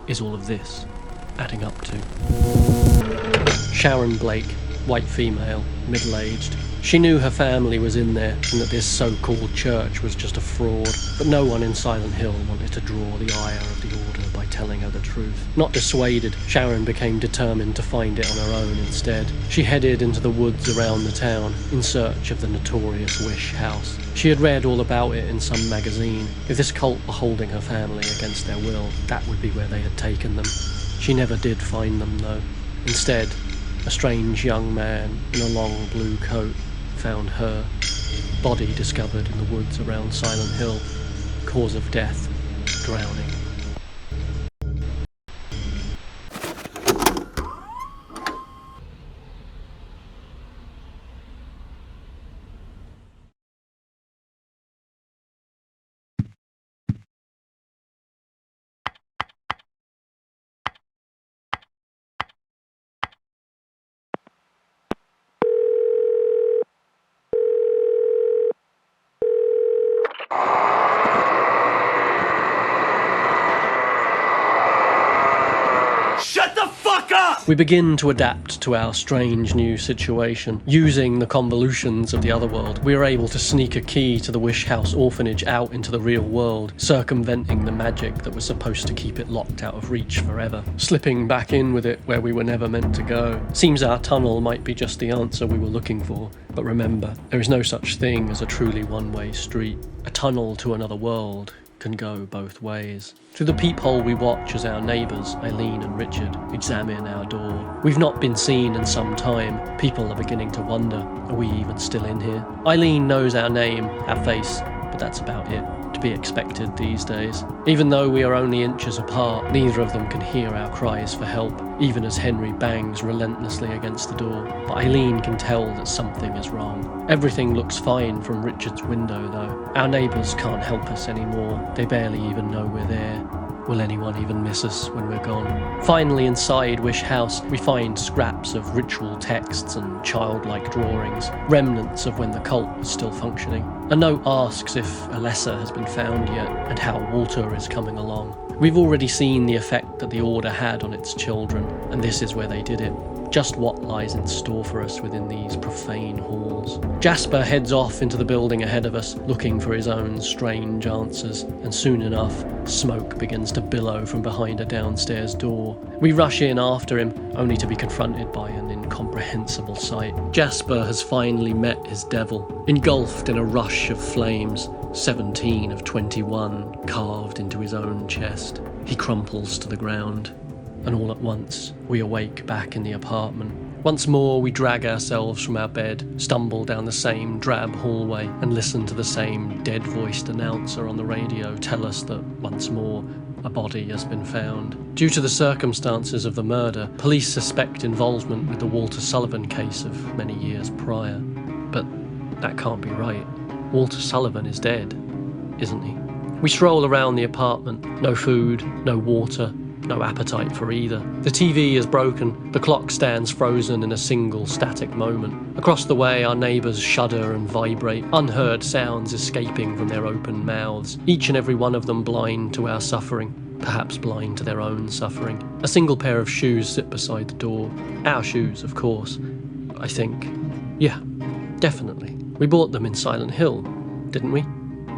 is all of this adding up to? Sharon Blake, white female, middle-aged. She knew her family was in there and that this so-called church was just a fraud, but no one in Silent Hill wanted to draw the ire of the Order by telling her the truth. Not dissuaded, Sharon became determined to find it on her own instead. She headed into the woods around the town in search of the notorious Wish House. She had read all about it in some magazine. If this cult were holding her family against their will, that would be where they had taken them. She never did find them, though. Instead, a strange young man in a long blue coat found her body discovered in the woods around Silent Hill. Cause of death, drowning. We begin to adapt to our strange new situation. Using the convolutions of the other world, we are able to sneak a key to the Wish House orphanage out into the real world, circumventing the magic that was supposed to keep it locked out of reach forever. Slipping back in with it where we were never meant to go. Seems our tunnel might be just the answer we were looking for, but remember, there is no such thing as a truly one-way street. A tunnel to another world can go both ways. Through the peephole we watch as our neighbours, Eileen and Richard, examine our door. We've not been seen in some time. People are beginning to wonder, are we even still in here? Eileen knows our name, our face, but that's about it. To be expected these days. Even though we are only inches apart, neither of them can hear our cries for help, even as Henry bangs relentlessly against the door. But Eileen can tell that something is wrong. Everything looks fine from Richard's window, though. Our neighbours can't help us anymore. They barely even know we're there. Will anyone even miss us when we're gone? Finally, inside Wish House, we find scraps of ritual texts and childlike drawings, remnants of when the cult was still functioning. A note asks if Alessa has been found yet and how Walter is coming along. We've already seen the effect that the Order had on its children, and this is where they did it. Just what lies in store for us within these profane halls. Jasper heads off into the building ahead of us, looking for his own strange answers, and soon enough, smoke begins to billow from behind a downstairs door. We rush in after him, only to be confronted by an incomprehensible sight. Jasper has finally met his devil, engulfed in a rush of flames, 17 of 21 carved into his own chest. He crumples to the ground. And all at once, we awake back in the apartment. Once more, we drag ourselves from our bed, stumble down the same drab hallway, and listen to the same dead-voiced announcer on the radio tell us that, once more, a body has been found. Due to the circumstances of the murder, police suspect involvement with the Walter Sullivan case of many years prior. But that can't be right. Walter Sullivan is dead, isn't he? We stroll around the apartment. No food, no water, no appetite for either. The TV is broken, the clock stands frozen in a single static moment. Across the way, our neighbours shudder and vibrate, unheard sounds escaping from their open mouths, each and every one of them blind to our suffering, perhaps blind to their own suffering. A single pair of shoes sit beside the door. Our shoes, of course. I think. Yeah, definitely. We bought them in Silent Hill, didn't we?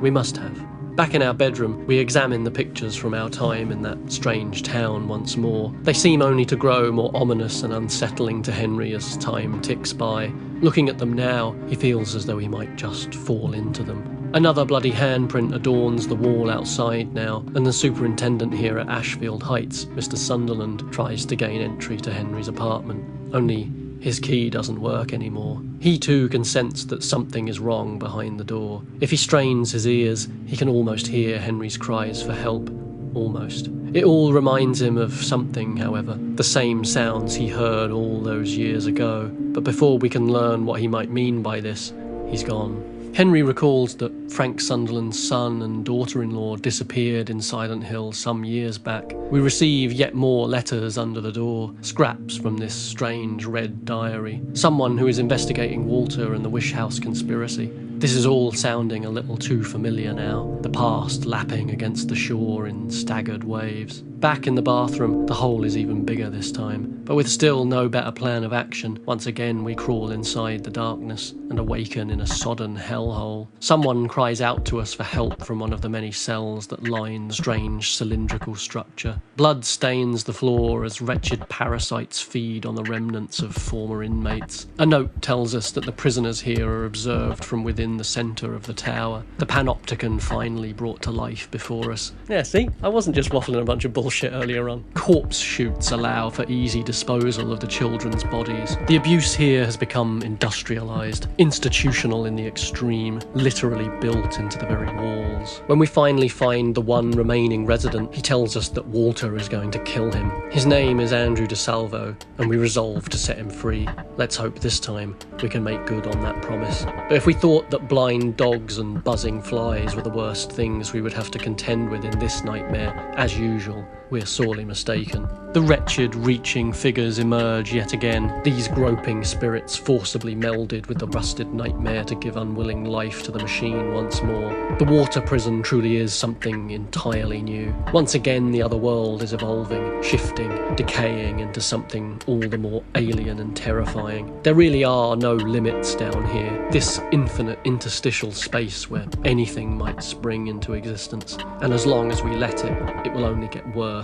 We must have. Back in our bedroom, we examine the pictures from our time in that strange town once more. They seem only to grow more ominous and unsettling to Henry as time ticks by. Looking at them now, he feels as though he might just fall into them. Another bloody handprint adorns the wall outside now, and the superintendent here at Ashfield Heights, Mr. Sunderland, tries to gain entry to Henry's apartment. Only his key doesn't work anymore. He too can sense that something is wrong behind the door. If he strains his ears, he can almost hear Henry's cries for help. Almost. It all reminds him of something, however, the same sounds he heard all those years ago. But before we can learn what he might mean by this, he's gone. Henry recalls that Frank Sunderland's son and daughter-in-law disappeared in Silent Hill some years back. We receive yet more letters under the door, scraps from this strange red diary. Someone who is investigating Walter and the Wish House conspiracy. This is all sounding a little too familiar now, the past lapping against the shore in staggered waves. Back in the bathroom, the hole is even bigger this time, but with still no better plan of action, once again we crawl inside the darkness and awaken in a sodden hellhole. Someone cries out to us for help from one of the many cells that line the strange cylindrical structure. Blood stains the floor as wretched parasites feed on the remnants of former inmates. A note tells us that the prisoners here are observed from within the centre of the tower, the panopticon finally brought to life before us. Yeah, see? I wasn't just waffling a bunch of bullshit earlier on. Corpse chutes allow for easy disposal of the children's bodies. The abuse here has become industrialised, institutional in the extreme, literally built into the very walls. When we finally find the one remaining resident, he tells us that Walter is going to kill him. His name is Andrew DeSalvo, and we resolve to set him free. Let's hope this time we can make good on that promise. But if we thought that blind dogs and buzzing flies were the worst things we would have to contend with in this nightmare, as usual, we're sorely mistaken. The wretched, reaching figures emerge yet again, these groping spirits forcibly melded with the rusted nightmare to give unwilling life to the machine once more. The water prison truly is something entirely new. Once again, the other world is evolving, shifting, decaying into something all the more alien and terrifying. There really are no limits down here, this infinite interstitial space where anything might spring into existence, and as long as we let it, it will only get worse.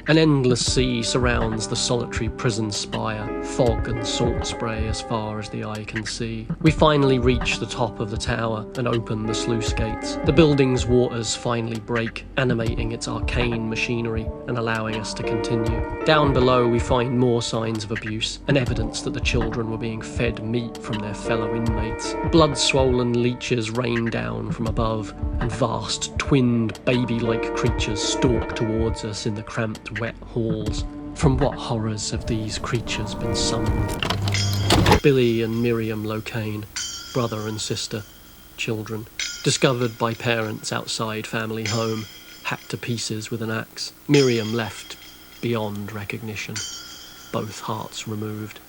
An endless sea surrounds the solitary prison spire, fog and salt spray as far as the eye can see. We finally reach the top of the tower and open the sluice gates. The building's waters finally break, animating its arcane machinery and allowing us to continue. Down below we find more signs of abuse and evidence that the children were being fed meat from their fellow inmates. Blood-swollen leeches rain down from above, and vast, twinned, baby-like creatures stalk towards us in the cramped, wet halls. From what horrors have these creatures been summoned? Billy and Miriam Locane, brother and sister, children, discovered by parents outside family home, hacked to pieces with an axe. Miriam left beyond recognition, both hearts removed.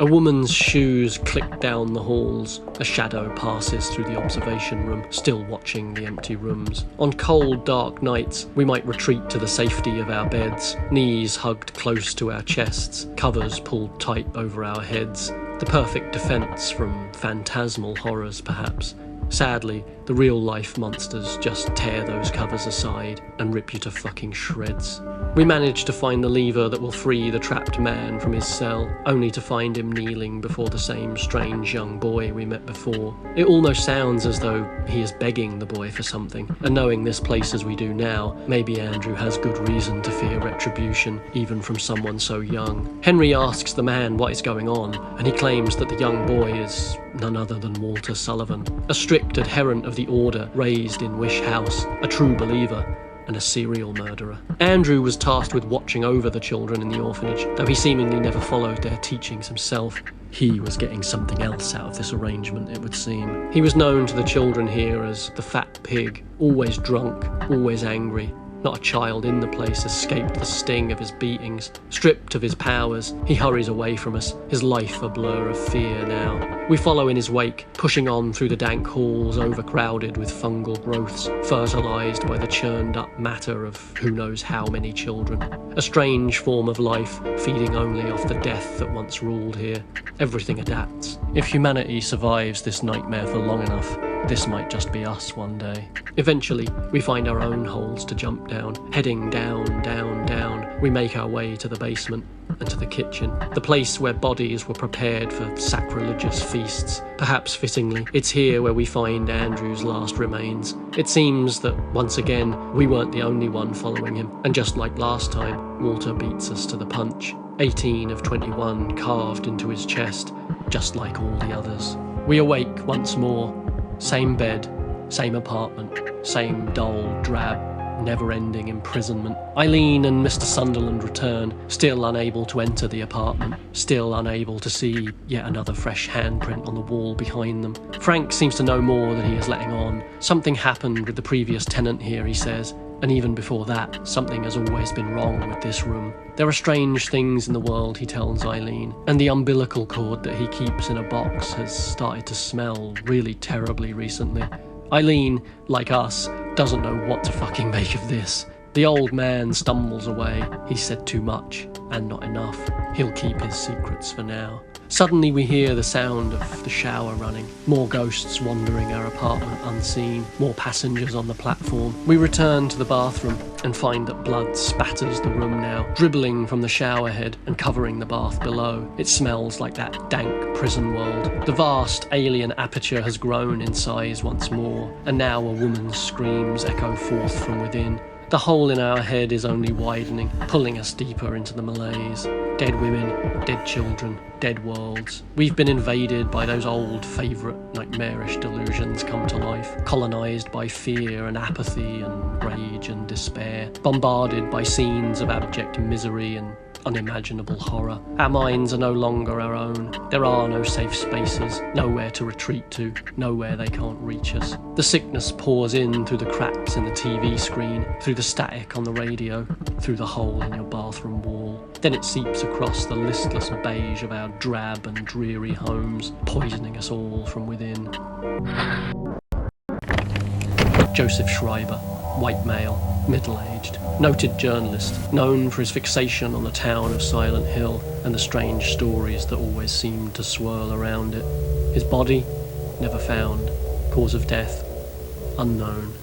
A woman's shoes click down the halls. A shadow passes through the observation room, still watching the empty rooms. On cold, dark nights, we might retreat to the safety of our beds, knees hugged close to our chests, covers pulled tight over our heads. The perfect defence from phantasmal horrors, perhaps. Sadly, the real-life monsters just tear those covers aside and rip you to fucking shreds. We manage to find the lever that will free the trapped man from his cell, only to find him kneeling before the same strange young boy we met before. It almost sounds as though he is begging the boy for something, and knowing this place as we do now, maybe Andrew has good reason to fear retribution, even from someone so young. Henry asks the man what is going on, and he claims that the young boy is none other than Walter Sullivan, a strict adherent of the order, raised in Wish House, a true believer, and a serial murderer. Andrew was tasked with watching over the children in the orphanage, though he seemingly never followed their teachings himself. He was getting something else out of this arrangement, it would seem. He was known to the children here as the fat pig, always drunk, always angry. Not a child in the place escaped the sting of his beatings. Stripped of his powers, he hurries away from us, his life a blur of fear now. We follow in his wake, pushing on through the dank halls overcrowded with fungal growths, fertilised by the churned up matter of who knows how many children. A strange form of life, feeding only off the death that once ruled here. Everything adapts. If humanity survives this nightmare for long enough, this might just be us one day. Eventually, we find our own holes to jump down. Heading down, down, down, we make our way to the basement and to the kitchen, the place where bodies were prepared for sacrilegious feasts. Perhaps fittingly, it's here where we find Andrew's last remains. It seems that, once again, we weren't the only one following him, and just like last time, Walter beats us to the punch. 18 of 21 carved into his chest, just like all the others. We awake once more. Same bed, same apartment, same dull, drab, never-ending imprisonment. Eileen and Mr. Sunderland return, still unable to enter the apartment, still unable to see yet another fresh handprint on the wall behind them. Frank seems to know more than he is letting on. Something happened with the previous tenant here, he says, and even before that, something has always been wrong with this room. There are strange things in the world, he tells Eileen, and the umbilical cord that he keeps in a box has started to smell really terribly recently. Eileen, like us, doesn't know what to fucking make of this. The old man stumbles away. He said too much, and not enough. He'll keep his secrets for now. Suddenly we hear the sound of the shower running. More ghosts wandering our apartment unseen. More passengers on the platform. We return to the bathroom and find that blood spatters the room now, dribbling from the shower head and covering the bath below. It smells like that dank prison world. The vast alien aperture has grown in size once more, and now a woman's screams echo forth from within. The hole in our head is only widening, pulling us deeper into the malaise. Dead women, dead children, dead worlds. We've been invaded by those old favourite nightmarish delusions come to life, colonised by fear and apathy and rage and despair, bombarded by scenes of abject misery and unimaginable horror. Our minds are no longer our own. There are no safe spaces, nowhere to retreat to, nowhere they can't reach us. The sickness pours in through the cracks in the TV screen, through the static on the radio, through the hole in your bathroom wall. Then it seeps across the listless beige of our drab and dreary homes, poisoning us all from within. Joseph Schreiber, white male, middle-aged, noted journalist, known for his fixation on the town of Silent Hill and the strange stories that always seemed to swirl around it. His body, never found. Cause of death, unknown.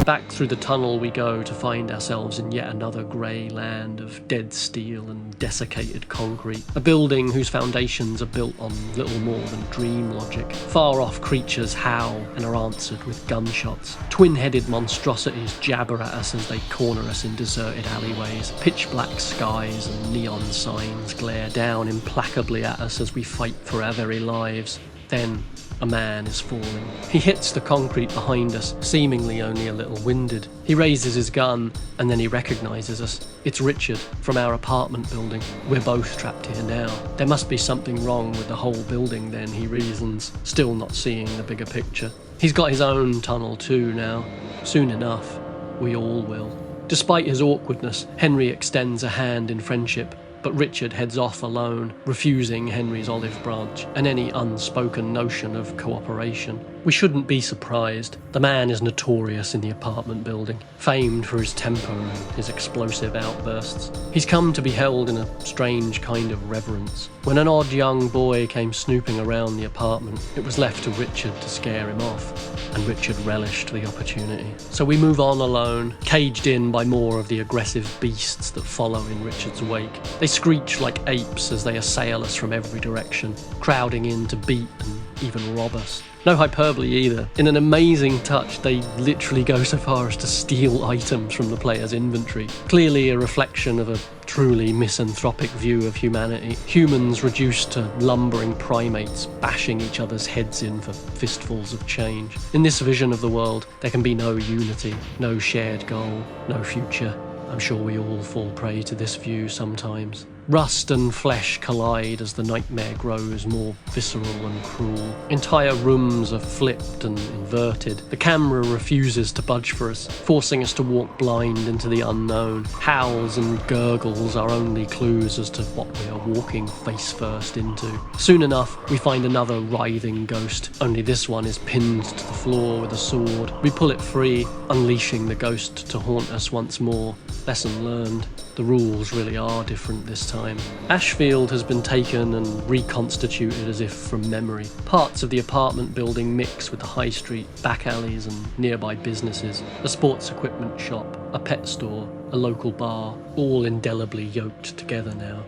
Back through the tunnel we go to find ourselves in yet another grey land of dead steel and desiccated concrete. A building whose foundations are built on little more than dream logic. Far-off creatures howl and are answered with gunshots. Twin-headed monstrosities jabber at us as they corner us in deserted alleyways. Pitch-black skies and neon signs glare down implacably at us as we fight for our very lives. Then a man is falling. He hits the concrete behind us, seemingly only a little winded. He raises his gun, and then he recognises us. It's Richard, from our apartment building. We're both trapped here now. There must be something wrong with the whole building then, he reasons, still not seeing the bigger picture. He's got his own tunnel too now. Soon enough, we all will. Despite his awkwardness, Henry extends a hand in friendship, but Richard heads off alone, refusing Henry's olive branch and any unspoken notion of cooperation. We shouldn't be surprised. The man is notorious in the apartment building, famed for his temper and his explosive outbursts. He's come to be held in a strange kind of reverence. When an odd young boy came snooping around the apartment, it was left to Richard to scare him off, and Richard relished the opportunity. So we move on alone, caged in by more of the aggressive beasts that follow in Richard's wake. They screech like apes as they assail us from every direction, crowding in to beat and even rob us. No hyperbole either. In an amazing touch, they literally go so far as to steal items from the player's inventory. Clearly a reflection of a truly misanthropic view of humanity. Humans reduced to lumbering primates, bashing each other's heads in for fistfuls of change. In this vision of the world, there can be no unity, no shared goal, no future. I'm sure we all fall prey to this view sometimes. Rust and flesh collide as the nightmare grows more visceral and cruel. Entire rooms are flipped and inverted. The camera refuses to budge for us, forcing us to walk blind into the unknown. Howls and gurgles are only clues as to what we are walking face first into. Soon enough, we find another writhing ghost, only this one is pinned to the floor with a sword. We pull it free, unleashing the ghost to haunt us once more. Lesson learned. The rules really are different this time. Ashfield has been taken and reconstituted as if from memory. Parts of the apartment building mix with the high street, back alleys and nearby businesses. A sports equipment shop, a pet store, a local bar, all indelibly yoked together now.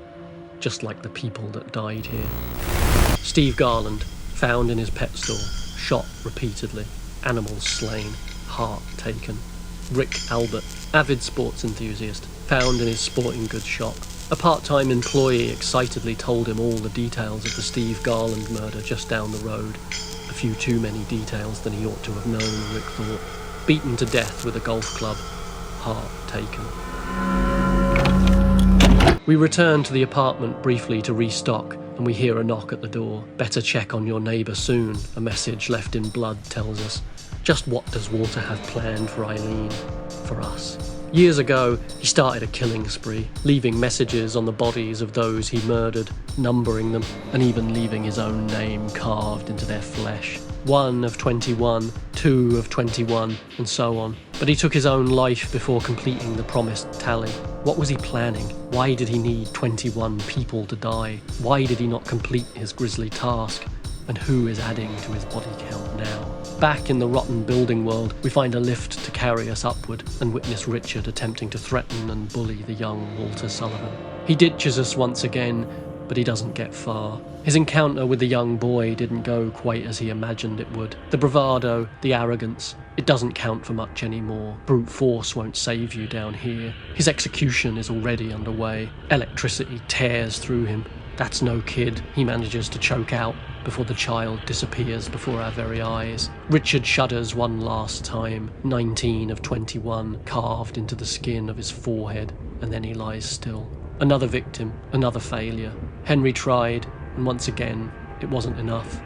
Just like the people that died here. Steve Garland, found in his pet store, shot repeatedly, animals slain, heart taken. Rick Albert, avid sports enthusiast, found in his sporting goods shop. A part-time employee excitedly told him all the details of the Steve Garland murder just down the road. A few too many details than he ought to have known, Rick thought. Beaten to death with a golf club. Heart taken. We return to the apartment briefly to restock, and we hear a knock at the door. Better check on your neighbour soon, a message left in blood tells us. Just what does Walter have planned for Eileen? For us? Years ago, he started a killing spree, leaving messages on the bodies of those he murdered, numbering them, and even leaving his own name carved into their flesh. 1 of 21, 2 of 21, and so on. But he took his own life before completing the promised tally. What was he planning? Why did he need 21 people to die? Why did he not complete his grisly task? And who is adding to his body count now? Back in the rotten building world, we find a lift to carry us upward and witness Richard attempting to threaten and bully the young Walter Sullivan. He ditches us once again, but he doesn't get far. His encounter with the young boy didn't go quite as he imagined it would. The bravado, the arrogance, it doesn't count for much anymore. Brute force won't save you down here. His execution is already underway. Electricity tears through him. That's no kid, he manages to choke out before the child disappears before our very eyes. Richard shudders one last time, 19 of 21 carved into the skin of his forehead, and then he lies still. Another victim, another failure. Henry tried, and once again, it wasn't enough.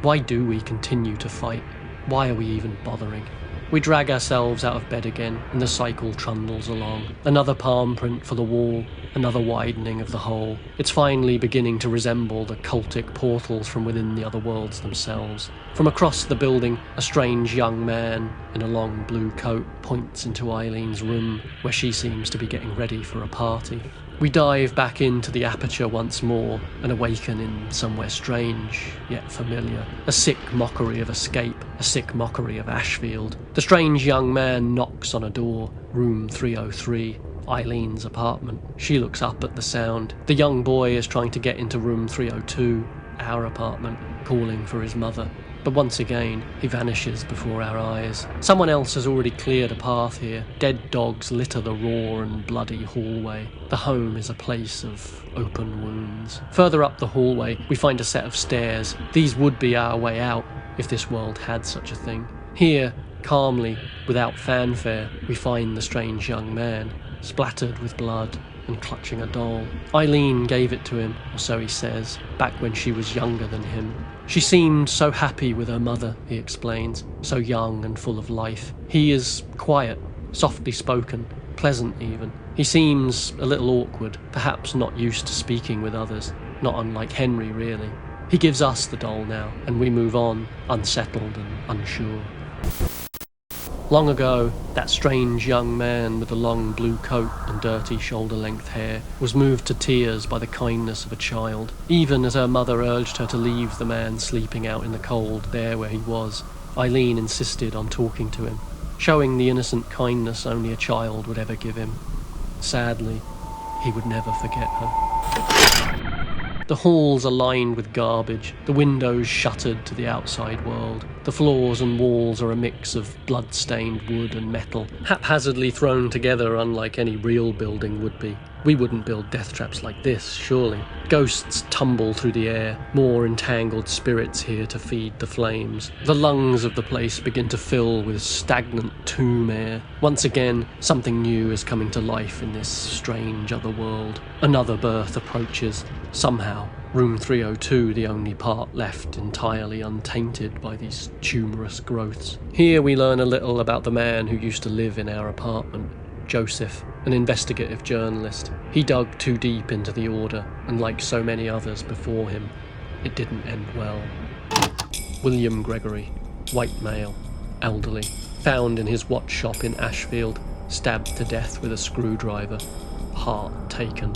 Why do we continue to fight? Why are we even bothering? We drag ourselves out of bed again, and the cycle trundles along. Another palm print for the wall, another widening of the hole. It's finally beginning to resemble the cultic portals from within the other worlds themselves. From across the building, a strange young man in a long blue coat points into Eileen's room, where she seems to be getting ready for a party. We dive back into the aperture once more and awaken in somewhere strange, yet familiar. A sick mockery of escape, a sick mockery of Ashfield. The strange young man knocks on a door, room 303, Eileen's apartment. She looks up at the sound. The young boy is trying to get into room 302, our apartment, calling for his mother. But once again, he vanishes before our eyes. Someone else has already cleared a path here. Dead dogs litter the raw and bloody hallway. The home is a place of open wounds. Further up the hallway, we find a set of stairs. These would be our way out, if this world had such a thing. Here, calmly, without fanfare, we find the strange young man, splattered with blood and clutching a doll. Eileen gave it to him, or so he says, back when she was younger than him. She seemed so happy with her mother, he explains, so young and full of life. He is quiet, softly spoken, pleasant even. He seems a little awkward, perhaps not used to speaking with others, not unlike Henry really. He gives us the doll now, and we move on, unsettled and unsure. Long ago, that strange young man with the long blue coat and dirty shoulder-length hair was moved to tears by the kindness of a child, even as her mother urged her to leave the man sleeping out in the cold there where he was. Eileen insisted on talking to him, showing the innocent kindness only a child would ever give him. Sadly, he would never forget her. The halls are lined with garbage, the windows shuttered to the outside world. The floors and walls are a mix of blood-stained wood and metal, haphazardly thrown together unlike any real building would be. We wouldn't build death traps like this, surely. Ghosts tumble through the air, more entangled spirits here to feed the flames. The lungs of the place begin to fill with stagnant tomb air. Once again, something new is coming to life in this strange other world. Another birth approaches. Somehow, room 302, the only part left entirely untainted by these tumorous growths. Here we learn a little about the man who used to live in our apartment. Joseph, an investigative journalist. He dug too deep into the order, and like so many others before him, it didn't end well. William Gregory, white male, elderly, found in his watch shop in Ashfield, stabbed to death with a screwdriver, heart taken.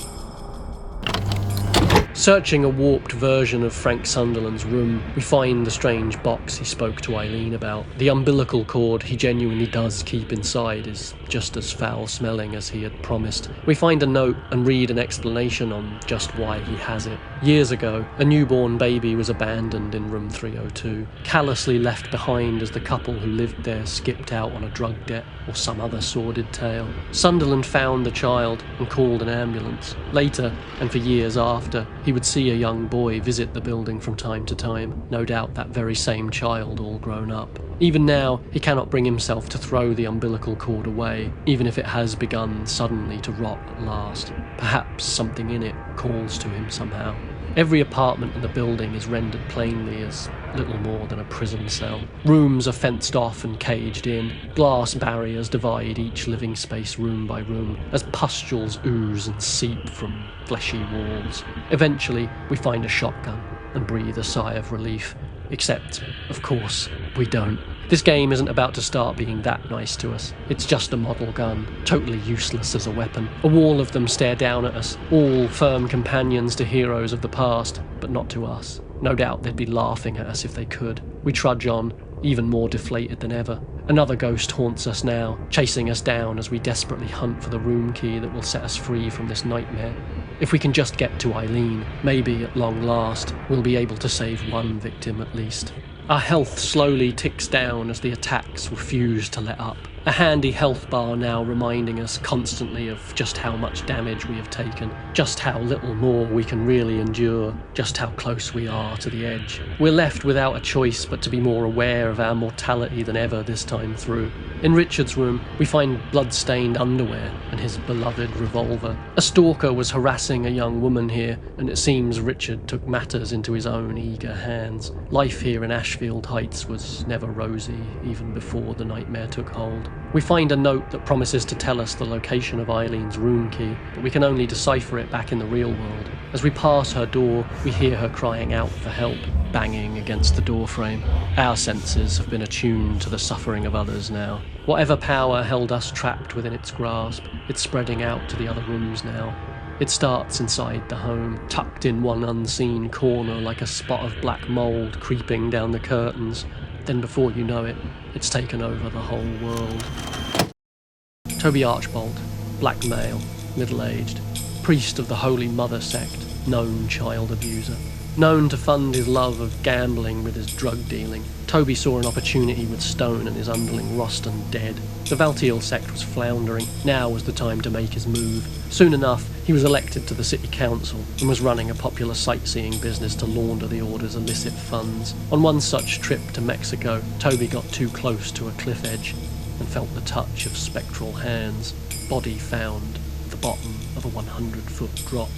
Searching a warped version of Frank Sunderland's room, we find the strange box he spoke to Eileen about. The umbilical cord he genuinely does keep inside is just as foul-smelling as he had promised. We find a note and read an explanation on just why he has it. Years ago, a newborn baby was abandoned in room 302, callously left behind as the couple who lived there skipped out on a drug debt or some other sordid tale. Sunderland found the child and called an ambulance. Later, and for years after, he would see a young boy visit the building from time to time, no doubt that very same child all grown up. Even now, he cannot bring himself to throw the umbilical cord away, even if it has begun suddenly to rot at last. Perhaps something in it calls to him somehow. Every apartment in the building is rendered plainly as little more than a prison cell. Rooms are fenced off and caged in. Glass barriers divide each living space room by room, as pustules ooze and seep from fleshy walls. Eventually, we find a shotgun and breathe a sigh of relief. Except, of course, we don't. This game isn't about to start being that nice to us. It's just a model gun, totally useless as a weapon. A wall of them stare down at us, all firm companions to heroes of the past, but not to us. No doubt they'd be laughing at us if they could. We trudge on, even more deflated than ever. Another ghost haunts us now, chasing us down as we desperately hunt for the room key that will set us free from this nightmare. If we can just get to Eileen, maybe at long last, we'll be able to save one victim at least. Our health slowly ticks down as the attacks refuse to let up. A handy health bar now reminding us constantly of just how much damage we have taken, just how little more we can really endure, just how close we are to the edge. We're left without a choice but to be more aware of our mortality than ever this time through. In Richard's room, we find blood-stained underwear and his beloved revolver. A stalker was harassing a young woman here, and it seems Richard took matters into his own eager hands. Life here in Ashfield Heights was never rosy, even before the nightmare took hold. We find a note that promises to tell us the location of Eileen's room key, but we can only decipher it back in the real world. As we pass her door, we hear her crying out for help, banging against the doorframe. Our senses have been attuned to the suffering of others now. Whatever power held us trapped within its grasp, it's spreading out to the other rooms now. It starts inside the home, tucked in one unseen corner like a spot of black mould creeping down the curtains. Then before you know it, it's taken over the whole world. Toby Archbold, black male, middle-aged, priest of the Holy Mother sect, known child abuser. Known to fund his love of gambling with his drug dealing, Toby saw an opportunity with Stone and his underling Roston dead. The Valtiel sect was floundering. Now was the time to make his move. Soon enough, he was elected to the city council and was running a popular sightseeing business to launder the order's illicit funds. On one such trip to Mexico, Toby got too close to a cliff edge and felt the touch of spectral hands. Body found at the bottom of a 100-foot drop.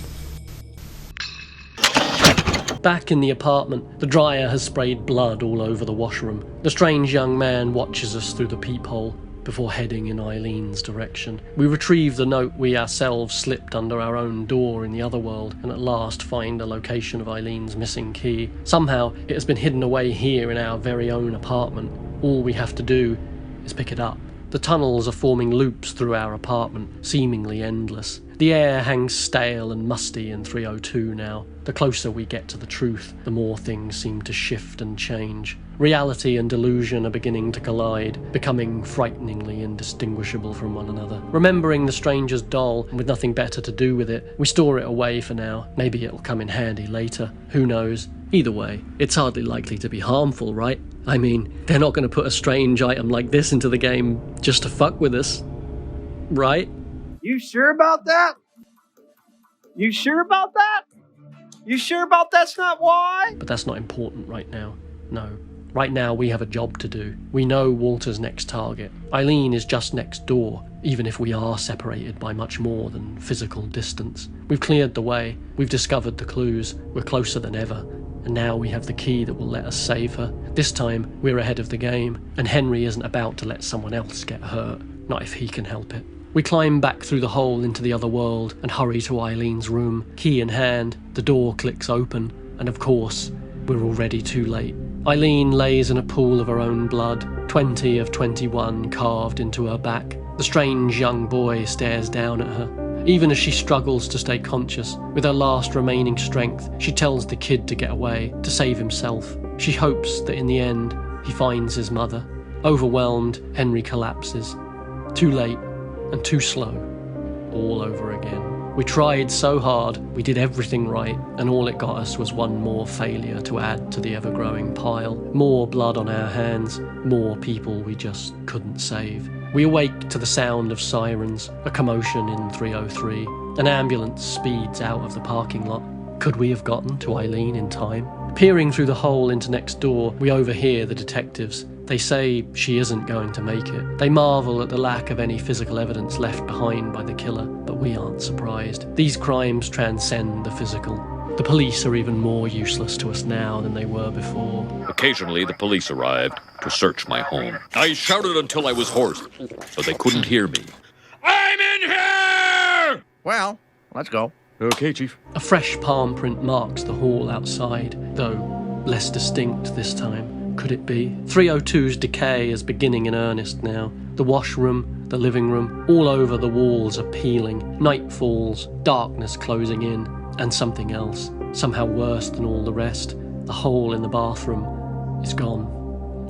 Back in the apartment, the dryer has sprayed blood all over the washroom. The strange young man watches us through the peephole. before heading in Eileen's direction. We retrieve the note we ourselves slipped under our own door in the other world, and at last find the location of Eileen's missing key. Somehow, it has been hidden away here in our very own apartment. All we have to do is pick it up. The tunnels are forming loops through our apartment, seemingly endless. The air hangs stale and musty in 302 now. The closer we get to the truth, the more things seem to shift and change. Reality and delusion are beginning to collide, becoming frighteningly indistinguishable from one another. Remembering the stranger's doll, and with nothing better to do with it, we store it away for now. Maybe it'll come in handy later. Who knows? Either way, it's hardly likely to be harmful, right? I mean, they're not going to put a strange item like this into the game just to fuck with us. Right? You sure about that? You sure about that? You sure about that's not why? But that's not important right now. No. Right now, we have a job to do. We know Walter's next target. Eileen is just next door, even if we are separated by much more than physical distance. We've cleared the way. We've discovered the clues. We're closer than ever. And now we have the key that will let us save her. This time, we're ahead of the game, and Henry isn't about to let someone else get hurt. Not if he can help it. We climb back through the hole into the other world and hurry to Eileen's room. Key in hand, the door clicks open, and of course, we're already too late. Eileen lays in a pool of her own blood, 20 of 21 carved into her back. The strange young boy stares down at her. Even as she struggles to stay conscious, with her last remaining strength, she tells the kid to get away, to save himself. She hopes that in the end, he finds his mother. Overwhelmed, Henry collapses. Too late, and too slow. All over again. We tried so hard, we did everything right, and all it got us was one more failure to add to the ever-growing pile. More blood on our hands, more people we just couldn't save. We awake to the sound of sirens, a commotion in 303. An ambulance speeds out of the parking lot. Could we have gotten to Eileen in time? Peering through the hole into next door, we overhear the detectives. They say she isn't going to make it. They marvel at the lack of any physical evidence left behind by the killer, but we aren't surprised. These crimes transcend the physical. The police are even more useless to us now than they were before. Occasionally, the police arrived to search my home. I shouted until I was hoarse, but they couldn't hear me. I'm in here! Well, let's go. Okay, Chief. A fresh palm print marks the hall outside, though less distinct this time. Could it be? 302's decay is beginning in earnest now. The washroom, the living room, all over the walls are peeling. Night falls, darkness closing in, and something else, somehow worse than all the rest. The hole in the bathroom is gone.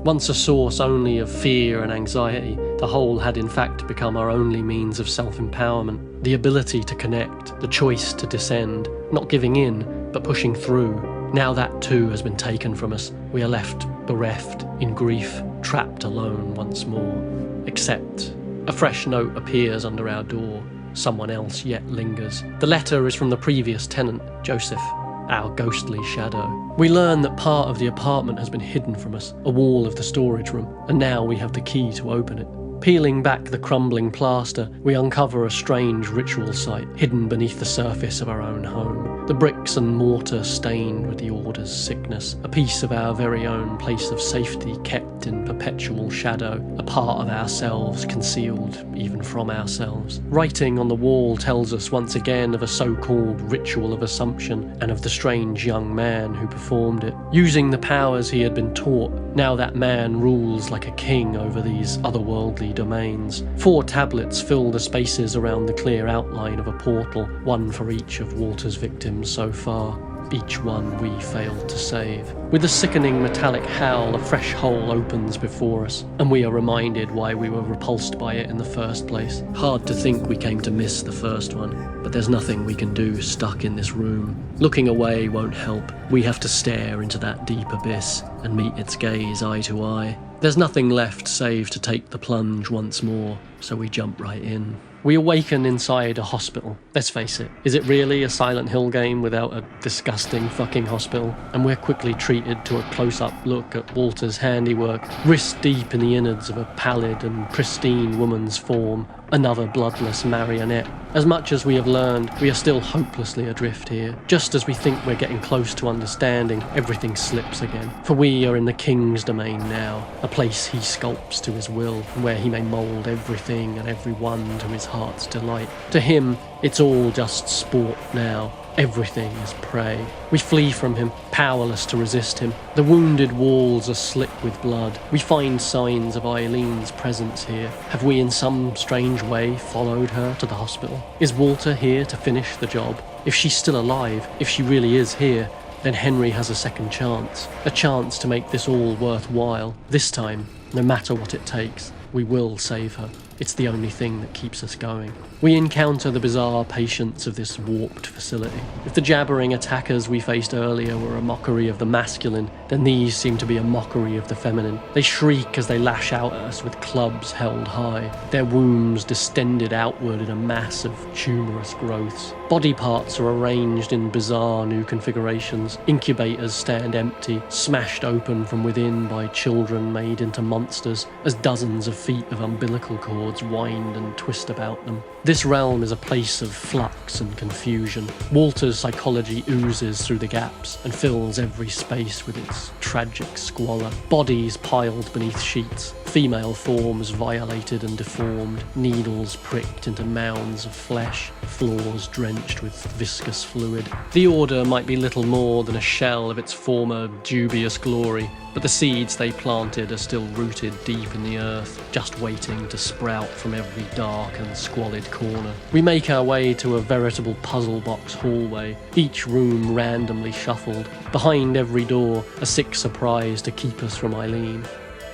Once a source only of fear and anxiety, the hole had in fact become our only means of self-empowerment. The ability to connect, the choice to descend, not giving in, but pushing through. Now that too has been taken from us. We are left bereft, in grief, trapped alone once more. Except a fresh note appears under our door. Someone else yet lingers. The letter is from the previous tenant, Joseph, our ghostly shadow. We learn that part of the apartment has been hidden from us, a wall of the storage room, and now we have the key to open it. Peeling back the crumbling plaster, we uncover a strange ritual site hidden beneath the surface of our own home. The bricks and mortar stained with the Order's sickness, a piece of our very own place of safety kept in perpetual shadow, a part of ourselves concealed even from ourselves. Writing on the wall tells us once again of a so-called ritual of assumption and of the strange young man who performed it. Using the powers he had been taught, now that man rules like a king over these otherworldly domains. 4 tablets fill the spaces around the clear outline of a portal, one for each of Walter's victims so far, each one we failed to save. With a sickening metallic howl, a fresh hole opens before us, and we are reminded why we were repulsed by it in the first place. Hard to think we came to miss the first one, but there's nothing we can do stuck in this room. Looking away won't help. We have to stare into that deep abyss and meet its gaze eye to eye. There's nothing left save to take the plunge once more, so we jump right in. We awaken inside a hospital. Let's face it, is it really a Silent Hill game without a disgusting fucking hospital? And we're quickly treated to a close-up look at Walter's handiwork, wrist deep in the innards of a pallid and pristine woman's form, another bloodless marionette. As much as we have learned, we are still hopelessly adrift here. Just as we think we're getting close to understanding, everything slips again. For we are in the King's domain now, a place he sculpts to his will, where he may mould everything and everyone to his heart's delight. To him, it's all just sport now. Everything is prey. We flee from him, powerless to resist him. The wounded walls are slick with blood. We find signs of Eileen's presence here. Have we in some strange way followed her to the hospital? Is Walter here to finish the job? If she's still alive, if she really is here, then Henry has a second chance. A chance to make this all worthwhile. This time, no matter what it takes, we will save her. It's the only thing that keeps us going. We encounter the bizarre patience of this warped facility. If the jabbering attackers we faced earlier were a mockery of the masculine, then these seem to be a mockery of the feminine. They shriek as they lash out at us with clubs held high, their wombs distended outward in a mass of tumorous growths. Body parts are arranged in bizarre new configurations. Incubators stand empty, smashed open from within by children made into monsters, as dozens of feet of umbilical cords wind and twist about them. This realm is a place of flux and confusion. Walter's psychology oozes through the gaps and fills every space with its tragic squalor. Bodies piled beneath sheets, female forms violated and deformed, needles pricked into mounds of flesh, floors drenched with viscous fluid. The Order might be little more than a shell of its former dubious glory, but the seeds they planted are still rooted deep in the earth, just waiting to sprout from every dark and squalid corner. We make our way to a veritable puzzle box hallway, each room randomly shuffled. Behind every door, a sick surprise to keep us from Eileen.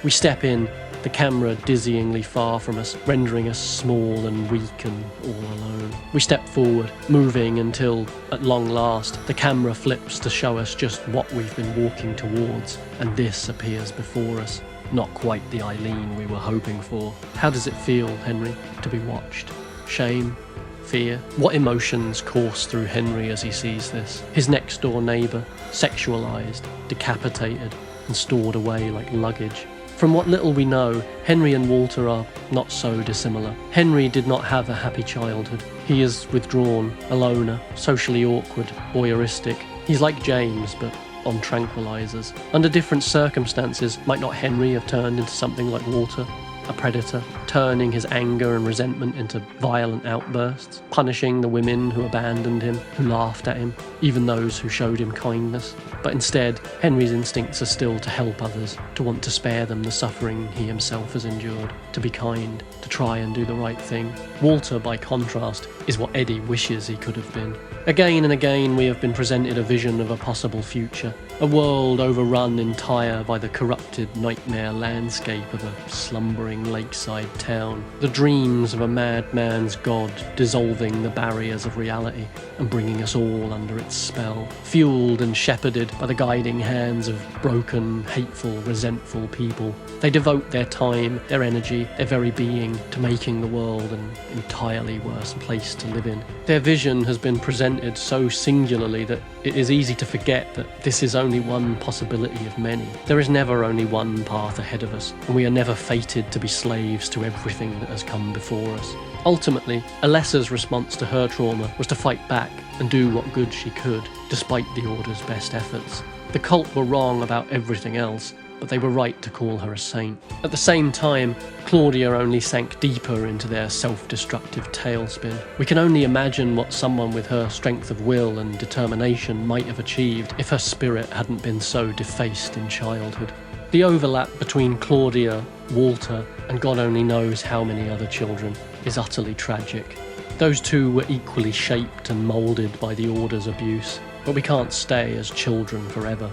We step in, the camera dizzyingly far from us, rendering us small and weak and all alone. We step forward, moving until, at long last, the camera flips to show us just what we've been walking towards, and this appears before us. Not quite the Eileen we were hoping for. How does it feel, Henry, to be watched? Shame? Fear? What emotions course through Henry as he sees this? His next-door neighbour, sexualised, decapitated, and stored away like luggage. From what little we know, Henry and Walter are not so dissimilar. Henry did not have a happy childhood. He is withdrawn, a loner, socially awkward, voyeuristic. He's like James, but on tranquilizers. Under different circumstances, might not Henry have turned into something like Walter? A predator, turning his anger and resentment into violent outbursts, punishing the women who abandoned him, who laughed at him, even those who showed him kindness. But instead, Henry's instincts are still to help others, to want to spare them the suffering he himself has endured, to be kind, to try and do the right thing. Walter, by contrast, is what Eddie wishes he could have been. Again and again we have been presented a vision of a possible future, a world overrun entire by the corrupted nightmare landscape of a slumbering lakeside town, the dreams of a madman's god dissolving the barriers of reality and bringing us all under its spell, fueled and shepherded by the guiding hands of broken, hateful, resentful people. They devote their time, their energy, their very being to making the world an entirely worse place to live in. Their vision has been presented so singularly that it is easy to forget that this is only one possibility of many. There is never only one path ahead of us, and we are never fated to be slaves to everything that has come before us. Ultimately, Alessa's response to her trauma was to fight back and do what good she could, despite the Order's best efforts. The cult were wrong about everything else, but they were right to call her a saint. At the same time, Claudia only sank deeper into their self-destructive tailspin. We can only imagine what someone with her strength of will and determination might have achieved if her spirit hadn't been so defaced in childhood. The overlap between Claudia, Walter, and God only knows how many other children is utterly tragic. Those two were equally shaped and moulded by the Order's abuse, but we can't stay as children forever,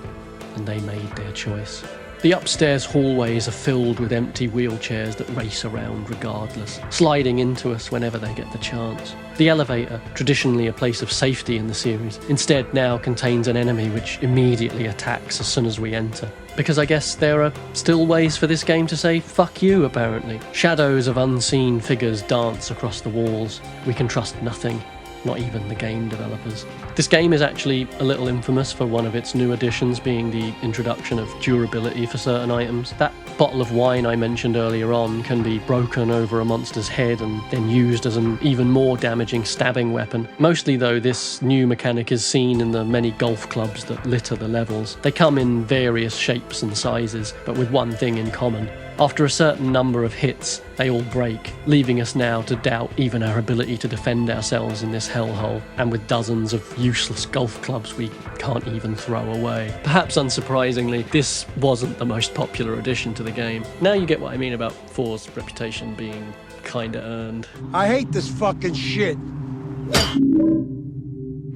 and they made their choice. The upstairs hallways are filled with empty wheelchairs that race around regardless, sliding into us whenever they get the chance. The elevator, traditionally a place of safety in the series, instead now contains an enemy which immediately attacks as soon as we enter. Because I guess there are still ways for this game to say fuck you, apparently. Shadows of unseen figures dance across the walls. We can trust nothing. not even the game developers. This game is actually a little infamous for one of its new additions being the introduction of durability for certain items. That bottle of wine I mentioned earlier on can be broken over a monster's head and then used as an even more damaging stabbing weapon. Mostly though, this new mechanic is seen in the many golf clubs that litter the levels. They come in various shapes and sizes, but with one thing in common. After a certain number of hits, they all break, leaving us now to doubt even our ability to defend ourselves in this hellhole, and with dozens of useless golf clubs we can't even throw away. Perhaps unsurprisingly, this wasn't the most popular addition to the game. Now you get what I mean about 4's reputation being kinda earned. I hate this fucking shit.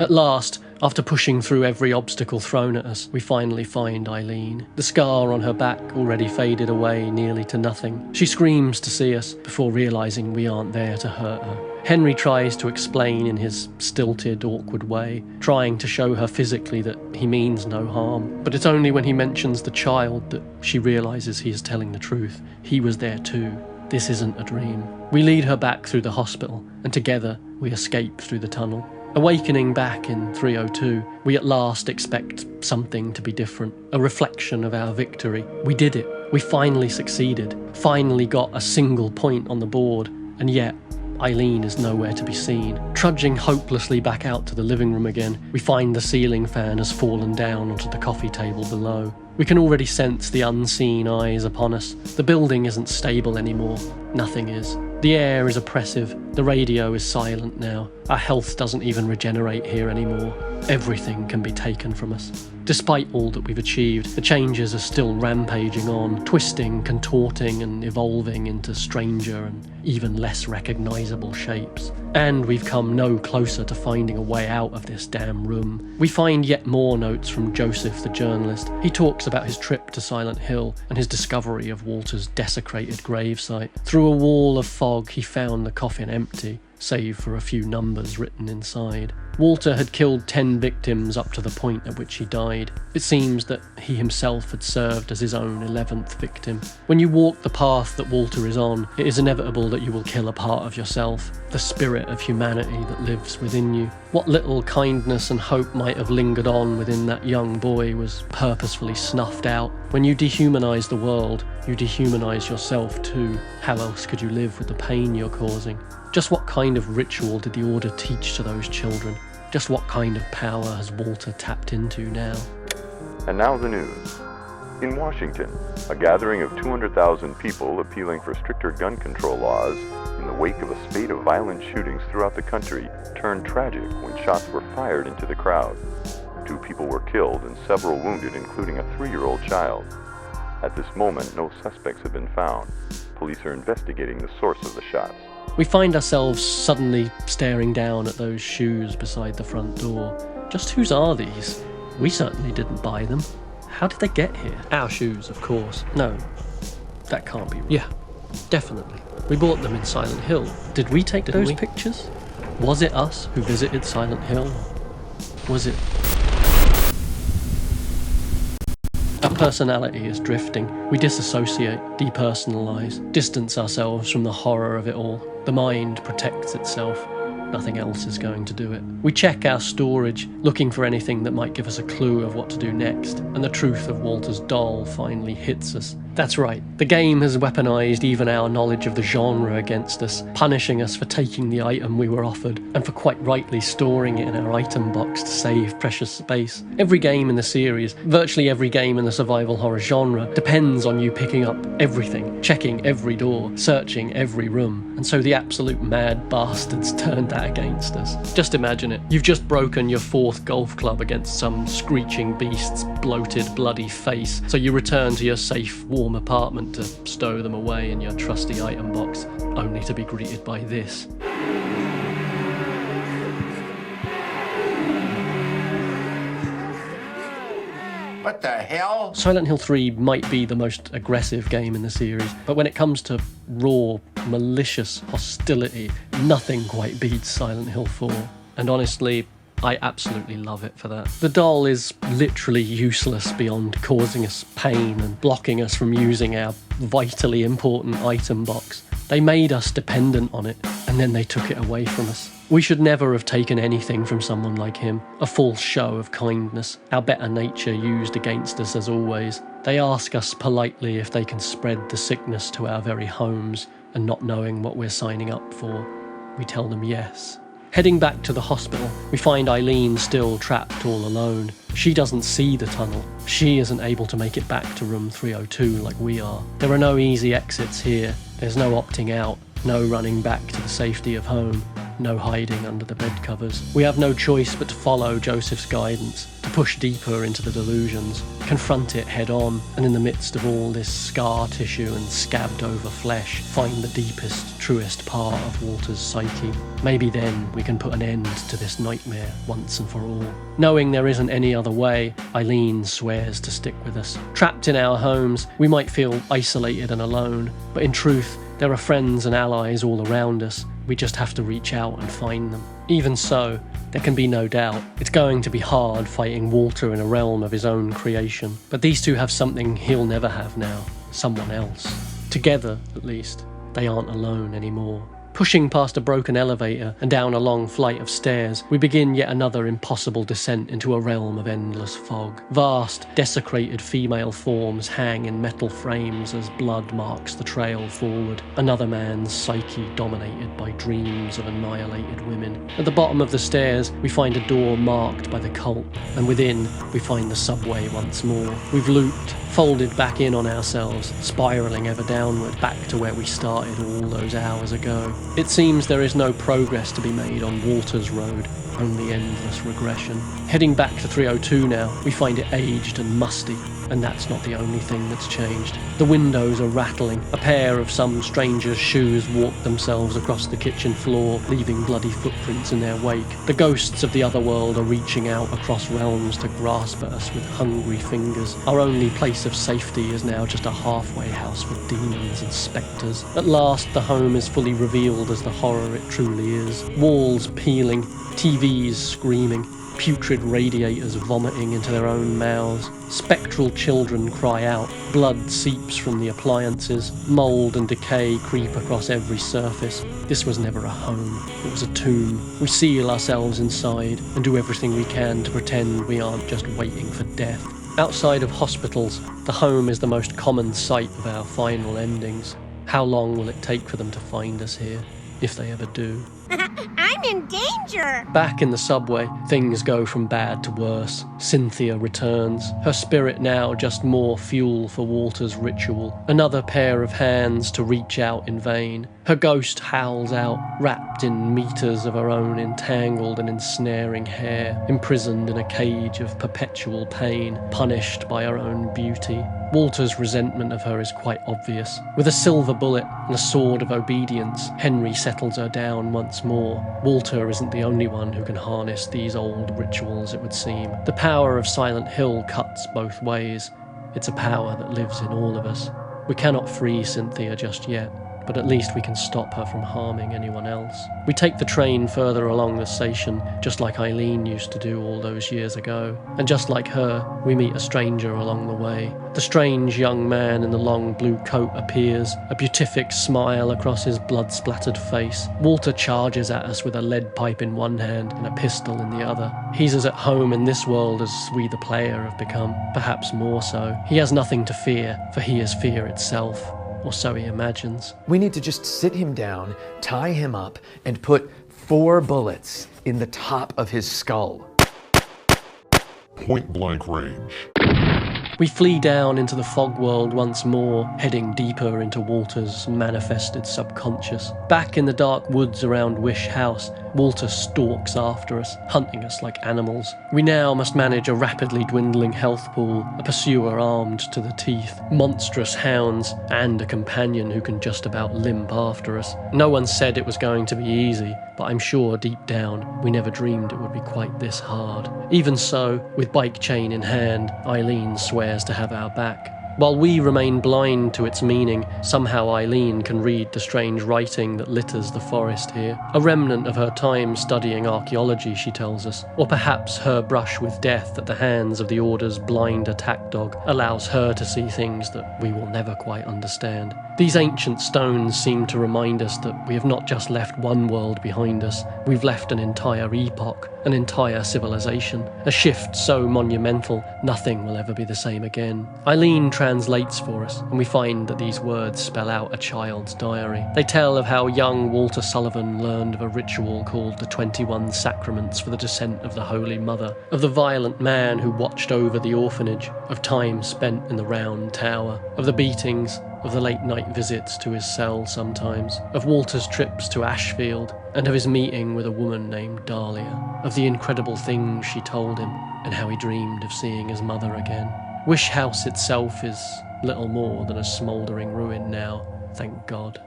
At last, after pushing through every obstacle thrown at us, we finally find Eileen. The scar on her back already faded away nearly to nothing. She screams to see us before realising we aren't there to hurt her. Henry tries to explain in his stilted, awkward way, trying to show her physically that he means no harm. But it's only when he mentions the child that she realises he is telling the truth. He was there too. This isn't a dream. We lead her back through the hospital, and together we escape through the tunnel. Awakening back in 302, we at last expect something to be different, a reflection of our victory. We did it. We finally succeeded, finally got a single point on the board, and yet Eileen is nowhere to be seen. Trudging hopelessly back out to the living room again, we find the ceiling fan has fallen down onto the coffee table below. We can already sense the unseen eyes upon us. The building isn't stable anymore. Nothing is. The air is oppressive. The radio is silent now. Our health doesn't even regenerate here anymore. Everything can be taken from us. Despite all that we've achieved, the changes are still rampaging on, twisting, contorting, and evolving into stranger and even less recognisable shapes. And we've come no closer to finding a way out of this damn room. We find yet more notes from Joseph, the journalist. He talks about his trip to Silent Hill and his discovery of Walter's desecrated gravesite. Through a wall of fog, he found the coffin empty, save for a few numbers written inside. Walter had killed 10 victims up to the point at which he died. It seems that he himself had served as his own 11th victim. When you walk the path that Walter is on, it is inevitable that you will kill a part of yourself, the spirit of humanity that lives within you. What little kindness and hope might have lingered on within that young boy was purposefully snuffed out. When you dehumanise the world, you dehumanise yourself too. How else could you live with the pain you're causing? Just what kind of ritual did the Order teach to those children? Just what kind of power has Walter tapped into now? And now the news. In Washington, a gathering of 200,000 people appealing for stricter gun control laws in the wake of a spate of violent shootings throughout the country turned tragic when shots were fired into the crowd. 2 people were killed and several wounded, including a 3-year-old child. At this moment, no suspects have been found. Police are investigating the source of the shots. We find ourselves suddenly staring down at those shoes beside the front door. Just whose are these? We certainly didn't buy them. How did they get here? Our shoes, of course. No, that can't be right. Yeah, definitely. We bought them in Silent Hill. Did we take those pictures? Was it us who visited Silent Hill? Was it... Our personality is drifting. We disassociate, depersonalise, distance ourselves from the horror of it all. The mind protects itself. Nothing else is going to do it. We check our storage, looking for anything that might give us a clue of what to do next, and the truth of Walter's doll finally hits us. That's right, the game has weaponised even our knowledge of the genre against us, punishing us for taking the item we were offered, and for quite rightly storing it in our item box to save precious space. Every game in the series, virtually every game in the survival horror genre, depends on you picking up everything, checking every door, searching every room, and so the absolute mad bastards turned that against us. Just imagine it. You've just broken your 4th golf club against some screeching beast's bloated, bloody face, so you return to your safe, warm apartment to stow them away in your trusty item box, only to be greeted by this. What the hell? Silent Hill 3 might be the most aggressive game in the series, but when it comes to raw, malicious hostility, nothing quite beats Silent Hill 4. And honestly, I absolutely love it for that. The doll is literally useless beyond causing us pain and blocking us from using our vitally important item box. They made us dependent on it, and then they took it away from us. We should never have taken anything from someone like him. A false show of kindness, our better nature used against us as always. They ask us politely if they can spread the sickness to our very homes, and not knowing what we're signing up for, we tell them yes. Heading back to the hospital, we find Eileen still trapped all alone. She doesn't see the tunnel. She isn't able to make it back to room 302 like we are. There are no easy exits here. There's no opting out, no running back to the safety of home, no hiding under the bed covers. We have no choice but to follow Joseph's guidance, to push deeper into the delusions, confront it head on, and in the midst of all this scar tissue and scabbed over flesh, find the deepest, truest part of Walter's psyche. Maybe then we can put an end to this nightmare once and for all. Knowing there isn't any other way, Eileen swears to stick with us. Trapped in our homes, we might feel isolated and alone, but in truth, there are friends and allies all around us. We just have to reach out and find them. Even so, there can be no doubt, it's going to be hard fighting Walter in a realm of his own creation. But these two have something he'll never have now, someone else. Together, at least, they aren't alone anymore. Pushing past a broken elevator and down a long flight of stairs, we begin yet another impossible descent into a realm of endless fog. Vast, desecrated female forms hang in metal frames as blood marks the trail forward. Another man's psyche dominated by dreams of annihilated women. At the bottom of the stairs, we find a door marked by the cult, and within, we find the subway once more. We've looped, folded back in on ourselves, spiralling ever downward, back to where we started all those hours ago. It seems there is no progress to be made on Walter's road, only endless regression. Heading back to 302 now, we find it aged and musty, and that's not the only thing that's changed. The windows are rattling. A pair of some stranger's shoes walk themselves across the kitchen floor, leaving bloody footprints in their wake. The ghosts of the other world are reaching out across realms to grasp at us with hungry fingers. Our only place of safety is now just a halfway house with demons and spectres. At last, the home is fully revealed as the horror it truly is. Walls peeling, TVs screaming, putrid radiators vomiting into their own mouths. Spectral children cry out, blood seeps from the appliances, mould and decay creep across every surface. This was never a home, it was a tomb. We seal ourselves inside and do everything we can to pretend we aren't just waiting for death. Outside of hospitals, the home is the most common sight of our final endings. How long will it take for them to find us here, if they ever do? I'm in danger! Back in the subway, things go from bad to worse. Cynthia returns, her spirit now just more fuel for Walter's ritual. Another pair of hands to reach out in vain. Her ghost howls out, wrapped in meters of her own entangled and ensnaring hair, imprisoned in a cage of perpetual pain, punished by her own beauty. Walter's resentment of her is quite obvious. With a silver bullet and a sword of obedience, Henry settles her down once more. Walter isn't the only one who can harness these old rituals, it would seem. The power of Silent Hill cuts both ways. It's a power that lives in all of us. We cannot free Cynthia just yet, but at least we can stop her from harming anyone else. We take the train further along the station, just like Eileen used to do all those years ago. And just like her, we meet a stranger along the way. The strange young man in the long blue coat appears, a beatific smile across his blood-splattered face. Walter charges at us with a lead pipe in one hand and a pistol in the other. He's as at home in this world as we the player have become, perhaps more so. He has nothing to fear, for he is fear itself. Or so he imagines. We need to just sit him down, tie him up, and put 4 bullets in the top of his skull. Point blank range. We flee down into the fog world once more, heading deeper into Walter's manifested subconscious. Back in the dark woods around Wish House, Walter stalks after us, hunting us like animals. We now must manage a rapidly dwindling health pool, a pursuer armed to the teeth, monstrous hounds, and a companion who can just about limp after us. No one said it was going to be easy, but I'm sure deep down we never dreamed it would be quite this hard. Even so, with bike chain in hand, Eileen swears to have our back. While we remain blind to its meaning, somehow Eileen can read the strange writing that litters the forest here. A remnant of her time studying archaeology, she tells us. Or perhaps her brush with death at the hands of the Order's blind attack dog allows her to see things that we will never quite understand. These ancient stones seem to remind us that we have not just left one world behind us, we've left an entire epoch, an entire civilization, a shift so monumental nothing will ever be the same again. Eileen translates for us, and we find that these words spell out a child's diary. They tell of how young Walter Sullivan learned of a ritual called the 21 Sacraments for the descent of the Holy Mother, of the violent man who watched over the orphanage, of time spent in the Round Tower, of the beatings, of the late-night visits to his cell sometimes, of Walter's trips to Ashfield, and of his meeting with a woman named Dahlia, of the incredible things she told him, and how he dreamed of seeing his mother again. Wish House itself is little more than a smouldering ruin now, thank God.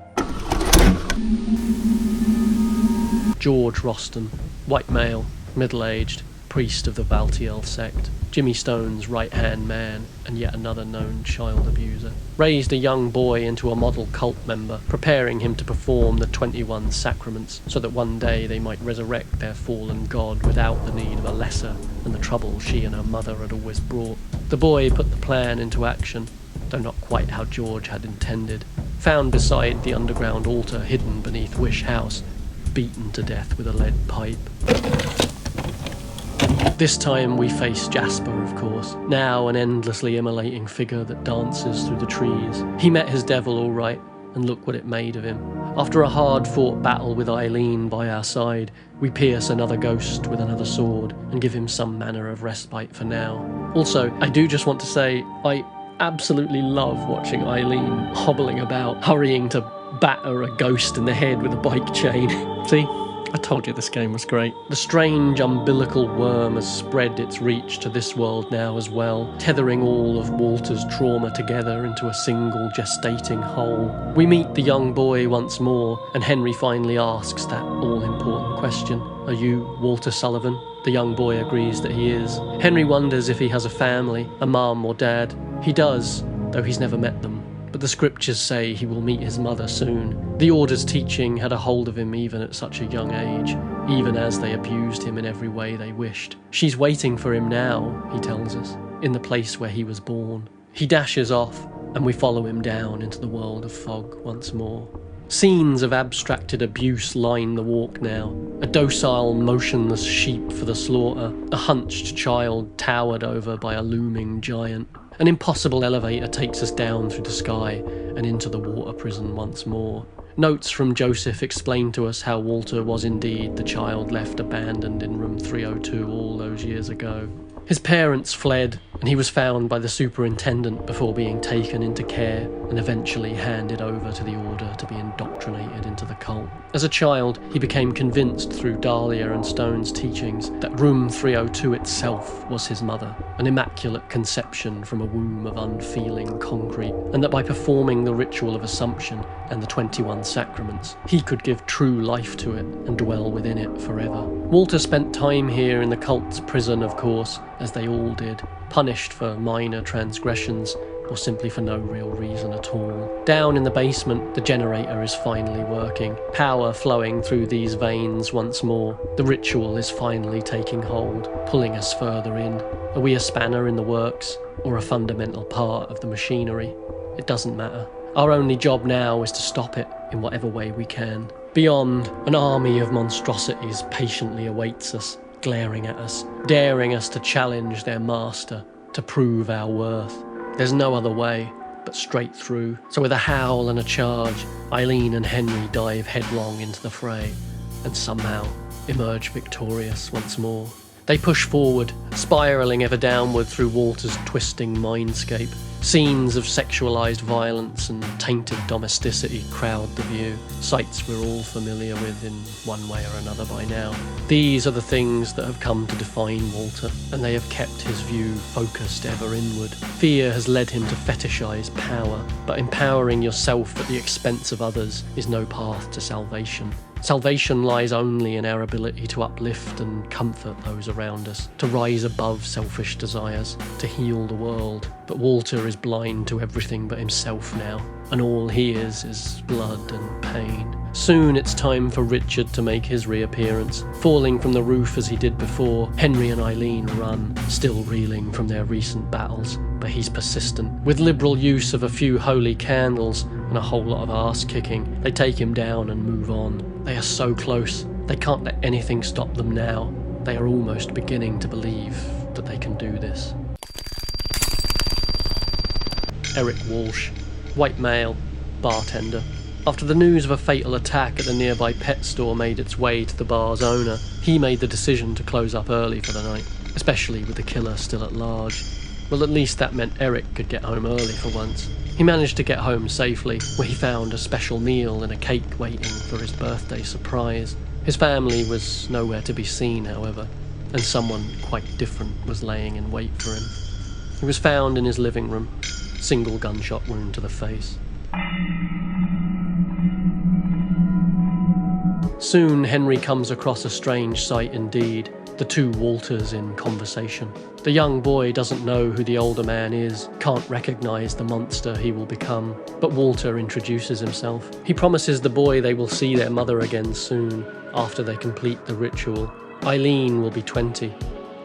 George Roston, white male, middle-aged, priest of the Valtiel sect, Jimmy Stone's right-hand man, and yet another known child abuser. Raised a young boy into a model cult member, preparing him to perform the 21 sacraments, so that one day they might resurrect their fallen god without the need of a lesser and the trouble she and her mother had always brought. The boy put the plan into action, though not quite how George had intended. Found beside the underground altar hidden beneath Wish House, beaten to death with a lead pipe. This time we face Jasper, of course, now an endlessly immolating figure that dances through the trees. He met his devil all right, and look what it made of him. After a hard-fought battle with Eileen by our side, we pierce another ghost with another sword and give him some manner of respite for now. Also, I do just want to say, I absolutely love watching Eileen hobbling about, hurrying to batter a ghost in the head with a bike chain. See? I told you this game was great. The strange umbilical worm has spread its reach to this world now as well, tethering all of Walter's trauma together into a single gestating whole. We meet the young boy once more, and Henry finally asks that all-important question. Are you Walter Sullivan? The young boy agrees that he is. Henry wonders if he has a family, a mum or dad. He does, though he's never met them. But the scriptures say he will meet his mother soon. The Order's teaching had a hold of him even at such a young age, even as they abused him in every way they wished. She's waiting for him now, he tells us, in the place where he was born. He dashes off, and we follow him down into the world of fog once more. Scenes of abstracted abuse line the walk now. A docile, motionless sheep for the slaughter, a hunched child towered over by a looming giant. An impossible elevator takes us down through the sky and into the water prison once more. Notes from Joseph explain to us how Walter was indeed the child left abandoned in room 302 all those years ago. His parents fled, and he was found by the superintendent before being taken into care and eventually handed over to the Order to be indoctrinated into the cult. As a child, he became convinced through Dahlia and Stone's teachings that room 302 itself was his mother, an immaculate conception from a womb of unfeeling concrete, and that by performing the ritual of Assumption and the 21 sacraments, he could give true life to it and dwell within it forever. Walter spent time here in the cult's prison, of course, as they all did, punished for minor transgressions or simply for no real reason at all. Down in the basement, the generator is finally working, power flowing through these veins once more. The ritual is finally taking hold, pulling us further in. Are we a spanner in the works, or a fundamental part of the machinery? It doesn't matter. Our only job now is to stop it in whatever way we can. Beyond, an army of monstrosities patiently awaits us, glaring at us, daring us to challenge their master, to prove our worth. There's no other way but straight through. So with a howl and a charge, Eileen and Henry dive headlong into the fray, and somehow emerge victorious once more. They push forward, spiralling ever downward through Walter's twisting mindscape. Scenes of sexualized violence and tainted domesticity crowd the view, sights we're all familiar with in one way or another by now. These are the things that have come to define Walter, and they have kept his view focused ever inward. Fear has led him to fetishize power, but empowering yourself at the expense of others is no path to salvation. Salvation lies only in our ability to uplift and comfort those around us, to rise above selfish desires, to heal the world. But Walter is blind to everything but himself now, and all he is blood and pain. Soon it's time for Richard to make his reappearance. Falling from the roof as he did before, Henry and Eileen run, still reeling from their recent battles. but he's persistent. With liberal use of a few holy candles and a whole lot of arse kicking, they take him down and move on. They are so close. They can't let anything stop them now. They are almost beginning to believe that they can do this. Eric Walsh, white male, bartender. After the news of a fatal attack at the nearby pet store made its way to the bar's owner, he made the decision to close up early for the night, especially with the killer still at large. Well, at least that meant Eric could get home early for once. He managed to get home safely, where he found a special meal and a cake waiting for his birthday surprise. His family was nowhere to be seen, however, and someone quite different was laying in wait for him. He was found in his living room, single gunshot wound to the face. Soon, Henry comes across a strange sight indeed, the two Walters in conversation. The young boy doesn't know who the older man is, can't recognise the monster he will become, but Walter introduces himself. He promises the boy they will see their mother again soon, after they complete the ritual. Eileen will be 20.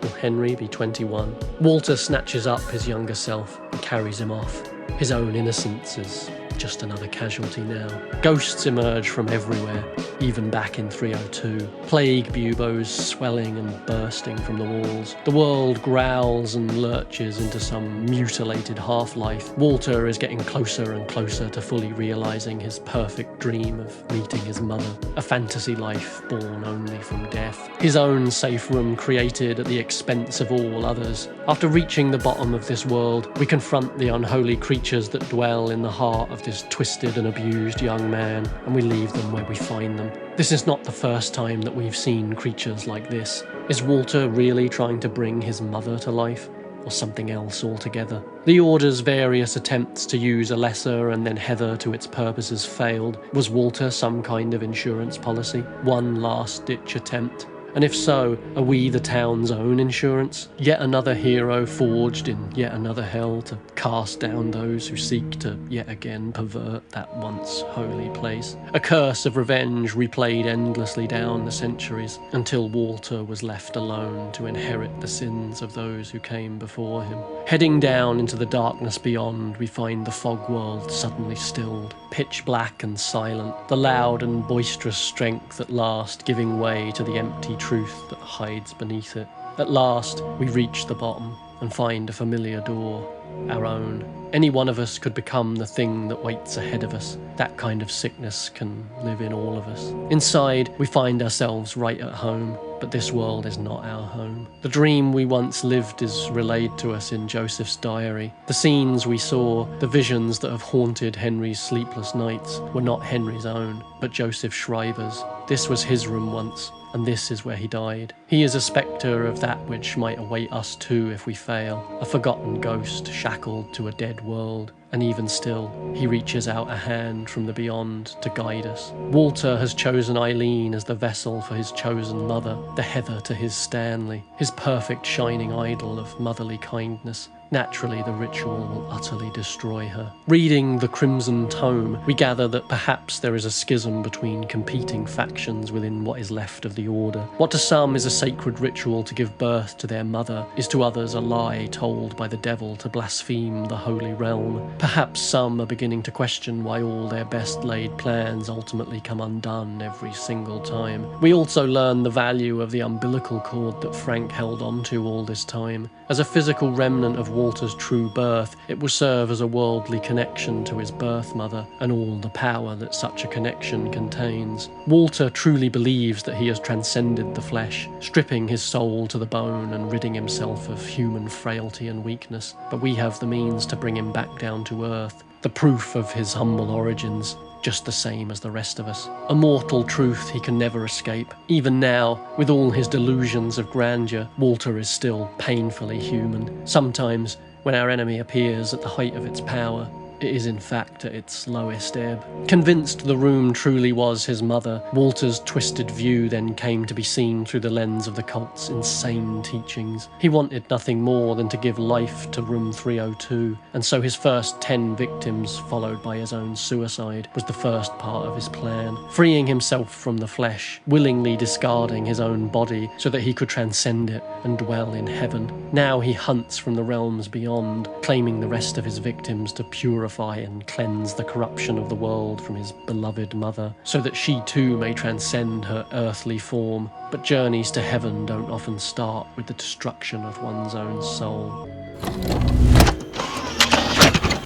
Will Henry be 21? Walter snatches up his younger self and carries him off. His own innocence is just another casualty now. Ghosts emerge from everywhere, even back in 302. Plague buboes swelling and bursting from the walls. The world growls and lurches into some mutilated half-life. Walter is getting closer and closer to fully realising his perfect dream of meeting his mother. A fantasy life born only from death. His own safe room created at the expense of all others. After reaching the bottom of this world, we confront the unholy creatures that dwell in the heart of this twisted and abused young man, and we leave them where we find them. This is not the first time that we've seen creatures like this. Is Walter really trying to bring his mother to life, or something else altogether? The Order's various attempts to use a lesser and then Heather to its purposes failed. Was Walter some kind of insurance policy? One last-ditch attempt? And if so, are we the town's own insurance? Yet another hero forged in yet another hell to cast down those who seek to yet again pervert that once holy place. A curse of revenge replayed endlessly down the centuries until Walter was left alone to inherit the sins of those who came before him. Heading down into the darkness beyond, we find the fog world suddenly stilled, pitch black and silent, the loud and boisterous strength at last giving way to the empty truth that hides beneath it. At last, we reach the bottom and find a familiar door, our own. Any one of us could become the thing that waits ahead of us. That kind of sickness can live in all of us. Inside, we find ourselves right at home, but this world is not our home. The dream we once lived is relayed to us in Joseph's diary. The scenes we saw, the visions that have haunted Henry's sleepless nights, were not Henry's own, but Joseph Shriver's. This was his room once, and this is where he died. He is a spectre of that which might await us too if we fail, a forgotten ghost shackled to a dead world, and even still, he reaches out a hand from the beyond to guide us. Walter has chosen Eileen as the vessel for his chosen mother, the Heather to his Stanley, his perfect shining idol of motherly kindness. Naturally, the ritual will utterly destroy her. Reading the Crimson Tome, we gather that perhaps there is a schism between competing factions within what is left of the Order. What to some is a sacred ritual to give birth to their mother is to others a lie told by the devil to blaspheme the Holy Realm. Perhaps some are beginning to question why all their best laid plans ultimately come undone every single time. We also learn the value of the umbilical cord that Frank held onto all this time. As a physical remnant of Walter's true birth, it will serve as a worldly connection to his birth mother and all the power that such a connection contains. Walter truly believes that he has transcended the flesh, stripping his soul to the bone and ridding himself of human frailty and weakness, but we have the means to bring him back down to earth, the proof of his humble origins, just the same as the rest of us. A mortal truth he can never escape. Even now, with all his delusions of grandeur, Walter is still painfully human. Sometimes, when our enemy appears at the height of its power, it is in fact at its lowest ebb. Convinced the room truly was his mother, Walter's twisted view then came to be seen through the lens of the cult's insane teachings. He wanted nothing more than to give life to room 302, and so his first 10 victims, followed by his own suicide, was the first part of his plan. Freeing himself from the flesh, willingly discarding his own body so that he could transcend it and dwell in heaven. Now he hunts from the realms beyond, claiming the rest of his victims to purify and cleanse the corruption of the world from his beloved mother, so that she too may transcend her earthly form. But journeys to heaven don't often start with the destruction of one's own soul.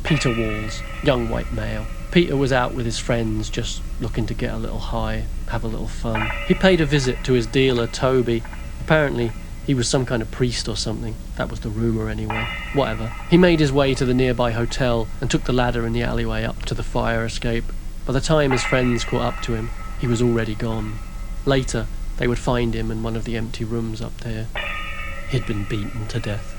Peter Walls, young white male. Peter was out with his friends, just looking to get a little high, have a little fun. He paid a visit to his dealer, Toby. Apparently, he was some kind of priest or something. That was the rumour anyway. Whatever. He made his way to the nearby hotel and took the ladder in the alleyway up to the fire escape. By the time his friends caught up to him, he was already gone. Later, they would find him in one of the empty rooms up there. He'd been beaten to death.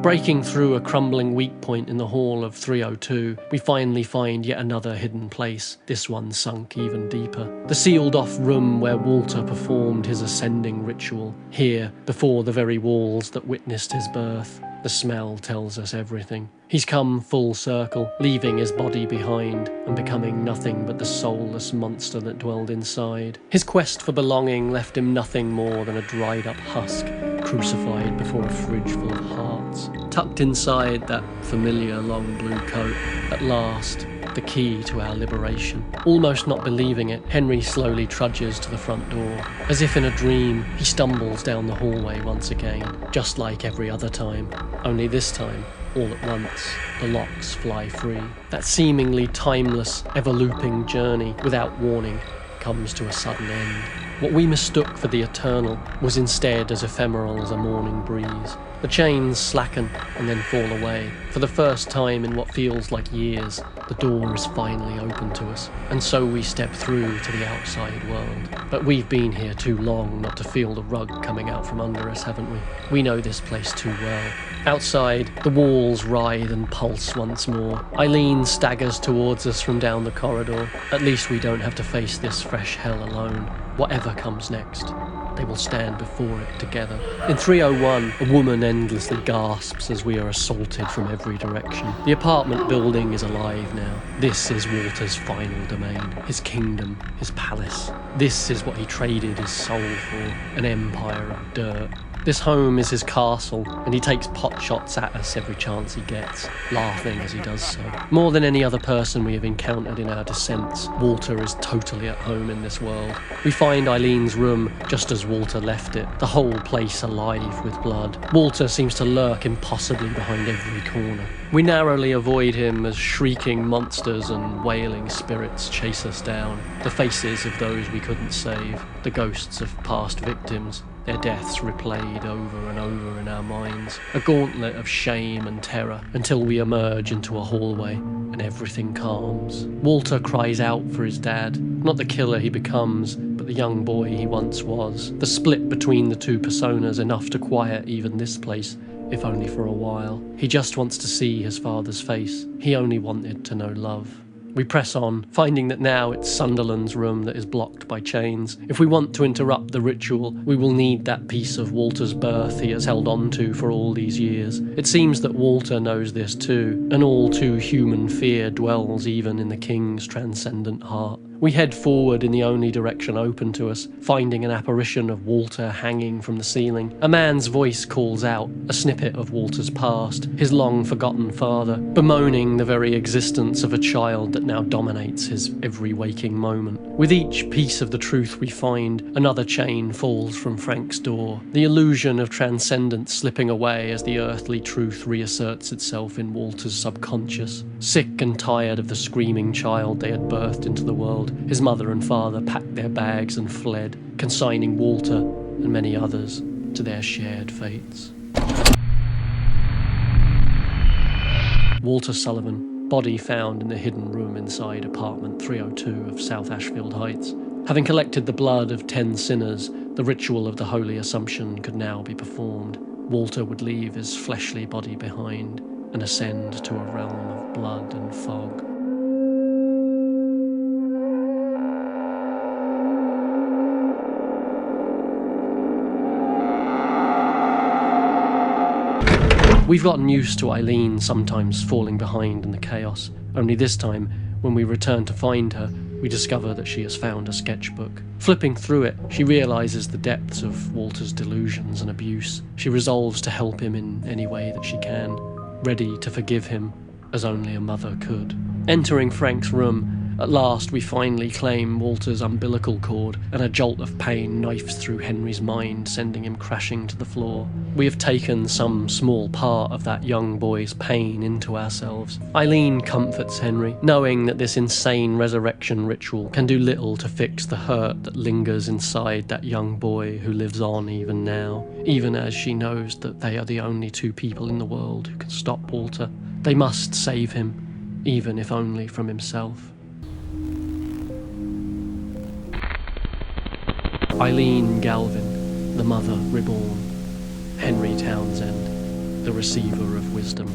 Breaking through a crumbling weak point in the hall of 302, we finally find yet another hidden place, this one sunk even deeper. The sealed-off room where Walter performed his ascending ritual. Here, before the very walls that witnessed his birth. The smell tells us everything. He's come full circle, leaving his body behind and becoming nothing but the soulless monster that dwelled inside. His quest for belonging left him nothing more than a dried-up husk, crucified before a fridge full of hearts. Tucked inside that familiar long blue coat, at last, the key to our liberation. Almost not believing it, Henry slowly trudges to the front door. As if in a dream, he stumbles down the hallway once again, just like every other time. Only this time, all at once, the locks fly free. That seemingly timeless, ever-looping journey, without warning, comes to a sudden end. What we mistook for the eternal was instead as ephemeral as a morning breeze. The chains slacken and then fall away. For the first time in what feels like years, the door is finally open to us, and so we step through to the outside world. But we've been here too long not to feel the rug coming out from under us, haven't we? We know this place too well. Outside, the walls writhe and pulse once more. Eileen staggers towards us from down the corridor. At least we don't have to face this fresh hell alone. Whatever comes next, they will stand before it together. In 301, a woman endlessly gasps as we are assaulted from every direction. The apartment building is alive now. This is Walter's final domain, his kingdom, his palace. This is what he traded his soul for, an empire of dirt. This home is his castle, and he takes pot shots at us every chance he gets, laughing as he does so. More than any other person we have encountered in our descents, Walter is totally at home in this world. We find Eileen's room just as Walter left it, the whole place alive with blood. Walter seems to lurk impossibly behind every corner. We narrowly avoid him as shrieking monsters and wailing spirits chase us down, the faces of those we couldn't save, the ghosts of past victims, their deaths replayed over and over in our minds. A gauntlet of shame and terror until we emerge into a hallway and everything calms. Walter cries out for his dad, not the killer he becomes, but the young boy he once was. The split between the two personas enough to quiet even this place, if only for a while. He just wants to see his father's face. He only wanted to know love. We press on, finding that now it's Sunderland's room that is blocked by chains. If we want to interrupt the ritual, we will need that piece of Walter's birth he has held on to for all these years. It seems that Walter knows this too, and all too human fear dwells even in the king's transcendent heart. We head forward in the only direction open to us, finding an apparition of Walter hanging from the ceiling. A man's voice calls out, a snippet of Walter's past, his long-forgotten father, bemoaning the very existence of a child that now dominates his every waking moment. With each piece of the truth we find, another chain falls from Frank's door, the illusion of transcendence slipping away as the earthly truth reasserts itself in Walter's subconscious. Sick and tired of the screaming child they had birthed into the world, his mother and father packed their bags and fled, consigning Walter and many others to their shared fates. Walter Sullivan, body found in the hidden room inside apartment 302 of South Ashfield Heights. Having collected the blood of 10 sinners, the ritual of the Holy Assumption could now be performed. Walter would leave his fleshly body behind. and ascend to a realm of blood and fog. We've gotten used to Eileen sometimes falling behind in the chaos, only this time, when we return to find her, we discover that she has found a sketchbook. Flipping through it, she realises the depths of Walter's delusions and abuse. She resolves to help him in any way that she can, ready to forgive him as only a mother could. Entering Frank's room, at last we finally claim Walter's umbilical cord, and a jolt of pain knifes through Henry's mind, sending him crashing to the floor. We have taken some small part of that young boy's pain into ourselves. Eileen comforts Henry, knowing that this insane resurrection ritual can do little to fix the hurt that lingers inside that young boy who lives on even now, even as she knows that they are the only two people in the world who can stop Walter. They must save him, even if only from himself. Eileen Galvin, the mother reborn. Henry Townsend, the receiver of wisdom.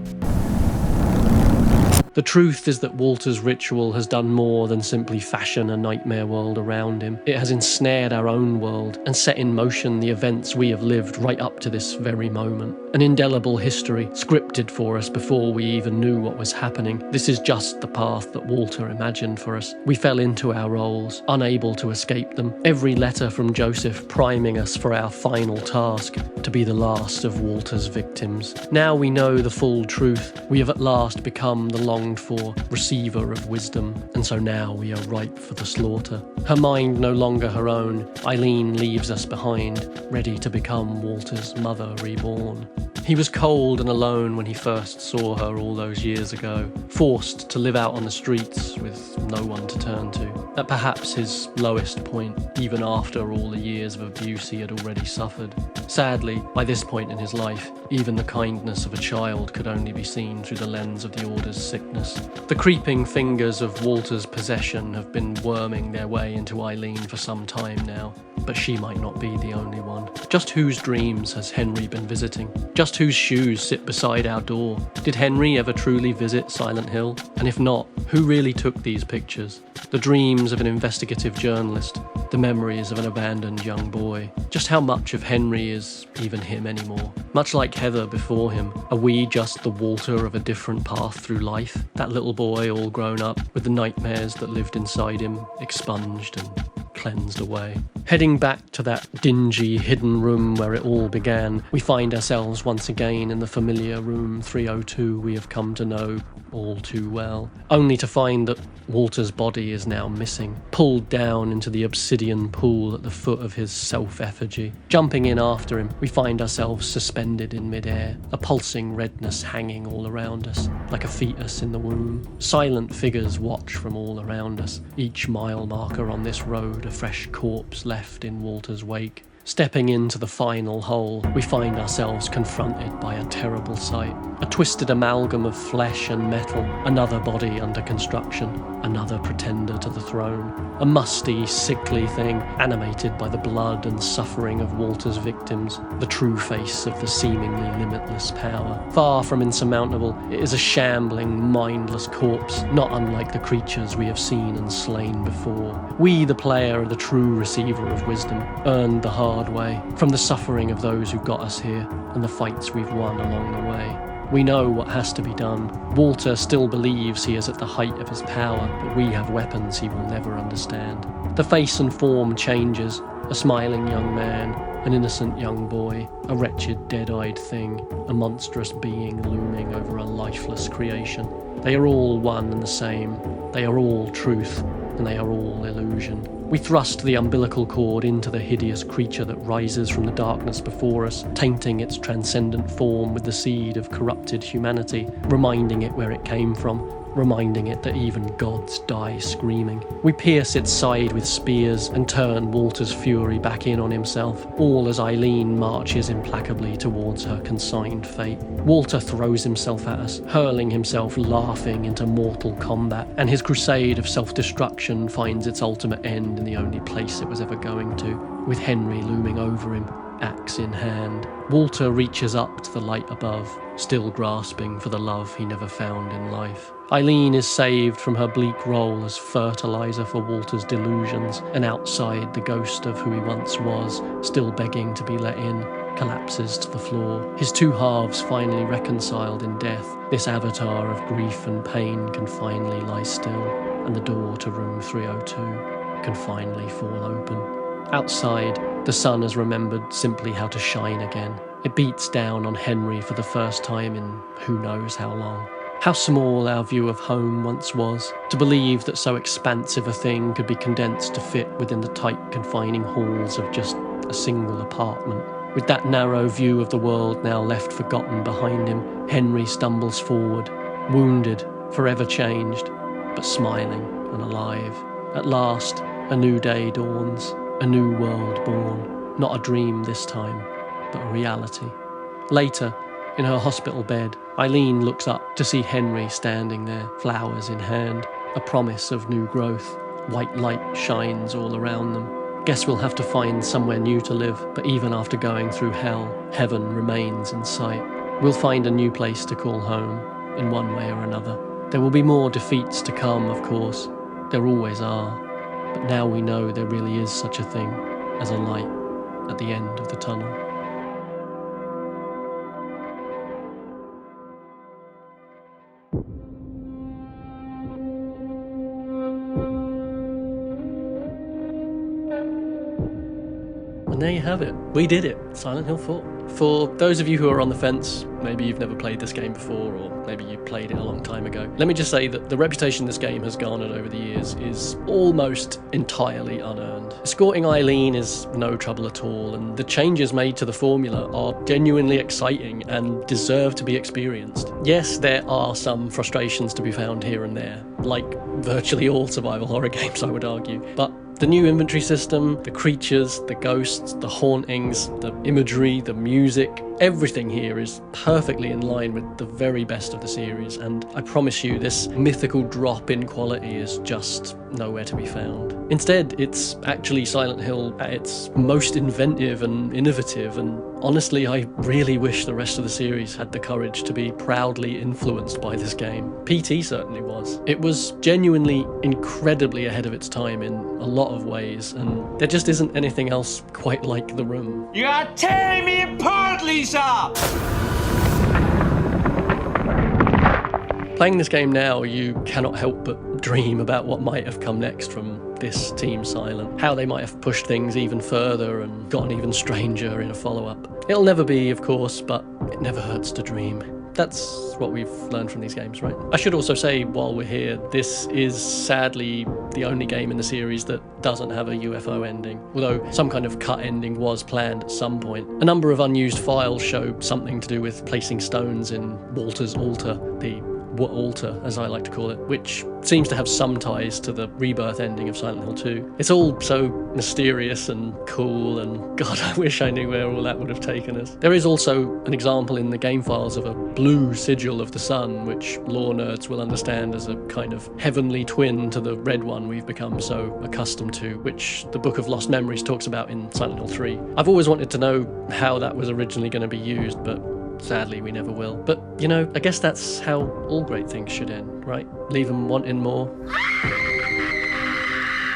The truth is that Walter's ritual has done more than simply fashion a nightmare world around him. It has ensnared our own world and set in motion the events we have lived right up to this very moment. An indelible history, scripted for us before we even knew what was happening. This is just the path that Walter imagined for us. We fell into our roles, unable to escape them. Every letter from Joseph priming us for our final task, to be the last of Walter's victims. Now we know the full truth. We have at last become the longed-for receiver of wisdom, and so now we are ripe for the slaughter. Her mind no longer her own, Eileen leaves us behind, ready to become Walter's mother reborn. He was cold and alone when he first saw her all those years ago, forced to live out on the streets with no one to turn to. At perhaps his lowest point, even after all the years of abuse he had already suffered. Sadly, by this point in his life, even the kindness of a child could only be seen through the lens of the Order's sickness. The creeping fingers of Walter's possession have been worming their way into Eileen for some time now, but she might not be the only one. Just whose dreams has Henry been visiting? Just whose shoes sit beside our door? Did Henry ever truly visit Silent Hill? And if not, who really took these pictures? The dreams of an investigative journalist, the memories of an abandoned young boy. Just how much of Henry is even him anymore? Much like Heather before him, are we just the Walter of a different path through life? That little boy all grown up, with the nightmares that lived inside him expunged and cleansed away. Heading back to that dingy, hidden room where it all began, we find ourselves once again in the familiar room 302 we have come to know all too well, only to find that Walter's body is now missing, pulled down into the obsidian pool at the foot of his self-effigy. Jumping in after him, we find ourselves suspended in midair, a pulsing redness hanging all around us, like a fetus in the womb. Silent figures watch from all around us, each mile marker on this road a fresh corpse left in Walter's wake. Stepping into the final hole, we find ourselves confronted by a terrible sight. A twisted amalgam of flesh and metal, another body under construction, another pretender to the throne. A musty, sickly thing, animated by the blood and suffering of Walter's victims, the true face of the seemingly limitless power. Far from insurmountable, it is a shambling, mindless corpse, not unlike the creatures we have seen and slain before. We, the player, are the true receiver of wisdom, earned the hard way, from the suffering of those who got us here, and the fights we've won along the way. We know what has to be done. Walter still believes he is at the height of his power, but we have weapons he will never understand. The face and form changes. A smiling young man, an innocent young boy, a wretched dead-eyed thing, a monstrous being looming over a lifeless creation. They are all one and the same. They are all truth, and they are all illusion. We thrust the umbilical cord into the hideous creature that rises from the darkness before us, tainting its transcendent form with the seed of corrupted humanity, reminding it where it came from, reminding it that even gods die screaming. We pierce its side with spears and turn Walter's fury back in on himself, all as Eileen marches implacably towards her consigned fate. Walter throws himself at us, hurling himself laughing into mortal combat, and his crusade of self-destruction finds its ultimate end in the only place it was ever going to, with Henry looming over him, axe in hand. Walter reaches up to the light above, still grasping for the love he never found in life. Eileen is saved from her bleak role as fertilizer for Walter's delusions, and outside, the ghost of who he once was, still begging to be let in, collapses to the floor. His two halves finally reconciled in death. This avatar of grief and pain can finally lie still, and the door to room 302 can finally fall open. Outside, the sun has remembered simply how to shine again. It beats down on Henry for the first time in who knows how long. How small our view of home once was, to believe that so expansive a thing could be condensed to fit within the tight, confining halls of just a single apartment. With that narrow view of the world now left forgotten behind him, Henry stumbles forward, wounded, forever changed, but smiling and alive. At last, a new day dawns, a new world born. Not a dream this time, but a reality. Later, in her hospital bed, Eileen looks up to see Henry standing there, flowers in hand, a promise of new growth. White light shines all around them. Guess we'll have to find somewhere new to live, but even after going through hell, heaven remains in sight. We'll find a new place to call home, in one way or another. There will be more defeats to come, of course. There always are. But now we know there really is such a thing as a light at the end of the tunnel. And there you have it. We did it. Silent Hill 4. For those of you who are on the fence, maybe you've never played this game before, or maybe you played it a long time ago, let me just say that the reputation this game has garnered over the years is almost entirely unearned. Escorting Eileen is no trouble at all, and the changes made to the formula are genuinely exciting and deserve to be experienced. Yes, there are some frustrations to be found here and there, like virtually all survival horror games, I would argue, but the new inventory system, the creatures, the ghosts, the hauntings, the imagery, the music, everything here is perfectly in line with the very best of the series, and I promise you this mythical drop in quality is just nowhere to be found. Instead, it's actually Silent Hill at its most inventive and innovative, and honestly, I really wish the rest of the series had the courage to be proudly influenced by this game. PT certainly was. It was genuinely incredibly ahead of its time in a lot of ways, and there just isn't anything else quite like The Room. You are tearing me apart, Lisa! Playing this game now, you cannot help but dream about what might have come next from this Team Silent, how they might have pushed things even further and gotten even stranger in a follow-up. It'll never be, of course, but it never hurts to dream. That's what we've learned from these games, right? I should also say, while we're here, this is sadly the only game in the series that doesn't have a UFO ending, although some kind of cut ending was planned at some point. A number of unused files show something to do with placing stones in Walter's altar, the altar, as I like to call it, which seems to have some ties to the rebirth ending of Silent Hill 2. It's all so mysterious and cool, and God, I wish I knew where all that would have taken us. There is also an example in the game files of a blue sigil of the sun, which lore nerds will understand as a kind of heavenly twin to the red one we've become so accustomed to, which the Book of Lost Memories talks about in Silent Hill 3. I've always wanted to know how that was originally going to be used, but sadly, we never will. But, you know, I guess that's how all great things should end, right? Leave them wanting more.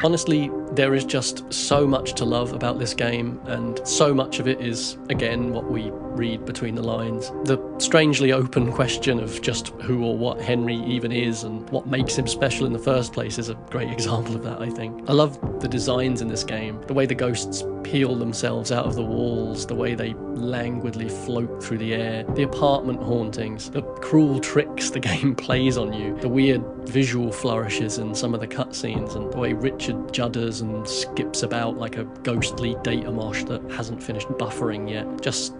Honestly, there is just so much to love about this game, and so much of it is, again, what we read between the lines. The strangely open question of just who or what Henry even is and what makes him special in the first place is a great example of that, I think. I love the designs in this game, the way the ghosts peel themselves out of the walls, the way they languidly float through the air, the apartment hauntings, the cruel tricks the game plays on you, the weird visual flourishes in some of the cutscenes, and the way Richard judders and skips about like a ghostly data mosh that hasn't finished buffering yet. Just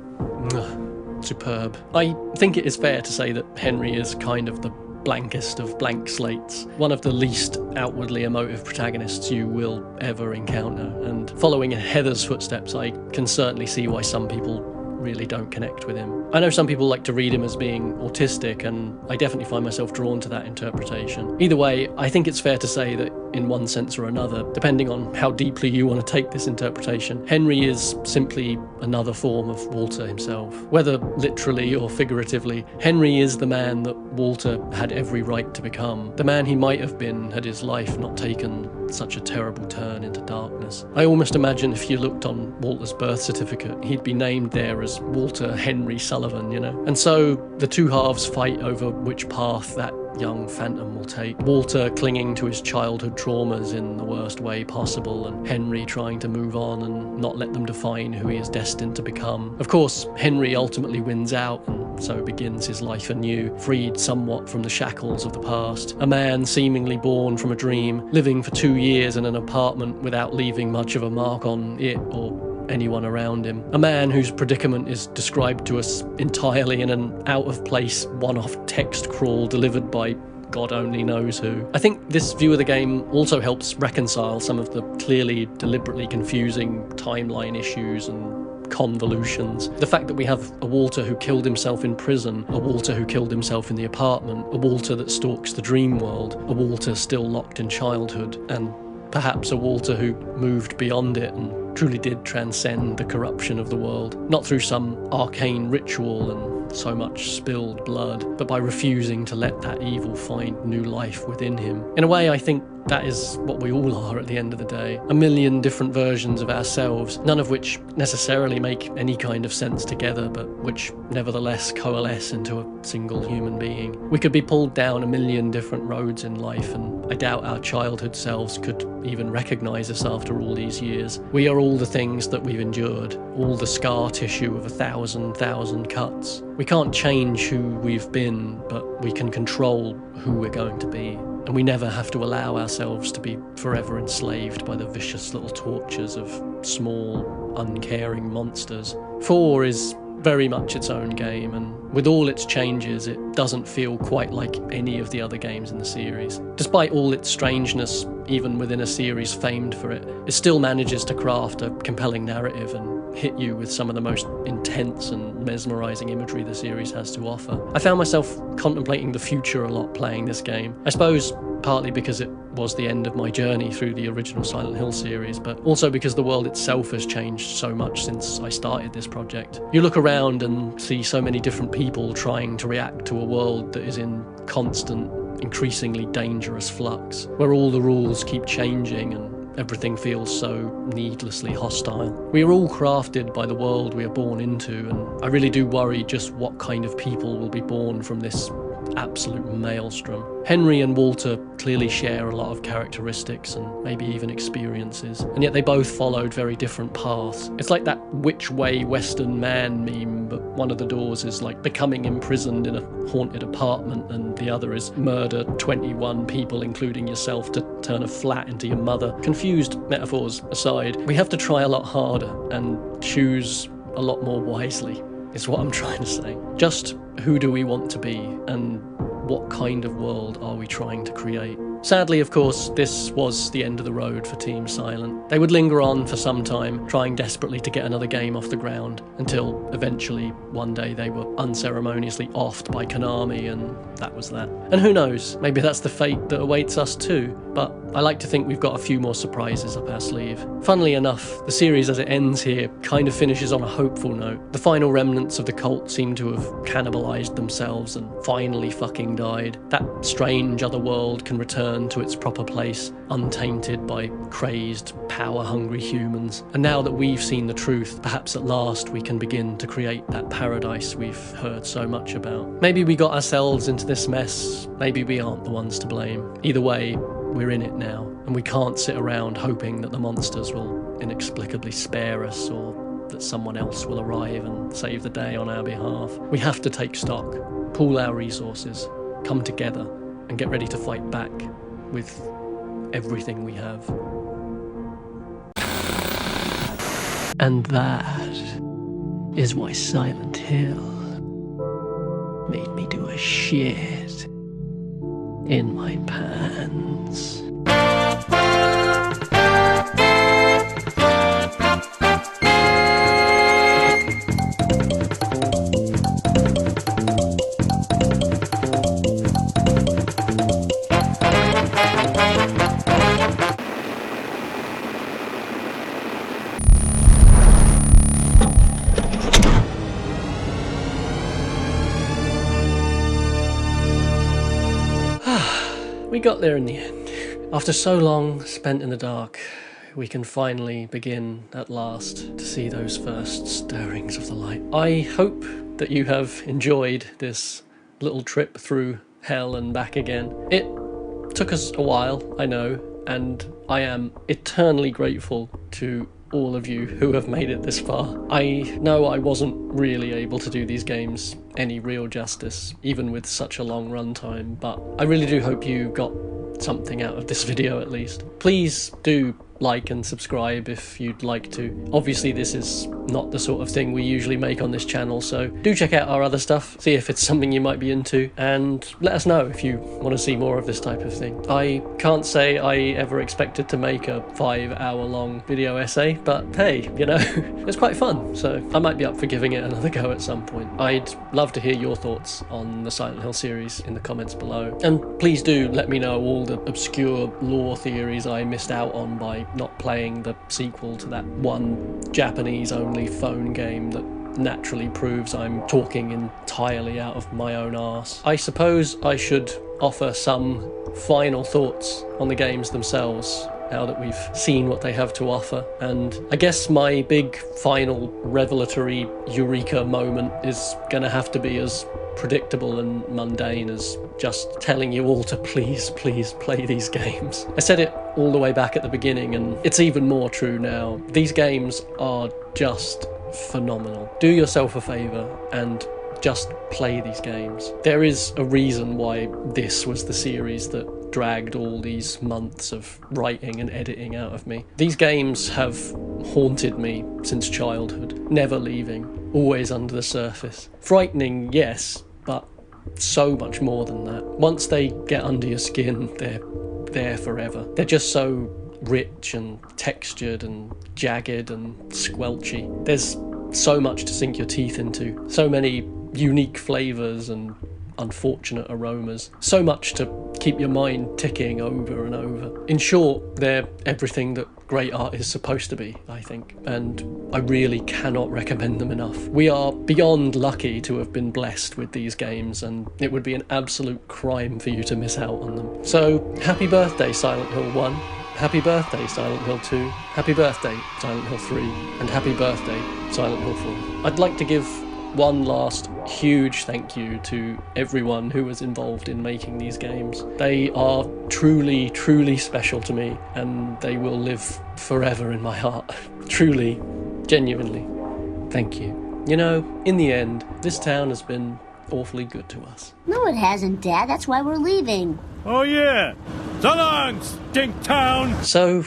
superb. I think it is fair to say that Henry is kind of the blankest of blank slates, one of the least outwardly emotive protagonists you will ever encounter, and following in Heather's footsteps, I can certainly see why some people really don't connect with him. I know some people like to read him as being autistic, and I definitely find myself drawn to that interpretation. Either way, I think it's fair to say that in one sense or another, depending on how deeply you want to take this interpretation. Henry is simply another form of Walter himself. Whether literally or figuratively, Henry is the man that Walter had every right to become, the man he might have been had his life not taken such a terrible turn into darkness. I almost imagine if you looked on Walter's birth certificate, he'd be named there as Walter Henry Sullivan, you know? And so the two halves fight over which path that young phantom will take. Walter clinging to his childhood traumas in the worst way possible, and Henry trying to move on and not let them define who he is destined to become. Of course, Henry ultimately wins out, and so begins his life anew, freed somewhat from the shackles of the past. A man seemingly born from a dream, living for 2 years in an apartment without leaving much of a mark on it or anyone around him. A man whose predicament is described to us entirely in an out-of-place, one-off text crawl delivered by God only knows who. I think this view of the game also helps reconcile some of the clearly, deliberately confusing timeline issues and convolutions. The fact that we have a Walter who killed himself in prison, a Walter who killed himself in the apartment, a Walter that stalks the dream world, a Walter still locked in childhood, and perhaps a Walter who moved beyond it and truly did transcend the corruption of the world, not through some arcane ritual and so much spilled blood, but by refusing to let that evil find new life within him. In a way, I think that is what we all are at the end of the day. A million different versions of ourselves, none of which necessarily make any kind of sense together, but which nevertheless coalesce into a single human being. We could be pulled down a million different roads in life, and I doubt our childhood selves could even recognise us after all these years. We are all the things that we've endured, all the scar tissue of 1,000 cuts. We can't change who we've been, but we can control who we're going to be. And we never have to allow ourselves to be forever enslaved by the vicious little tortures of small, uncaring monsters. 4 is very much its own game, and with all its changes, it doesn't feel quite like any of the other games in the series. Despite all its strangeness, even within a series famed for it, it still manages to craft a compelling narrative and hit you with some of the most intense and mesmerising imagery the series has to offer. I found myself contemplating the future a lot playing this game. I suppose partly because it was the end of my journey through the original Silent Hill series, but also because the world itself has changed so much since I started this project. You look around and see so many different people trying to react to a world that is in constant, increasingly dangerous flux, where all the rules keep changing and everything feels so needlessly hostile. We are all crafted by the world we are born into, and I really do worry just what kind of people will be born from this absolute maelstrom. Henry and Walter clearly share a lot of characteristics and maybe even experiences, and yet they both followed very different paths. It's like that which way Western man meme, but one of the doors is like becoming imprisoned in a haunted apartment and the other is murder 21 people including yourself to turn a flat into your mother. Confused metaphors aside, we have to try a lot harder and choose a lot more wisely, is what I'm trying to say. Just who do we want to be, and what kind of world are we trying to create? Sadly, of course, this was the end of the road for Team Silent. They would linger on for some time, trying desperately to get another game off the ground, until eventually, one day, they were unceremoniously offed by Konami, and that was that. And who knows, maybe that's the fate that awaits us too, but I like to think we've got a few more surprises up our sleeve. Funnily enough, the series as it ends here kind of finishes on a hopeful note. The final remnants of the cult seem to have cannibalized themselves and finally fucking died. That strange other world can return to its proper place, untainted by crazed, power-hungry humans. And now that we've seen the truth, perhaps at last we can begin to create that paradise we've heard so much about. Maybe we got ourselves into this mess, maybe we aren't the ones to blame. Either way, we're in it now, and we can't sit around hoping that the monsters will inexplicably spare us or that someone else will arrive and save the day on our behalf. We have to take stock, pool our resources, come together, and get ready to fight back with everything we have. And that is why Silent Hill made me do a shit in my pants. we got there in the end. After so long spent in the dark, we can finally begin at last to see those first stirrings of the light. I hope that you have enjoyed this little trip through hell and back again. It took us a while, I know, and I am eternally grateful to all of you who have made it this far. I know I wasn't really able to do these games any real justice, even with such a long runtime, but I really do hope you got something out of this video at least. Please do like and subscribe if you'd like to. Obviously this is not the sort of thing we usually make on this channel, so do check out our other stuff, see if it's something you might be into, and let us know if you want to see more of this type of thing. I can't say I ever expected to make a 5-hour long video essay, but hey, you know, it's quite fun, so I might be up for giving it another go at some point. I'd love to hear your thoughts on the Silent Hill series in the comments below, and please do let me know all the obscure lore theories I missed out on by not playing the sequel to that one Japanese-only phone game that naturally proves I'm talking entirely out of my own arse. I suppose I should offer some final thoughts on the games themselves now that we've seen what they have to offer, and I guess my big final revelatory eureka moment is gonna have to be as predictable and mundane as just telling you all to please play these games. I said it all the way back at the beginning, and it's even more true now. These games are just phenomenal. Do yourself a favour and just play these games. There is a reason why this was the series that dragged all these months of writing and editing out of me. These games have haunted me since childhood, never leaving, always under the surface. Frightening, yes, but so much more than that. Once they get under your skin, they're there forever. They're just so rich and textured and jagged and squelchy. There's so much to sink your teeth into, so many unique flavours and unfortunate aromas, so much to keep your mind ticking over and over. In short, they're everything that great art is supposed to be, I think, and I really cannot recommend them enough. We are beyond lucky to have been blessed with these games, and it would be an absolute crime for you to miss out on them. So, happy birthday Silent Hill 1, happy birthday Silent Hill 2, happy birthday Silent Hill 3, and happy birthday Silent Hill 4. I'd like to give one last huge thank you to everyone who was involved in making these games. They are truly, truly special to me, and they will live forever in my heart. Truly, genuinely, thank you. You know, in the end, this town has been awfully good to us. No, it hasn't, Dad. That's why we're leaving. Oh yeah! So long, stink town! So,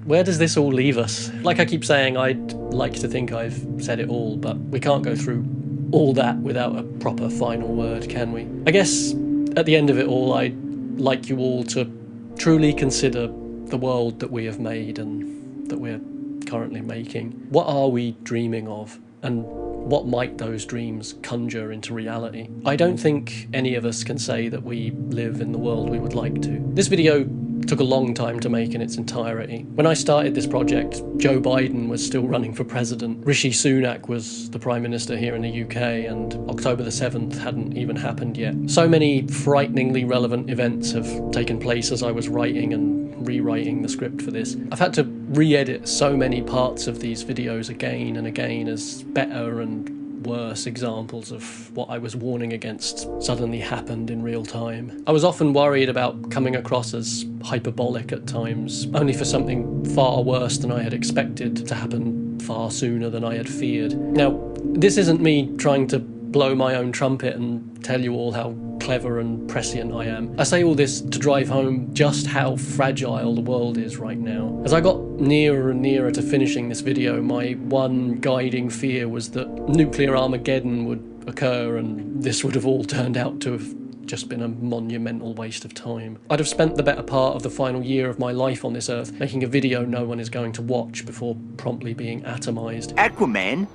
where does this all leave us? Like I keep saying, I'd like to think I've said it all, but we can't go through all that without a proper final word, can we? I guess at the end of it all, I'd like you all to truly consider the world that we have made and that we're currently making. What are we dreaming of? And what might those dreams conjure into reality? I don't think any of us can say that we live in the world we would like to. This video took a long time to make in its entirety. When I started this project, Joe Biden was still running for president, Rishi Sunak was the Prime Minister here in the UK, and October the 7th hadn't even happened yet. So many frighteningly relevant events have taken place as I was writing and rewriting the script for this. I've had to re-edit so many parts of these videos again and again as better and worse examples of what I was warning against suddenly happened in real time. I was often worried about coming across as hyperbolic at times, only for something far worse than I had expected to happen far sooner than I had feared. Now, this isn't me trying to blow my own trumpet and tell you all how clever and prescient I am. I say all this to drive home just how fragile the world is right now. As I got nearer and nearer to finishing this video, my one guiding fear was that nuclear Armageddon would occur and this would have all turned out to have just been a monumental waste of time. I'd have spent the better part of the final year of my life on this earth making a video no one is going to watch before promptly being atomized. Aquaman,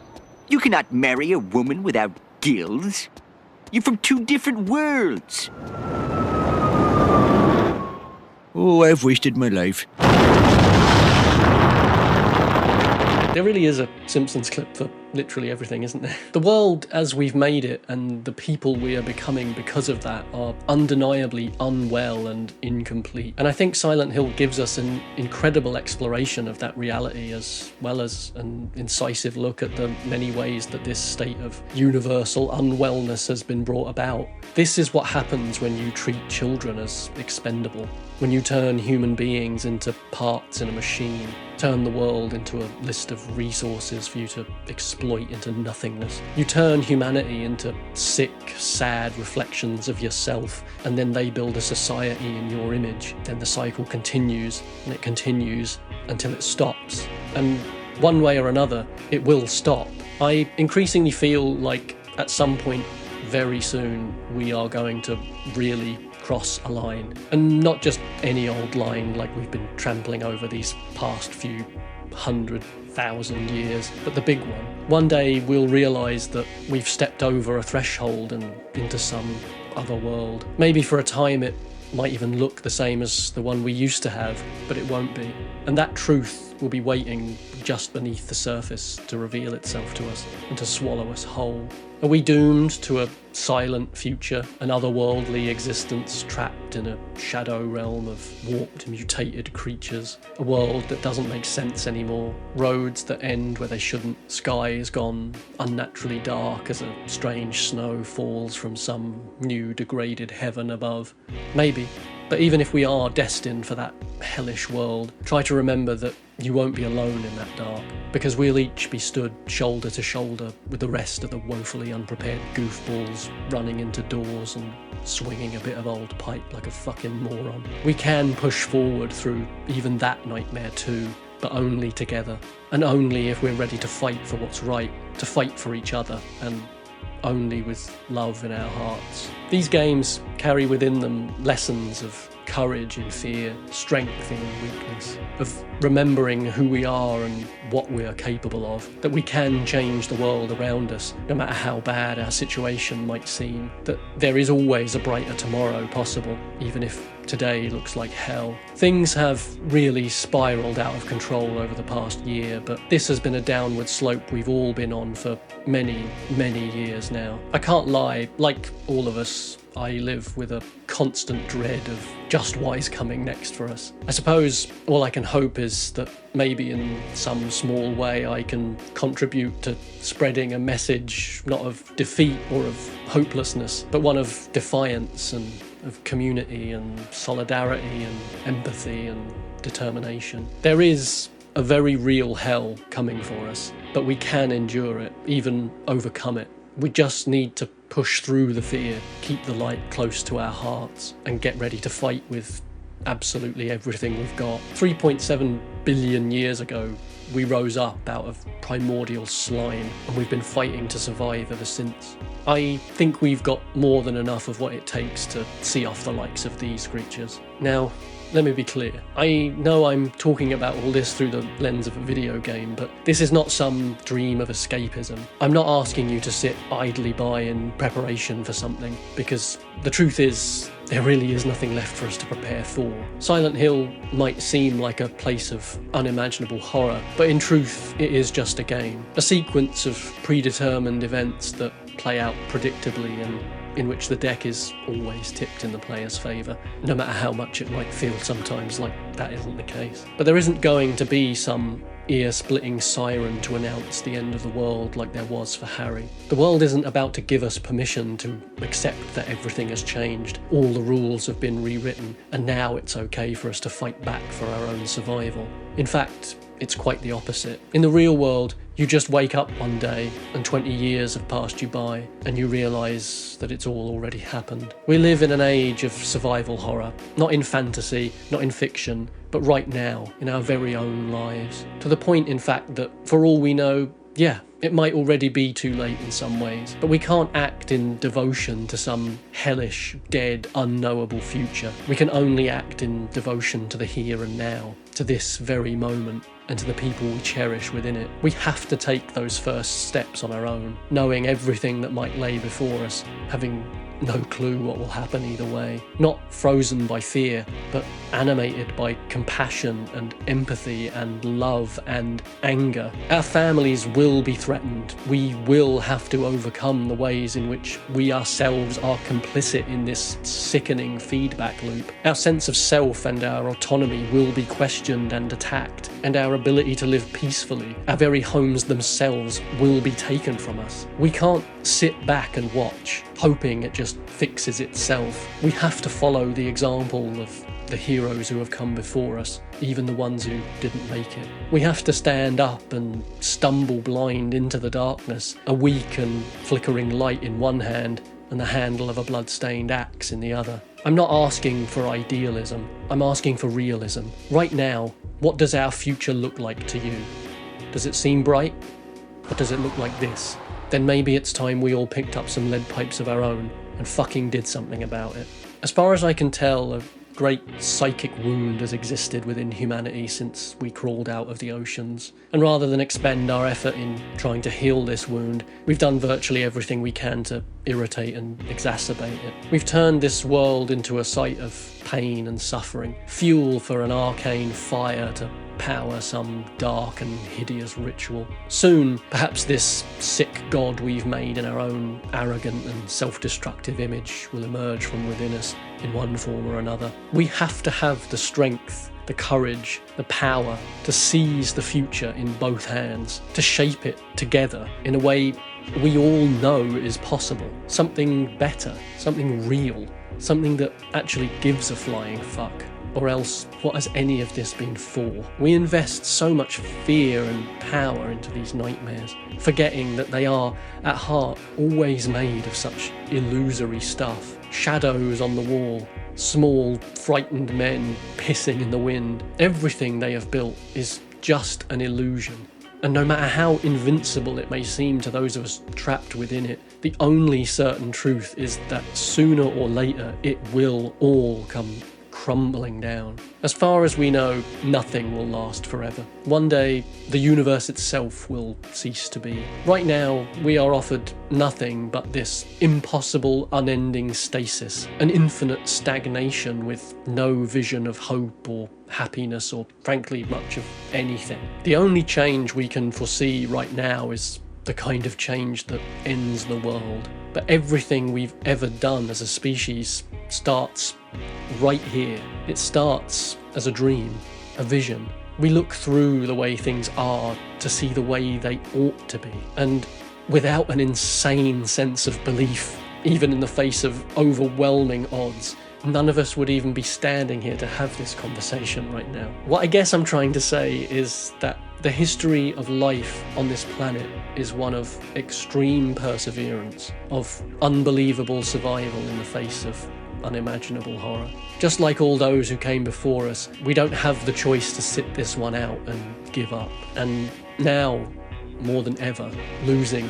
you cannot marry a woman without gills. You're from two different worlds. Oh, I've wasted my life. There really is a Simpsons clip for literally everything, isn't there? The world as we've made it and the people we are becoming because of that are undeniably unwell and incomplete. And I think Silent Hill gives us an incredible exploration of that reality, as well as an incisive look at the many ways that this state of universal unwellness has been brought about. This is what happens when you treat children as expendable, when you turn human beings into parts in a machine, turn the world into a list of resources for you to exploit into nothingness. You turn humanity into sick, sad reflections of yourself, and then they build a society in your image. Then the cycle continues, and it continues until it stops. And one way or another, it will stop. I increasingly feel like at some point very soon we are going to really cross a line, and not just any old line like we've been trampling over these past few 100,000 years, but the big one. One day we'll realise that we've stepped over a threshold and into some other world. Maybe for a time it might even look the same as the one we used to have, but it won't be. And that truth will be waiting just beneath the surface to reveal itself to us and to swallow us whole. Are we doomed to a silent future, an otherworldly existence trapped in a shadow realm of warped, mutated creatures? A world that doesn't make sense anymore, roads that end where they shouldn't, skies gone unnaturally dark as a strange snow falls from some new degraded heaven above? Maybe. But even if we are destined for that hellish world, try to remember that you won't be alone in that dark, because we'll each be stood shoulder to shoulder with the rest of the woefully unprepared goofballs running into doors and swinging a bit of old pipe like a fucking moron. We can push forward through even that nightmare too, but only together, and only if we're ready to fight for what's right, to fight for each other, and only with love in our hearts. These games carry within them lessons of courage in fear, strength in weakness, of remembering who we are and what we are capable of, that we can change the world around us, no matter how bad our situation might seem, that there is always a brighter tomorrow possible, even if today looks like hell. Things have really spiraled out of control over the past year, but this has been a downward slope we've all been on for many, many years now. I can't lie, like all of us, I live with a constant dread of just what is coming next for us. I suppose all I can hope is that maybe in some small way I can contribute to spreading a message not of defeat or of hopelessness, but one of defiance and of community and solidarity and empathy and determination. There is a very real hell coming for us, but we can endure it, even overcome it. We just need to push through the fear, keep the light close to our hearts, and get ready to fight with absolutely everything we've got. 3.7 billion years ago, we rose up out of primordial slime, and we've been fighting to survive ever since. I think we've got more than enough of what it takes to see off the likes of these creatures. Now, let me be clear. I know I'm talking about all this through the lens of a video game, but this is not some dream of escapism. I'm not asking you to sit idly by in preparation for something, because the truth is, there really is nothing left for us to prepare for. Silent Hill might seem like a place of unimaginable horror, but in truth, it is just a game. A sequence of predetermined events that play out predictably and in which the deck is always tipped in the player's favour, no matter how much it might feel sometimes like that isn't the case. But there isn't going to be some ear-splitting siren to announce the end of the world like there was for Harry. The world isn't about to give us permission to accept that everything has changed, all the rules have been rewritten, and now it's okay for us to fight back for our own survival. In fact, it's quite the opposite. In the real world, you just wake up one day and 20 years have passed you by and you realise that it's all already happened. We live in an age of survival horror, not in fantasy, not in fiction, but right now, in our very own lives. To the point, in fact, that for all we know, yeah, it might already be too late in some ways, but we can't act in devotion to some hellish, dead, unknowable future. We can only act in devotion to the here and now, to this very moment, and to the people we cherish within it. We have to take those first steps on our own, knowing everything that might lay before us, having no clue what will happen either way. Not frozen by fear, but animated by compassion and empathy and love and anger. Our families will be threatened. We will have to overcome the ways in which we ourselves are complicit in this sickening feedback loop. Our sense of self and our autonomy will be questioned and attacked, and our ability to live peacefully, our very homes themselves, will be taken from us. We can't sit back and watch, hoping it just fixes itself. We have to follow the example of the heroes who have come before us, even the ones who didn't make it. We have to stand up and stumble blind into the darkness, a weak and flickering light in one hand and the handle of a blood-stained axe in the other. I'm not asking for idealism, I'm asking for realism. Right now, what does our future look like to you? Does it seem bright? Or does it look like this? Then maybe it's time we all picked up some lead pipes of our own and fucking did something about it. As far as I can tell, a great psychic wound has existed within humanity since we crawled out of the oceans. And rather than expend our effort in trying to heal this wound, we've done virtually everything we can to irritate and exacerbate it. We've turned this world into a site of pain and suffering, fuel for an arcane fire to power some dark and hideous ritual. Soon, perhaps this sick god we've made in our own arrogant and self-destructive image will emerge from within us in one form or another. We have to have the strength, the courage, the power to seize the future in both hands, to shape it together in a way we all know is possible. Something better, something real, something that actually gives a flying fuck. Or else, what has any of this been for? We invest so much fear and power into these nightmares, forgetting that they are, at heart, always made of such illusory stuff. Shadows on the wall, small, frightened men pissing in the wind. Everything they have built is just an illusion. And no matter how invincible it may seem to those of us trapped within it, the only certain truth is that sooner or later it will all come crumbling down. As far as we know, nothing will last forever. One day, the universe itself will cease to be. Right now, we are offered nothing but this impossible, unending stasis, an infinite stagnation with no vision of hope or happiness or, frankly, much of anything. The only change we can foresee right now is the kind of change that ends the world. But everything we've ever done as a species starts right here. It starts as a dream, a vision. We look through the way things are to see the way they ought to be. And without an insane sense of belief, even in the face of overwhelming odds, none of us would even be standing here to have this conversation right now. What I guess I'm trying to say is that the history of life on this planet is one of extreme perseverance, of unbelievable survival in the face of unimaginable horror. Just like all those who came before us, we don't have the choice to sit this one out and give up. And now, more than ever, losing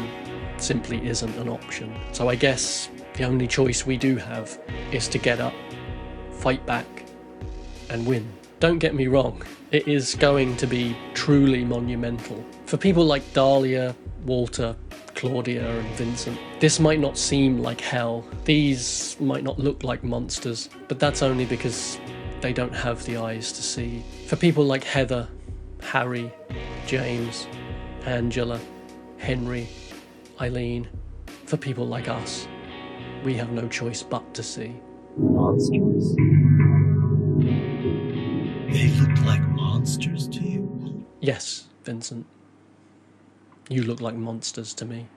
simply isn't an option. So I guess the only choice we do have is to get up, fight back, and win. Don't get me wrong, it is going to be truly monumental. For people like Dahlia, Walter, Claudia, and Vincent, this might not seem like hell. These might not look like monsters, but that's only because they don't have the eyes to see. For people like Heather, Harry, James, Angela, Henry, Eileen, for people like us, we have no choice but to see. Monsters? They look like monsters to you? Yes, Vincent. You look like monsters to me.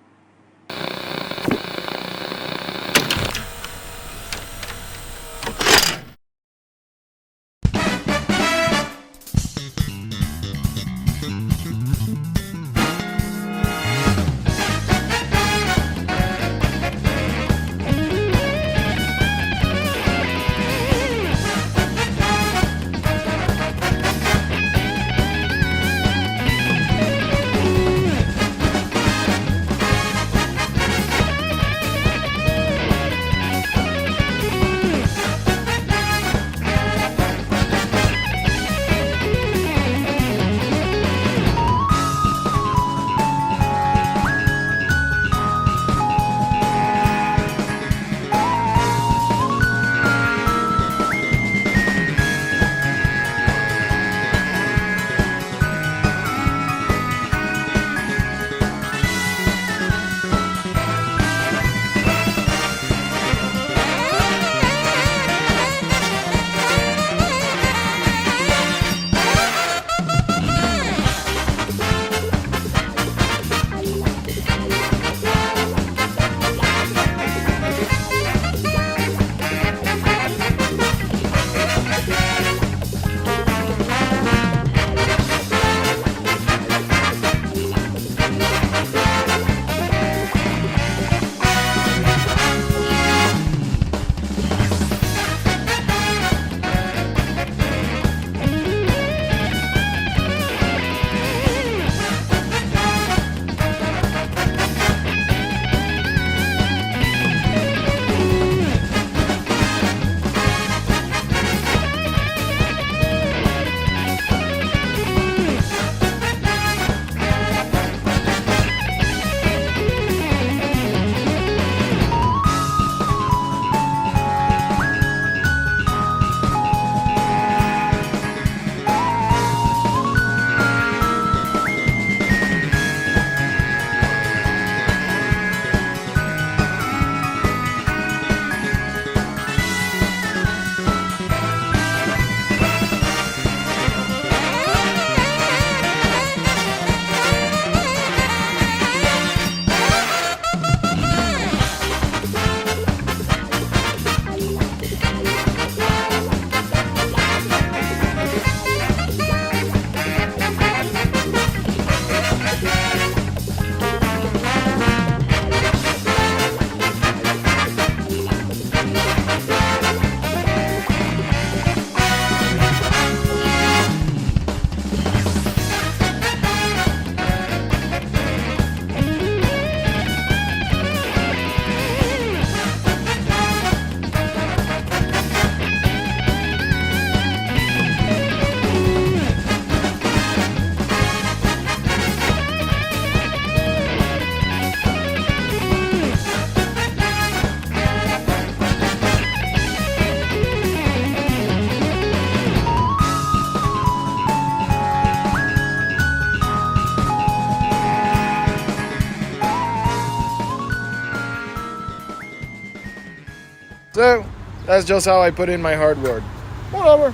So, that's just how I put in my hard word. Whatever.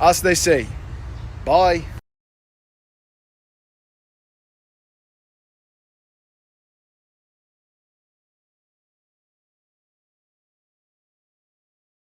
As they say, bye.